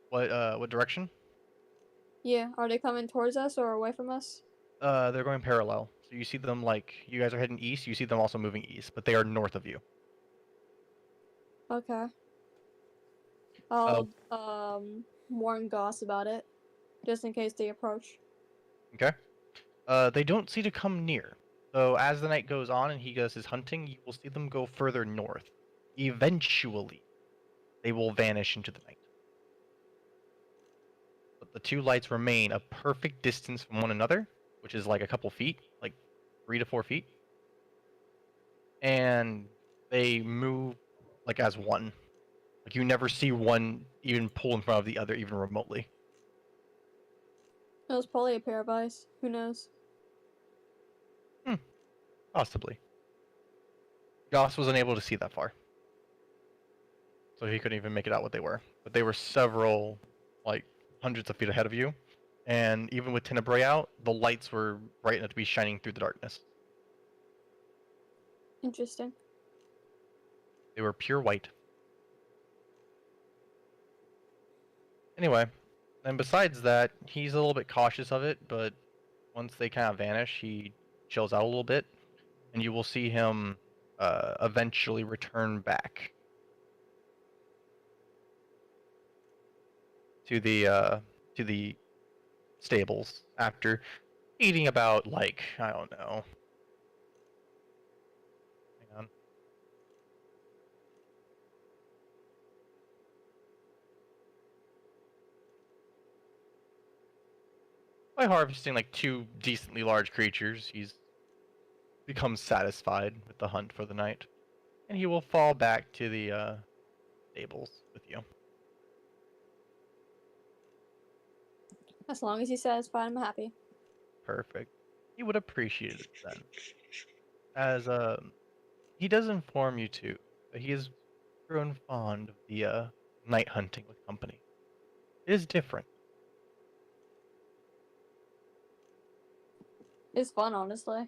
What direction? Yeah, are they coming towards us or away from us? They're going parallel. So you see them like you guys are heading east. You see them also moving east, but they are north of you. Okay. Oh. I'll warn Goss about it, just in case they approach. Okay. They don't seem to come near. So as the night goes on and he does his hunting, you will see them go further north. Eventually, they will vanish into the night. But the two lights remain a perfect distance from one another, which is like a couple feet, like 3 to 4 feet. And they move like as one. Like you never see one even pull in front of the other, even remotely. It was probably a pair of eyes. Who knows? Possibly. Goss was unable to see that far. So he couldn't even make it out what they were. But they were several, like, hundreds of feet ahead of you. And even with Tenebrae out, the lights were bright enough to be shining through the darkness. Interesting. They were pure white. Anyway, and besides that, he's a little bit cautious of it, but once they kind of vanish, he chills out a little bit, and you will see him eventually return back to the stables after eating about, like, I don't know. Hang on. By harvesting like 2 decently large creatures, he's become satisfied with the hunt for the night, and he will fall back to the stables with you. As long as he's satisfied, I'm happy. Perfect. He would appreciate it then, as he does inform you too that he has grown fond of the night hunting with company. It is different. It's fun, honestly.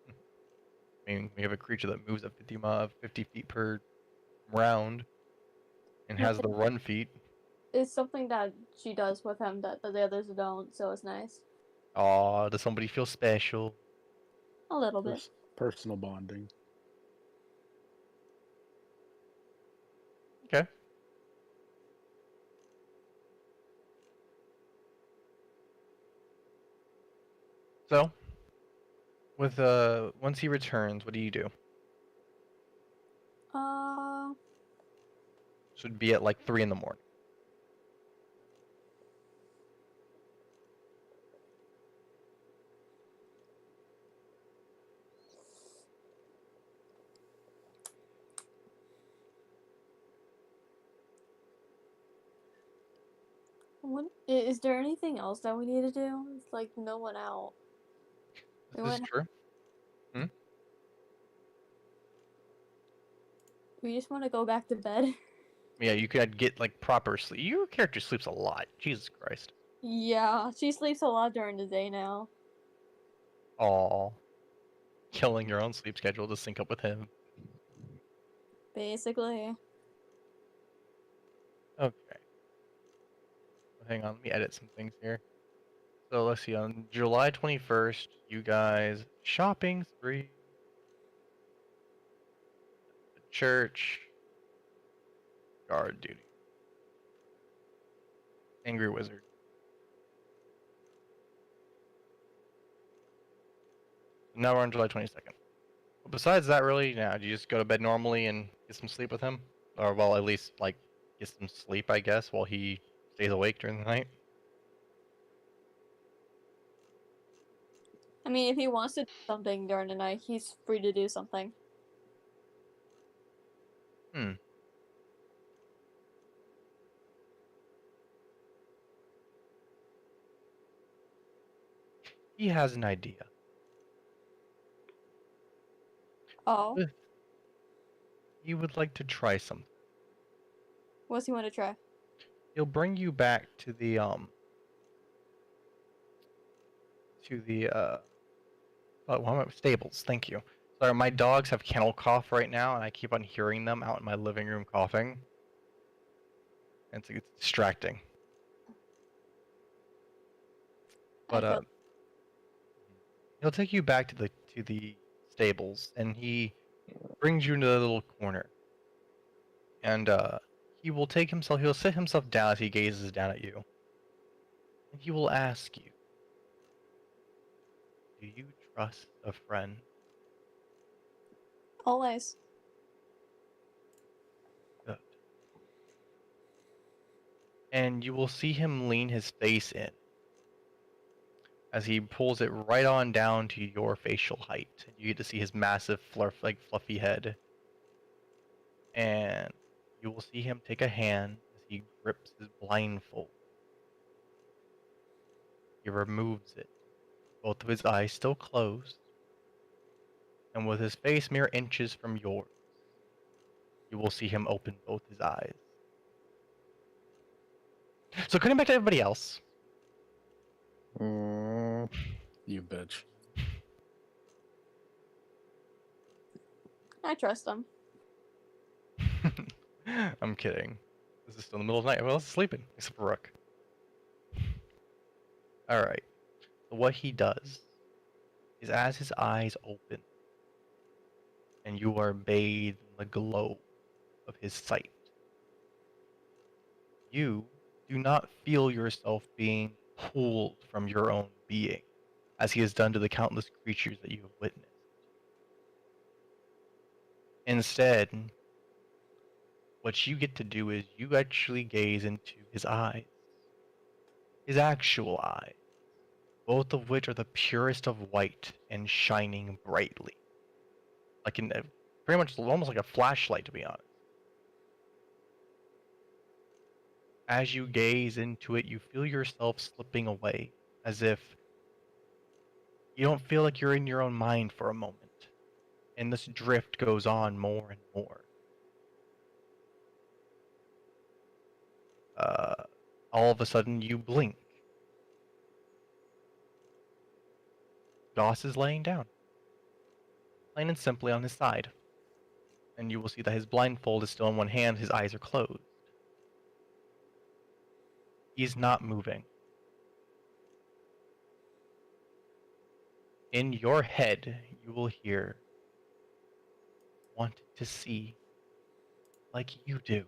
I mean, we have a creature that moves at 50 feet per round and has the run feet. It's something that she does with him that the others don't, so it's nice. Aw, does somebody feel special? A little bit. Personal bonding. Okay. So, with once he returns, what do you do? Should be at like 3 in the morning. What is there anything else that we need to do? It's like no one out. We This is went. true. We just want to go back to bed. Yeah, you could get like proper sleep. Your character sleeps a lot. Jesus Christ. Yeah, she sleeps a lot during the day now. Aw. Killing your own sleep schedule to sync up with him. Basically. Okay. Hang on, let me edit some things here. So let's see, on July 21st, you guys shopping 3. Church. Guard duty. Angry Wizard. Now we're on July 22nd. But besides that, really, now do you just go to bed normally and get some sleep with him? Or, well, at least, like, get some sleep, I guess, while he stays awake during the night? I mean, if he wants to do something during the night, he's free to do something. He has an idea. Oh, He would like to try something. What's he want to try? He'll bring you back to the stables. Thank you. Sorry, my dogs have kennel cough right now, and I keep on hearing them out in my living room coughing. And it's distracting. But I feel he'll take you back to the stables, and he brings you into the little corner. And he'll sit himself down as he gazes down at you. And he will ask you, do you trust a friend? always. Good. And you will see him lean his face in as he pulls it right on down to your facial height. And you get to see his massive, fluffy head. And you will see him take a hand as he grips his blindfold. He removes it, both of his eyes still closed, and with his face mere inches from yours, you will see him open both his eyes. So cutting back to everybody else. Mm, You bitch. I trust him. I'm kidding. This is still in the middle of the night. Everyone else is sleeping, except for Rook. Alright. So what he does is as his eyes open, and you are bathed in the glow of his sight, you do not feel yourself being pulled from your own being, as he has done to the countless creatures that you have witnessed. Instead, what you get to do is you actually gaze into his eyes. His actual eyes, both of which are the purest of white and shining brightly. Like pretty much almost like a flashlight, to be honest. As you gaze into it, you feel yourself slipping away, as if you don't feel like you're in your own mind for a moment. And this drift goes on more and more. All of a sudden, you blink. Goss is laying down, plain and simply on his side. And you will see that his blindfold is still in one hand, his eyes are closed. He's not moving. In your head, you will hear, wanted to see like you do.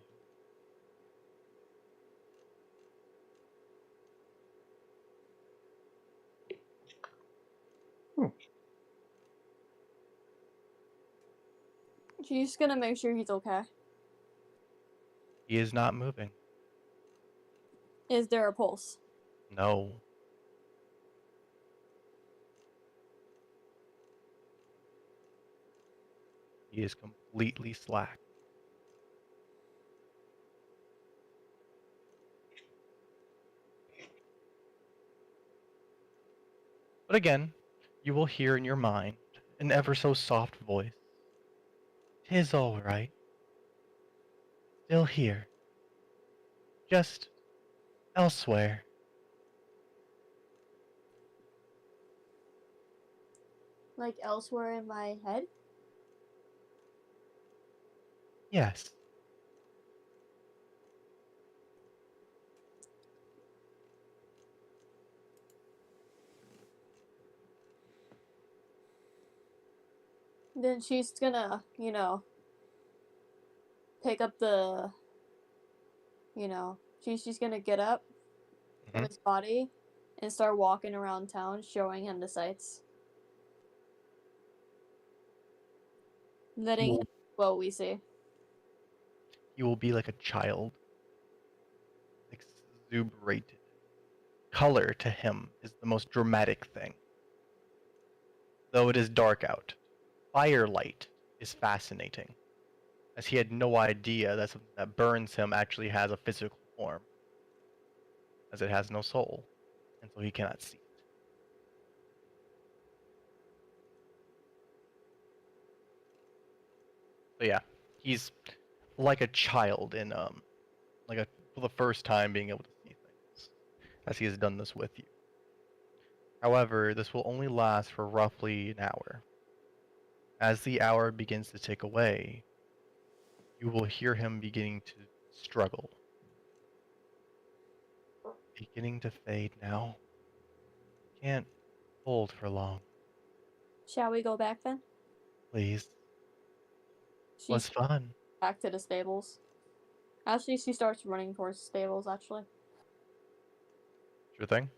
She's gonna make sure he's okay. He is not moving. Is there a pulse? No. He is completely slack. But again, you will hear in your mind an ever so soft voice. "'Tis all right. Still here. Just elsewhere." Like elsewhere in my head? Yes. Then she's gonna, pick up the, she's gonna get up from Mhm. his body and start walking around town showing him the sights. Letting him know what we see. You will be like a child. Exuberated. Color to him is the most dramatic thing. Though it is dark out, firelight is fascinating, as he had no idea that something that burns him actually has a physical form, as it has no soul, and so he cannot see it. So yeah, he's like a child in for the first time being able to see things, as he has done this with you. However, this will only last for roughly an hour. As the hour begins to tick away, you will hear him beginning to struggle. Beginning to fade now. Can't hold for long. Shall we go back then? Please. She's Was fun. back to the stables. Actually, she starts running towards the stables, actually. Sure thing.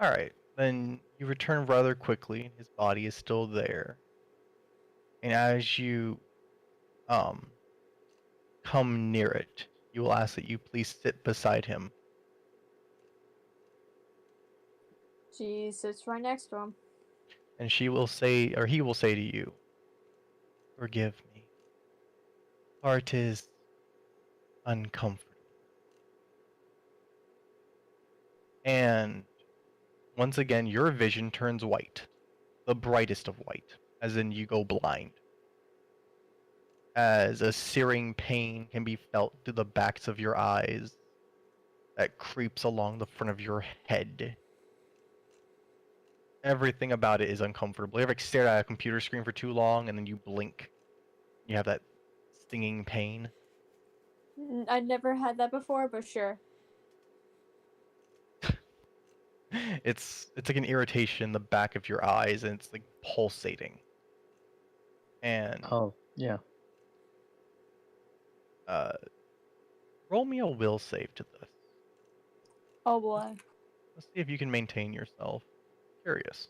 Alright, then you return rather quickly. His body is still there. And as you come near it, you will ask that you please sit beside him. She sits right next to him. And she will say, or he will say to you, forgive me. Heart is uncomfortable. And once again, your vision turns white. The brightest of white, as in you go blind. As a searing pain can be felt through the backs of your eyes that creeps along the front of your head. Everything about it is uncomfortable. You ever stared at a computer screen for too long and then you blink? You have that stinging pain. I'd never had that before, but sure. It's like an irritation in the back of your eyes, and it's like pulsating. And Oh, yeah. roll me a will save to this. Oh boy. Let's see if you can maintain yourself. Curious.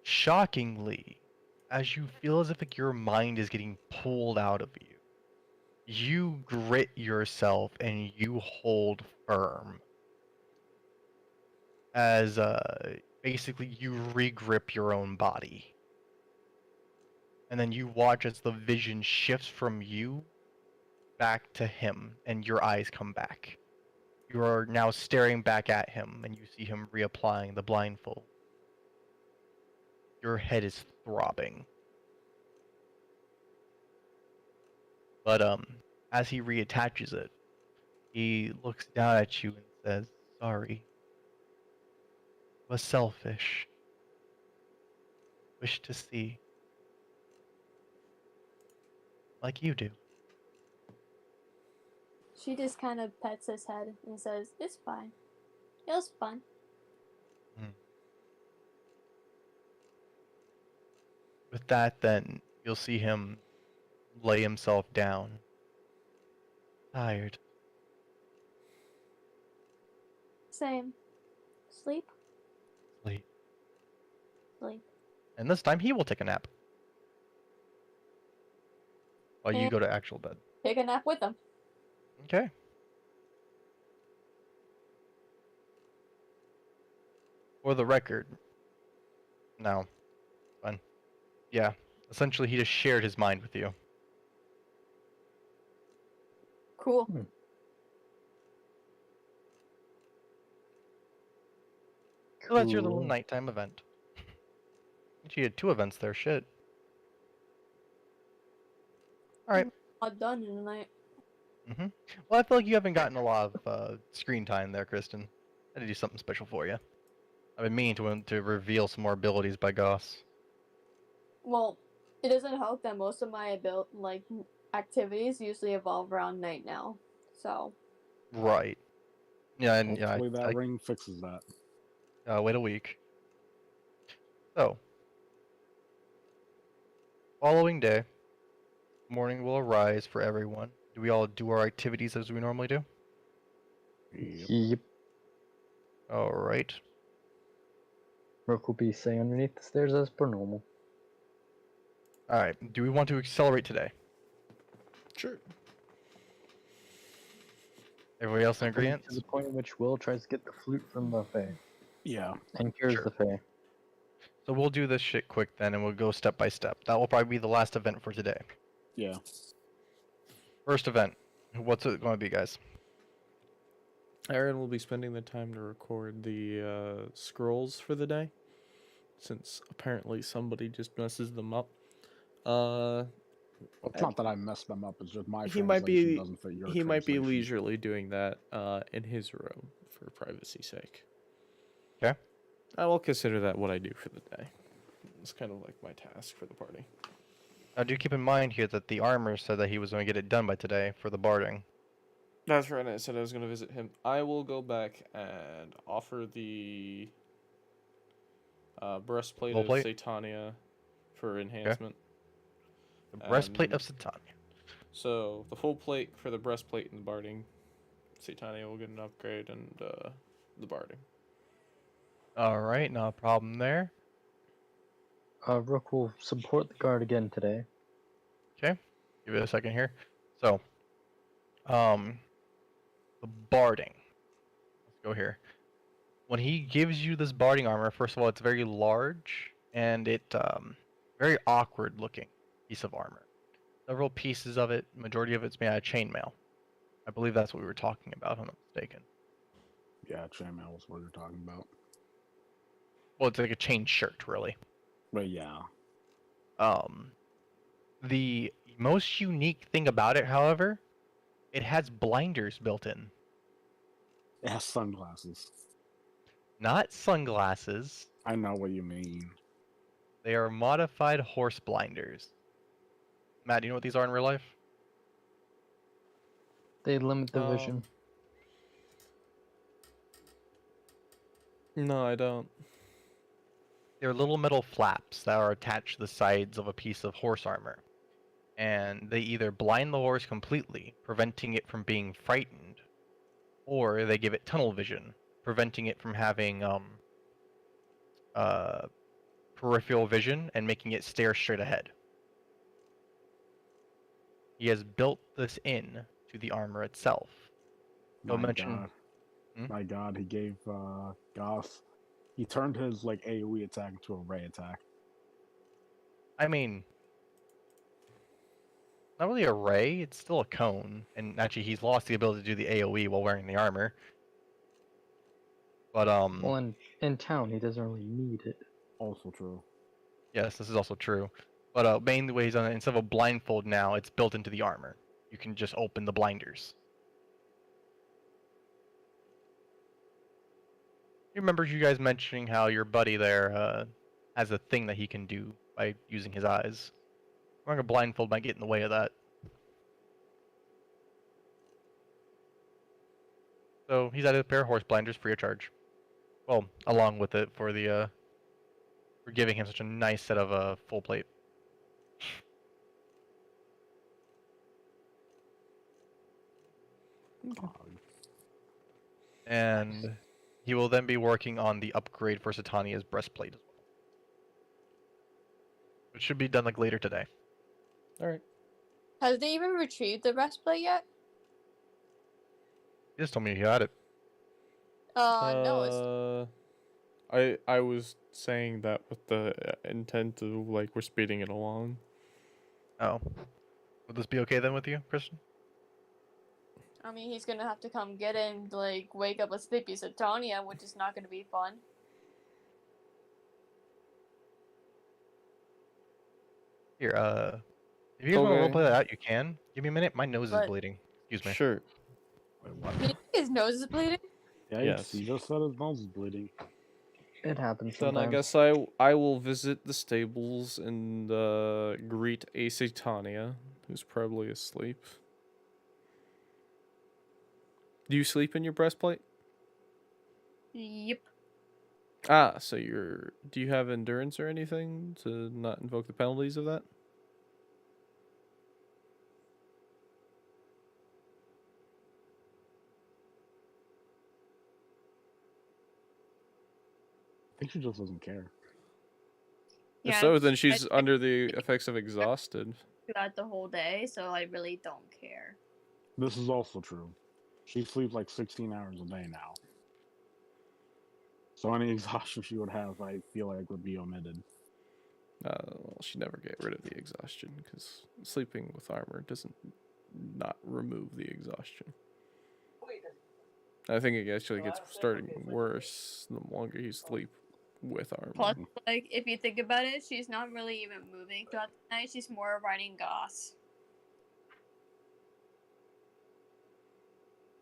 Shockingly, as you feel as if like your mind is getting pulled out of you, you grit yourself and you hold firm. As basically you regrip your own body. And then you watch as the vision shifts from you back to him, and your eyes come back. You are now staring back at him, and you see him reapplying the blindfold. Your head is throbbing. But as he reattaches it, he looks down at you and says, sorry. Was selfish. Wish to see. Like you do. She just kind of pets his head and says, it's fine. It was fun. With that, then, you'll see him lay himself down. Tired. Same. Sleep? Sleep. Sleep. And this time he will take a nap. While you And go to actual bed. take a nap with him. Okay. For the record. No. Fine. Yeah. Essentially, he just shared his mind with you. Cool. So that's your little Cool. nighttime event. You had 2 events there, shit. Alright. All done in the night. Well, I feel like you haven't gotten a lot of screen time there, Kristen. I had to do something special for you. I've been meaning to reveal some more abilities by Goss. Well, it doesn't help that most of my activities usually evolve around night now. So. Right. Yeah, and yeah, Hopefully that ring fixes that. wait a week. So, following day, morning will arise for everyone. Do we all do our activities as we normally do? Yep. Alright. Rook will be staying underneath the stairs as per normal. Alright, do we want to accelerate today? Sure. Everybody else in agreement? To the point in which Will tries to get the flute from the Fae. Yeah. And cures Sure. the Fae. So we'll do this shit quick then, and we'll go step by step. That will probably be the last event for today. Yeah. First event. What's it going to be, guys? Aeren will be spending the time to record the scrolls for the day. since apparently somebody just messes them up. It's not that I messed them up. It's just my He might translation be doesn't fit your he might be translation. leisurely doing that in his room for privacy's sake. Okay. I will consider that what I do for the day. It's kind of like my task for the party. Now, do keep in mind here that the armor said that he was going to get it done by today for the barding. That's right. I said I was going to visit him. I will go back and offer the breastplate Full of plate? Satania for enhancement. The breastplate of Satania. So the full plate for the breastplate and the barding. Satania will get an upgrade, and the barding. All right, no problem there. Rook will support the guard again today. Okay, give it a second here. So, the barding. Let's go here. When he gives you this barding armor, first of all, it's very large and it very awkward looking piece of armor. Several pieces of it, majority of it's made out of chainmail. I believe that's what we were talking about, if I'm not mistaken. Yeah, chainmail was what you're talking about. Well, it's like a chain shirt, really. But yeah. The most unique thing about it, however, it has blinders built in. It has sunglasses. Not sunglasses. I know what you mean. They are modified horse blinders. Matt, do you know what these are in real life? They limit the vision. No, I don't. They're little metal flaps that are attached to the sides of a piece of horse armor. And they either blind the horse completely, preventing it from being frightened, or they give it tunnel vision, preventing it from having peripheral vision and making it stare straight ahead. He has built this in to the armor itself. He'll mention. My God, he gave Goth. He turned his like AoE attack into a ray attack. I mean, not really a ray, it's still a cone. And actually, he's lost the ability to do the AoE while wearing the armor. But, Well, in town, he doesn't really need it. Also true. yes, this is also true. But mainly the way he's done it, instead of a blindfold now, it's built into the armor. You can just open the blinders. You remember you guys mentioning how your buddy there has a thing that he can do by using his eyes. Wearing a blindfold might get in the way of that. So he's added a pair of horse blinders free of charge. Well, along with it for the for giving him such a nice set of full plate. And he will then be working on the upgrade for Satania's breastplate as well. It should be done like later today. All right. Has they even retrieved the breastplate yet? He just told me he had it. No, it's I was saying that with the intent of like we're speeding it along. Oh. Would this be okay then with you, Christian? I mean, he's gonna have to come get it and like wake up a sleepy Satania, which is not gonna be fun. Here, if you guys want to roleplay that out, you can. Give me a minute. My nose is But- bleeding. Excuse me. Sure. Wait, what? You think his nose is bleeding? Yeah, Yes. he just said his nose is bleeding. It happens Then sometimes. I guess I will visit the stables and greet a Satania, who's probably asleep. Do you sleep in your breastplate? Yep. Ah, so do you have endurance or anything to not invoke the penalties of that? I think she just doesn't care. If so, then she's under the effects of exhausted. Throughout the whole day, so I really don't care. This is also true. She sleeps like 16 hours a day now. So any exhaustion she would have, I feel like, would be omitted. Well, she never get rid of the exhaustion because sleeping with armor doesn't not remove the exhaustion. I think it actually gets starting worse the longer you sleep with armor. Plus, like, if you think about it, she's not really even moving throughout the night. She's more riding Goss.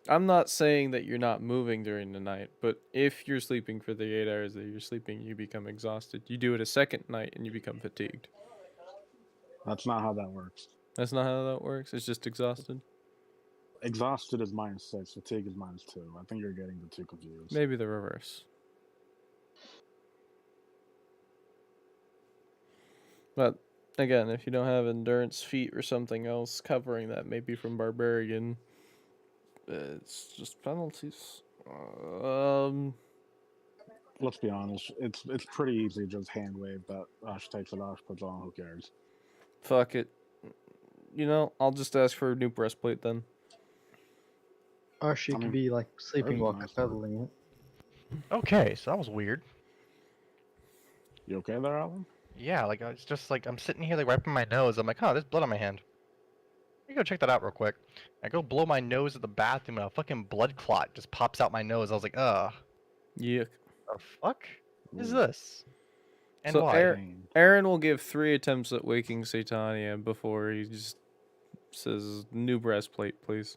I'm not saying that you're not moving during the night, but if you're sleeping for the 8 hours that you're sleeping, you become exhausted. You do it a second night and you become fatigued. That's not how that works. That's not how that works. It's just exhausted. Exhausted is -6. Fatigue is -2. I think you're getting the two confused. Maybe the reverse. But again, if you don't have endurance feat or something else covering that, maybe from barbarian, it's just penalties. Let's be honest. It's pretty easy. Just hand wave that Ash takes it off, puts on. Who cares? Fuck it. You know, I'll just ask for a new breastplate then. Or she I could mean, be like sleeping while nice, pedaling it. Okay, so that was weird. You okay there, Alan? Yeah, like it's just like I'm sitting here like wiping my nose. I'm like, oh, there's blood on my hand. Let me go check that out real quick. I go blow my nose at the bathroom and a fucking blood clot just pops out my nose. I was like, Yuck. the fuck is Ooh, this? And So why? pain. Aeren will give 3 attempts at waking Satania before he just says, new breastplate, please.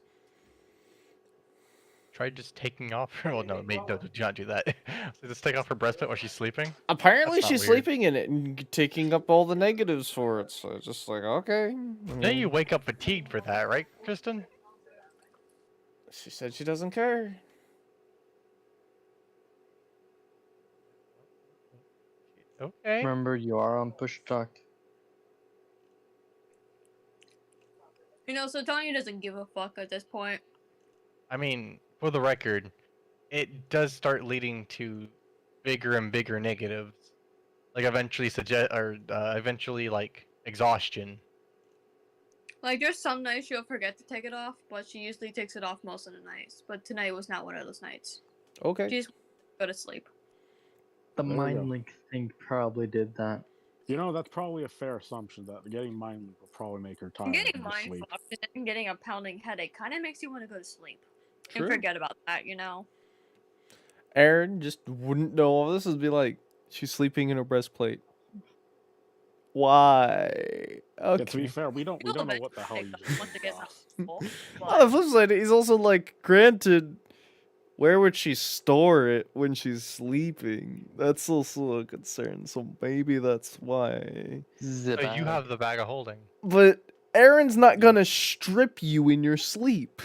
Try just taking off her. Well, no, do not do that. So just take off her breastplate while she's sleeping. Apparently That's not she's weird. sleeping in it and taking up all the negatives for it, so it's just like, okay. Now you wake up fatigued for that, right, Kristen? She said she doesn't care. Okay. Remember, you are on push talk. You know, Satania doesn't give a fuck at this point. I mean, for the record, it does start leading to bigger and bigger negatives, like eventually like exhaustion. Like, there's some nights she'll forget to take it off, but she usually takes it off most of the nights. But tonight was not one of those nights. Okay. She just go to sleep. The There we mind go. link thing probably did that. You know, that's probably a fair assumption that getting mind link will probably make her tired Getting and just mind sleep. fucked and then getting a pounding headache kind of makes you want to go to sleep. True. And forget about that, you know? Aeren just wouldn't know all this. Would be like, she's sleeping in her breastplate. Why? Yeah, to be Okay. fair, we don't You'll know what the hell eventually you take them once just it gets lost. full, On the but flip side, he's also like, granted, where would she store it when she's sleeping? That's also a concern. So maybe that's why. So you have the bag of holding. But Aaron's not gonna strip you in your sleep.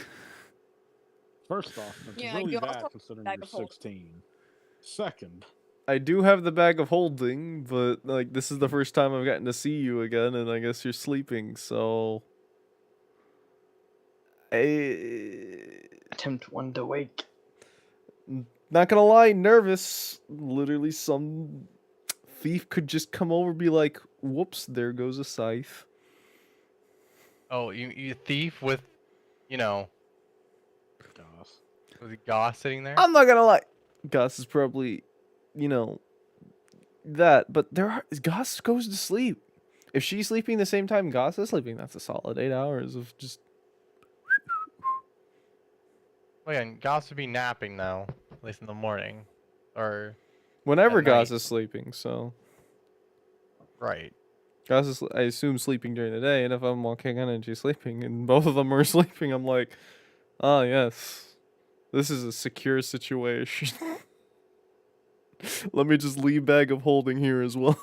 First off, it's Yeah, really you also bad have considering bag you're of holding. 16. Second, I do have the bag of holding, but like this is the first time I've gotten to see you again, and I guess you're sleeping, so Attempt 1 to wake. not gonna lie, nervous. Literally, some thief could just come over and be like, whoops, there goes a scythe. Oh, you thief with, you know, gosh. with Goss sitting there. I'm not gonna lie. Goss is probably, you know, that, but Goss goes to sleep. If she's sleeping the same time Goss is sleeping, that's a solid 8 hours of just. Well, yeah, and Goss would be napping now, at least in the morning, or Whenever at Goss night. is sleeping, so. Right. Goss is, I assume, sleeping during the day, and if I'm walking in and she's sleeping, and both of them are sleeping, I'm like, ah, yes. This is a secure situation. Let me just leave bag of holding here as well.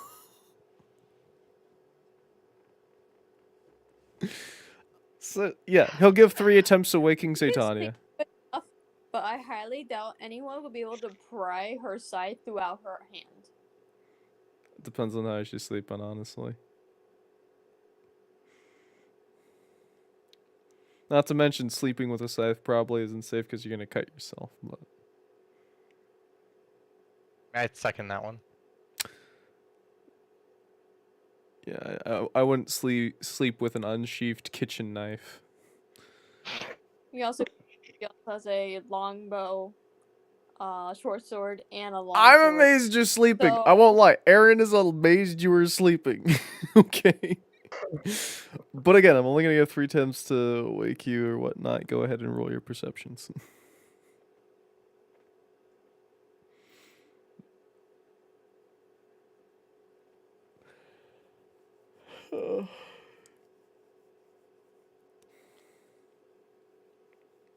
So, yeah, he'll give 3 attempts to waking Satania. But I highly doubt anyone will be able to pry her scythe throughout her hand. Depends on how she's sleeping, honestly. Not to mention, sleeping with a scythe probably isn't safe because you're going to cut yourself. But I'd second that one. yeah, I wouldn't sleep with an unsheathed kitchen knife. He also has a longbow, short sword, and a long I'm sword. amazed you're sleeping. I won't So- lie. Aeren is amazed you were sleeping. Okay. But again, I'm only going to give 3 attempts to wake you or whatnot. Go ahead and roll your perceptions.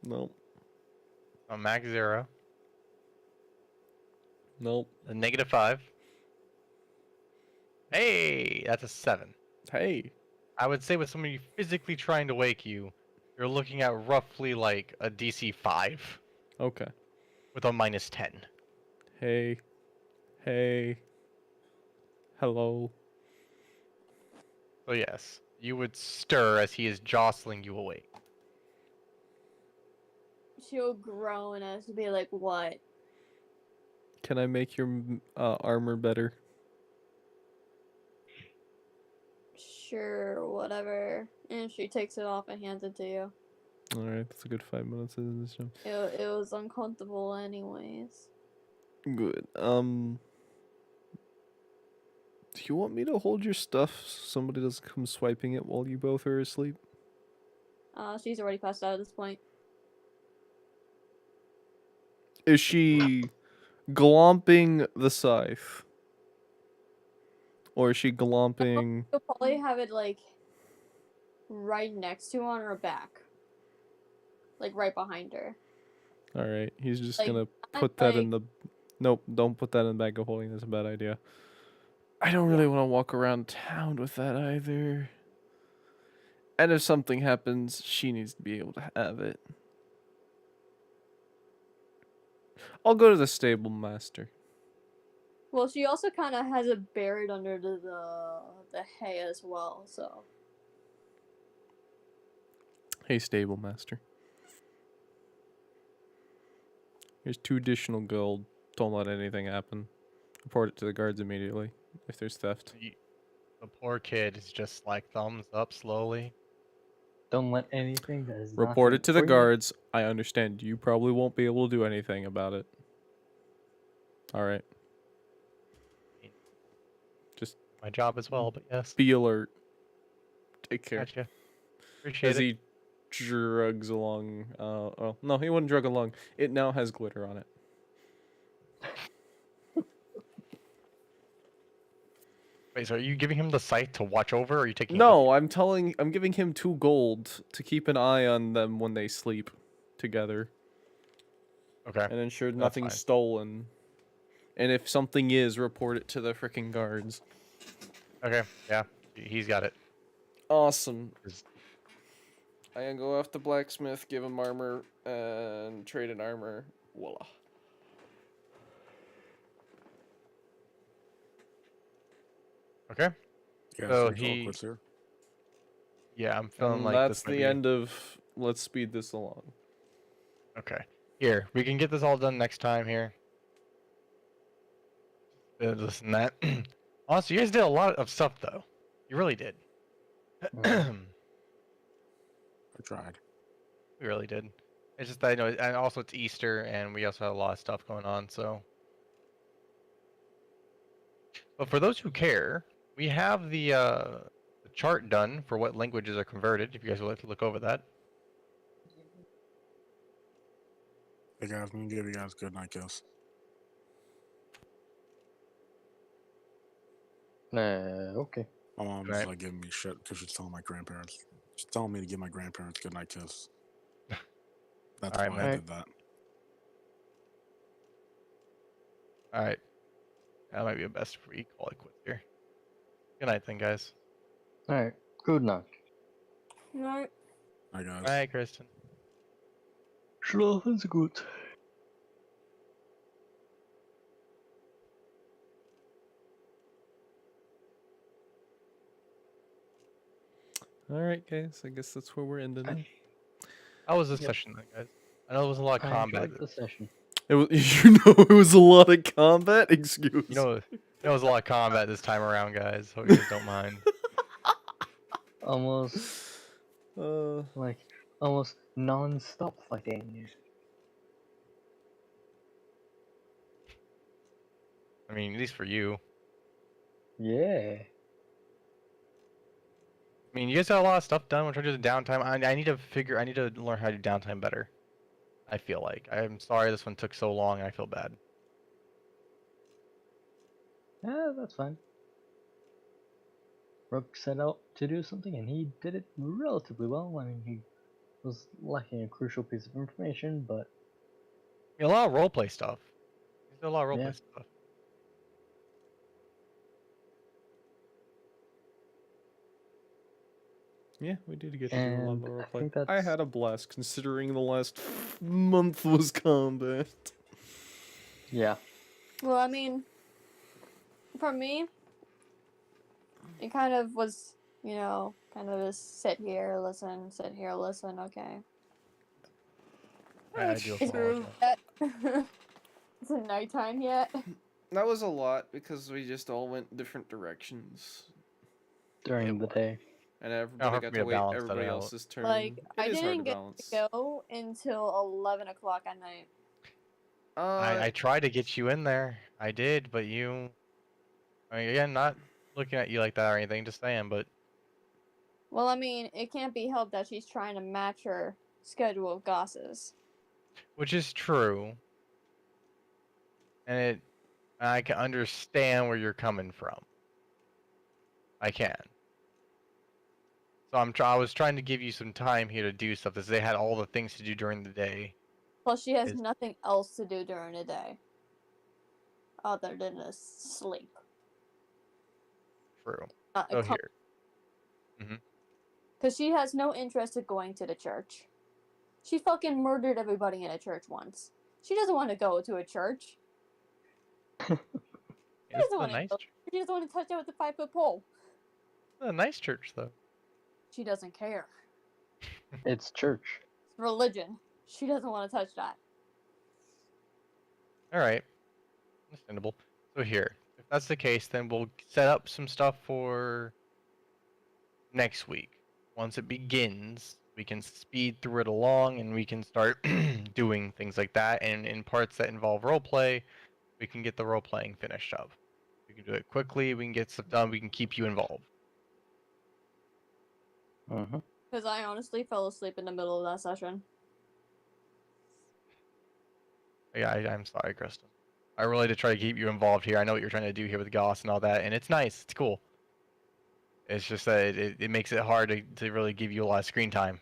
Nope. A max 0. Nope. A -5. Hey, that's a 7. Hey. I would say with somebody physically trying to wake you, you're looking at roughly like a DC 5 Okay. with a -10. Hey. Hey. Hello. So yes, you would stir as he is jostling you awake. She'll groan as to be like, what? Can I make your armor better? Sure, whatever. And she takes it off and hands it to you. Alright, that's a good 5 minutes into this show. It was uncomfortable anyways. Good. Do you want me to hold your stuff so somebody doesn't come swiping it while you both are asleep? She's already passed out at this point. Is she glomping the scythe? Or is she glomping... You'll probably have it like right next to her on her back. Like right behind her. Alright, he's just Like, gonna not put that like- in the... Nope, don't put that in the bag of holding. That's a bad idea. I don't really want to walk around town with that either. And if something happens, she needs to be able to have it. I'll go to the stable master. Well, she also kind of has it buried under the hay as well, so. Hey, stable master. Here's 2 additional gold. Don't let anything happen. Report it to the guards immediately if there's theft. The poor kid is just like thumbs up slowly. Don't let anything that is Report not it to the important- guards. I understand you probably won't be able to do anything about it. Alright. Just My job as well, but yes. be alert. Take care. Gotcha. Appreciate As it. he drugs along. Oh, no, he wouldn't drug along. It now has glitter on it. Wait, so are you giving him the scythe to watch over, or are you taking it with No, I'm giving him 2 gold to keep an eye on them when they sleep together you? Okay. and ensure That's nothing's fine. stolen. And if something is, report it to the freaking guards. Okay. Yeah. He's got it. Awesome. Is- I can go off the blacksmith, give him armor, and trade an armor. Voila. Okay. Yeah, So it's all he- quits here. Yeah, I'm feeling And like that's this might the be- end of. Let's speed this along. Okay. Here, we can get this all done next time here. Listen, that. Honestly, you guys did a lot of stuff, though. You really did. I tried. We really did. It's just that I know, and also it's Easter, and we also had a lot of stuff going on, so. But for those who care, we have the chart done for what languages are converted. If you guys would like to look over that. Hey guys, I'm gonna give you guys a good night kiss. Okay. My mom's Right. like giving me shit because she's telling my grandparents. She's telling me to give my grandparents a good night kiss. That's Alright, why man. I did that. All right. That might be the best if we call it quits here. Good night, then, guys. Alright. Good night. No. Hi guys. Bye, Kristen. Schlafen's gut. Alright, guys. I guess that's where we're ending it. How was this Yep. session, then, guys? I know there was a lot of I combat. enjoyed the session. It was, it was a lot of combat. Excuse. You know, there was a lot of combat this time around, guys. Hope you guys don't mind. Almost like almost non-stop fighting. I mean, at least for you. Yeah. I mean, you guys got a lot of stuff done. We're trying to do the downtime. I need to learn how to do downtime better. I feel like. I'm sorry this one took so long, and I feel bad. Yeah, that's fine. Rook set out to do something, and he did it relatively well. I mean, he was lacking a crucial piece of information, but A lot of roleplay stuff. There's a lot of roleplay Yeah. stuff. Yeah, we did get to do a lot and more I roleplay. think I that's had a blast considering the last month was combat. yeah. Well, I mean, for me, it kind of was, you know, kind of just sit here, listen, okay. I do Is apologize. it is it nighttime yet? That was a lot because we just all went different directions. During the day. And everybody hard got for me to to wait balance that everybody out. else's turn. Like, It I is hard didn't to get balance. to go until 11 o'clock at night. I tried to get you in there. I did, but you. I mean, again, not looking at you like that or anything, just saying, but Well, I mean, it can't be helped that she's trying to match her schedule of Goss's. which is true. And I can understand where you're coming from. I can. So I was trying to give you some time here to do stuff, as they had all the things to do during the day. Plus, she has Is- nothing else to do during the day other than to sleep. True. Not So here. Because she has no interest in going to the church. She fucking murdered everybody in a church once. She doesn't want to go to a church. This is doesn't a wanna nice, go. She doesn't want to touch it with a 5-foot pole. a nice church, though. She doesn't care. It's church. It's religion. She doesn't want to touch that. All right. Understandable. So here, if that's the case, then we'll set up some stuff for next week. Once it begins, we can speed through it along and we can start doing things like that. And in parts that involve roleplay, we can get the role playing finished up. We can do it quickly, we can get stuff done, we can keep you involved. Because I honestly fell asleep in the middle of that session. Yeah, I'm sorry, Kristen. I really did try to keep you involved here. I know what you're trying to do here with Goss and all that, and it's nice, it's cool. It's just that it makes it hard to really give you a lot of screen time.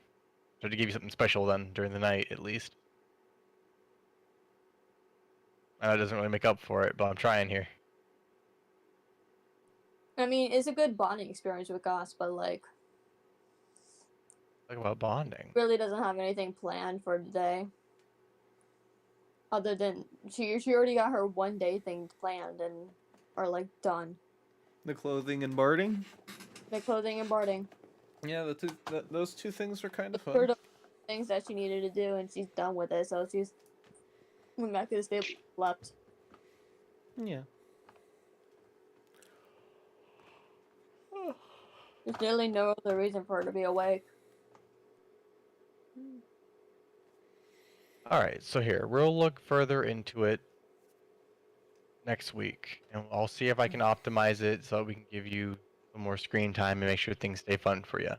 Try to give you something special then during the night, at least. I know it doesn't really make up for it, but I'm trying here. I mean, it's a good bonding experience with Goss, but like, Talk about bonding. really doesn't have anything planned for today. Other than she already got her one day thing planned and are like done. The clothing and barding? The clothing and barding. Yeah, those two things are kind of fun. Sort of things that she needed to do, and she's done with it. So she's went back to the stable, slept. Yeah. There's nearly no other reason for her to be awake. Alright, so here, we'll look further into it next week, and I'll see if I can optimize it so we can give you some more screen time and make sure things stay fun for you.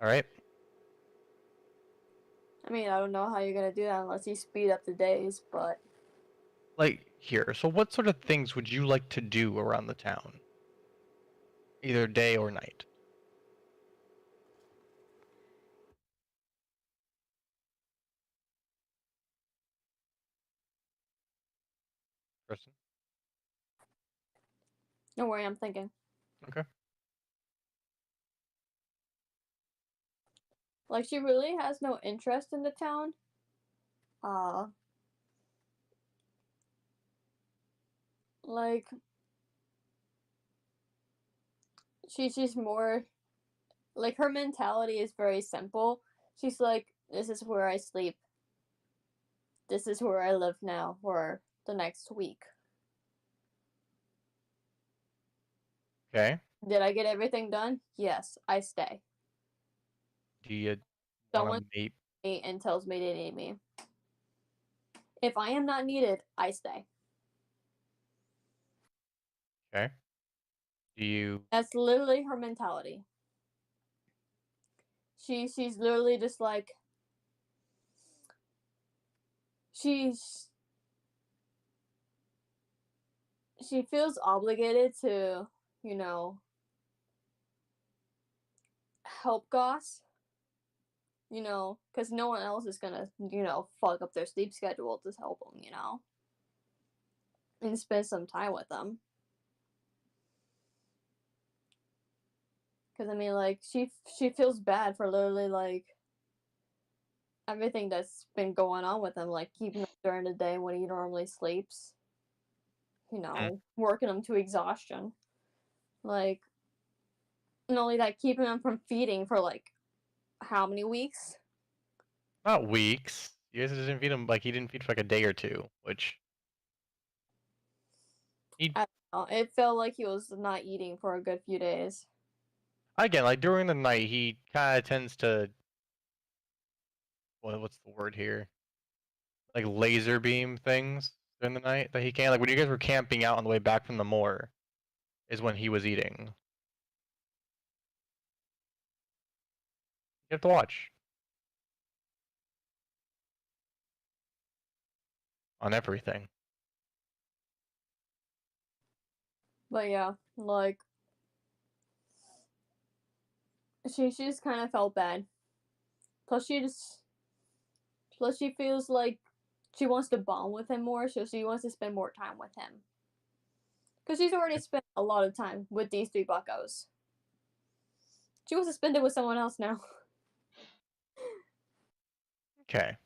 Alright? I mean, I don't know how you're gonna do that unless you speed up the days, but Like, here, so what sort of things would you like to do around the town? Either day or night? Kristen? don't worry, I'm thinking. Okay. Like, she really has no interest in the town. Like, she's more, like, her mentality is very simple. She's like, this is where I sleep. This is where I live now for the next week. Okay. Did I get everything done? Yes, I stay. Do you want Someone to meet? me and tells me they need me. If I am not needed, I stay. Okay. Do you... That's literally her mentality. She's literally just like, she feels obligated to, you know, help Goss. Because no one else is gonna, fuck up their sleep schedule to help them, and spend some time with them. Because I mean, like, she feels bad for literally like everything that's been going on with him, like keeping him during the day when he normally sleeps. Working him to exhaustion. Like, not only that, keeping him from feeding for like how many weeks? Not weeks. You guys didn't feed him, like, he didn't feed for like a day or two, which I don't know. It felt like he was not eating for a good few days. again, like during the night, he kind of tends to, what's the word here? Like laser beam things during the night that he can. Like when you guys were camping out on the way back from the moor, is when he was eating. You have to watch on everything. But yeah, like she just kind of felt bad. Plus she feels like she wants to bond with him more, so she wants to spend more time with him. Because she's already spent a lot of time with these 3 buckos. She wants to spend it with someone else now. Okay.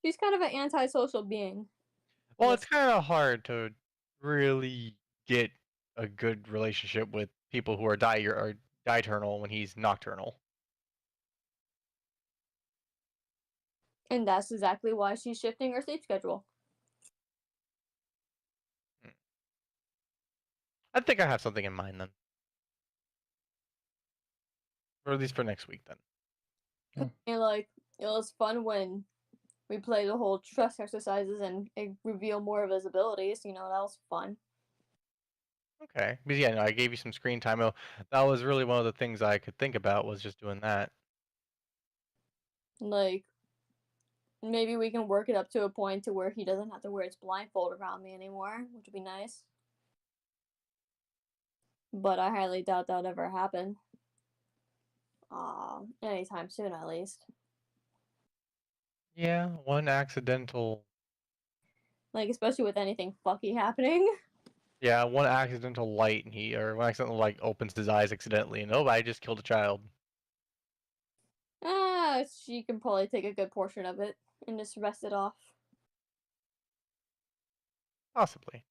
She's kind of an antisocial being. Well, it's kind of hard to really get a good relationship with people who are diurnal when he's nocturnal. And that's exactly why she's shifting her sleep schedule. I think I have something in mind then. Or at least for next week then. And like, it was fun when we played the whole trust exercises and it revealed more of his abilities. That was fun. Okay. Because yeah, no, I gave you some screen time. That was really one of the things I could think about was just doing that. Like, maybe we can work it up to a point to where he doesn't have to wear his blindfold around me anymore, which would be nice. But I highly doubt that'll ever happen. Anytime soon, at least. Yeah, one accidental. Like, especially with anything fucky happening. Yeah, one accidental light one accidental light opens his eyes accidentally, and I just killed a child. She can probably take a good portion of it and just rest it off. Possibly.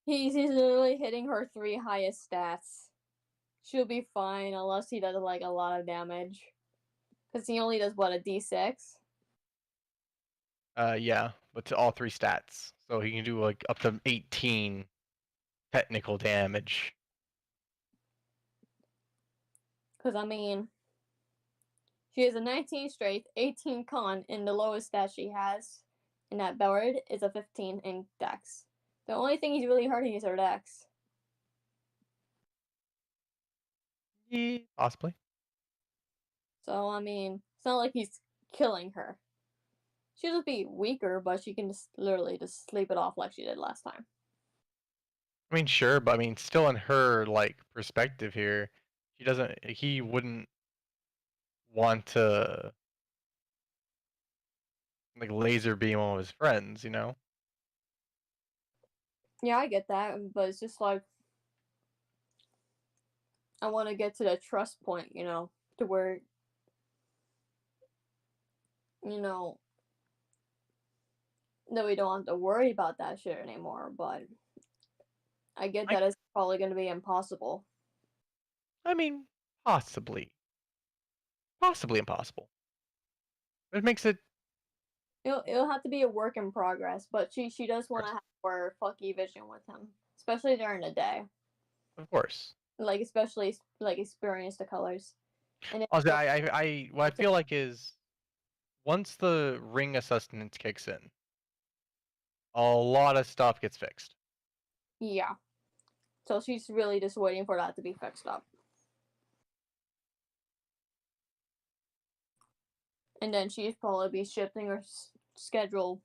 He's literally hitting her 3 highest stats. She'll be fine unless he does like a lot of damage. Because he only does what, a d6? Yeah, but to all 3 stats. So he can do like up to 18 technical damage. Because, I mean, she has a 19 strength, 18 con, and the lowest stat she has in that board is a 15 in dex. The only thing he's really hurting is her dex. Yeah, possibly. So, I mean, it's not like he's killing her. She'll just be weaker, but she can just literally just sleep it off like she did last time. I mean, sure, but I mean, still in her like perspective here, he wouldn't want to like laser beam all of his friends, Yeah, I get that, but it's just like I want to get to the trust point, to where, that we don't have to worry about that shit anymore, but I get that it's probably going to be impossible. I mean, possibly impossible. It makes it. It'll have to be a work in progress, but she does want to have more fucky vision with him, especially during the day. Of course. Like, especially like experience the colors. And Also, what I feel like is once the ring of sustenance kicks in, a lot of stuff gets fixed. Yeah. So she's really just waiting for that to be fixed up. And then she'd probably be shifting her schedule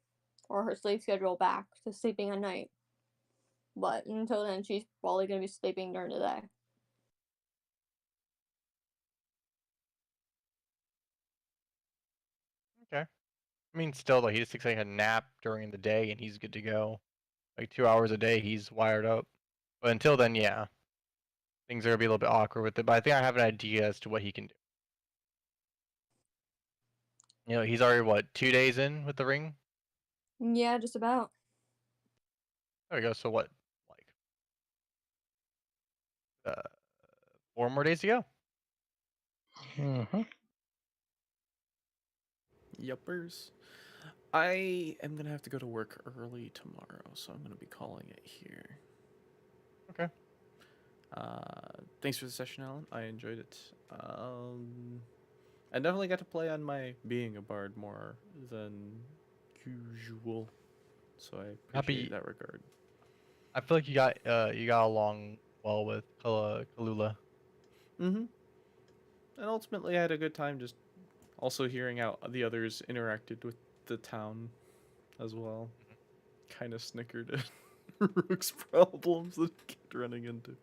or her sleep schedule back to sleeping at night. But until then, she's probably going to be sleeping during the day. Okay. I mean, still though, he just takes like a nap during the day and he's good to go. Like 2 hours a day, he's wired up. But until then, yeah, things are gonna be a little bit awkward with it. But I think I have an idea as to what he can do. You know, he's already what 2 days in with the ring. Yeah, just about. There we go. So what, like, uh, 4 more days to go. Mm-hmm. Yuppers. I am gonna have to go to work early tomorrow, so I'm gonna be calling it here. Okay. Thanks for the session, Alan. I enjoyed it. I definitely got to play on my being a bard more than usual, so I appreciate that regard. I feel like you got along well with Kalula. Mm-hmm. And ultimately, I had a good time just also hearing how the others interacted with the town as well. Kind of snickered at Rook's problems that he kept running into.